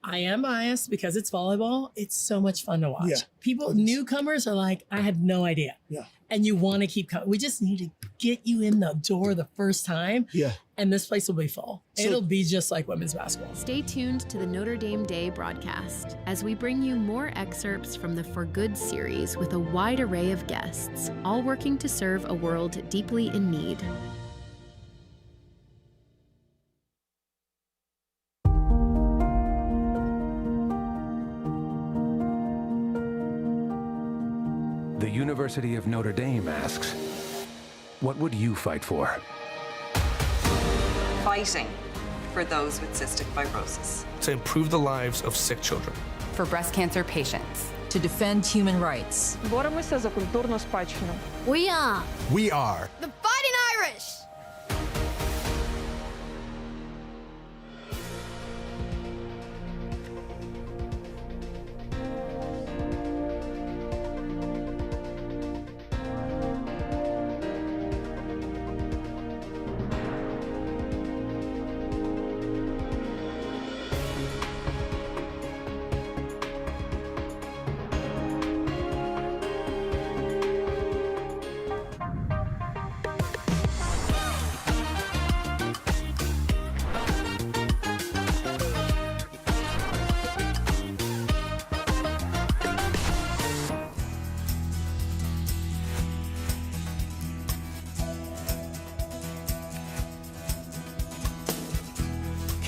I am biased because it's volleyball. It's so much fun to watch. People, newcomers are like, I had no idea. And you want to keep coming. We just need to get you in the door the first time. And this place will be full. It'll be just like women's basketball. Stay tuned to the Notre Dame Day broadcast as we bring you more excerpts from the For Good series with a wide array of guests, all working to serve a world deeply in need. The University of Notre Dame asks, what would you fight for? Fighting for those with cystic fibrosis. To improve the lives of sick children. For breast cancer patients. To defend human rights. Боремося за культурну спадщину. We are the Fighting Irish!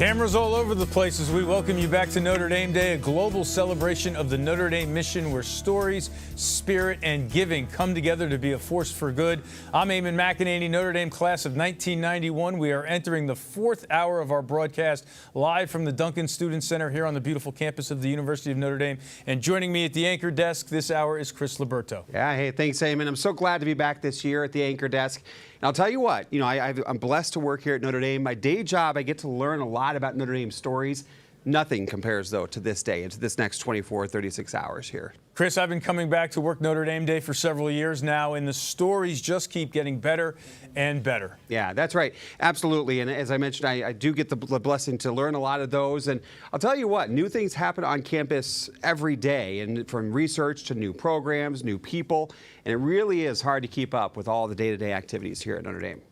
Cameras all over the place as we welcome you back to Notre Dame Day, a global celebration of the Notre Dame mission where stories, spirit, and giving come together to be a force for good. I'm Eamon McEnany, Notre Dame class of 1991. We are entering the 4th hour of our broadcast live from the Duncan Student Center here on the beautiful campus of the University of Notre Dame. And joining me at the anchor desk this hour is Chris Liberto. Yeah, hey, thanks, Eamon. I'm so glad to be back this year at the anchor desk. And I'll tell you what, I'm blessed to work here at Notre Dame. My day job, I get to learn a lot about Notre Dame stories. Nothing compares, though, to this day and to this next 24, 36 hours here. Chris, I've been coming back to work Notre Dame Day for several years now, and the stories just keep getting better and better. Yeah, that's right. Absolutely. And as I mentioned, I do get the blessing to learn a lot of those. And I'll tell you what, new things happen on campus every day, and from research to new programs, new people. And it really is hard to keep up with all the day-to-day activities here at Notre Dame.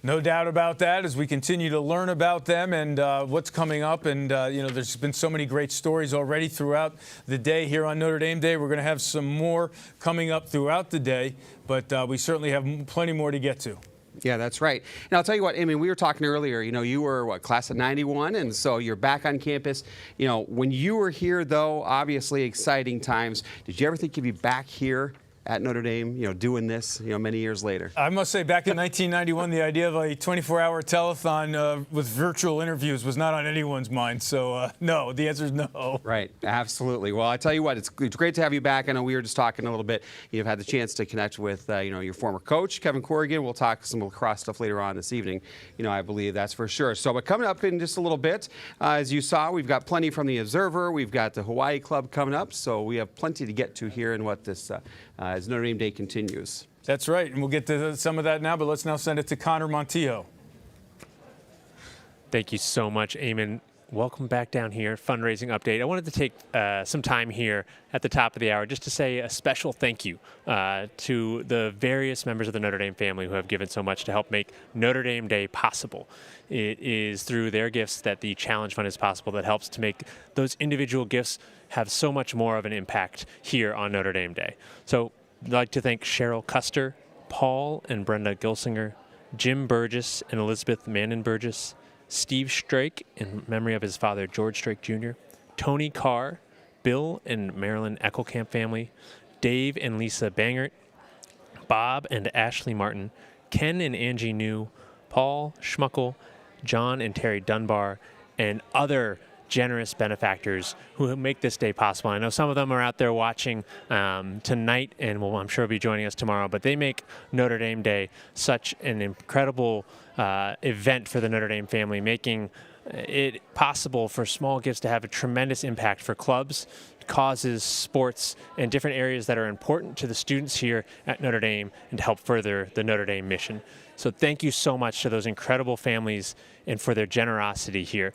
No doubt about that as we continue to learn about them and what's coming up. And, there's been so many great stories already throughout the day here on Notre Dame Day. We're going to have some more coming up throughout the day, but we certainly have plenty more to get to. Yeah, that's right. And I'll tell you what, I mean, we were talking earlier, you were, class of 91, and so you're back on campus. When you were here, though, obviously exciting times. Did you ever think you'd be back here at Notre Dame, doing this, many years later? I must say, back in 1991, the idea of a 24-hour telethon with virtual interviews was not on anyone's mind. So, no, the answer is no. Right, absolutely. Well, I tell you what, it's great to have you back. I know we were just talking a little bit. You've had the chance to connect with, your former coach, Kevin Corrigan. We'll talk some lacrosse stuff later on this evening. I believe that's for sure. So, but coming up in just a little bit, as you saw, we've got plenty from the Observer. We've got the Hawaii Club coming up. So we have plenty to get to here in what this as Notre Dame Day continues. That's right, and we'll get to some of that now, but let's now send it to Connor Montijo. Thank you so much, Eamon. Welcome back down here, fundraising update. I wanted to take some time here at the top of the hour just to say a special thank you to the various members of the Notre Dame family who have given so much to help make Notre Dame Day possible. It is through their gifts that the Challenge Fund is possible, that helps to make those individual gifts have so much more of an impact here on Notre Dame Day. So I'd like to thank Cheryl Custer, Paul and Brenda Gilsinger, Jim Burgess and Elizabeth Mannon Burgess, Steve Strake in memory of his father George Strake Jr., Tony Carr, Bill and Marilyn Eckelkamp family, Dave and Lisa Bangert, Bob and Ashley Martin, Ken and Angie New, Paul Schmuckel, John and Terry Dunbar, and other generous benefactors who make this day possible. I know some of them are out there watching tonight, and I'm sure will be joining us tomorrow, but they make Notre Dame Day such an incredible event for the Notre Dame family, making it possible for small gifts to have a tremendous impact for clubs, causes, sports, and different areas that are important to the students here at Notre Dame and help further the Notre Dame mission. So thank you so much to those incredible families and for their generosity here.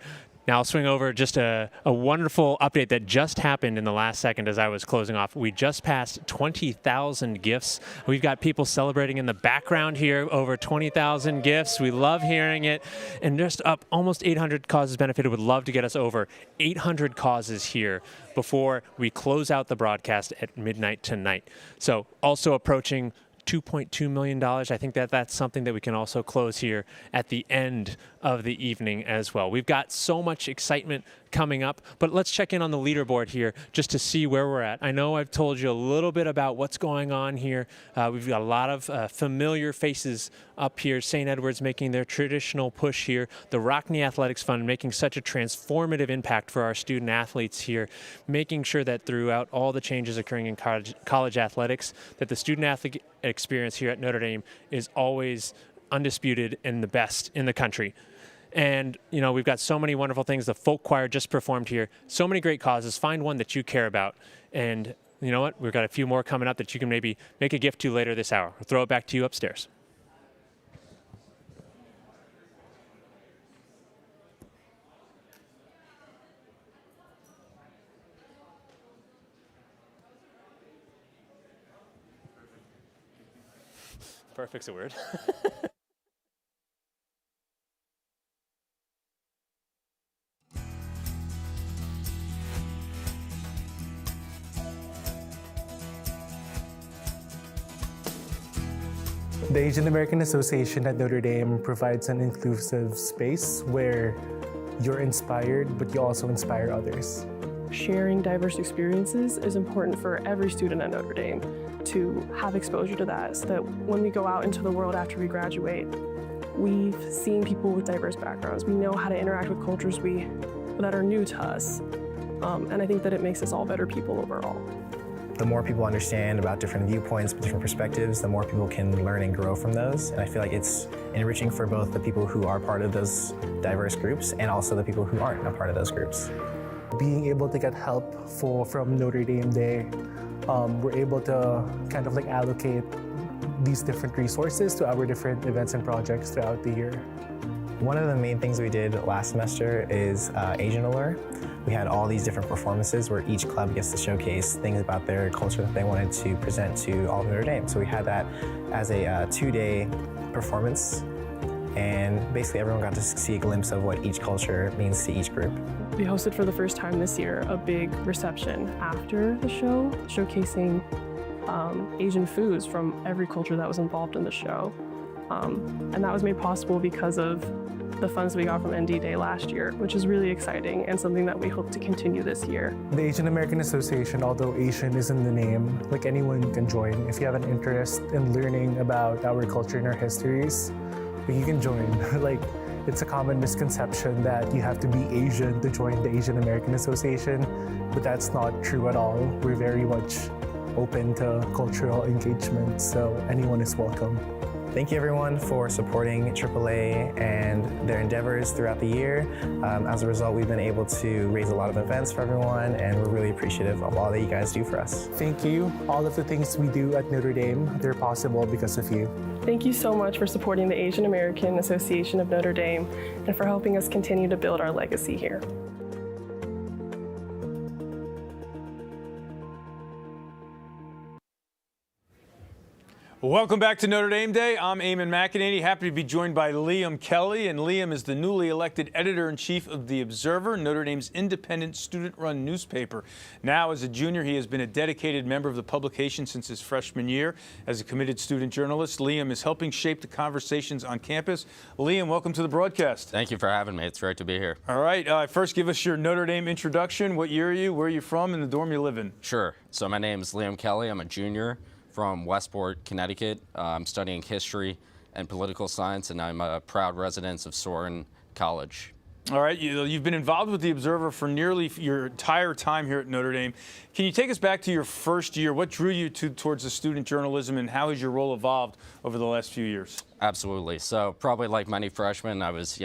Now I'll swing over just a wonderful update that just happened in the last second as I was closing off. We just passed 20,000 gifts. We've got people celebrating in the background here, over 20,000 gifts. We love hearing it. And just up almost 800 causes benefited. Would love to get us over 800 causes here before we close out the broadcast at midnight tonight. So also approaching $2.2 million. I think that's something that we can also close here at the end of the evening as well. We've got so much excitement coming up, but let's check in on the leaderboard here just to see where we're at. I know I've told you a little bit about what's going on here. We've got a lot of familiar faces up here. St. Edward's making their traditional push here. The Rockne Athletics Fund making such a transformative impact for our student athletes here, making sure that throughout all the changes occurring in college athletics, that the student athlete experience here at Notre Dame is always undisputed and the best in the country. And, we've got so many wonderful things. The folk choir just performed here. So many great causes. Find one that you care about. And you know what? We've got a few more coming up that you can maybe make a gift to later this hour. We'll throw it back to you upstairs. Perfect's a word. The Asian American Association at Notre Dame provides an inclusive space where you're inspired, but you also inspire others. Sharing diverse experiences is important for every student at Notre Dame to have exposure to that, so that when we go out into the world after we graduate, we've seen people with diverse backgrounds. We know how to interact with cultures that are new to us. And I think that it makes us all better people overall. The more people understand about different viewpoints, different perspectives, the more people can learn and grow from those. And I feel like it's enriching for both the people who are part of those diverse groups and also the people who aren't a part of those groups. Being able to get help from Notre Dame Day, we're able to kind of like allocate these different resources to our different events and projects throughout the year. One of the main things we did last semester is Asian Allure. We had all these different performances where each club gets to showcase things about their culture that they wanted to present to all of Notre Dame. So we had that as a 2-day performance, and basically everyone got to see a glimpse of what each culture means to each group. We hosted for the first time this year a big reception after the show, showcasing Asian foods from every culture that was involved in the show. And that was made possible because of the funds we got from ND Day last year, which is really exciting and something that we hope to continue this year. The Asian American Association, although Asian is in the name, like anyone can join. If you have an interest in learning about our culture and our histories, you can join. Like, it's a common misconception that you have to be Asian to join the Asian American Association, but that's not true at all. We're very much open to cultural engagement, so anyone is welcome. Thank you everyone for supporting AAA and their endeavors throughout the year. As a result, we've been able to raise a lot of events for everyone, and we're really appreciative of all that you guys do for us. Thank you. All of the things we do at Notre Dame, they're possible because of you. Thank you so much for supporting the Asian American Association of Notre Dame and for helping us continue to build our legacy here. Welcome back to Notre Dame Day. I'm Eamon McEnany, happy to be joined by Liam Kelly, and Liam is the newly elected editor-in-chief of The Observer, Notre Dame's independent student-run newspaper. Now, as a junior, he has been a dedicated member of the publication since his freshman year. As a committed student journalist, Liam is helping shape the conversations on campus. Liam, welcome to the broadcast. Thank you for having me. It's great to be here. All right, first give us your Notre Dame introduction. What year are you, where are you from, and the dorm you live in? Sure. So my name is Liam Kelly. I'm a junior from Westport, Connecticut. I'm studying history and political science, and I'm a proud resident of Sorin College. All right, you've been involved with The Observer for nearly your entire time here at Notre Dame. Can you take us back to your first year? What drew you towards the student journalism, and how has your role evolved over the last few years? Absolutely. So probably like many freshmen, I was,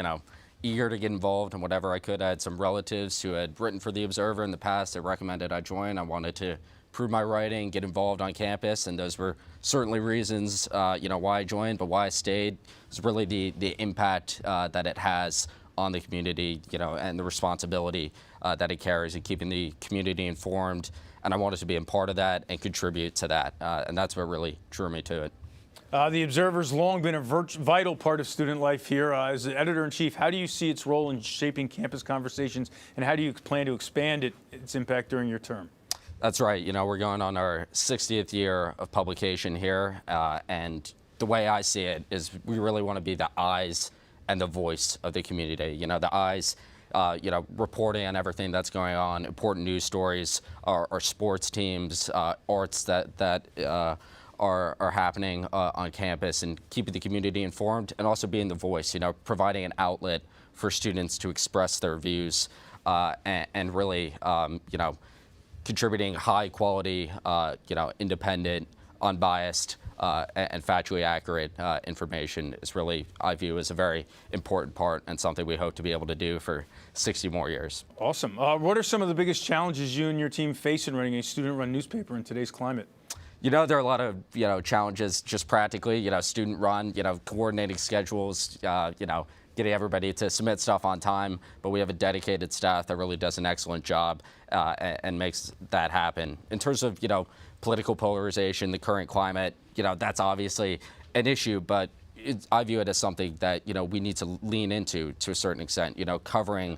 eager to get involved in whatever I could. I had some relatives who had written for The Observer in the past that recommended I join. I wanted to prove my writing, get involved on campus, and those were certainly reasons, why I joined, but why I stayed is really the impact that it has on the community, and the responsibility that it carries in keeping the community informed. And I wanted to be a part of that and contribute to that, and that's what really drew me to it. The Observer's long been a vital part of student life here. As the editor-in-chief, how do you see its role in shaping campus conversations, and how do you plan to expand its impact during your term? That's right. We're going on our 60th year of publication here, and the way I see it is we really want to be the eyes and the voice of the community. The eyes, reporting on everything that's going on, important news stories, our sports teams, arts that are happening on campus, and keeping the community informed, and also being the voice, providing an outlet for students to express their views, and really, contributing high quality, independent, unbiased, and factually accurate information is really, I view, as a very important part and something we hope to be able to do for 60 more years. Awesome. What are some of the biggest challenges you and your team face in running a student-run newspaper in today's climate? There are a lot of, challenges just practically, student-run, coordinating schedules, getting everybody to submit stuff on time, but we have a dedicated staff that really does an excellent job and makes that happen. In terms of, political polarization, the current climate, that's obviously an issue, but I view it as something that, we need to lean into to a certain extent, covering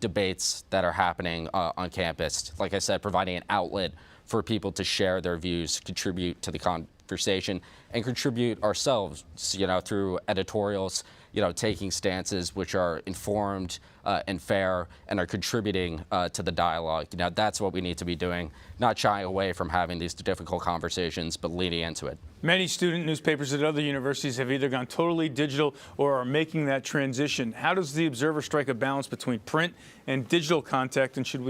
debates that are happening on campus. Like I said, providing an outlet for people to share their views, contribute to the conversation and contribute ourselves, through editorials, taking stances which are informed and fair and are contributing to the dialogue. That's what we need to be doing, not shying away from having these difficult conversations, but leaning into it. Many student newspapers at other universities have either gone totally digital or are making that transition. How does the Observer strike a balance between print and digital content, and should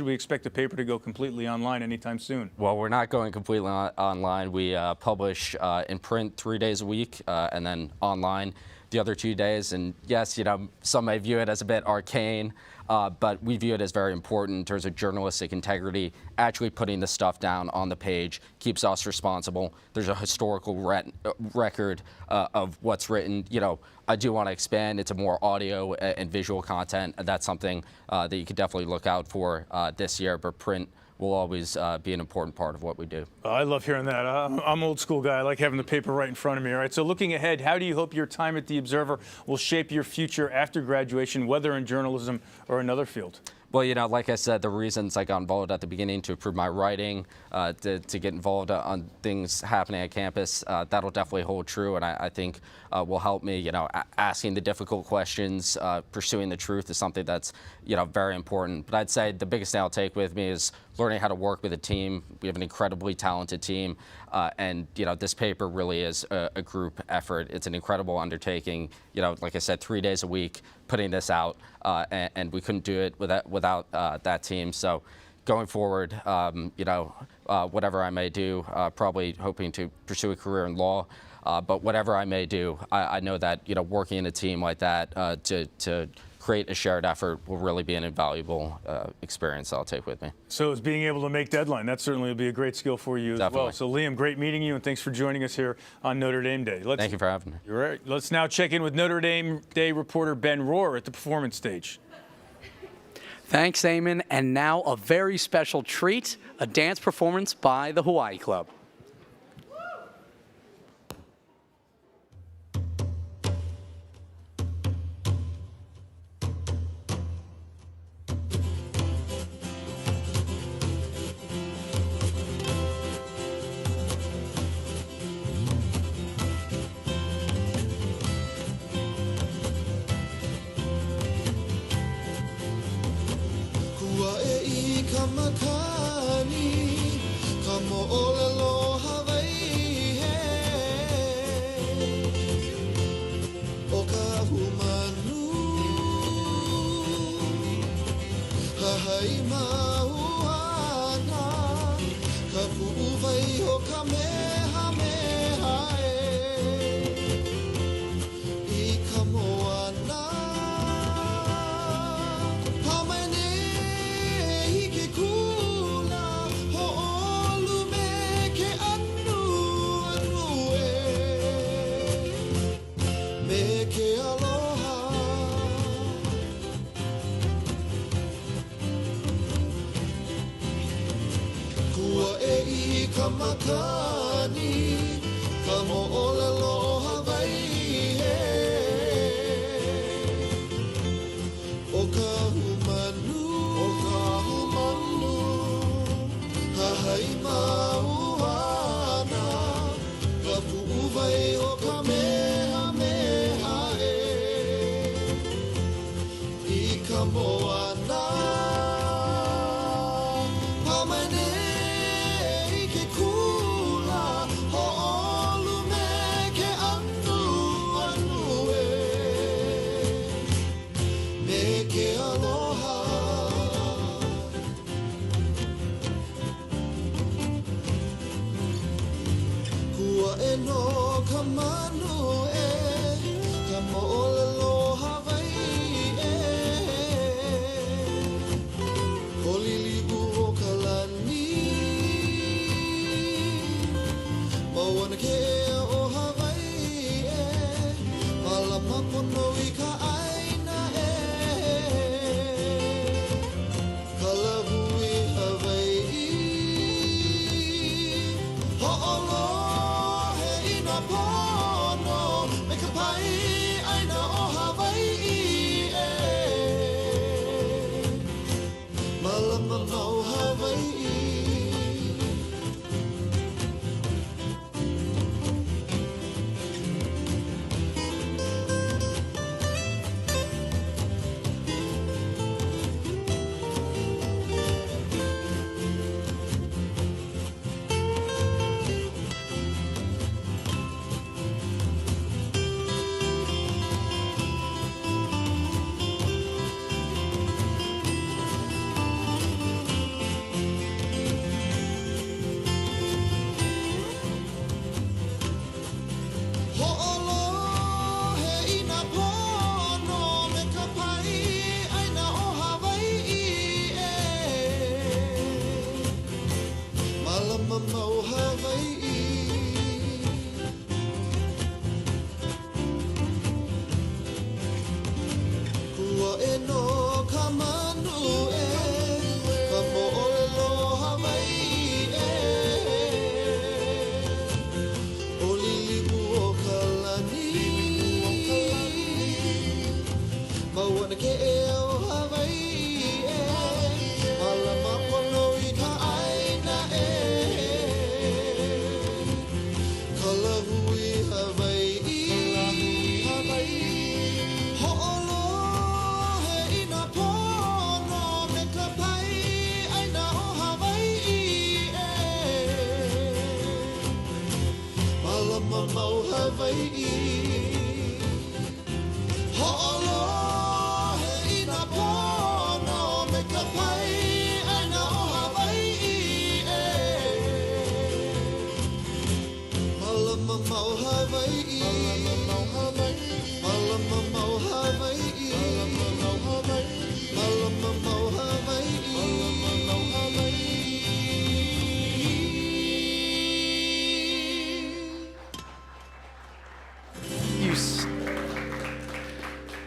we expect the paper to go completely online anytime soon? Well, we're not going completely online. We publish in print 3 days a week and then online the other 2 days. And yes, some may view it as a bit arcane, but we view it as very important in terms of journalistic integrity. Actually putting the stuff down on the page keeps us responsible. There's a historical record of what's written. I do want to expand into more audio and visual content. That's something that you could definitely look out for this year, but print will always be an important part of what we do. I love hearing that. I'm an old school guy. I like having the paper right in front of me. All right, so looking ahead, how do you hope your time at the Observer will shape your future after graduation, whether in journalism or another field? Well, like I said, the reasons I got involved at the beginning to improve my writing, to get involved on things happening at campus, that'll definitely hold true, and I think will help me. Asking the difficult questions, pursuing the truth is something that's very important. But I'd say the biggest thing I'll take with me is learning how to work with a team. We have an incredibly talented team, and this paper really is a group effort. It's an incredible undertaking. Like I said, 3 days a week putting this out, and we couldn't do it without that team. So going forward, whatever I may do, probably hoping to pursue a career in law. But whatever I may do, I know that working in a team like that to create a shared effort will really be an invaluable experience I'll take with me. So is being able to make deadline. That certainly will be a great skill for you as well. So Liam, great meeting you, and thanks for joining us here on Notre Dame Day. Thank you for having me. You're right. Let's now check in with Notre Dame Day reporter Ben Rohr at the performance stage. Thanks, Eamon. And now a very special treat, a dance performance by the Hawaii Club.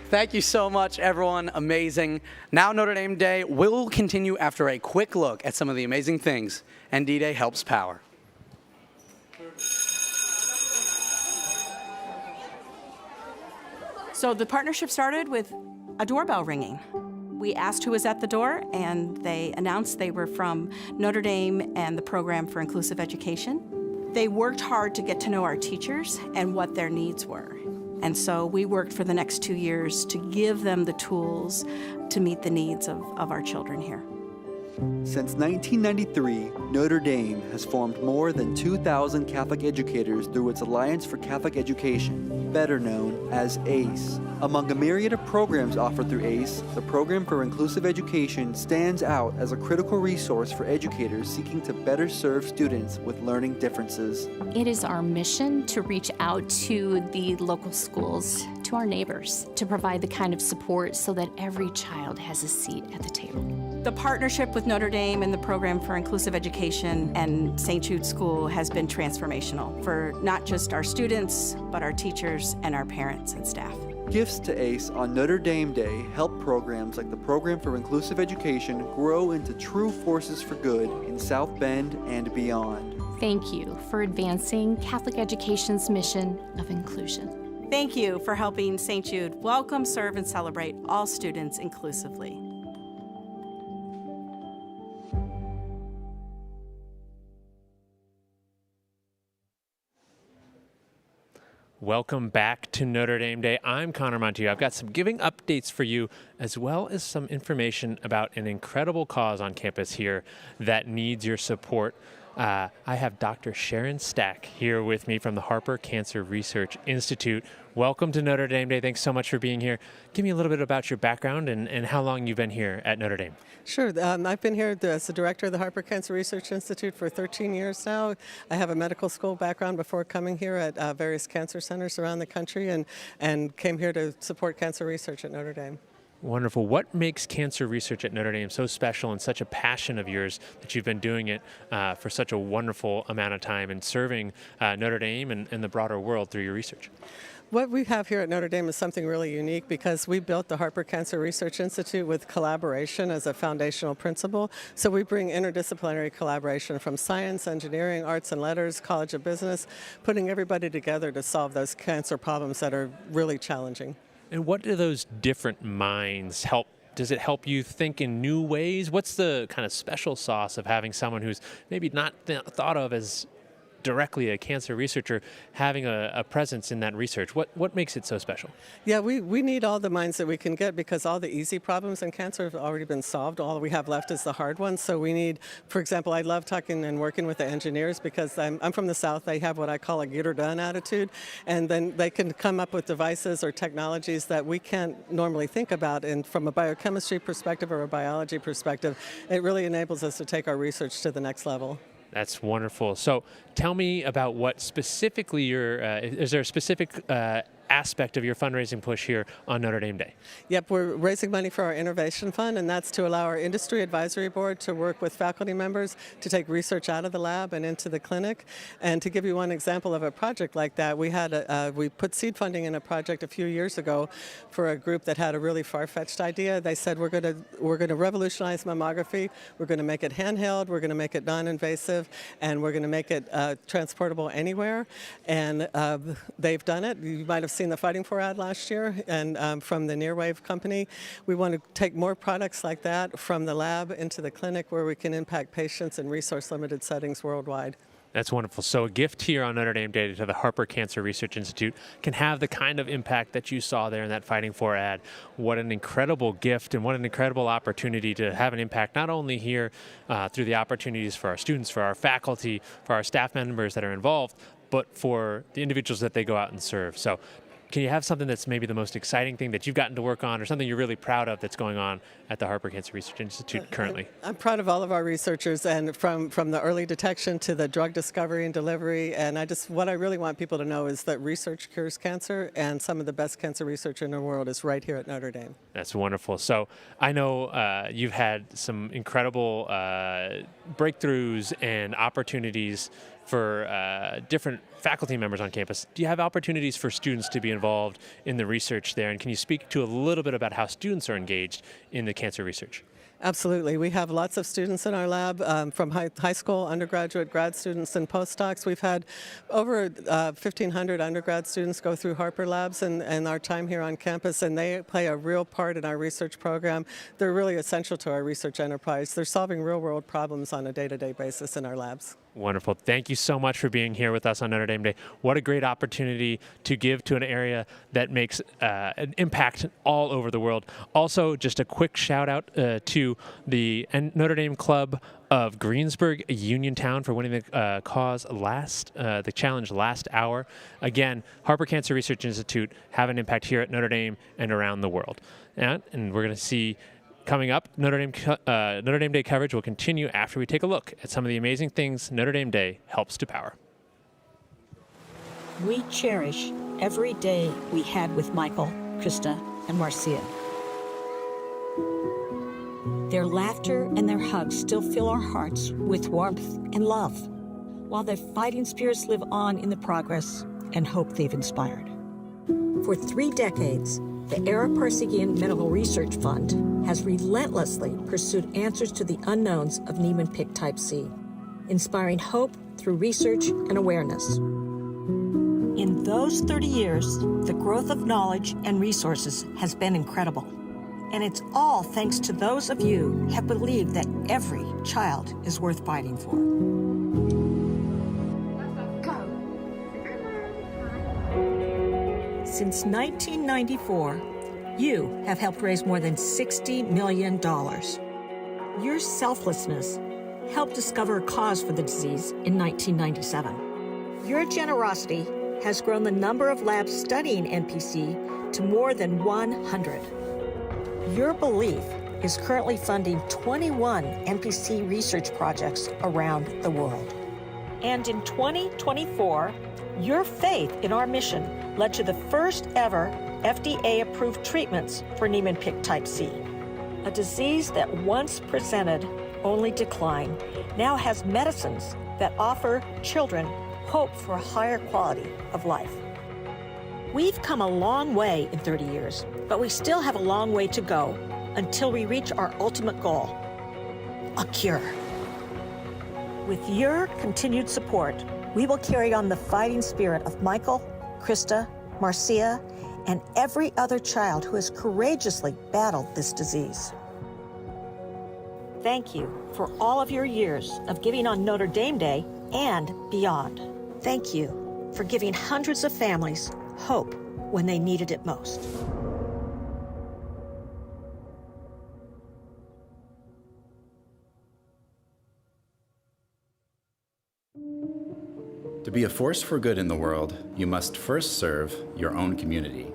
Thank you so much, everyone. Amazing. Now Notre Dame Day will continue after a quick look at some of the amazing things ND Day helps power. So the partnership started with a doorbell ringing. We asked who was at the door, and they announced they were from Notre Dame and the Program for Inclusive Education. They worked hard to get to know our teachers and what their needs were. And so we worked for the next 2 years to give them the tools to meet the needs of our children here. Since 1993, Notre Dame has formed more than 2,000 Catholic educators through its Alliance for Catholic Education, better known as ACE. Among a myriad of programs offered through ACE, the Program for Inclusive Education stands out as a critical resource for educators seeking to better serve students with learning differences. It is our mission to reach out to the local schools, to our neighbors, to provide the kind of support so that every child has a seat at the table. The partnership with Notre Dame and the Program for Inclusive Education and St. Jude School has been transformational for not just our students, but our teachers and our parents and staff. Gifts to ACE on Notre Dame Day help programs like the Program for Inclusive Education grow into true forces for good in South Bend and beyond. Thank you for advancing Catholic education's mission of inclusion. Thank you for helping St. Jude welcome, serve, and celebrate all students inclusively. Welcome back to Notre Dame Day. I'm Connor Montiel. I've got some giving updates for you, as well as some information about an incredible cause on campus here that needs your support. I have Dr. Sharon Stack here with me from the Harper Cancer Research Institute. Welcome to Notre Dame Day. Thanks so much for being here. Give me a little bit about your background and how long you've been here at Notre Dame. Sure. I've been here as the director of the Harper Cancer Research Institute for 13 years now. I have a medical school background before coming here at various cancer centers around the country and came here to support cancer research at Notre Dame. Wonderful. What makes cancer research at Notre Dame so special and such a passion of yours that you've been doing it for such a wonderful amount of time and serving Notre Dame and the broader world through your research? What we have here at Notre Dame is something really unique because we built the Harper Cancer Research Institute with collaboration as a foundational principle. So we bring interdisciplinary collaboration from science, engineering, arts and letters, College of Business, putting everybody together to solve those cancer problems that are really challenging. And what do those different minds help? Does it help you think in new ways? What's the kind of special sauce of having someone who's maybe not thought of as directly a cancer researcher having a presence in that research? What makes it so special? Yeah, we need all the minds that we can get because all the easy problems in cancer have already been solved. All we have left is the hard ones. So we need, for example, I love talking and working with the engineers because I'm from the South. They have what I call a get her done attitude, and then they can come up with devices or technologies that we can't normally think about. And from a biochemistry perspective or a biology perspective, it really enables us to take our research to the next level. That's wonderful. So tell me about what specifically is there a specific aspect of your fundraising push here on Notre Dame Day? Yep, we're raising money for our Innovation Fund, and that's to allow our Industry Advisory Board to work with faculty members to take research out of the lab and into the clinic. And to give you one example of a project like that, we put seed funding in a project a few years ago for a group that had a really far-fetched idea. They said, we're going to revolutionize mammography, we're going to make it handheld, we're going to make it non-invasive, and we're going to make it transportable anywhere. And they've done it. You might have seen the Fighting For ad last year, and from the Nearwave company. We want to take more products like that from the lab into the clinic where we can impact patients in resource-limited settings worldwide. That's wonderful. So a gift here on Notre Dame Day to the Harper Cancer Research Institute can have the kind of impact that you saw there in that Fighting For ad. What an incredible gift and what an incredible opportunity to have an impact not only here through the opportunities for our students, for our faculty, for our staff members that are involved, but for the individuals that they go out and serve. So can you have something that's maybe the most exciting thing that you've gotten to work on, or something you're really proud of that's going on at the Harper Cancer Research Institute currently? I'm proud of all of our researchers, and from the early detection to the drug discovery and delivery. And what I really want people to know is that research cures cancer, and some of the best cancer research in the world is right here at Notre Dame. That's wonderful. So I know you've had some incredible breakthroughs and opportunities for different faculty members on campus. Do you have opportunities for students to be involved in the research there? And can you speak to a little bit about how students are engaged in the cancer research? Absolutely. We have lots of students in our lab from high school, undergraduate, grad students, and postdocs. We've had over 1,500 undergrad students go through Harper Labs and our time here on campus, and they play a real part in our research program. They're really essential to our research enterprise. They're solving real-world problems on a day-to-day basis in our labs. Wonderful. Thank you so much for being here with us on Notre Dame Day. What a great opportunity to give to an area that makes an impact all over the world. Also, just a quick shout out to the Notre Dame Club of Greensburg, Uniontown, for winning the challenge last hour. Again, Harper Cancer Research Institute have an impact here at Notre Dame and around the world. And we're going to see coming up, Notre Dame Day coverage will continue after we take a look at some of the amazing things Notre Dame Day helps to power. We cherish every day we had with Michael, Krista, and Marcia. Their laughter and their hugs still fill our hearts with warmth and love, while their fighting spirits live on in the progress and hope they've inspired. For 3 decades, the Ara Parsegian Medical Research Fund has relentlessly pursued answers to the unknowns of Niemann-Pick type C, inspiring hope through research and awareness. In those 30 years, the growth of knowledge and resources has been incredible. And it's all thanks to those of you who have believed that every child is worth fighting for. Since 1994, you have helped raise more than $60 million. Your selflessness helped discover a cause for the disease in 1997. Your generosity has grown the number of labs studying NPC to more than 100. Your belief is currently funding 21 NPC research projects around the world. And in 2024, your faith in our mission led to the first ever FDA-approved treatments for Niemann-Pick type C. A disease that once presented only decline now has medicines that offer children hope for a higher quality of life. We've come a long way in 30 years, but we still have a long way to go until we reach our ultimate goal, a cure. With your continued support, we will carry on the fighting spirit of Michael, Krista, Marcia, and every other child who has courageously battled this disease. Thank you for all of your years of giving on Notre Dame Day and beyond. Thank you for giving hundreds of families hope when they needed it most. To be a force for good in the world, you must first serve your own community.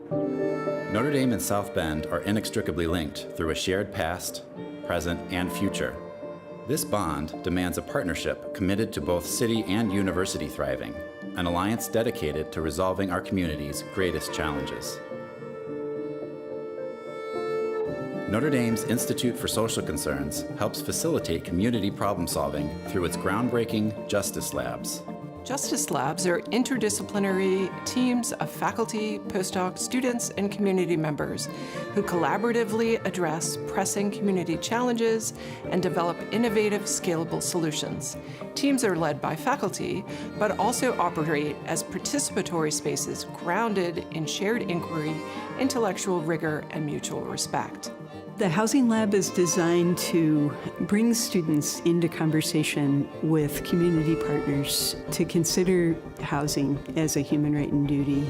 Notre Dame and South Bend are inextricably linked through a shared past, present, and future. This bond demands a partnership committed to both city and university thriving, an alliance dedicated to resolving our community's greatest challenges. Notre Dame's Institute for Social Concerns helps facilitate community problem solving through its groundbreaking Justice Labs. Justice Labs are interdisciplinary teams of faculty, postdocs, students, and community members who collaboratively address pressing community challenges and develop innovative, scalable solutions. Teams are led by faculty, but also operate as participatory spaces grounded in shared inquiry, intellectual rigor, and mutual respect. The Housing Lab is designed to bring students into conversation with community partners to consider housing as a human right and duty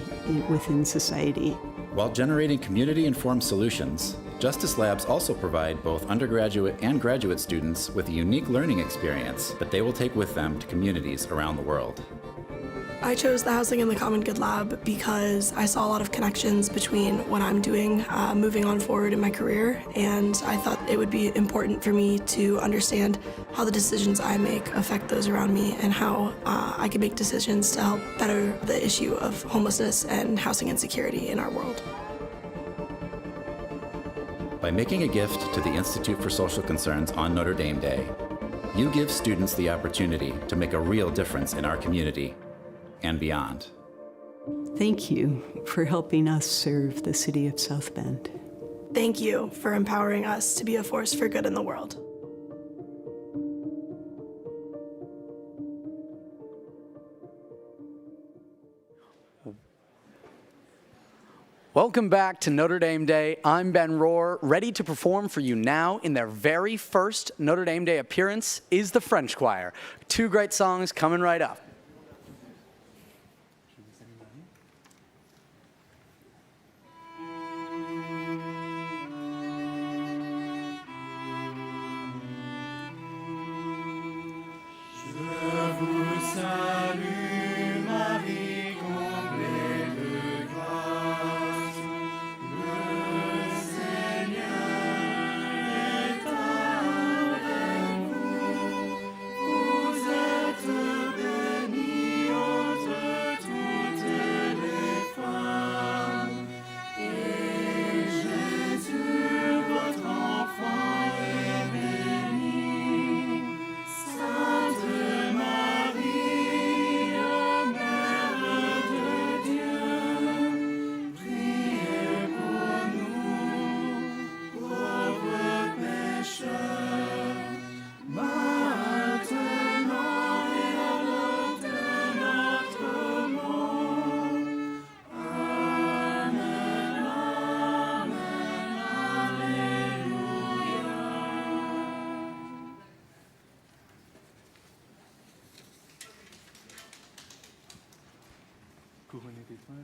within society. While generating community-informed solutions, Justice Labs also provide both undergraduate and graduate students with a unique learning experience that they will take with them to communities around the world. I chose the Housing and the Common Good Lab because I saw a lot of connections between what I'm doing moving on forward in my career, and I thought it would be important for me to understand how the decisions I make affect those around me and how I can make decisions to help better the issue of homelessness and housing insecurity in our world. By making a gift to the Institute for Social Concerns on Notre Dame Day, you give students the opportunity to make a real difference in our community and beyond. Thank you for helping us serve the city of South Bend. Thank you for empowering us to be a force for good in the world. Welcome back to Notre Dame Day. I'm Ben Rohr, ready to perform for you now in their very first Notre Dame Day appearance is the French Choir. Two great songs coming right up. Sainte, que drapeau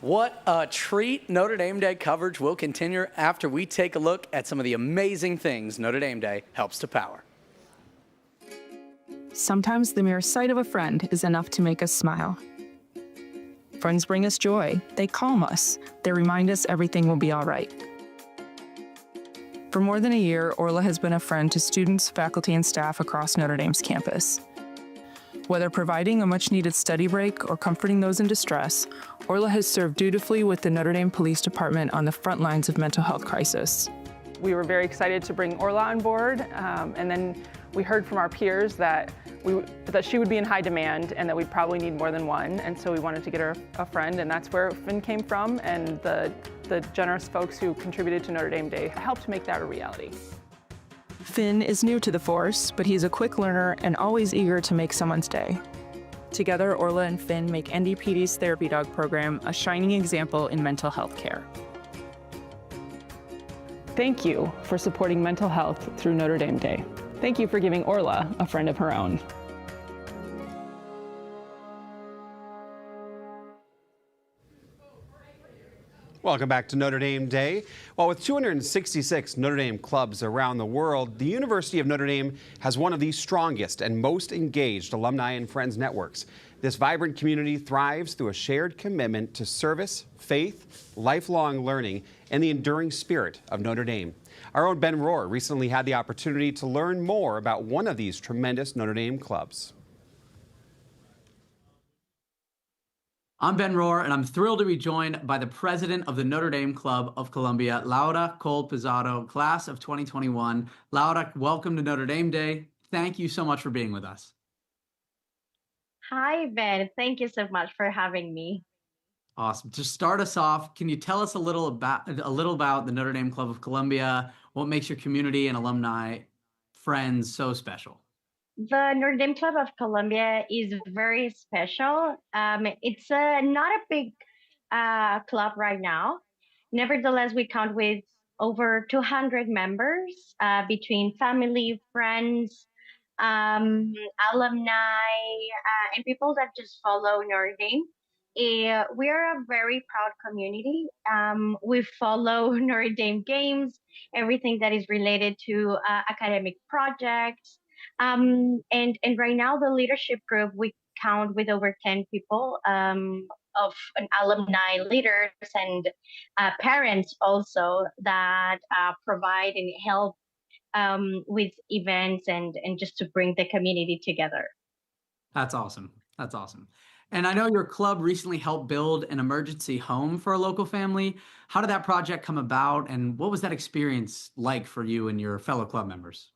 What a treat. Notre Dame Day coverage will continue after we take a look at some of the amazing things Notre Dame Day helps to power. Sometimes the mere sight of a friend is enough to make us smile. Friends bring us joy. They calm us. They remind us everything will be all right. For more than a year, Orla has been a friend to students, faculty, and staff across Notre Dame's campus. Whether providing a much-needed study break or comforting those in distress, Orla has served dutifully with the Notre Dame Police Department on the front lines of mental health crisis. We were very excited to bring Orla on board, and then we heard from our peers that she would be in high demand and that we'd probably need more than one, and so we wanted to get her a friend, and that's where Finn came from, and the generous folks who contributed to Notre Dame Day helped make that a reality. Finn is new to the force, but he's a quick learner and always eager to make someone's day. Together, Orla and Finn make NDPD's Therapy Dog program a shining example in mental health care. Thank you for supporting mental health through Notre Dame Day. Thank you for giving Orla a friend of her own. Welcome back to Notre Dame Day. Well, with 266 Notre Dame clubs around the world, the University of Notre Dame has one of the strongest and most engaged alumni and friends networks. This vibrant community thrives through a shared commitment to service, faith, lifelong learning, and the enduring spirit of Notre Dame. Our own Ben Rohr recently had the opportunity to learn more about one of these tremendous Notre Dame clubs. I'm Ben Rohr, and I'm thrilled to be joined by the president of the Notre Dame Club of Columbia, Laura Cole Pizzato, class of 2021. Laura, welcome to Notre Dame Day. Thank you so much for being with us. Hi, Ben. Thank you so much for having me. Awesome. To start us off, can you tell us a little about the Notre Dame Club of Columbia? What makes your community and alumni friends so special? The Notre Dame Club of Columbia is very special. It's not a big club right now. Nevertheless, we count with over 200 members between family, friends, alumni, and people that just follow Notre Dame. We are a very proud community. We follow Notre Dame games, everything that is related to academic projects. And right now, the leadership group, we count with over 10 people of an alumni leaders and parents also that provide and help with events and just to bring the community together. That's awesome. That's awesome. And I know your club recently helped build an emergency home for a local family. How did that project come about, and what was that experience like for you and your fellow club members?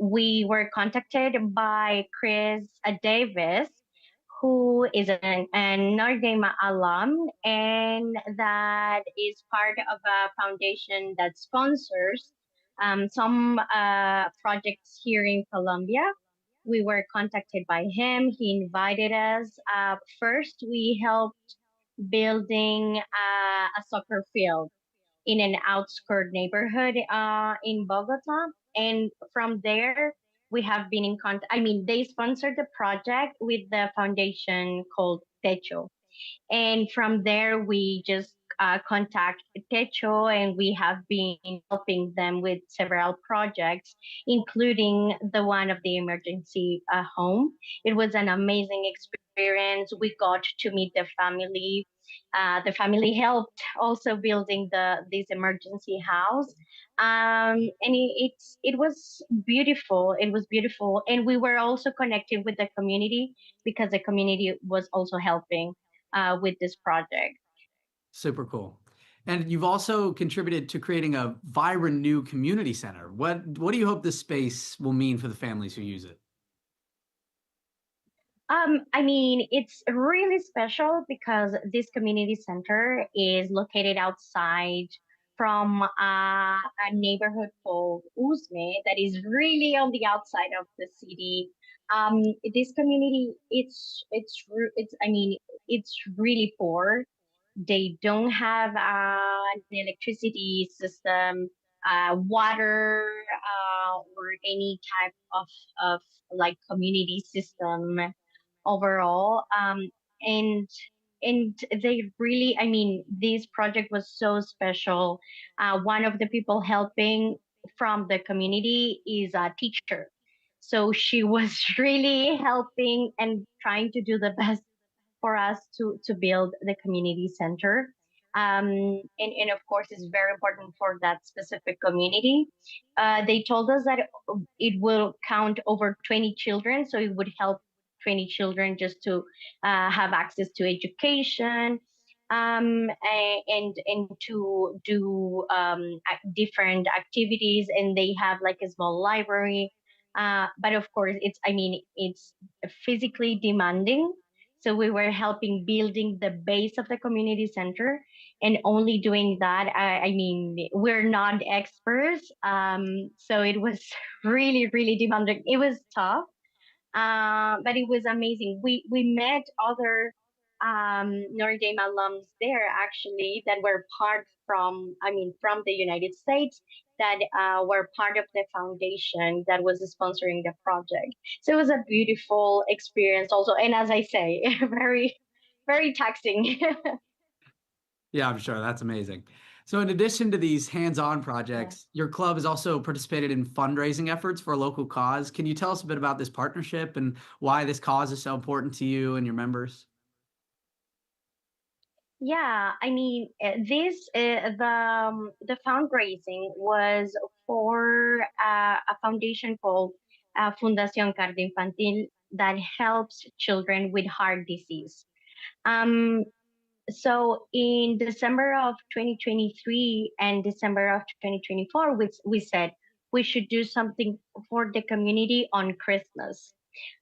We were contacted by Chris Davis, who is a Notre Dame alum, and that is part of a foundation that sponsors some projects here in Colombia. We were contacted by him. He invited us. First, we helped building a soccer field in an outskirt neighborhood in Bogota. And from there, we have been in contact. I mean, they sponsored the project with the foundation called Techo. And from there, we just contact Techo, and we have been helping them with several projects, including the one of the emergency home. It was an amazing experience. We got to meet the family. The family helped also building this emergency house, and it was beautiful. It was beautiful, and we were also connected with the community because the community was also helping with this project. Super cool. And you've also contributed to creating a vibrant new community center. What do you hope this space will mean for the families who use it? I mean, it's really special because this community center is located outside from a neighborhood called Usme that is really on the outside of the city. This community, it's really poor. They don't have an electricity system, water, or any type of like community system overall. And and they really, I mean, this project was so special. One of the people helping from the community is a teacher. So she was really helping and trying to do the best for us to build the community center. And of course, it's very important for that specific community. They told us that it will count over 20 children, so it would help 20 children just to have access to education, and to do different activities. And they have like a small library. But of course, it's physically demanding. So we were helping building the base of the community center, and only doing that. I mean, we're not experts, so it was really, really demanding. It was tough, but it was amazing. We met other Notre Dame alums there actually that were from the United States, that were part of the foundation that was sponsoring the project. So it was a beautiful experience also, and as I say, very, very taxing. Yeah, I'm sure. That's amazing. So in addition to these hands-on projects, your club has also participated in fundraising efforts for a local cause. Can you tell us a bit about this partnership and why this cause is so important to you and your members? Yeah, I mean, the fundraising was for a foundation called Fundación Cardio Infantil that helps children with heart disease. Um, so in December of 2023 and December of 2024, we said we should do something for the community on Christmas.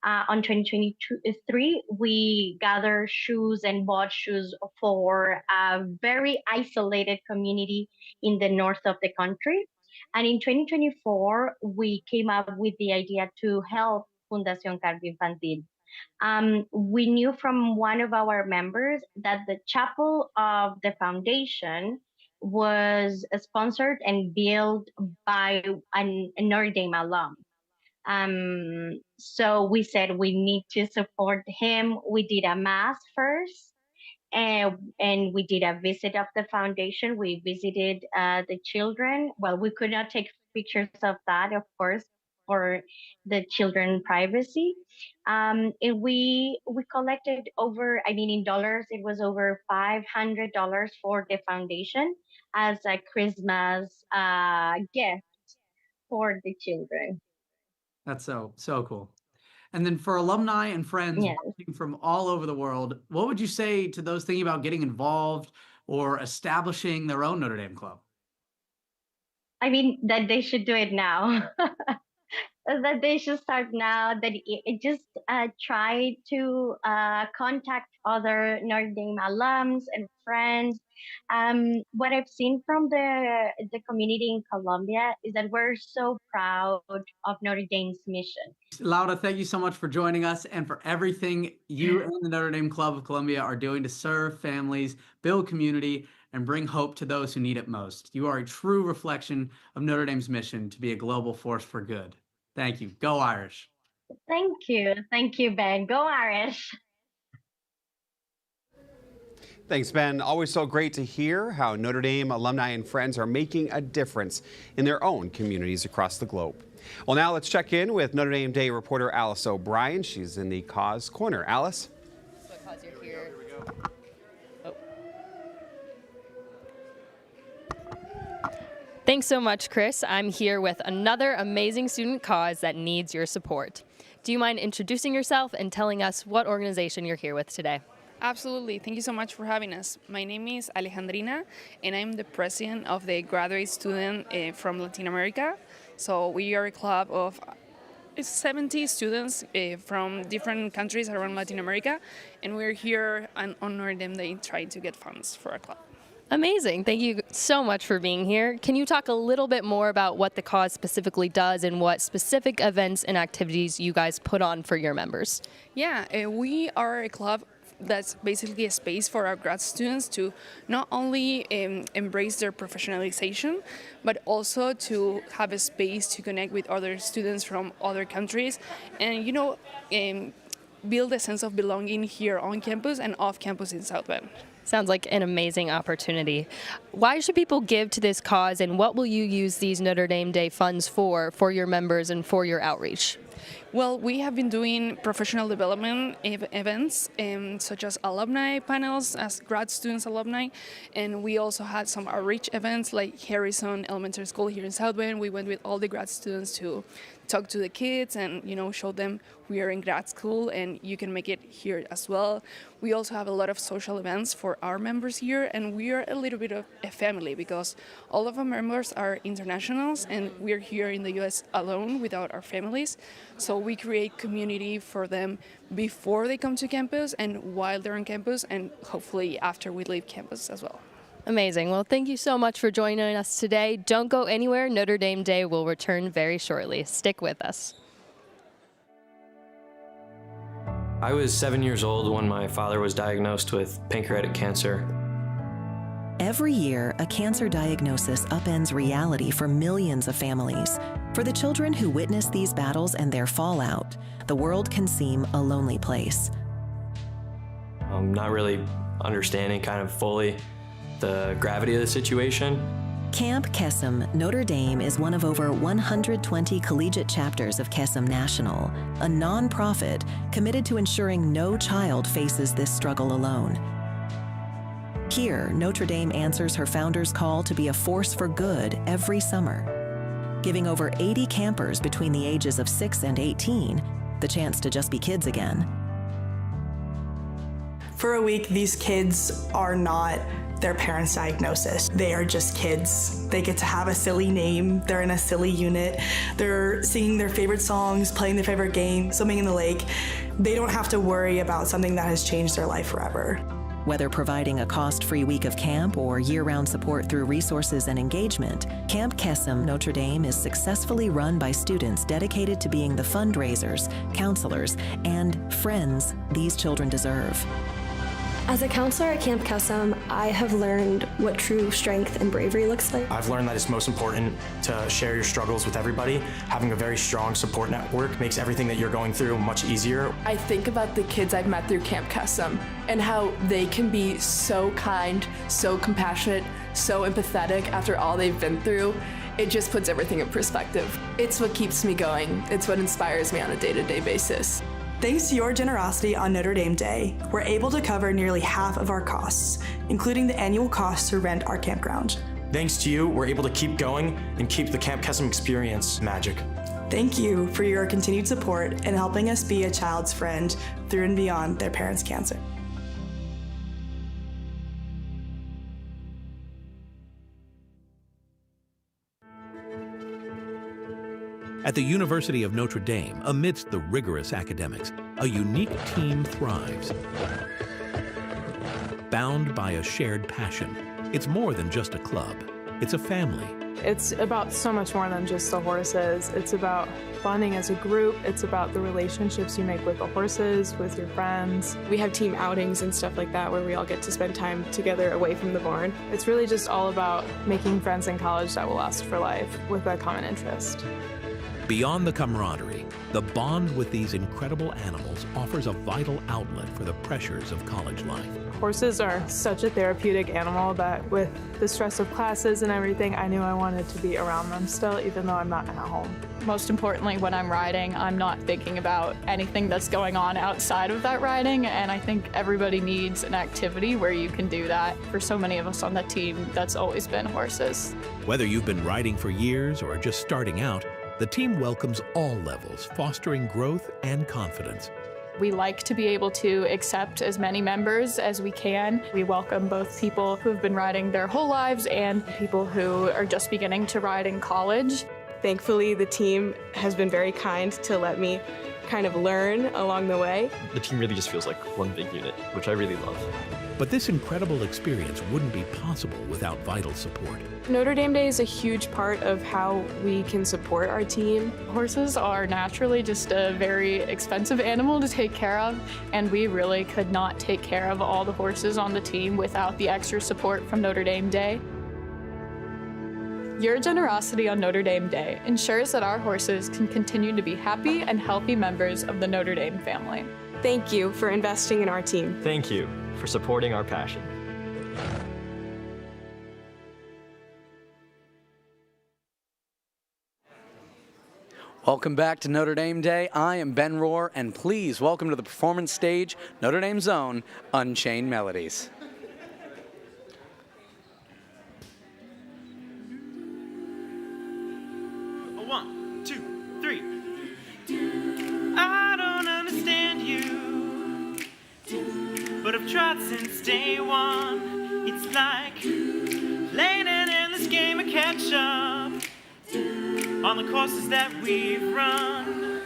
On 2023, we gathered shoes and bought shoes for a very isolated community in the north of the country. And in 2024, we came up with the idea to help Fundación Cardio Infantil. We knew from one of our members that the chapel of the foundation was sponsored and built by a Notre Dame alum. So we said we need to support him. We did a mass first, and we did a visit of the foundation. We visited the children. Well, we could not take pictures of that, of course, for the children privacy. And we collected over, I mean, in dollars, it was over $500 for the foundation as a Christmas gift for the children. That's so cool. And then for alumni and friends watching from all over the world, what would you say to those thinking about getting involved or establishing their own Notre Dame club? I mean, that they should do it now. That they should start now, that just try to contact other Notre Dame alums and friends. What I've seen from the community in Colombia is that we're so proud of Notre Dame's mission. Laura, thank you so much for joining us and for everything you and the Notre Dame Club of Columbia are doing to serve families, build community, and bring hope to those who need it most. You are a true reflection of Notre Dame's mission to be a global force for good. Thank you. Go Irish. Thank you. Thank you, Ben. Go Irish. Thanks, Ben. Always so great to hear how Notre Dame alumni and friends are making a difference in their own communities across the globe. Well, now let's check in with Notre Dame Day reporter Alice O'Brien. She's in the Cause Corner. Alice? Because you're here. Thanks so much, Chris. I'm here with another amazing student cause that needs your support. Do you mind introducing yourself and telling us what organization you're here with today? Absolutely. Thank you so much for having us. My name is Alejandrina, and I'm the president of the graduate student from Latin America. So we are a club of 70 students from different countries around Latin America, and we're here on Notre Dame Day trying to get funds for our club. Amazing. Thank you so much for being here. Can you talk a little bit more about what the cause specifically does and what specific events and activities you guys put on for your members? Yeah, we are a club that's basically a space for our grad students to not only embrace their professionalization, but also to have a space to connect with other students from other countries. And, build a sense of belonging here on campus and off campus in South Bend. Sounds like an amazing opportunity. Why should people give to this cause, and what will you use these Notre Dame Day funds for your members and for your outreach? Well, we have been doing professional development events, such as alumni panels as grad students alumni, and we also had some outreach events like Harrison Elementary School here in South Bend. We went with all the grad students to talk to the kids and, show them we are in grad school and you can make it here as well. We also have a lot of social events for our members here, and we are a little bit of a family because all of our members are internationals and we're here in the U.S. alone without our families. So we create community for them before they come to campus and while they're on campus, and hopefully after we leave campus as well. Amazing. Well, thank you so much for joining us today. Don't go anywhere. Notre Dame Day will return very shortly. Stick with us. I was 7 years old when my father was diagnosed with pancreatic cancer. Every year, a cancer diagnosis upends reality for millions of families. For the children who witness these battles and their fallout, the world can seem a lonely place. I'm not really understanding kind of fully the gravity of the situation. Camp Kesem, Notre Dame is one of over 120 collegiate chapters of Kesem National, a nonprofit committed to ensuring no child faces this struggle alone. Here, Notre Dame answers her founder's call to be a force for good every summer, giving over 80 campers between the ages of 6 and 18 the chance to just be kids again. For a week, these kids are not their parents' diagnosis. They are just kids. They get to have a silly name. They're in a silly unit. They're singing their favorite songs, playing their favorite game, swimming in the lake. They don't have to worry about something that has changed their life forever. Whether providing a cost-free week of camp or year-round support through resources and engagement, Camp Kesem Notre Dame is successfully run by students dedicated to being the fundraisers, counselors, and friends these children deserve. As a counselor at Camp Kesem, I have learned what true strength and bravery looks like. I've learned that it's most important to share your struggles with everybody. Having a very strong support network makes everything that you're going through much easier. I think about the kids I've met through Camp Kesem and how they can be so kind, so compassionate, so empathetic after all they've been through. It just puts everything in perspective. It's what keeps me going. It's what inspires me on a day-to-day basis. Thanks to your generosity on Notre Dame Day, we're able to cover nearly half of our costs, including the annual cost to rent our campground. Thanks to you, we're able to keep going and keep the Camp Kesem experience magic. Thank you for your continued support and helping us be a child's friend through and beyond their parents' cancer. At the University of Notre Dame, amidst the rigorous academics, a unique team thrives. Bound by a shared passion, it's more than just a club, it's a family. It's about so much more than just the horses. It's about bonding as a group. It's about the relationships you make with the horses, with your friends. We have team outings and stuff like that where we all get to spend time together away from the barn. It's really just all about making friends in college that will last for life with a common interest. Beyond the camaraderie, the bond with these incredible animals offers a vital outlet for the pressures of college life. Horses are such a therapeutic animal that with the stress of classes and everything, I knew I wanted to be around them still, even though I'm not at home. Most importantly, when I'm riding, I'm not thinking about anything that's going on outside of that riding, and I think everybody needs an activity where you can do that. For so many of us on the team, that's always been horses. Whether you've been riding for years or just starting out, the team welcomes all levels, fostering growth and confidence. We like to be able to accept as many members as we can. We welcome both people who have been riding their whole lives and people who are just beginning to ride in college. Thankfully, the team has been very kind to let me kind of learn along the way. The team really just feels like one big unit, which I really love. But this incredible experience wouldn't be possible without vital support. Notre Dame Day is a huge part of how we can support our team. Horses are naturally just a very expensive animal to take care of, and we really could not take care of all the horses on the team without the extra support from Notre Dame Day. Your generosity on Notre Dame Day ensures that our horses can continue to be happy and healthy members of the Notre Dame family. Thank you for investing in our team. Thank you for supporting our passion. Welcome back to Notre Dame Day. I am Ben Rohr, and please welcome to the performance stage, Notre Dame's own Unchained Melodies. One, two, three. I don't understand you, but I've tried since day one. It's like playing an endless game of catch up on the courses that we've run.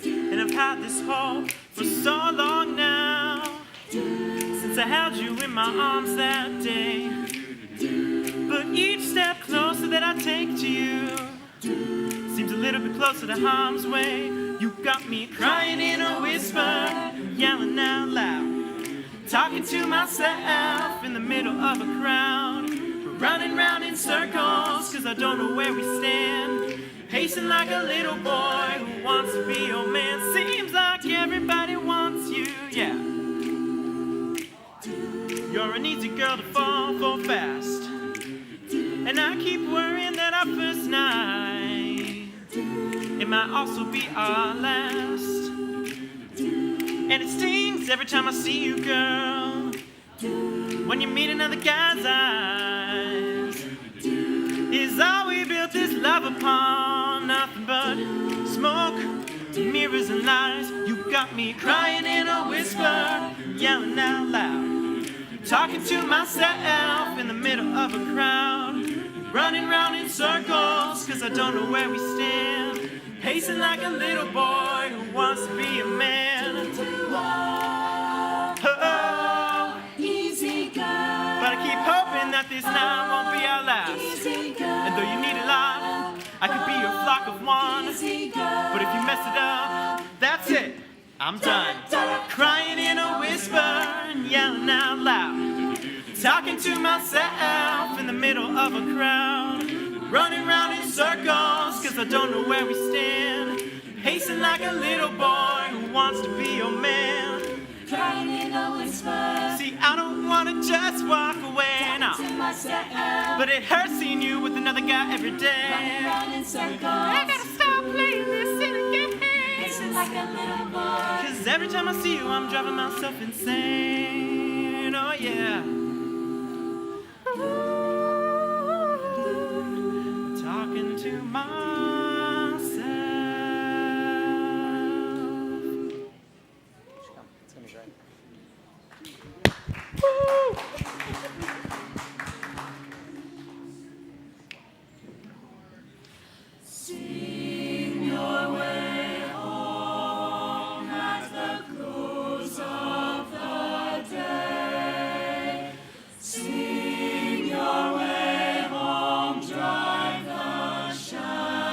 And I've had this hope for so long now, since I held you in my arms that day. But each step closer that I take to you seems a little bit closer to harm's way. You got me crying in a whisper, yelling out loud, talking to myself in the middle of a crowd, running round in circles cause I don't know where we stand, pacing like a little boy who wants to be your man. Seems like everybody wants you, yeah. You're an easy girl to fall for fast, and I keep worrying that our first night, it might also be our last. And it stings every time I see you, girl, when you meet another guy's eyes. Is all we built this love upon? Nothing but smoke, mirrors and lies. You got me crying in a whisper, yelling out loud, talking to myself in the middle of a crowd, running round in circles cause I don't know where we stand, pacing like a little boy who wants to be a man. Oh, easy girl. But I keep hoping that this night won't be our last. And though you need a lot, I could be your flock of one. But if you mess it up, that's it, I'm done. Crying in a whisper and yelling out loud, talking to myself in the middle of a crowd, running round in circles cause I don't know where we stand, pacing like a little boy who wants to be your man. Crying in a whisper. See, I don't wanna just walk away now, but it hurts seeing you with another guy every day. Running round in circles. I gotta stop playing this silly game, pacing like a little boy, cause every time I see you I'm driving myself insane. Oh yeah. Ooh, talking to myself. It's gonna be great. Woo! Sing your way home at the close of the day. Sing your way home, drive the shadow.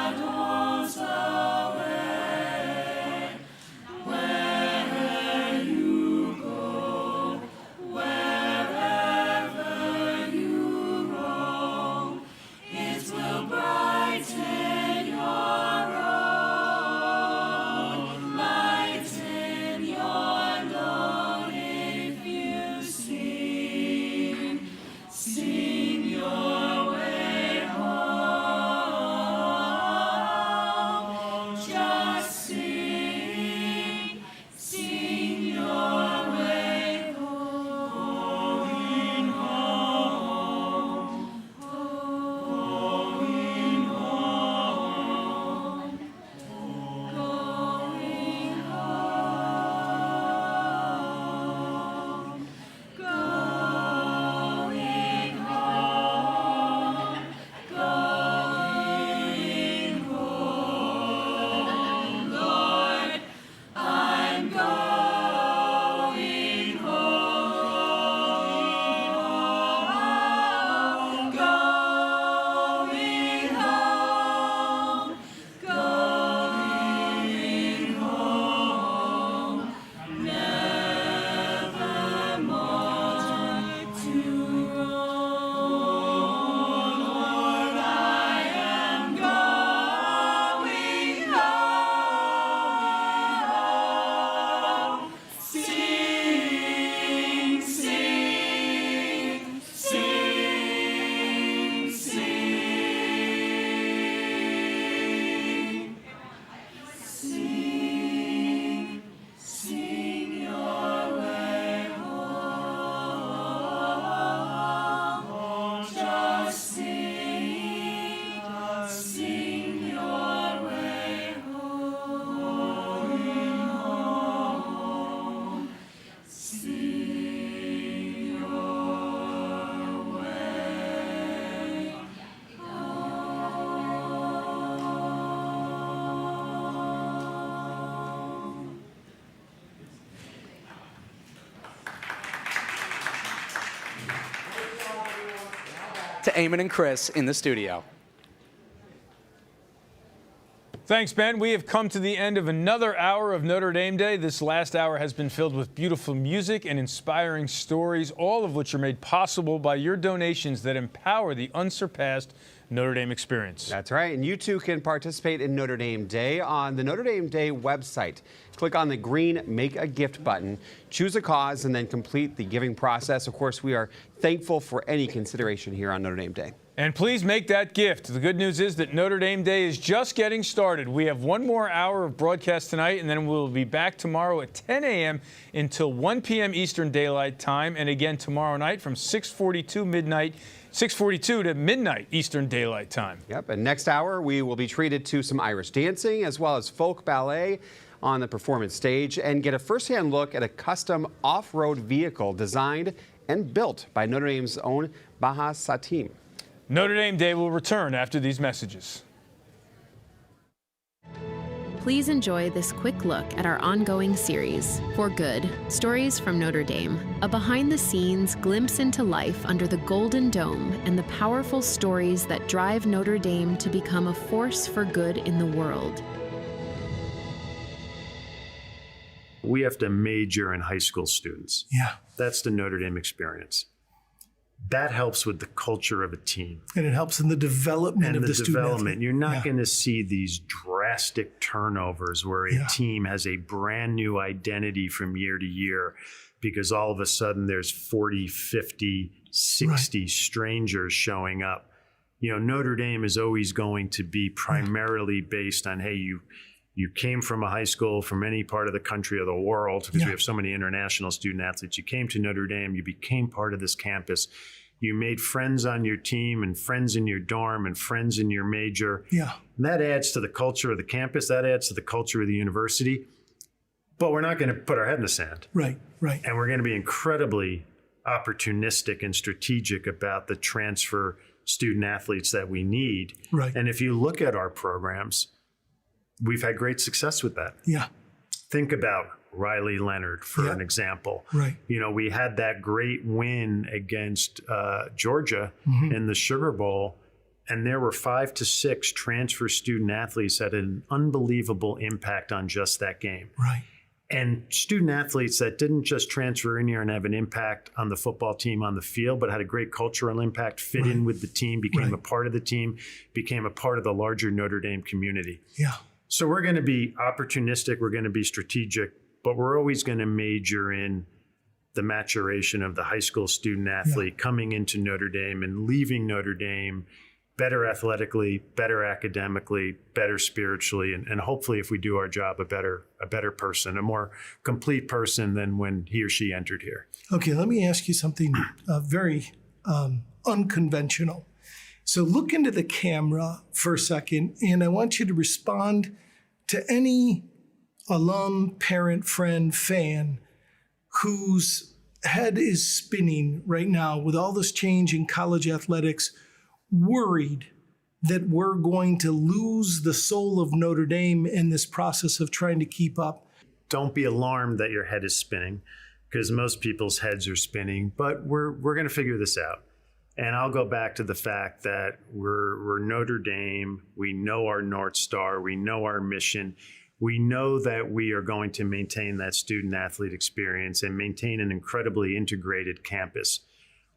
to Eamon and Chris in the studio. Thanks, Ben. We have come to the end of another hour of Notre Dame Day. This last hour has been filled with beautiful music and inspiring stories, all of which are made possible by your donations that empower the unsurpassed Notre Dame experience. That's right, and you too can participate in Notre Dame Day on the Notre Dame Day website. Click on the green Make a Gift button, choose a cause, and then complete the giving process. Of course, we are thankful for any consideration here on Notre Dame Day. And please make that gift. The good news is that Notre Dame Day is just getting started. We have one more hour of broadcast tonight, and then we'll be back tomorrow at 10 a.m. until 1 p.m. Eastern Daylight Time, and again tomorrow night from 6:42 to midnight Eastern Daylight Time. Yep, and next hour we will be treated to some Irish dancing as well as folk ballet on the performance stage and get a firsthand look at a custom off-road vehicle designed and built by Notre Dame's own Baha Satim. Notre Dame Day will return after these messages. Please enjoy this quick look at our ongoing series, For Good, Stories from Notre Dame, a behind-the-scenes glimpse into life under the Golden Dome and the powerful stories that drive Notre Dame to become a force for good in the world. We have to major in high school students. Yeah. That's the Notre Dame experience. That helps with the culture of a team. And it helps in the development of the student athlete. You're not going to see these drastic turnovers where a team has a brand new identity from year to year because all of a sudden there's 40, 50, 60 strangers showing up. You know, Notre Dame is always going to be primarily based on, hey, you came from a high school from any part of the country or the world because we have so many international student athletes. You came to Notre Dame, you became part of this campus. You made friends on your team and friends in your dorm and friends in your major. Yeah. And that adds to the culture of the campus. That adds to the culture of the university. But we're not going to put our head in the sand. Right, right. And we're going to be incredibly opportunistic and strategic about the transfer student athletes that we need. Right. And if you look at our programs, we've had great success with that. Yeah. Think about Riley Leonard, for an example. Right. You know, we had that great win against Georgia in the Sugar Bowl, and there were 5 to 6 transfer student athletes that had an unbelievable impact on just that game. Right. And student athletes that didn't just transfer in here and have an impact on the football team on the field, but had a great cultural impact, fit in with the team, became a part of the team, became a part of the larger Notre Dame community. Yeah. So we're going to be opportunistic, we're going to be strategic, but we're always going to major in the maturation of the high school student athlete coming into Notre Dame and leaving Notre Dame better athletically, better academically, better spiritually, and hopefully, if we do our job, a better person, a more complete person than when he or she entered here. Okay, let me ask you something very unconventional. So look into the camera for a second, and I want you to respond to any alum, parent, friend, fan whose head is spinning right now with all this change in college athletics, worried that we're going to lose the soul of Notre Dame in this process of trying to keep up. Don't be alarmed that your head is spinning, because most people's heads are spinning, but we're going to figure this out. And I'll go back to the fact that we're Notre Dame. We know our North Star. We know our mission. We know that we are going to maintain that student-athlete experience and maintain an incredibly integrated campus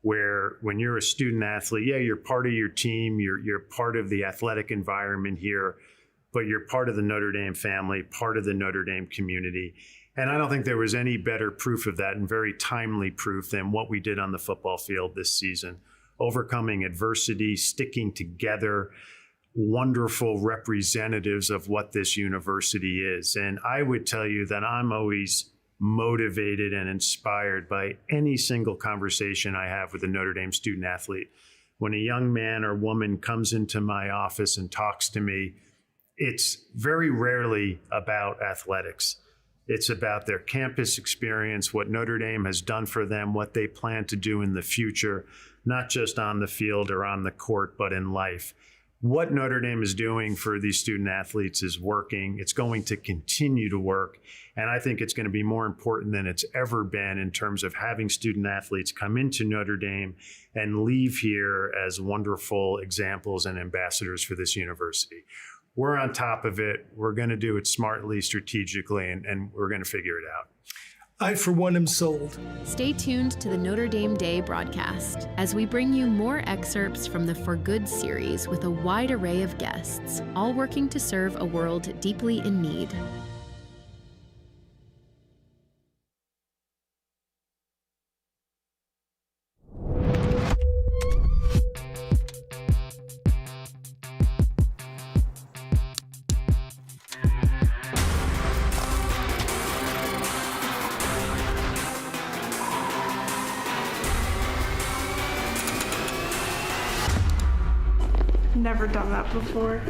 where when you're a student-athlete, you're part of your team, you're part of the athletic environment here, but you're part of the Notre Dame family, part of the Notre Dame community. And I don't think there was any better proof of that and very timely proof than what we did on the football field this season. Overcoming adversity, sticking together, wonderful representatives of what this university is. And I would tell you that I'm always motivated and inspired by any single conversation I have with a Notre Dame student athlete. When a young man or woman comes into my office and talks to me, it's very rarely about athletics. It's about their campus experience, what Notre Dame has done for them, what they plan to do in the future, not just on the field or on the court, but in life. what Notre Dame is doing for these student athletes is working. It's going to continue to work. And I think it's going to be more important than it's ever been in terms of having student athletes come into Notre Dame and leave here as wonderful examples and ambassadors for this university. We're on top of it. We're going to do it smartly, strategically, and we're going to figure it out. I, for one, am sold. Stay tuned to the Notre Dame Day broadcast as we bring you more excerpts from the For Good series with a wide array of guests, all working to serve a world deeply in need. Never done that before.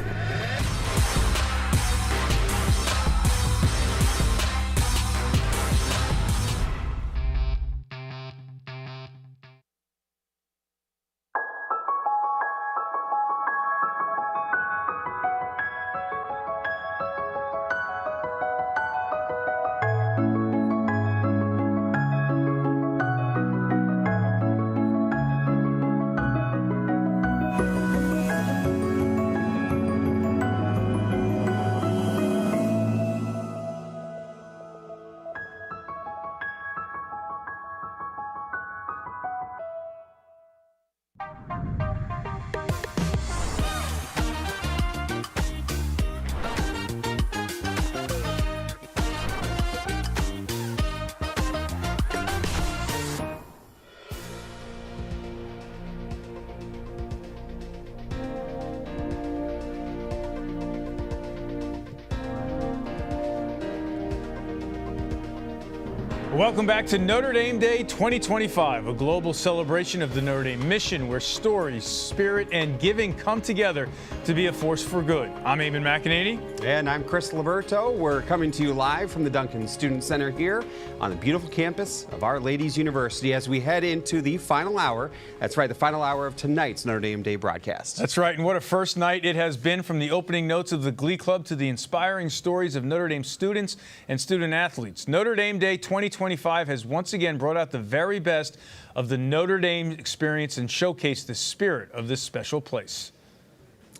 Welcome back to Notre Dame Day 2025, a global celebration of the Notre Dame mission where stories, spirit, and giving come together to be a force for good. I'm Eamon McEnany. And I'm Chris Liberto. We're coming to you live from the Duncan Student Center here on the beautiful campus of Our Ladies University as we head into the final hour. That's right, the final hour of tonight's Notre Dame Day broadcast. That's right, and what a first night it has been, from the opening notes of the Glee Club to the inspiring stories of Notre Dame students and student athletes. Notre Dame Day 2025 has once again brought out the very best of the Notre Dame experience and showcased the spirit of this special place.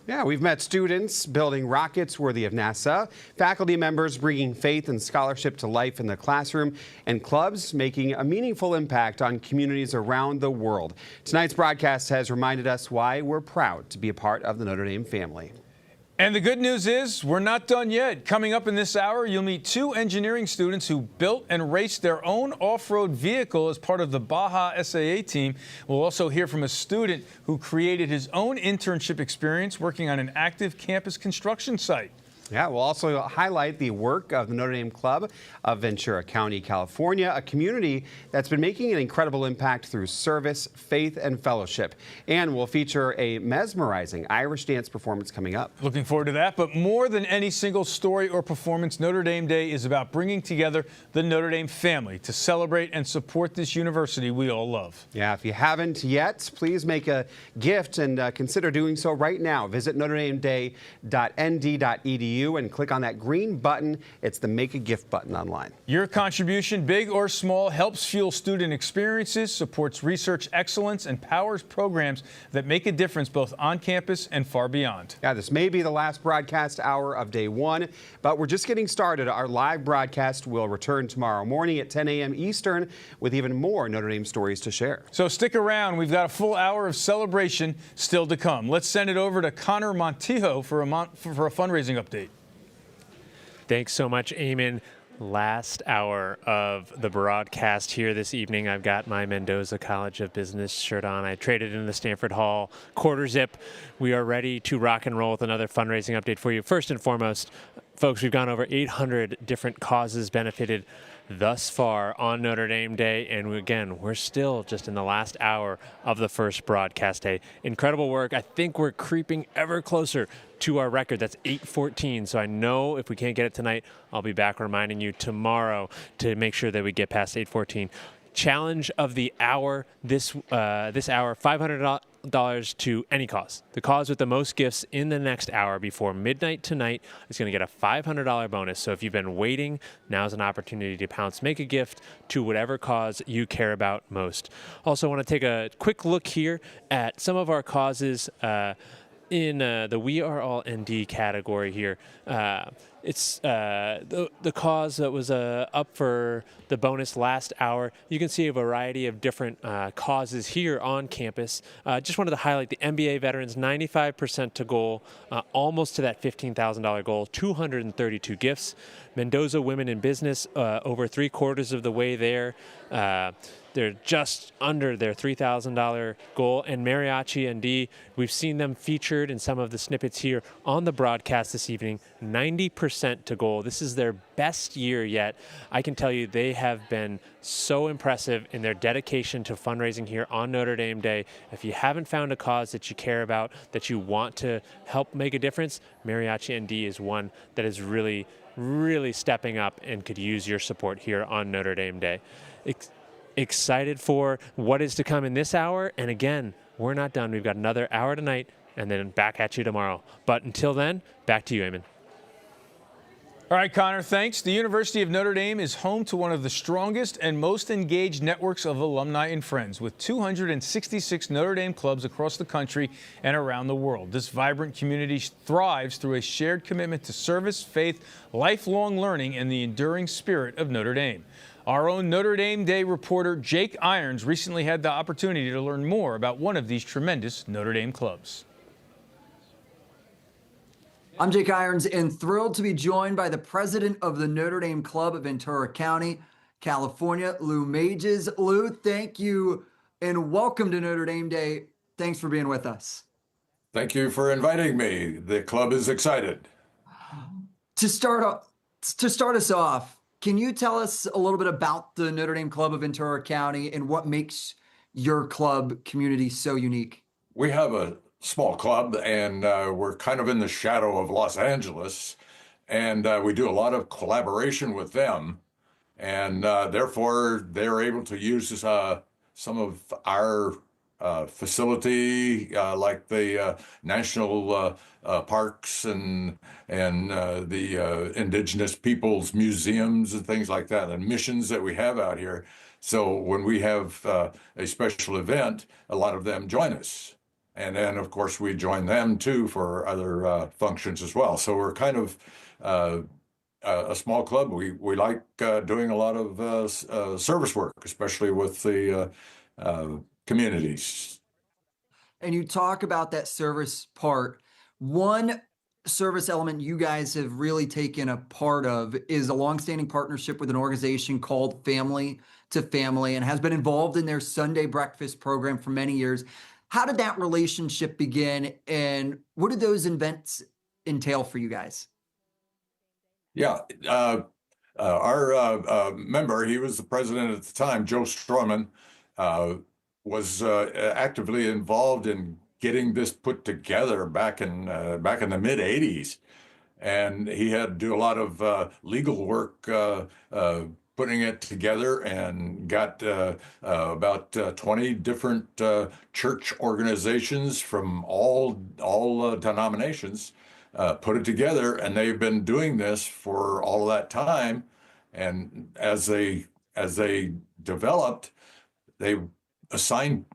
Yeah, we've met students building rockets worthy of NASA, faculty members bringing faith and scholarship to life in the classroom, and clubs making a meaningful impact on communities around the world. Tonight's broadcast has reminded us why we're proud to be a part of the Notre Dame family. And the good news is we're not done yet. Coming up in this hour, you'll meet two engineering students who built and raced their own off-road vehicle as part of the Baja SAA team. We'll also hear from a student who created his own internship experience working on an active campus construction site. Yeah, we'll also highlight the work of the Notre Dame Club of Ventura County, California, a community that's been making an incredible impact through service, faith, and fellowship. And we'll feature a mesmerizing Irish dance performance coming up. Looking forward to that. But more than any single story or performance, Notre Dame Day is about bringing together the Notre Dame family to celebrate and support this university we all love. Yeah, if you haven't yet, please make a gift and consider doing so right now. Visit notredameday.nd.edu and click on that green button. It's the Make a Gift button online. Your contribution, big or small, helps fuel student experiences, supports research excellence, and powers programs that make a difference both on campus and far beyond. Yeah, this may be the last broadcast hour of day one, but we're just getting started. Our live broadcast will return tomorrow morning at 10 a.m. Eastern with even more Notre Dame stories to share. So stick around. We've got a full hour of celebration still to come. Let's send it over to Connor Montijo for a fundraising update. Thanks so much, Eamon. Last hour of the broadcast here this evening. I've got my Mendoza College of Business shirt on. I traded in the Stanford Hall quarter zip. We are ready to rock and roll with another fundraising update for you. First and foremost, folks, we've gone over 800 different causes benefited thus far on Notre Dame Day, and again, we're still just in the last hour of the first broadcast day. Incredible work. I think we're creeping ever closer to our record. That's 814. So I know if we can't get it tonight, I'll be back reminding you tomorrow to make sure that we get past 814. Challenge of the hour this hour, $500 $5 to any cause. The cause with the most gifts in the next hour before midnight tonight is going to get a $500 bonus. So if you've been waiting, now's an opportunity to pounce, make a gift to whatever cause you care about most. Also want to take a quick look here at some of our causes in the We Are All ND category here. It's the cause that was up for the bonus last hour. You can see a variety of different causes here on campus. Just wanted to highlight the NBA veterans, 95% to goal, almost to that $15,000 goal, 232 gifts. Mendoza Women in Business, over 3/4 of the way there. They're just under their $3,000 goal. And Mariachi ND, we've seen them featured in some of the snippets here on the broadcast this evening, 90% to goal. This is their best year yet. I can tell you they have been so impressive in their dedication to fundraising here on Notre Dame Day. If you haven't found a cause that you care about, that you want to help make a difference, Mariachi ND is one that is really stepping up and could use your support here on Notre Dame Day. Excited for what is to come in this hour. And again, we're not done. We've got another hour tonight and then back at you tomorrow. But until then, back to you, Eamon. All right, Connor, thanks. The University of Notre Dame is home to one of the strongest and most engaged networks of alumni and friends, with 266 Notre Dame clubs across the country and around the world. This vibrant community thrives through a shared commitment to service, faith, lifelong learning, and the enduring spirit of Notre Dame. Our own Notre Dame Day reporter Jake Irons recently had the opportunity to learn more about one of these tremendous Notre Dame clubs. I'm Jake Irons and thrilled to be joined by the president of the Notre Dame Club of Ventura County, California, Lou Mages. Lou, thank you and welcome to Notre Dame Day. Thanks for being with us. Thank you for inviting me. The club is excited. To start us off, can you tell us a little bit about the Notre Dame Club of Ventura County and what makes your club community so unique? We have a small club and we're kind of in the shadow of Los Angeles, and we do a lot of collaboration with them, and therefore they're able to use some of our facility, like the national parks and the indigenous peoples museums and things like that, and missions that we have out here. So when we have a special event, a lot of them join us. And then, of course, we join them, too, for other functions as well. So we're kind of a small club. We like doing a lot of service work, especially with the communities. And you talk about that service part. One service element you guys have really taken a part of is a longstanding partnership with an organization called Family to Family, and has been involved in their Sunday breakfast program for many years. How did that relationship begin, and what did those events entail for you guys? Yeah, our member, he was the president at the time, Joe Stroman, was actively involved in getting this put together back in the mid '80s, and he had to do a lot of legal work putting it together, and got about 20 different church organizations from all denominations put it together, and they've been doing this for all of that time. And as they developed, they assigned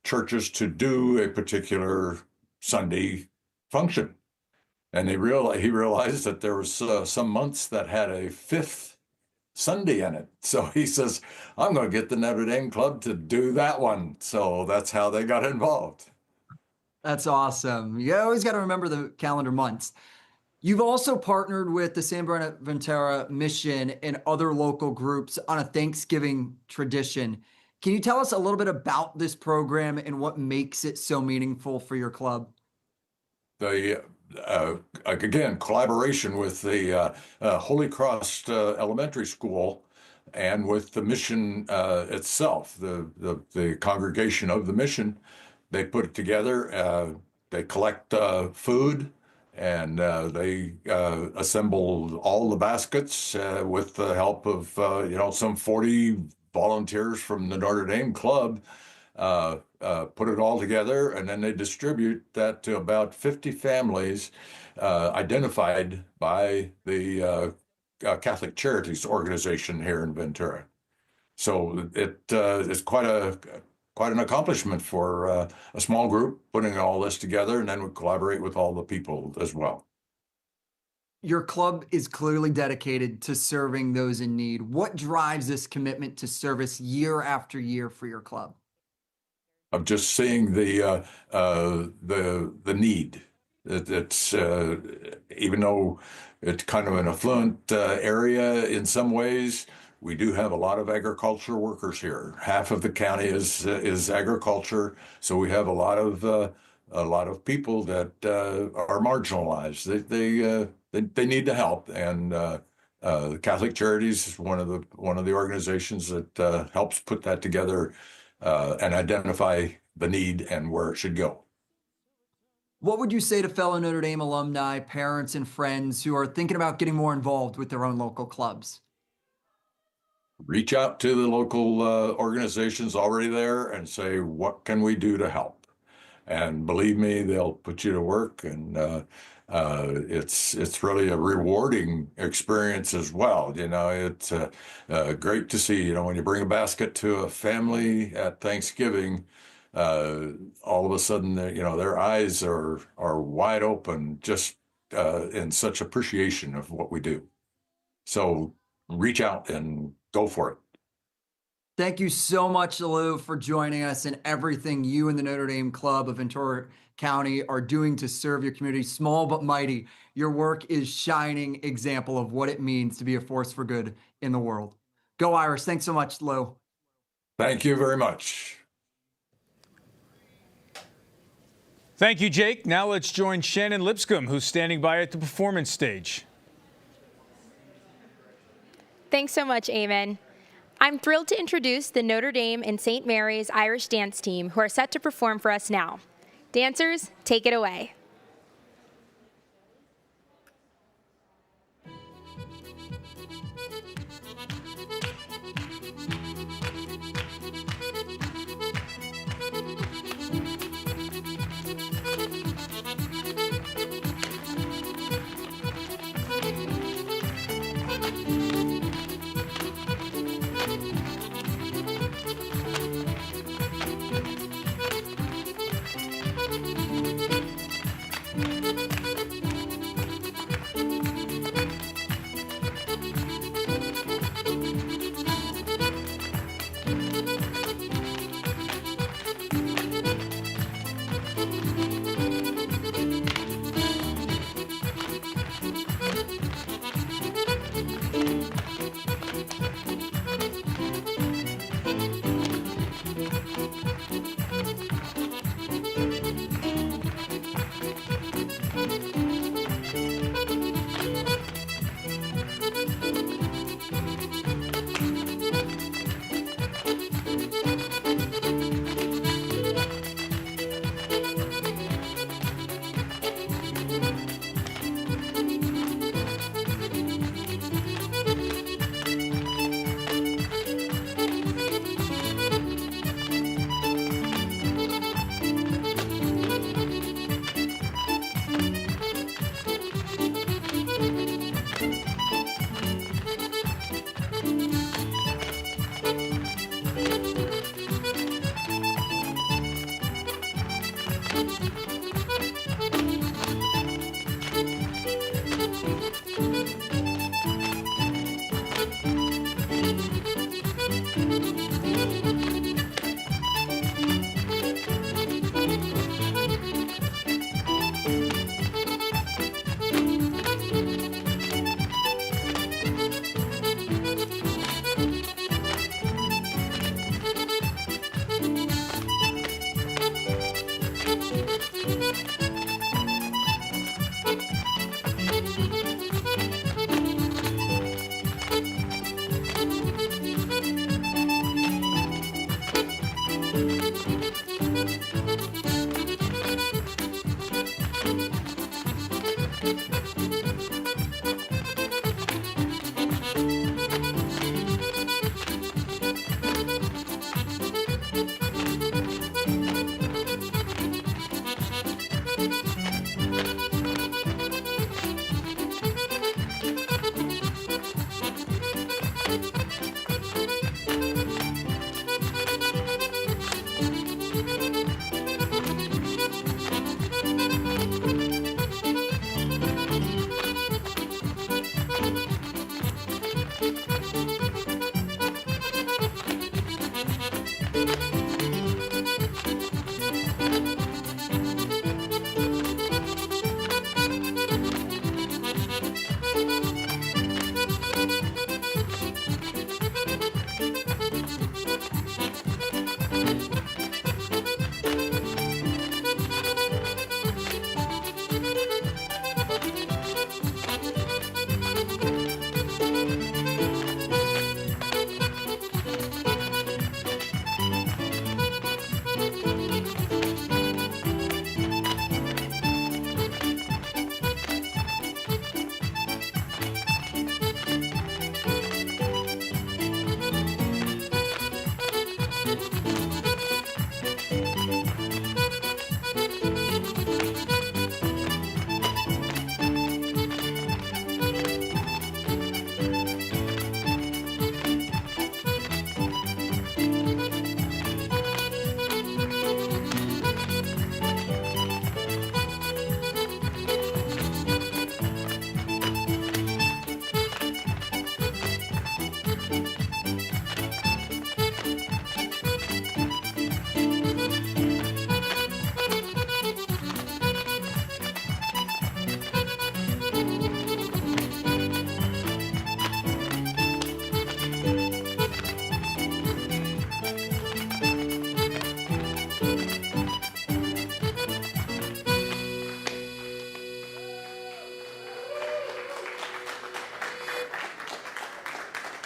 churches to do a particular Sunday function, and he realized that there was some months that had a fifth Sunday in it. So he says, I'm going to get the Notre Dame Club to do that one. So that's how they got involved. That's awesome. You always got to remember the calendar months. You've also partnered with the San Buenaventura Mission and other local groups on a Thanksgiving tradition. Can you tell us a little bit about this program and what makes it so meaningful for your club? Again, collaboration with the Holy Cross Elementary School and with the mission itself, the congregation of the mission. They put it together. They collect food, and they assemble all the baskets with the help of some 40 volunteers from the Notre Dame Club. put it all together, and then they distribute that to about 50 families identified by the Catholic Charities organization here in Ventura. So it is quite an accomplishment for a small group putting all this together, and then we collaborate with all the people as well. Your club is clearly dedicated to serving those in need. What drives this commitment to service year after year for your club? Of just seeing the need. It's even though it's kind of an affluent area in some ways, we do have a lot of agriculture workers here. Half of the county is agriculture, so we have a lot of people that are marginalized. They need the help, and the Catholic Charities is one of the organizations that helps put that together and identify the need and where it should go. What would you say to fellow Notre Dame alumni, parents, and friends who are thinking about getting more involved with their own local clubs? Reach out to the local organizations already there and say, what can we do to help? And believe me, they'll put you to work, and it's really a rewarding experience as well. You know, it's great to see, you know, when you bring a basket to a family at Thanksgiving, all of a sudden, you know, their eyes are wide open, just in such appreciation of what we do. So reach out and go for it. Thank you so much, Lou, for joining us and everything you and the Notre Dame Club of Ventura County are doing to serve your community. Small but mighty, your work is shining example of what it means to be a force for good in the world. Go Irish. Thanks so much, Lou. Thank you very much. Thank you, Jake. Now let's join Shannon Lipscomb, who's standing by at the performance stage. Thanks so much, Eamon. I'm thrilled to introduce the Notre Dame and St. Mary's Irish dance team, who are set to perform for us now. Dancers, take it away.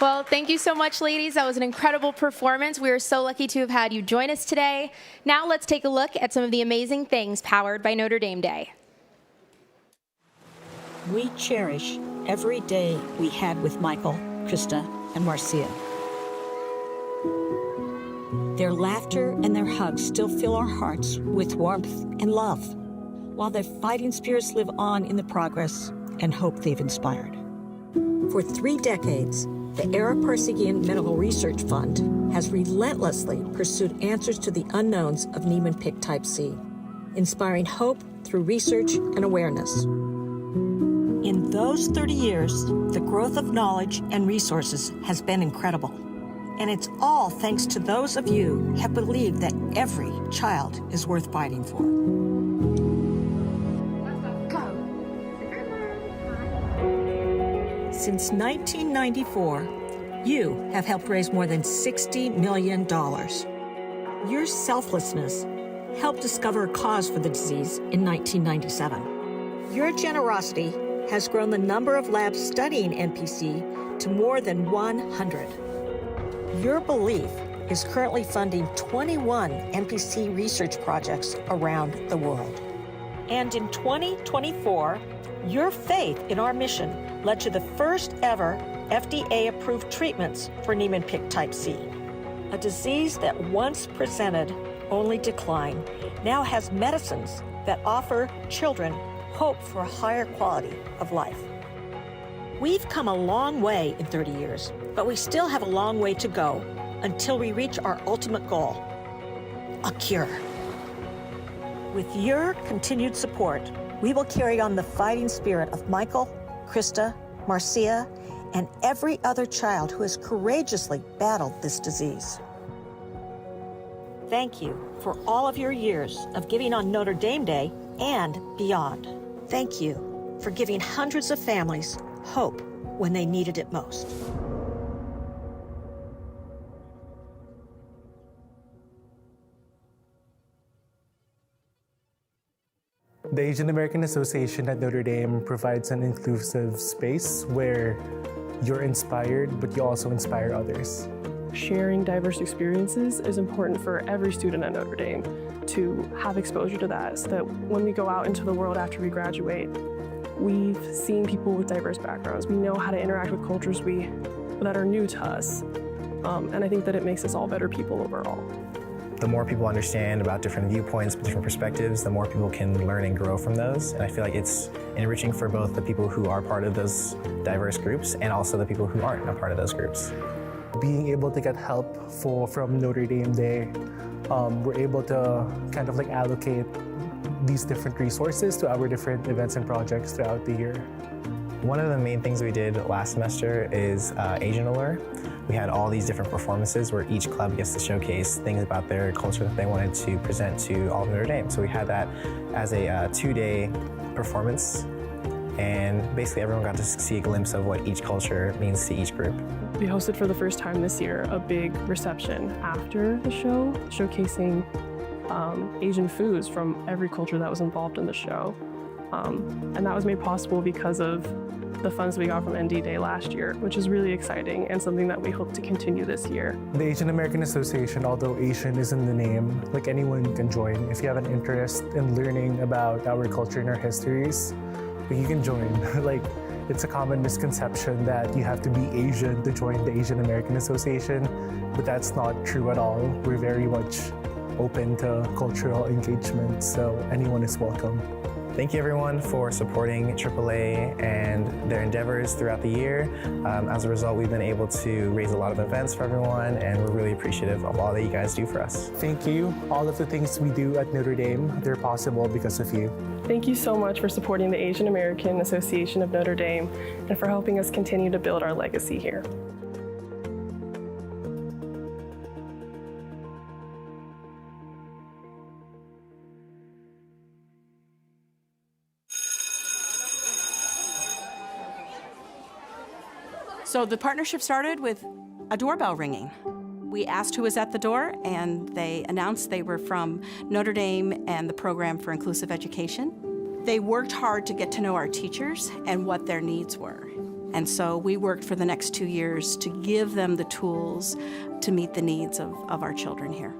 Well, thank you so much, ladies. That was an incredible performance. We are so lucky to have had you join us today. Now let's take a look at some of the amazing things powered by Notre Dame Day. We cherish every day we had with Michael, Krista, and Marcia. Their laughter and their hugs still fill our hearts with warmth and love, while their fighting spirits live on in the progress and hope they've inspired. For 3 decades, the Era Parsegian Medical Research Fund has relentlessly pursued answers to the unknowns of Niemann-Pick type C, inspiring hope through research and awareness. In those 30 years, the growth of knowledge and resources has been incredible. And it's all thanks to those of you who have believed that every child is worth fighting for. Since 1994, you have helped raise more than $60 million. Your selflessness helped discover a cause for the disease in 1997. Your generosity has grown the number of labs studying NPC to more than 100. Your belief is currently funding 21 NPC research projects around the world. And in 2024, your faith in our mission led to the first ever FDA-approved treatments for Niemann-Pick type C. A disease that once presented only decline now has medicines that offer children hope for a higher quality of life. We've come a long way in 30 years, but we still have a long way to go until we reach our ultimate goal, a cure. With your continued support, we will carry on the fighting spirit of Michael, Krista, Marcia, and every other child who has courageously battled this disease. Thank you for all of your years of giving on Notre Dame Day and beyond. Thank you for giving hundreds of families hope when they needed it most. The Asian American Association at Notre Dame provides an inclusive space where you're inspired, but you also inspire others. Sharing diverse experiences is important for every student at Notre Dame to have exposure to that, so that when we go out into the world after we graduate, we've seen people with diverse backgrounds. We know how to interact with cultures that are new to us. And I think that it makes us all better people overall. The more people understand about different viewpoints, different perspectives, the more people can learn and grow from those. And I feel like it's enriching for both the people who are part of those diverse groups and also the people who aren't a part of those groups. Being able to get help from Notre Dame Day, we're able to kind of like allocate these different resources to our different events and projects throughout the year. One of the main things we did last semester is Asian Allure. We had all these different performances where each club gets to showcase things about their culture that they wanted to present to all of Notre Dame. So we had that as a 2-day performance, and basically everyone got to see a glimpse of what each culture means to each group. We hosted for the first time this year a big reception after the show, showcasing Asian foods from every culture that was involved in the show. And that was made possible because of the funds we got from ND Day last year, which is really exciting and something that we hope to continue this year. The Asian American Association, although Asian is in the name, like anyone can join. If you have an interest in learning about our culture and our histories, you can join. Like, it's a common misconception that you have to be Asian to join the Asian American Association, but that's not true at all. We're very much open to cultural engagement, so anyone is welcome. Thank you everyone for supporting AAA and their endeavors throughout the year. As a result, we've been able to raise a lot of events for everyone, and we're really appreciative of all that you guys do for us. Thank you. All of the things we do at Notre Dame, they're possible because of you. Thank you so much for supporting the Asian American Association of Notre Dame and for helping us continue to build our legacy here. So the partnership started with a doorbell ringing. We asked who was at the door, and they announced they were from Notre Dame and the Program for Inclusive Education. They worked hard to get to know our teachers and what their needs were. And so we worked for the next 2 years to give them the tools to meet the needs of our children here.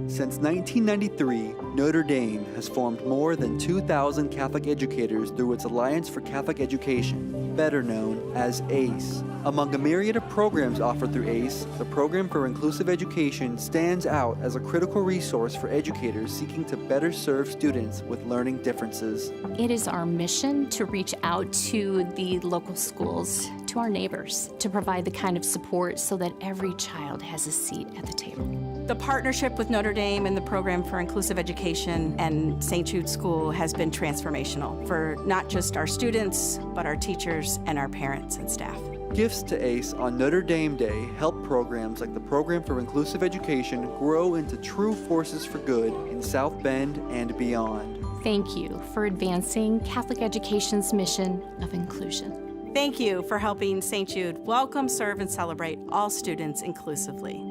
Since 1993, Notre Dame has formed more than 2,000 Catholic educators through its Alliance for Catholic Education, better known as ACE. Among a myriad of programs offered through ACE, the Program for Inclusive Education stands out as a critical resource for educators seeking to better serve students with learning differences. It is our mission to reach out to the local schools, to our neighbors, to provide the kind of support so that every child has a seat at the table. The partnership with Notre Dame and the Program for Inclusive Education and St. Jude School has been transformational for not just our students, but our teachers and our parents and staff. Gifts to ACE on Notre Dame Day help programs like the Program for Inclusive Education grow into true forces for good in South Bend and beyond. Thank you for advancing Catholic education's mission of inclusion. Thank you for helping St. Jude welcome, serve, and celebrate all students inclusively.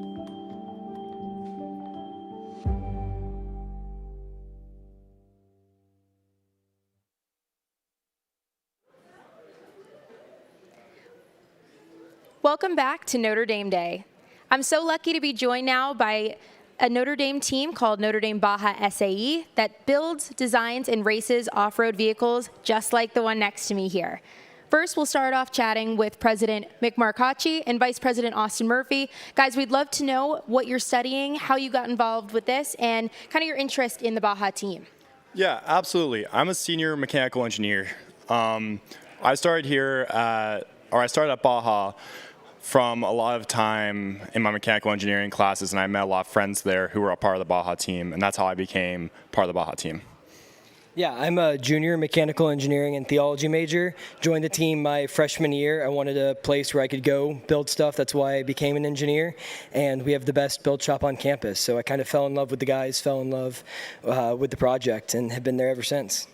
Welcome back to Notre Dame Day. I'm so lucky to be joined now by a Notre Dame team called Notre Dame Baja SAE that builds, designs, and races off-road vehicles just like the one next to me here. First, we'll start off chatting with President Mick Marcacci and Vice President Austin Murphy. Guys, we'd love to know what you're studying, how you got involved with this, and kind of your interest in the Baja team. Yeah, absolutely. I'm a senior mechanical engineer. I started at Baja from a lot of time in my mechanical engineering classes, and I met a lot of friends there who were a part of the Baja team, and that's how I became part of the Baja team. Yeah, I'm a junior mechanical engineering and theology major. Joined the team my freshman year. I wanted a place where I could go build stuff. That's why I became an engineer. And we have the best build shop on campus. So I kind of fell in love with the guys, fell in love with the project, and have been there ever since.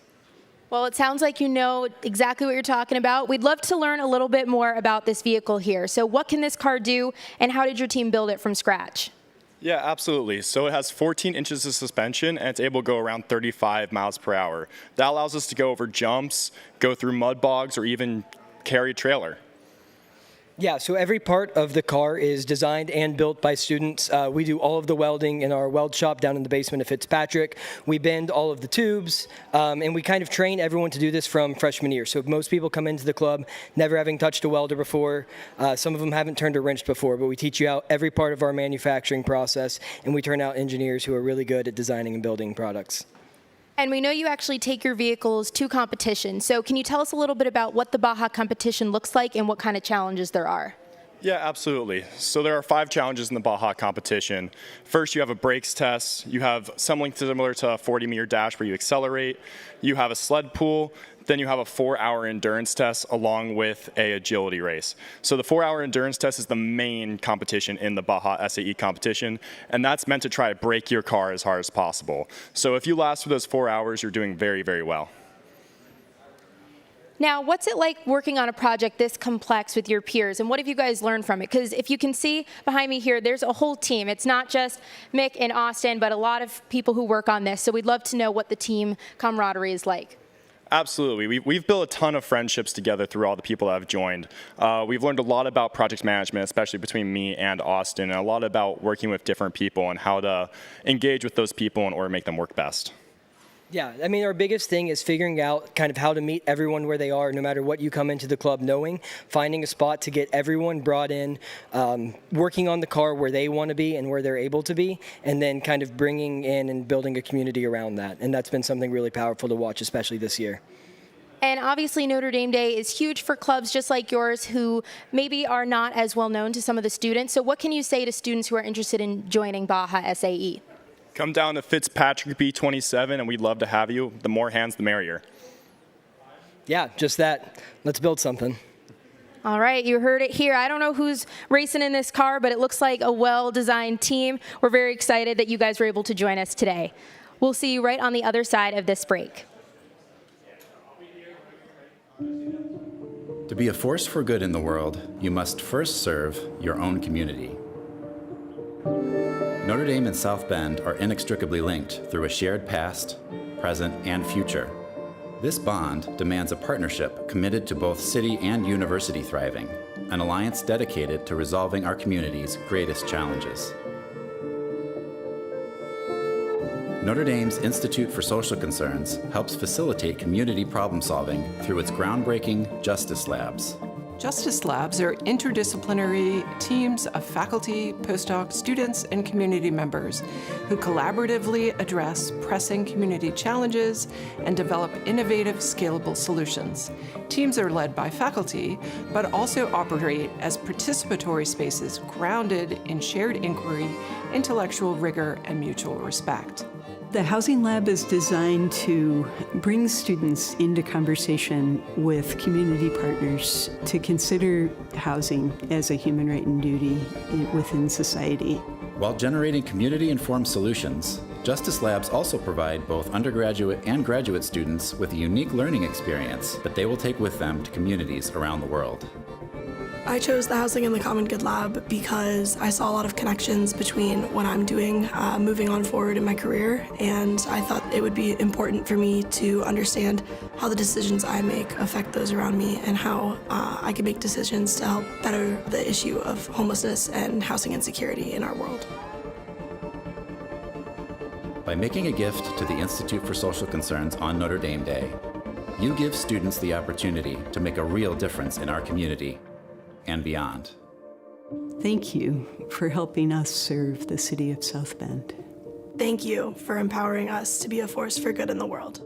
Well, it sounds like you know exactly what you're talking about. We'd love to learn a little bit more about this vehicle here. So what can this car do, and how did your team build it from scratch? Yeah, absolutely. So it has 14 inches of suspension, and it's able to go around 35 miles per hour. That allows us to go over jumps, go through mud bogs, or even carry a trailer. Yeah, so every part of the car is designed and built by students. We do all of the welding in our weld shop down in the basement of Fitzpatrick. We bend all of the tubes, and we kind of train everyone to do this from freshman year. So most people come into the club never having touched a welder before. Some of them haven't turned a wrench before, but we teach you out every part of our manufacturing process, and we turn out engineers who are really good at designing and building products. And we know you actually take your vehicles to competition. So can you tell us a little bit about what the Baja competition looks like and what kind of challenges there are? Yeah, absolutely. So there are 5 challenges in the Baja competition. First, you have a brakes test. You have something similar to a 40-meter dash where you accelerate. You have a sled pull. Then you have a 4-hour endurance test along with a agility race. So the 4-hour endurance test is the main competition in the Baja SAE competition, and that's meant to try to break your car as hard as possible. So if you last for those 4 hours, you're doing very, very well. Now, what's it like working on a project this complex with your peers, and what have you guys learned from it? Because if you can see behind me here, there's a whole team. It's not just Mick and Austin, but a lot of people who work on this. So we'd love to know what the team camaraderie is like. Absolutely. We've built a ton of friendships together through all the people that have joined. We've learned a lot about project management, especially between me and Austin, and a lot about working with different people and how to engage with those people in order to make them work best. Yeah, I mean, our biggest thing is figuring out kind of how to meet everyone where they are, no matter what you come into the club knowing, finding a spot to get everyone brought in, working on the car where they want to be and where they're able to be, and then kind of bringing in and building a community around that. And that's been something really powerful to watch, especially this year. And obviously Notre Dame Day is huge for clubs just like yours who maybe are not as well known to some of the students. So what can you say to students who are interested in joining Baja SAE? Come down to Fitzpatrick B27, and we'd love to have you. The more hands, the merrier. Yeah, just that. Let's build something. All right, you heard it here. I don't know who's racing in this car, but it looks like a well-designed team. We're very excited that you guys were able to join us today. We'll see you right on the other side of this break. To be a force for good in the world, you must first serve your own community. Notre Dame and South Bend are inextricably linked through a shared past, present, and future. This bond demands a partnership committed to both city and university thriving, an alliance dedicated to resolving our community's greatest challenges. Notre Dame's Institute for Social Concerns helps facilitate community problem solving through its groundbreaking Justice Labs. Justice Labs are interdisciplinary teams of faculty, postdoc, students, and community members who collaboratively address pressing community challenges and develop innovative, scalable solutions. Teams are led by faculty, but also operate as participatory spaces grounded in shared inquiry, intellectual rigor, and mutual respect. The Housing Lab is designed to bring students into conversation with community partners to consider housing as a human right and duty within society. While generating community-informed solutions, Justice Labs also provide both undergraduate and graduate students with a unique learning experience that they will take with them to communities around the world. I chose the Housing and the Common Good Lab because I saw a lot of connections between what I'm doing moving on forward in my career, and I thought it would be important for me to understand how the decisions I make affect those around me and how I can make decisions to help better the issue of homelessness and housing insecurity in our world. By making a gift to the Institute for Social Concerns on Notre Dame Day, you give students the opportunity to make a real difference in our community and beyond. Thank you for helping us serve the city of South Bend. Thank you for empowering us to be a force for good in the world.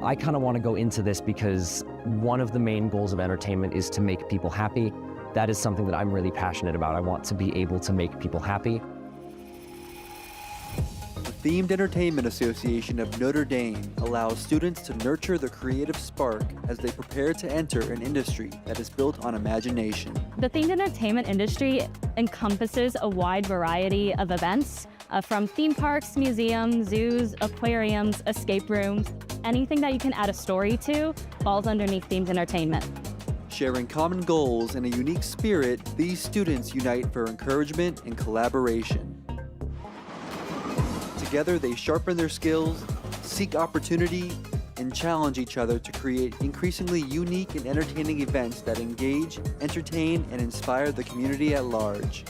I kind of want to go into this because one of the main goals of entertainment is to make people happy. That is something that I'm really passionate about. I want to be able to make people happy. The Themed Entertainment Association of Notre Dame allows students to nurture their creative spark as they prepare to enter an industry that is built on imagination. The themed entertainment industry encompasses a wide variety of events, from theme parks, museums, zoos, aquariums, escape rooms. Anything that you can add a story to falls underneath themed entertainment. Sharing common goals and a unique spirit, these students unite for encouragement and collaboration. Together, they sharpen their skills, seek opportunity, and challenge each other to create increasingly unique and entertaining events that engage, entertain, and inspire the community at large.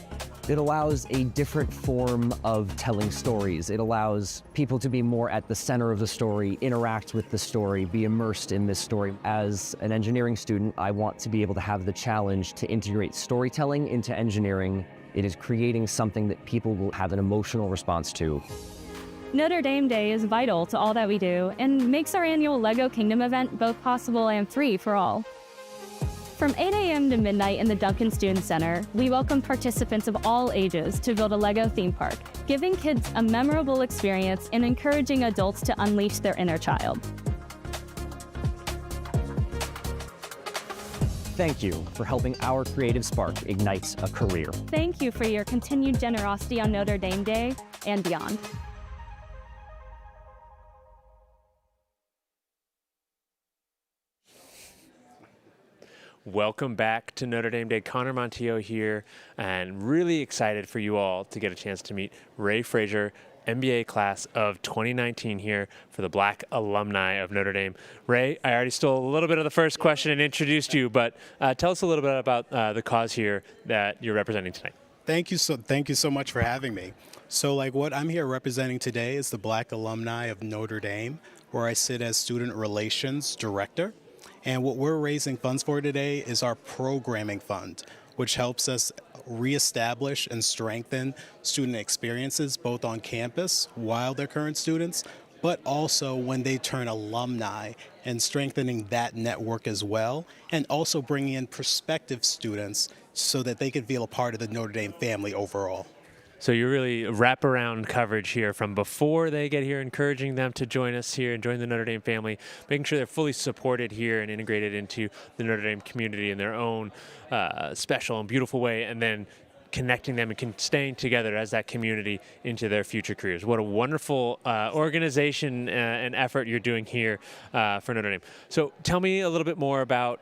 It allows a different form of telling stories. It allows people to be more at the center of the story, interact with the story, be immersed in this story. As an engineering student, I want to be able to have the challenge to integrate storytelling into engineering. It is creating something that people will have an emotional response to. Notre Dame Day is vital to all that we do and makes our annual LEGO Kingdom event both possible and free for all. From 8 a.m. to midnight in the Duncan Student Center, we welcome participants of all ages to build a LEGO theme park, giving kids a memorable experience and encouraging adults to unleash their inner child. Thank you for helping our creative spark ignite a career. Thank you for your continued generosity on Notre Dame Day and beyond. Welcome back to Notre Dame Day. Connor Montiel here, and really excited for you all to get a chance to meet Ray Frazier, MBA class of 2019 here for the Black Alumni of Notre Dame. Ray, I already stole a little bit of the first question and introduced you, but tell us a little bit about the cause here that you're representing tonight. Thank you so much for having me. So what I'm here representing today is the Black Alumni of Notre Dame, where I sit as Student Relations Director. And what we're raising funds for today is our programming fund, which helps us reestablish and strengthen student experiences both on campus while they're current students, but also when they turn alumni, and strengthening that network as well, and also bringing in prospective students so that they can feel a part of the Notre Dame family overall. So you really wrap around coverage here from before they get here, encouraging them to join us here and join the Notre Dame family, making sure they're fully supported here and integrated into the Notre Dame community in their own special and beautiful way, and then connecting them and staying together as that community into their future careers. What a wonderful organization and effort you're doing here for Notre Dame. So tell me a little bit more about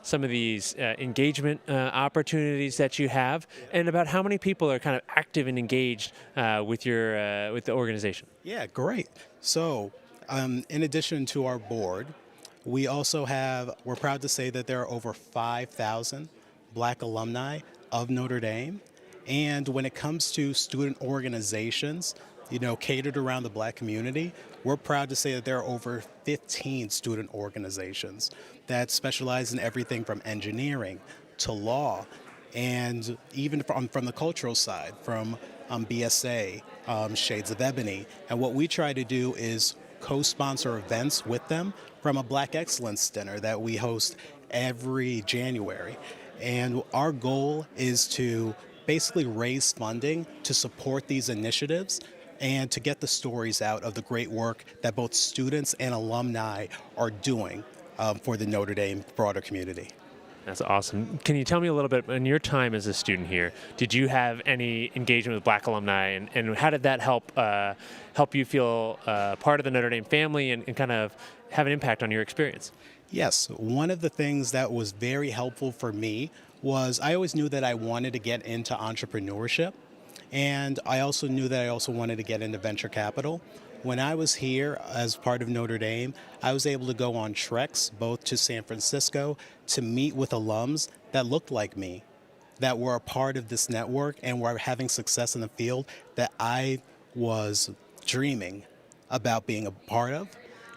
some of these engagement opportunities that you have, and about how many people are kind of active and engaged with the organization. Yeah, great. So in addition to our board, we're proud to say that there are over 5,000 Black alumni of Notre Dame. And when it comes to student organizations, catered around the Black community, we're proud to say that there are over 15 student organizations that specialize in everything from engineering to law, and even from the cultural side, from BSA, Shades of Ebony. And what we try to do is co-sponsor events with them, from a Black Excellence Dinner that we host every January. And our goal is to basically raise funding to support these initiatives and to get the stories out of the great work that both students and alumni are doing for the Notre Dame broader community. That's awesome. Can you tell me a little bit, in your time as a student here, did you have any engagement with Black alumni, and how did that help you feel part of the Notre Dame family and kind of have an impact on your experience? Yes, one of the things that was very helpful for me was I always knew that I wanted to get into entrepreneurship, and I also knew that I also wanted to get into venture capital. When I was here as part of Notre Dame, I was able to go on treks both to San Francisco to meet with alums that looked like me, that were a part of this network and were having success in the field that I was dreaming about being a part of.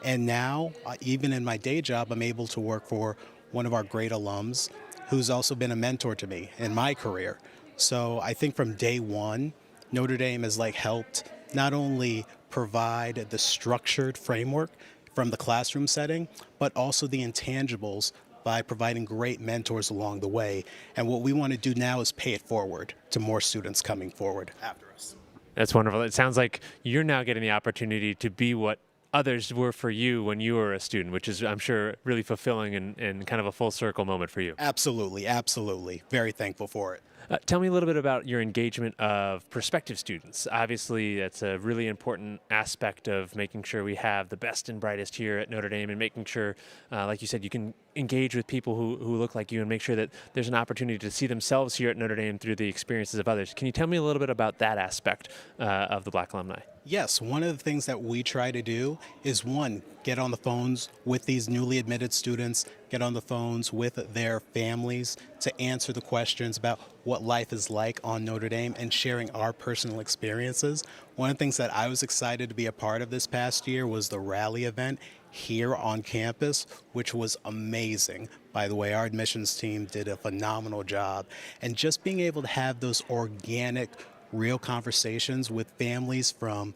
And now, even in my day job, I'm able to work for one of our great alums who's also been a mentor to me in my career. So I think from day one, Notre Dame has helped not only provide the structured framework from the classroom setting, but also the intangibles by providing great mentors along the way. And what we want to do now is pay it forward to more students coming forward after us. That's wonderful. It sounds like you're now getting the opportunity to be what others were for you when you were a student, which is, I'm sure, really fulfilling and kind of a full circle moment for you. Absolutely, absolutely. Very thankful for it. Tell me a little bit about your engagement of prospective students. Obviously, that's a really important aspect of making sure we have the best and brightest here at Notre Dame, and making sure, like you said, you can engage with people who look like you and make sure that there's an opportunity to see themselves here at Notre Dame through the experiences of others. Can you tell me a little bit about that aspect of the Black alumni? Yes, one of the things that we try to do is, one, get on the phones with these newly admitted students, get on the phones with their families to answer the questions about what life is like on Notre Dame and sharing our personal experiences. One of the things that I was excited to be a part of this past year was the rally event here on campus, which was amazing. By the way, our admissions team did a phenomenal job. And just being able to have those organic, real conversations with families from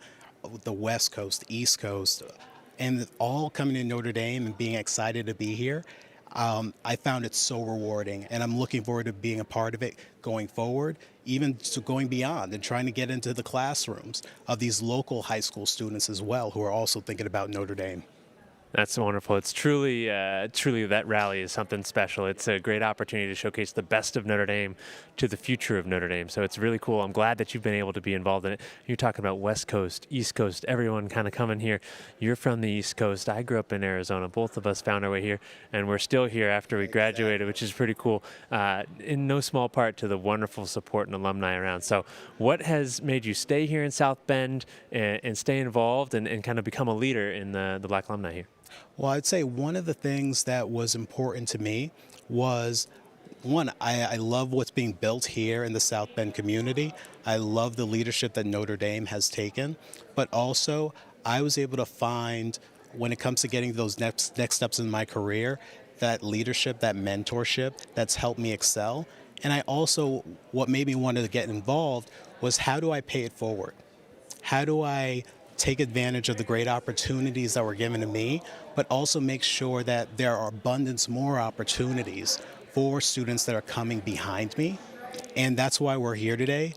the West Coast, East Coast, and all coming to Notre Dame and being excited to be here, I found it so rewarding, and I'm looking forward to being a part of it going forward, even to going beyond and trying to get into the classrooms of these local high school students as well who are also thinking about Notre Dame. That's wonderful. It's truly that rally is something special. It's a great opportunity to showcase the best of Notre Dame to the future of Notre Dame. So it's really cool. I'm glad that you've been able to be involved in it. You're talking about West Coast, East Coast, everyone kind of coming here. You're from the East Coast. I grew up in Arizona. Both of us found our way here, and we're still here after we graduated, which is pretty cool, in no small part to the wonderful support and alumni around. So what has made you stay here in South Bend and stay involved and kind of become a leader in the Black alumni here? Well, I'd say one of the things that was important to me was, one, I love what's being built here in the South Bend community. I love the leadership that Notre Dame has taken, but also I was able to find, when it comes to getting those next steps in my career, that leadership, that mentorship that's helped me excel. And I also, what made me want to get involved was, how do I pay it forward? How do I take advantage of the great opportunities that were given to me, but also make sure that there are abundance more opportunities for students that are coming behind me? And that's why we're here today,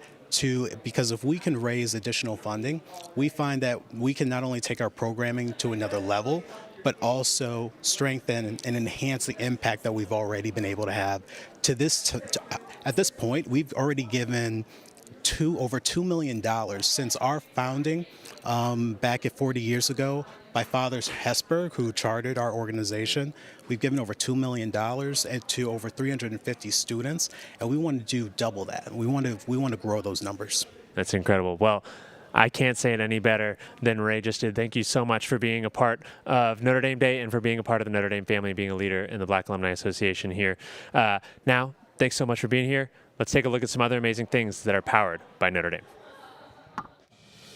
because if we can raise additional funding, we find that we can not only take our programming to another level, but also strengthen and enhance the impact that we've already been able to have. At this point, we've already given over $2 million since our founding back at 40 years ago by Father Hesburgh, who chartered our organization. We've given over $2 million to over 350 students, and we want to do double that. We want to grow those numbers. That's incredible. Well, I can't say it any better than Ray just did. Thank you so much for being a part of Notre Dame Day and for being a part of the Notre Dame family, being a leader in the Black Alumni Association here. Now, thanks so much for being here. Let's take a look at some other amazing things that are powered by Notre Dame.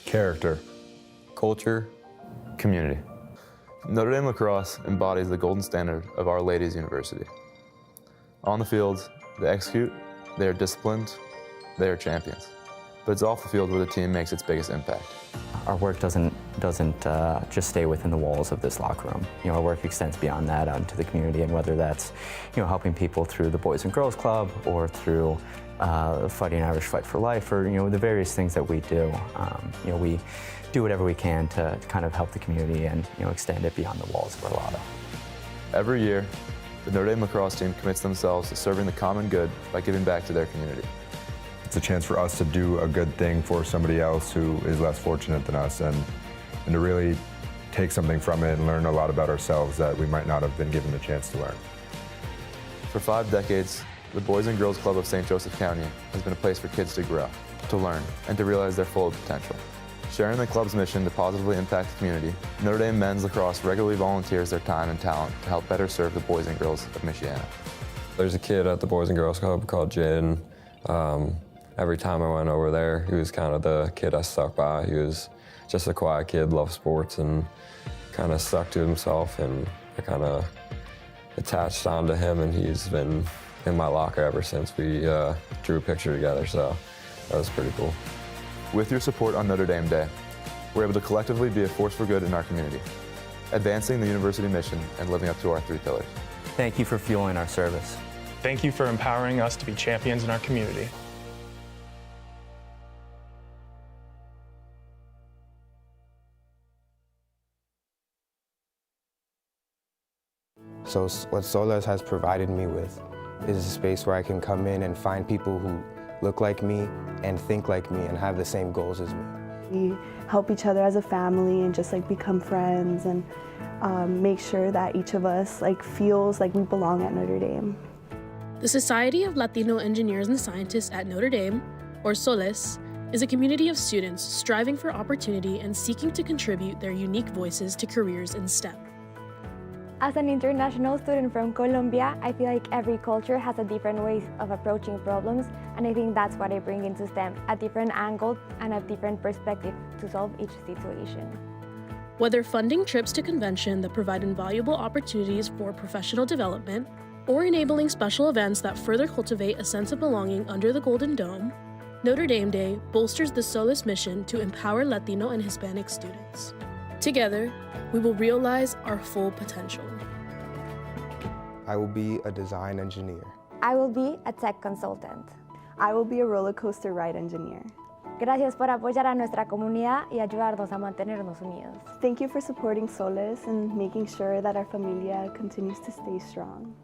Character, culture, community. Notre Dame Lacrosse embodies the golden standard of Our Lady's University. On the field, they execute, they are disciplined, they are champions. But it's off the field where the team makes its biggest impact. Our work doesn't just stay within the walls of this locker room. Our work extends beyond that out into the community, and whether that's helping people through the Boys and Girls Club or through Fighting Irish Fight for Life, or the various things that we do. We do whatever we can to kind of help the community and extend it beyond the walls of our lotto. Every year, the Notre Dame lacrosse team commits themselves to serving the common good by giving back to their community. It's a chance for us to do a good thing for somebody else who is less fortunate than us, and to really take something from it and learn a lot about ourselves that we might not have been given the chance to learn. For 5 decades, the Boys and Girls Club of St. Joseph County has been a place for kids to grow, to learn, and to realize their full potential. Sharing the club's mission to positively impact the community, Notre Dame men's lacrosse regularly volunteers their time and talent to help better serve the boys and girls of Michiana. There's a kid at the Boys and Girls Club called Jaden. Every time I went over there, he was kind of the kid I stuck by. He was just a quiet kid, loved sports, and kind of stuck to himself, and I kind of attached onto him, and he's been in my locker ever since we drew a picture together, so that was pretty cool. With your support on Notre Dame Day, we're able to collectively be a force for good in our community, advancing the university mission and living up to our 3 pillars. Thank you for fueling our service. Thank you for empowering us to be champions in our community. So what Solas has provided me with is a space where I can come in and find people who look like me and think like me and have the same goals as me. We help each other as a family and just become friends and make sure that each of us feels like we belong at Notre Dame. The Society of Latino Engineers and Scientists at Notre Dame, or SOLES, is a community of students striving for opportunity and seeking to contribute their unique voices to careers in STEM. As an international student from Colombia, I feel like every culture has a different way of approaching problems, and I think that's what I bring into STEM, a different angle and a different perspective to solve each situation. Whether funding trips to convention that provide invaluable opportunities for professional development, or enabling special events that further cultivate a sense of belonging under the Golden Dome, Notre Dame Day bolsters the SOLES mission to empower Latino and Hispanic students. Together, we will realize our full potential. I will be a design engineer. I will be a tech consultant. I will be a roller coaster ride engineer. Gracias por apoyar a nuestra comunidad y ayudarnos a mantenernos unidos. Thank you for supporting SOLES and making sure that our familia continues to stay strong.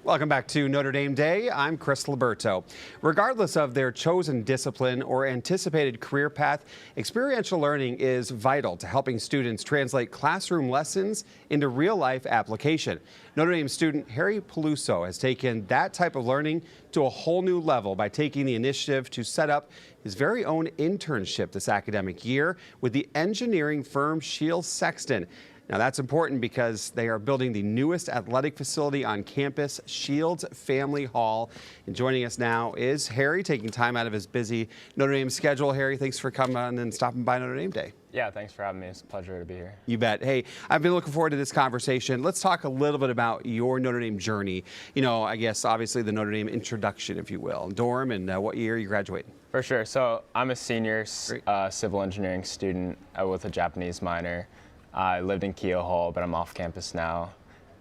Welcome back to Notre Dame Day. I'm Chris Liberto. Regardless of their chosen discipline or anticipated career path, experiential learning is vital to helping students translate classroom lessons into real-life application. Notre Dame student Harry Peluso has taken that type of learning to a whole new level by taking the initiative to set up his very own internship this academic year with the engineering firm Shields Sexton. Now that's important because they are building the newest athletic facility on campus, Shields Family Hall. And joining us now is Harry, taking time out of his busy Notre Dame schedule. Harry, thanks for coming on and stopping by Notre Dame Day. Yeah, thanks for having me. It's a pleasure to be here. You bet. Hey, I've been looking forward to this conversation. Let's talk a little bit about your Notre Dame journey. You know, I guess obviously the Notre Dame introduction, if you will. Dorm, and what year you graduating? For sure. So I'm a senior civil engineering student with a Japanese minor. I lived in Keogh Hall, but I'm off campus now,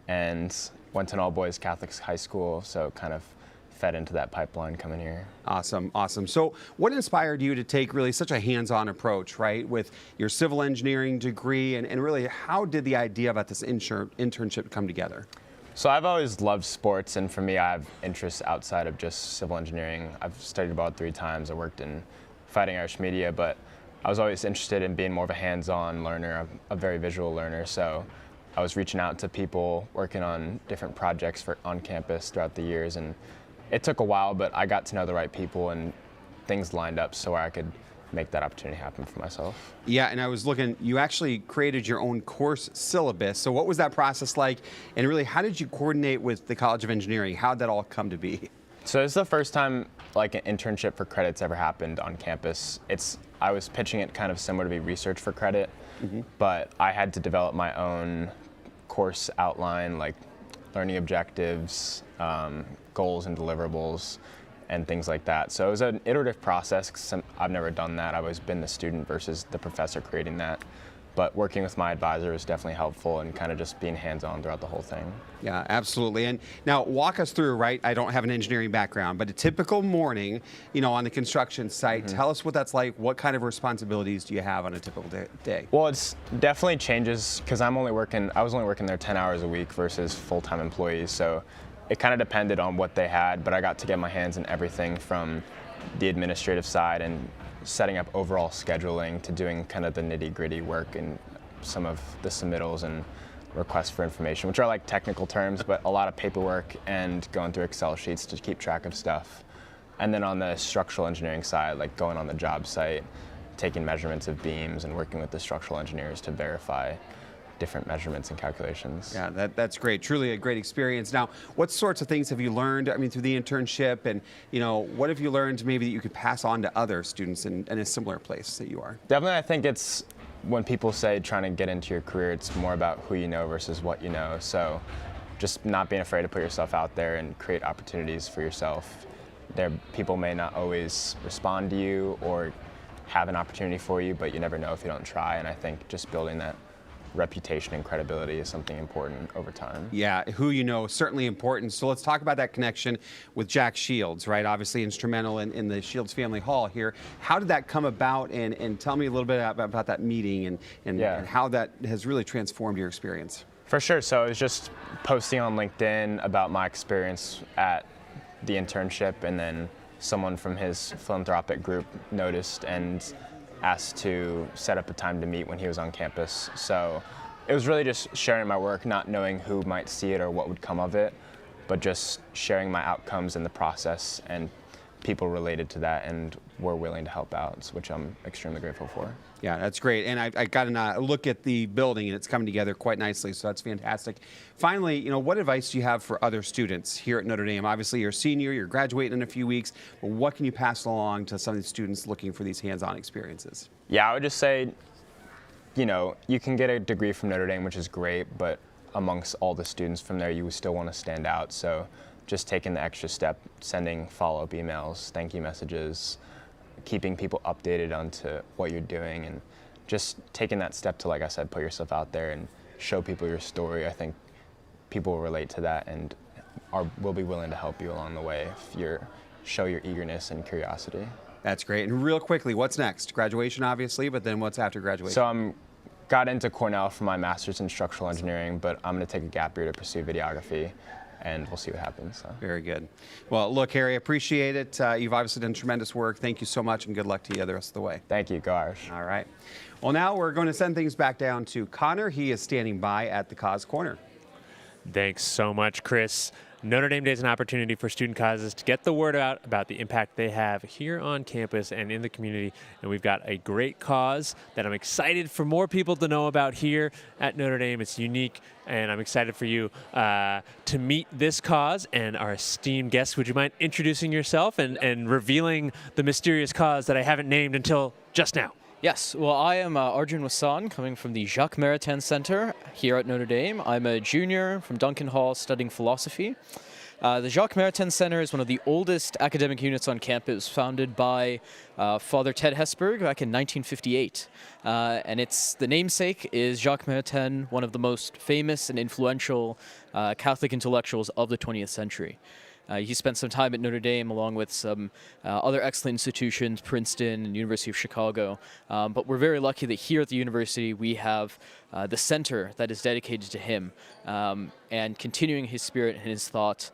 and went to an all-boys Catholic high school, so kind of fed into that pipeline coming here. Awesome, awesome. So what inspired you to take really such a hands-on approach, right, with your civil engineering degree, and really how did the idea about this internship come together? So I've always loved sports, and for me, I have interests outside of just civil engineering. I've studied abroad 3 times. I worked in Fighting Irish media, but I was always interested in being more of a hands-on learner, a very visual learner. So I was reaching out to people working on different projects on campus throughout the years, and it took a while, but I got to know the right people and things lined up so I could make that opportunity happen for myself. Yeah, and I was looking, you actually created your own course syllabus. So what was that process like? And really, how did you coordinate with the College of Engineering? How did that all come to be? So this is the first time like an internship for credits ever happened on campus. I was pitching it kind of similar to be research for credit, but I had to develop my own course outline, like learning objectives, goals and deliverables, and things like that. So it was an iterative process, 'cause I've never done that. I've always been the student versus the professor creating that. But working with my advisor was definitely helpful, and kind of just being hands-on throughout the whole thing. Yeah, absolutely. And now walk us through, right? I don't have an engineering background, but a typical morning, on the construction site, tell us what that's like. What kind of responsibilities do you have on a typical day? Well, it's definitely changes, because I was only working there 10 hours a week versus full-time employees. So it kind of depended on what they had, but I got to get my hands in everything from the administrative side and setting up overall scheduling to doing kind of the nitty-gritty work and some of the submittals and requests for information, which are like technical terms, but a lot of paperwork and going through Excel sheets to keep track of stuff. And then on the structural engineering side, like going on the job site, taking measurements of beams and working with the structural engineers to verify different measurements and calculations. Yeah, that's great. Truly a great experience. Now, what sorts of things have you learned, through the internship, and, what have you learned maybe that you could pass on to other students in a similar place that you are? Definitely, I think it's when people say trying to get into your career, it's more about who you know versus what you know. So just not being afraid to put yourself out there and create opportunities for yourself. People may not always respond to you or have an opportunity for you, but you never know if you don't try. And I think just building that reputation and credibility is something important over time. Yeah, who you know is certainly important. So let's talk about that connection with Jack Shields, right? Obviously instrumental in the Shields Family Hall here. How did that come about? And tell me a little bit about that meeting and how that has really transformed your experience. For sure. So I was just posting on LinkedIn about my experience at the internship, and then someone from his philanthropic group noticed and asked to set up a time to meet when he was on campus. So it was really just sharing my work, not knowing who might see it or what would come of it, but just sharing my outcomes in the process, and people related to that and were willing to help out, which I'm extremely grateful for. Yeah, that's great. And I got a look at the building, and it's coming together quite nicely, so that's fantastic. Finally, what advice do you have for other students here at Notre Dame? Obviously, you're a senior, you're graduating in a few weeks, but what can you pass along to some of the students looking for these hands-on experiences? Yeah, I would just say, you can get a degree from Notre Dame, which is great, but amongst all the students from there, you still want to stand out. So just taking the extra step, sending follow-up emails, thank you messages, keeping people updated onto what you're doing, and just taking that step to, like I said, put yourself out there and show people your story. I think people will relate to that and will be willing to help you along the way if you show your eagerness and curiosity. That's great. And real quickly, what's next? Graduation, obviously, but then what's after graduation? So got into Cornell for my master's in structural engineering, but I'm going to take a gap year to pursue videography, and we'll see what happens. So. Very good. Well, look, Harry, I appreciate it. You've obviously done tremendous work. Thank you so much, and good luck to you the rest of the way. Thank you. Go Irish. All right. Well, now we're going to send things back down to Connor. He is standing by at the Cause Corner. Thanks so much, Chris. Notre Dame Day is an opportunity for student causes to get the word out about the impact they have here on campus and in the community. And we've got a great cause that I'm excited for more people to know about here at Notre Dame. It's unique, and I'm excited for you to meet this cause and our esteemed guests. Would you mind introducing yourself and revealing the mysterious cause that I haven't named until just now? Yes, well, I am Arjun Wasan, coming from the Jacques Maritain Center here at Notre Dame. I'm a junior from Duncan Hall studying philosophy. The Jacques Maritain Center is one of the oldest academic units on campus, founded by Father Ted Hesburgh back in 1958. And the namesake is Jacques Maritain, one of the most famous and influential Catholic intellectuals of the 20th century. He spent some time at Notre Dame along with some other excellent institutions, Princeton and University of Chicago. But we're very lucky that here at the university we have the center that is dedicated to him and continuing his spirit and his thought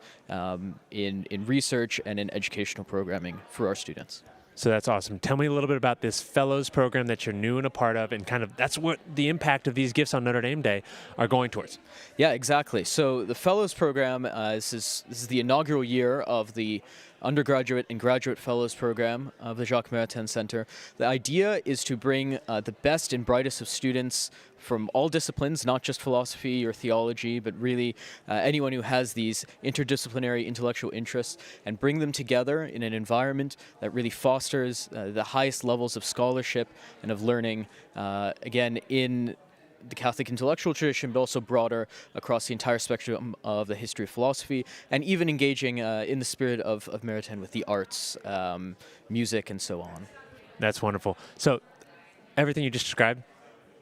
in research and in educational programming for our students. So that's awesome. Tell me a little bit about this Fellows program that you're new and a part of, and kind of that's what the impact of these gifts on Notre Dame Day are going towards. Yeah, exactly. So the Fellows program, this is the inaugural year of the undergraduate and graduate fellows program of the Jacques Maritain Center. The idea is to bring the best and brightest of students from all disciplines, not just philosophy or theology, but really anyone who has these interdisciplinary intellectual interests, and bring them together in an environment that really fosters the highest levels of scholarship and of learning, again, in the Catholic intellectual tradition, but also broader across the entire spectrum of the history of philosophy, and even engaging in the spirit of Maritain with the arts, music, and so on. That's wonderful. So everything you just described,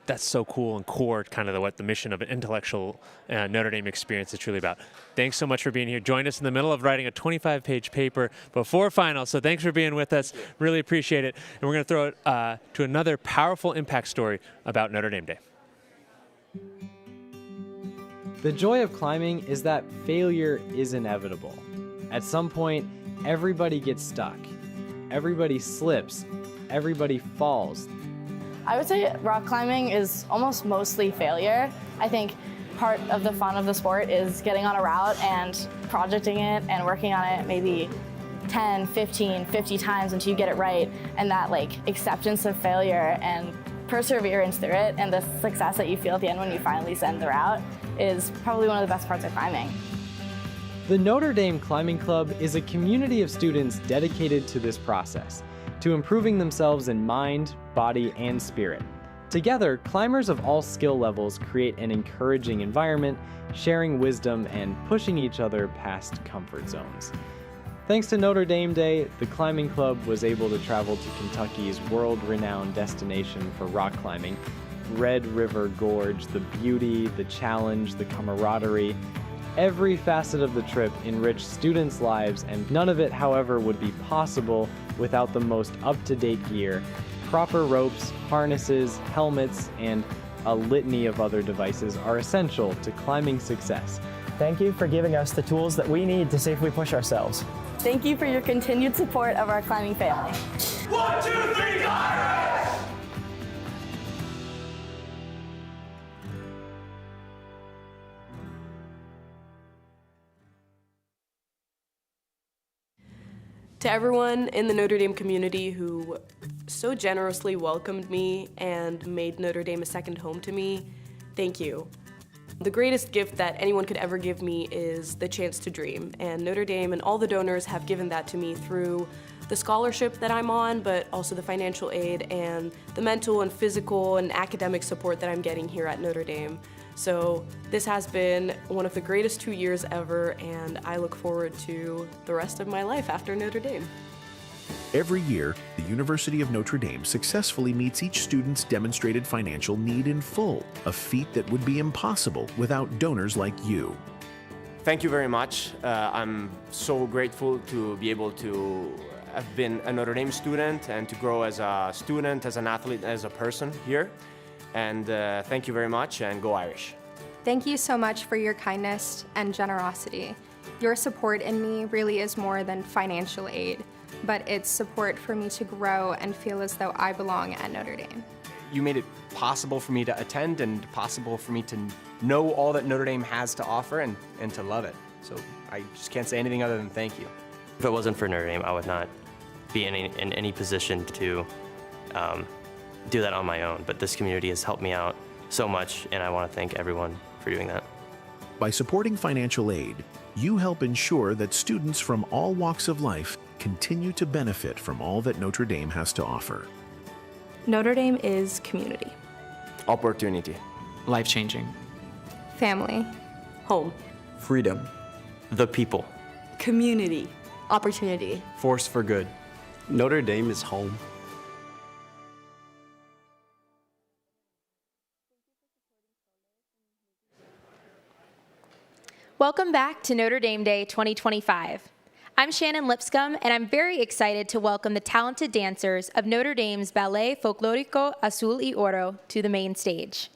that's so cool and core, kind of what the mission of an intellectual Notre Dame experience is truly about. Thanks so much for being here. Joined us in the middle of writing a 25-page paper before finals, so thanks for being with us. Really appreciate it. And we're going to throw it to another powerful impact story about Notre Dame Day. The joy of climbing is that failure is inevitable. At some point, everybody gets stuck. Everybody slips. Everybody falls. I would say rock climbing is almost mostly failure. I think part of the fun of the sport is getting on a route and projecting it and working on it maybe 10, 15, 50 times until you get it right. And that acceptance of failure and perseverance through it, and the success that you feel at the end when you finally send the route, is probably one of the best parts of climbing. The Notre Dame Climbing Club is a community of students dedicated to this process, to improving themselves in mind, body, and spirit. Together, climbers of all skill levels create an encouraging environment, sharing wisdom and pushing each other past comfort zones. Thanks to Notre Dame Day, the climbing club was able to travel to Kentucky's world-renowned destination for rock climbing, Red River Gorge. The beauty, the challenge, the camaraderie. Every facet of the trip enriched students' lives, and none of it, however, would be possible without the most up-to-date gear, proper ropes, harnesses, helmets, and a litany of other devices are essential to climbing success. Thank you for giving us the tools that we need to safely push ourselves. Thank you for your continued support of our climbing family. 1, 2, 3, Irish! To everyone in the Notre Dame community who so generously welcomed me and made Notre Dame a second home to me, thank you. The greatest gift that anyone could ever give me is the chance to dream, and Notre Dame and all the donors have given that to me through the scholarship that I'm on, but also the financial aid and the mental and physical and academic support that I'm getting here at Notre Dame. So this has been one of the greatest 2 years ever, and I look forward to the rest of my life after Notre Dame. Every year, the University of Notre Dame successfully meets each student's demonstrated financial need in full, a feat that would be impossible without donors like you. Thank you very much. I'm so grateful to be able to have been a Notre Dame student and to grow as a student, as an athlete, as a person here. And thank you very much, and go Irish. Thank you so much for your kindness and generosity. Your support in me really is more than financial aid, but it's support for me to grow and feel as though I belong at Notre Dame. You made it possible for me to attend and possible for me to know all that Notre Dame has to offer and to love it. So I just can't say anything other than thank you. If it wasn't for Notre Dame, I would not be in any position to do that on my own. But this community has helped me out so much, and I want to thank everyone for doing that. By supporting financial aid, you help ensure that students from all walks of life continue to benefit from all that Notre Dame has to offer. Notre Dame is community. Opportunity. Life-changing. Family. Home. Freedom. The people. Community. Opportunity. Force for good. Notre Dame is home. Welcome back to Notre Dame Day 2025. I'm Shannon Lipscomb, and I'm very excited to welcome the talented dancers of Notre Dame's Ballet Folklorico Azul y Oro to the main stage.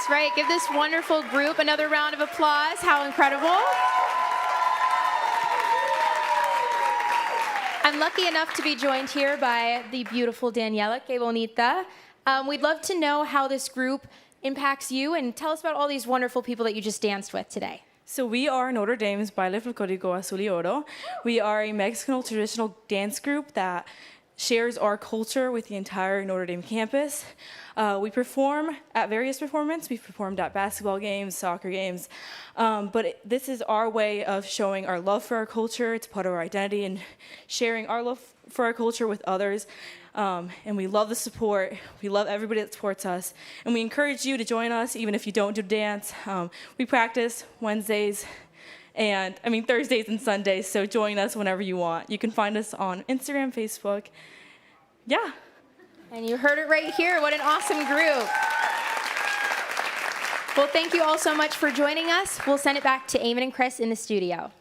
That's right. Give this wonderful group another round of applause. How incredible. I'm lucky enough to be joined here by the beautiful Daniela. Que bonita. We'd love to know how this group impacts you, and tell us about all these wonderful people that you just danced with today. So we are Notre Dame's Ballet Folklorico Azul y Oro. We are a Mexican traditional dance group that shares our culture with the entire Notre Dame campus. We perform at various performances. We've performed at basketball games, soccer games, but this is our way of showing our love for our culture. It's part of our identity and sharing our love for our culture with others. And we love the support. We love everybody that supports us. And we encourage you to join us, even if you don't do dance. We practice Thursdays and Sundays, so join us whenever you want. You can find us on Instagram, Facebook. Yeah. And you heard it right here. What an awesome group. Well, thank you all so much for joining us. We'll send it back to Eamon and Chris in the studio.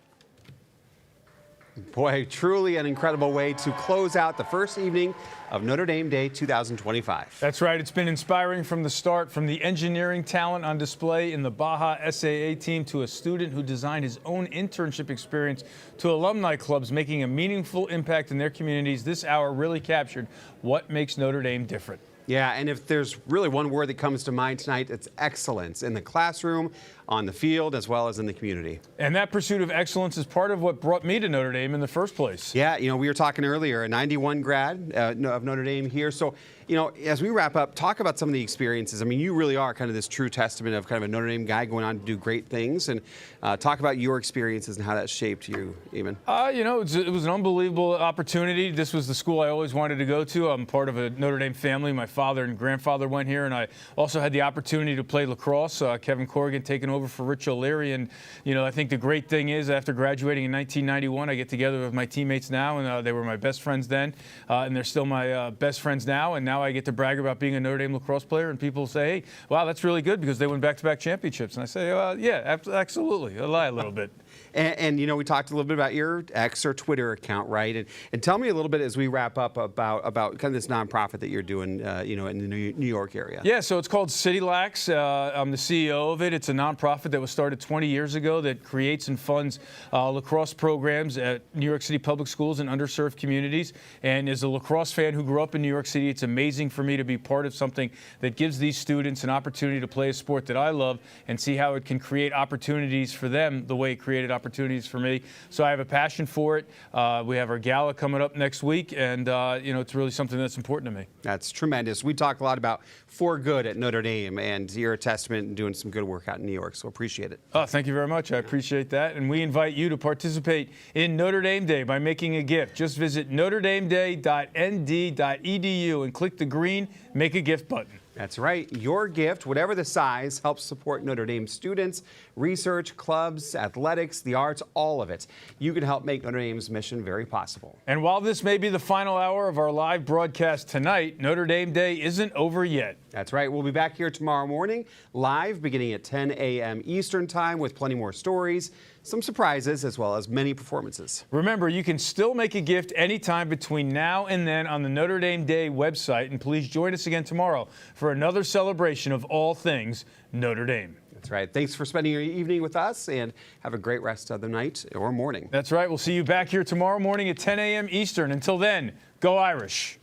Boy, truly an incredible way to close out the first evening of Notre Dame Day 2025. That's right. It's been inspiring from the start, from the engineering talent on display in the Baja SAA team to a student who designed his own internship experience to alumni clubs making a meaningful impact in their communities. This hour really captured what makes Notre Dame different. Yeah, and if there's really one word that comes to mind tonight, it's excellence in the classroom, on the field, as well as in the community. And that pursuit of excellence is part of what brought me to Notre Dame in the first place. Yeah, you know, we were talking earlier, a 91 grad of Notre Dame here. So, you know, as we wrap up, talk about some of the experiences. I mean, you really are kind of this true testament of kind of a Notre Dame guy going on to do great things. And talk about your experiences and how that shaped you, Eamon. You know, it was an unbelievable opportunity. This was the school I always wanted to go to. I'm part of a Notre Dame family. My father and grandfather went here, and I also had the opportunity to play lacrosse. Kevin Corrigan taking over for Rich O'Leary. And, you know, I think the great thing is after graduating in 1991, I get together with my teammates now, and they were my best friends then, and they're still my best friends now. And now I get to brag about being a Notre Dame lacrosse player, and people say, hey, wow, that's really good because they win back-to-back championships. And I say, yeah, absolutely. I lie a little bit. And, you know, we talked a little bit about your X or Twitter account, right? And tell me a little bit as we wrap up about kind of this nonprofit that you're doing, you know, in the New York area. Yeah, so it's called City Lax. I'm the CEO of it. It's a nonprofit that was started 20 years ago that creates and funds lacrosse programs at New York City public schools and underserved communities. And as a lacrosse fan who grew up in New York City, it's amazing for me to be part of something that gives these students an opportunity to play a sport that I love and see how it can create opportunities for them the way it created opportunities for me. So I have a passion for it. We have our gala coming up next week, and you know, it's really something that's important to me. That's tremendous. We talk a lot about for good at Notre Dame, and you're a testament and doing some good work out in New York, so appreciate it. Oh, thank you very much. I appreciate that. And we invite you to participate in Notre Dame Day by making a gift. Just visit notredameday.nd.edu and click the green Make a Gift button. That's right. Your gift, whatever the size, helps support Notre Dame students, research, clubs, athletics, the arts, all of it. You can help make Notre Dame's mission very possible. And while this may be the final hour of our live broadcast tonight, Notre Dame Day isn't over yet. That's right. We'll be back here tomorrow morning, live, beginning at 10 a.m. Eastern Time with plenty more stories, some surprises, as well as many performances. Remember, you can still make a gift anytime between now and then on the Notre Dame Day website. And please join us again tomorrow for another celebration of all things Notre Dame. That's right. Thanks for spending your evening with us, and have a great rest of the night or morning. That's right. We'll see you back here tomorrow morning at 10 a.m. Eastern. Until then, go Irish.